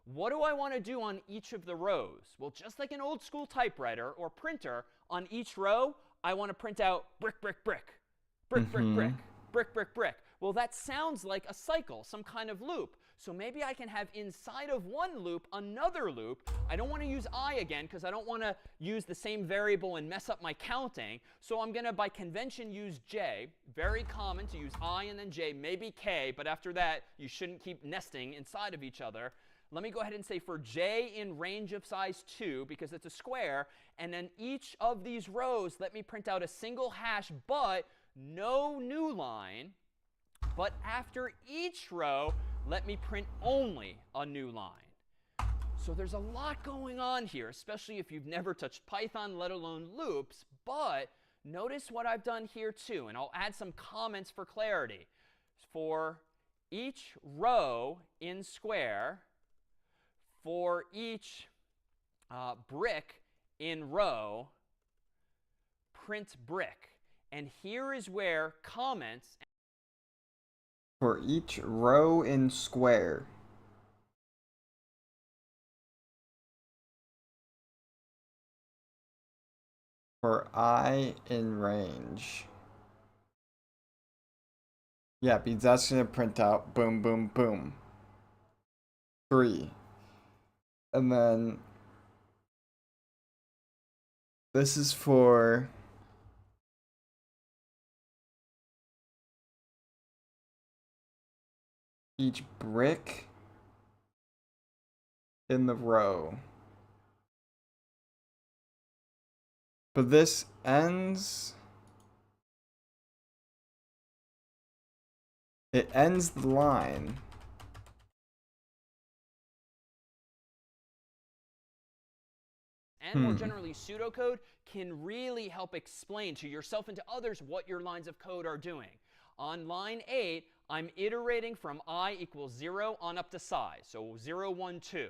What do I want to do on each of the rows? Well, just like an old school typewriter or printer, on each row, I want to print out brick, brick, brick, brick, brick, brick, brick, brick, brick. Well, that sounds like a cycle, some kind of loop. So maybe I can have inside of one loop another loop. I don't want to use I again because I don't want to use the same variable and mess up my counting. So I'm going to, by convention, use J. Very common to use I and then J, maybe K. But after that, you shouldn't keep nesting inside of each other. Let me go ahead and say for J in range of size 2, because it's a square, and then each of these rows, let me print out a single hash, but no new line. But after each row, let me print only a new line. So there's a lot going on here, especially if you've never touched Python, let alone loops. But notice what I've done here too, and I'll add some comments for clarity. For each row in square, for each brick in row, print brick. And here is where comments... For each row in square. For I in range. Yeah, because that's going to print out boom, boom, boom. 3. And then this is for each brick in the row. But this ends... It ends the line. And more generally, pseudocode can really help explain to yourself and to others what your lines of code are doing. On line 8, I'm iterating from I equals 0 on up to psi, so 0, 1, 2.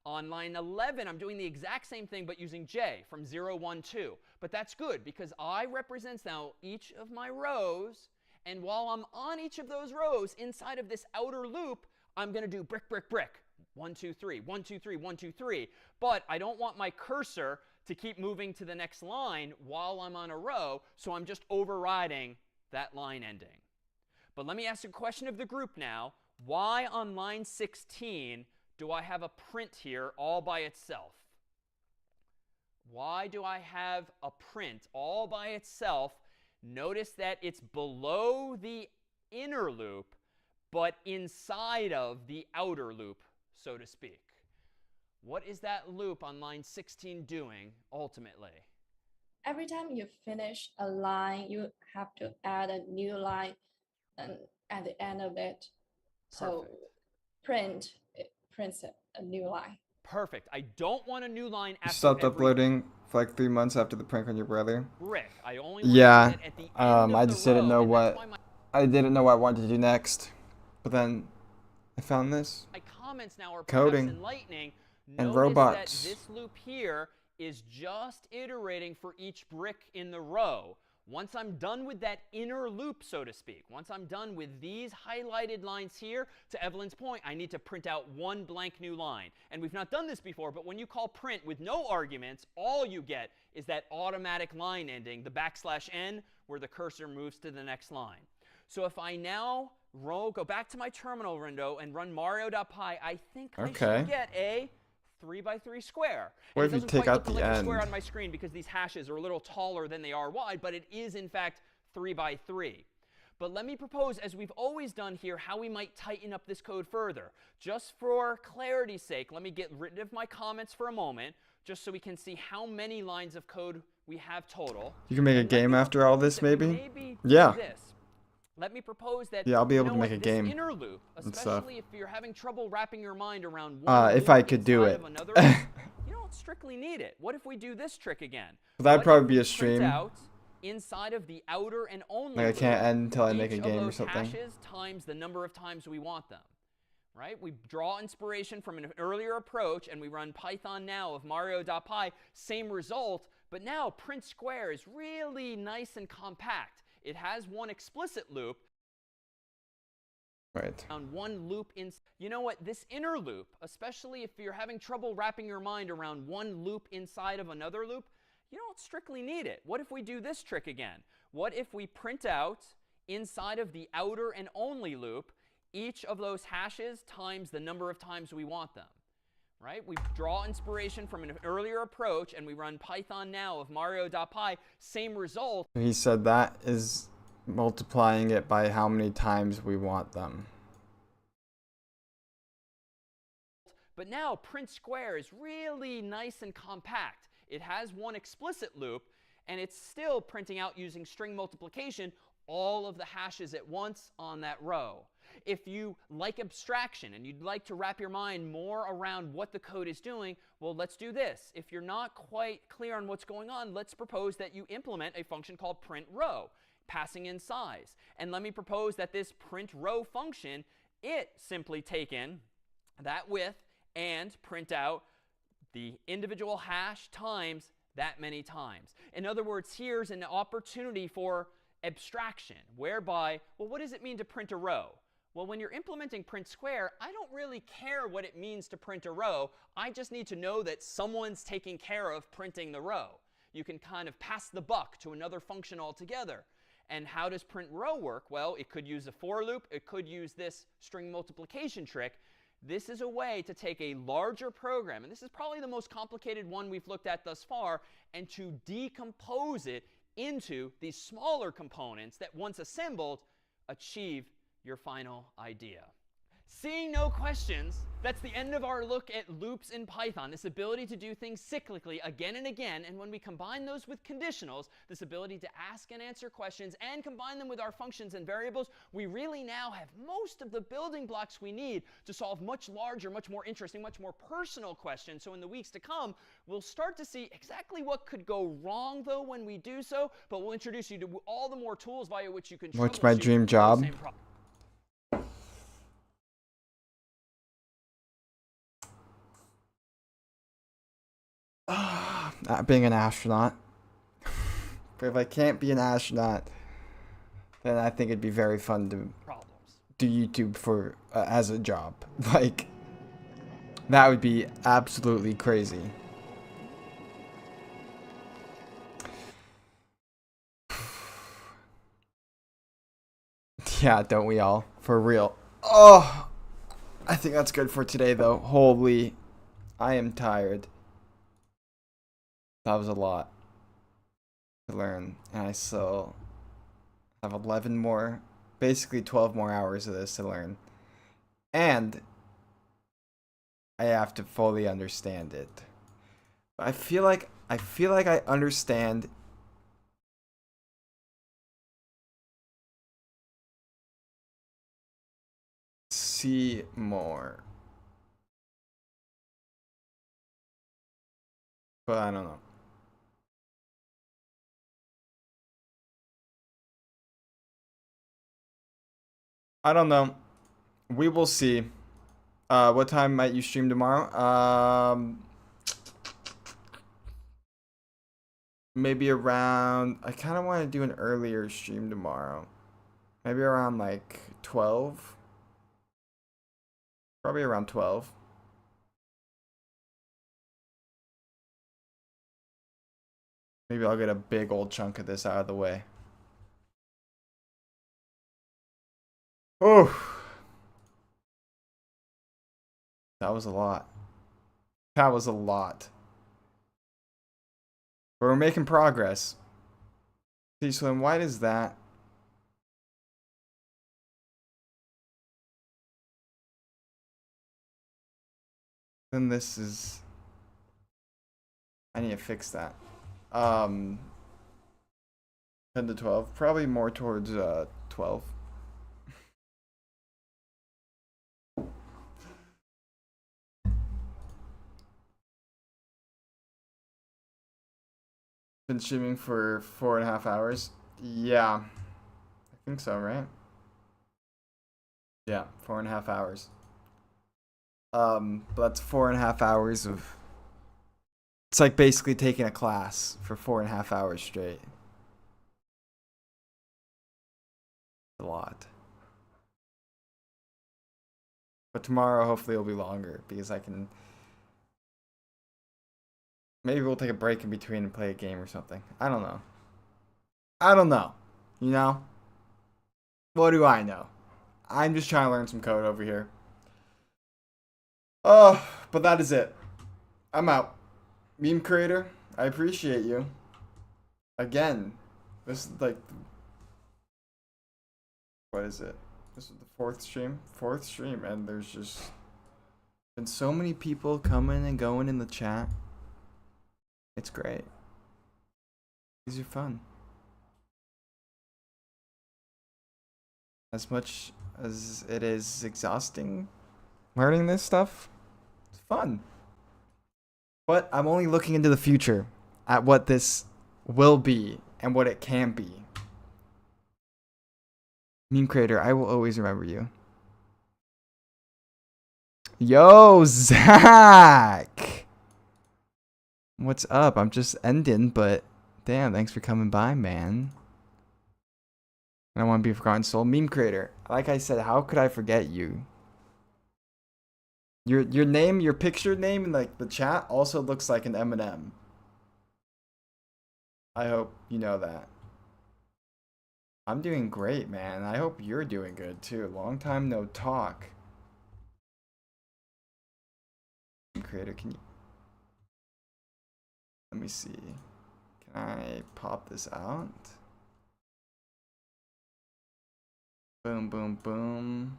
On line 11, I'm doing the exact same thing but using j from 0, 1, 2. But that's good because I represents now each of my rows, and while I'm on each of those rows inside of this outer loop, I'm going to do brick, brick, brick. 1, 2, 3, 1, 2, 3, 1, 2, 3. But I don't want my cursor to keep moving to the next line while I'm on a row, so I'm just overriding that line ending. But let me ask a question of the group now. Why on line 16 do I have a print here all by itself? Why do I have a print all by itself? Notice that it's below the inner loop, but inside of the outer loop, so to speak. What is that loop on line 16 doing ultimately? Every time you finish a line, you have to add a new line at the end of it. So print, it prints a new line. Perfect. I don't want a new line You after stopped every uploading for like 3 months after the prank on your brother. brick. I only want Yeah. to at the end of I the just didn't row, know and what that's why I didn't know what I wanted to do next. But then I found this. my comments now are Coding. perhaps enlightening. And Notice robots. that this loop here is just iterating for each brick in the row. Once I'm done with that inner loop, so to speak, once I'm done with these highlighted lines here, to Evelyn's point, I need to print out one blank new line. And we've not done this before, but when you call print with no arguments, all you get is that automatic line ending, the \n, where the cursor moves to the next line. So if I now go back to my terminal window and run mario.py, I think I should get a 3x3 square. What And if it you doesn't take quite out look the like a end? square on my screen because these hashes are a little taller than they are wide, but it is in fact 3x3. But let me propose, as we've always done here, how we might tighten up this code further. Just for clarity's sake, let me get rid of my comments for a moment, just so we can see how many lines of code we have total. You can make a game after all this, maybe? Yeah. This. Let me propose that, Yeah, I'll be able to you know make what, a game this inner loop, and stuff. especially if you're having trouble wrapping your mind around one If loop I could do inside it. of another loop, you don't strictly need it. What if we do this trick again? That'd What probably if be we a stream. print out inside of the outer and only Like I can't loop end until I make a each game of or those something. hashes times the number of times we want them. Right? We draw inspiration from an earlier approach, and we run Python now of mario.py, same result, but now print square is really nice and compact. It has one explicit loop, Right. on one loop in. You know what? This inner loop, especially if you're having trouble wrapping your mind around one loop inside of another loop, you don't strictly need it. What if we do this trick again? What if we print out inside of the outer and only loop each of those hashes times the number of times we want them? Right? We draw inspiration from an earlier approach, and we run Python now of mario.py, same result. He said that is multiplying it by how many times we want them. But now print square is really nice and compact. It has one explicit loop, and it's still printing out using string multiplication all of the hashes at once on that row. If you like abstraction and you'd like to wrap your mind more around what the code is doing, well, let's do this. If you're not quite clear on what's going on, let's propose that you implement a function called print row, passing in size. And let me propose that this print row function, it simply take in that width and print out the individual hash times that many times. In other words, here's an opportunity for abstraction, whereby, well, what does it mean to print a row? Well, when you're implementing print square, I don't really care what it means to print a row. I just need to know that someone's taking care of printing the row. You can kind of pass the buck to another function altogether. And how does print row work? Well, it could use a for loop. It could use this string multiplication trick. This is a way to take a larger program, and this is probably the most complicated one we've looked at thus far, and to decompose it into these smaller components that, once assembled, achieve your final idea. Seeing no questions, that's the end of our look at loops in Python, this ability to do things cyclically again and again. And when we combine those with conditionals, this ability to ask and answer questions and combine them with our functions and variables, we really now have most of the building blocks we need to solve much larger, much more interesting, much more personal questions. So in the weeks to come, we'll start to see exactly what could go wrong, though, when we do so. But we'll introduce you to all the more tools via which you can What's my troubleshoot dream those job? same problems. Being an astronaut. But if I can't be an astronaut, then I think it'd be very fun to do YouTube for as a job. Like, that would be absolutely crazy. Yeah, don't we all? For real. Oh, I think that's good for today, though. Holy, I am tired. That was a lot to learn, and I still have 11 more, basically 12 more hours of this to learn. And I have to fully understand it. I feel like I understand C more. But I don't know. I don't know. We will see. What time might you stream tomorrow? Maybe around... I kind of want to do an earlier stream tomorrow. Maybe around like 12. Probably around 12. Maybe I'll get a big old chunk of this out of the way. Oh, that was a lot. That was a lot. But we're making progress. See, so then why does that? Then this is... I need to fix that. 10 to 12. Probably more towards 12. Been streaming for 4.5 hours. Yeah. I think so, right? Yeah, 4.5 hours. But that's 4.5 hours of... It's like basically taking a class for 4.5 hours straight. A lot. But tomorrow, hopefully, it'll be longer because I can... Maybe we'll take a break in between and play a game or something. I don't know. I don't know. You know? What do I know? I'm just trying to learn some code over here. Oh, but that is it. I'm out. Meme creator, I appreciate you. Again, this is like... What is it? This is the fourth stream? Fourth stream, and there's just been so many people coming and going in the chat. It's great. These are fun. As much as it is exhausting learning this stuff, it's fun. But I'm only looking into the future at what this will be and what it can be. Meme creator, I will always remember you. Yo, Zach! What's up? I'm just ending, but damn, thanks for coming by, man. I don't want to be a forgotten soul. Meme creator, like I said, how could I forget you? Your name, your picture name in like the chat also looks like an M&M. I hope you know that. I'm doing great, man. I hope you're doing good too. Long time no talk. creator, can you... Let me see. Can I pop this out? Boom, boom, boom.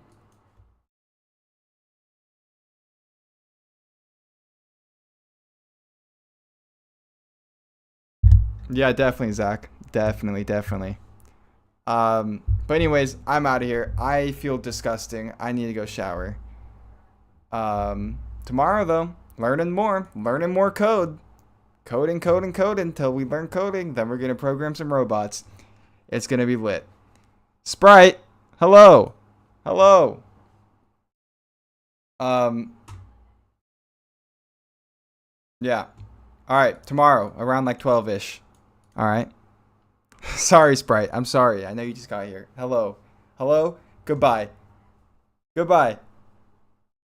Yeah, definitely, Zach. Definitely. But anyways, I'm out of here. I feel disgusting. I need to go shower. Tomorrow, though, learning more code. Coding until we learn coding. Then we're going to program some robots. It's going to be lit. Sprite, hello. Yeah. All right, tomorrow, around like 12-ish. All right. Sorry, Sprite. I'm sorry. I know you just got here. Hello. Goodbye.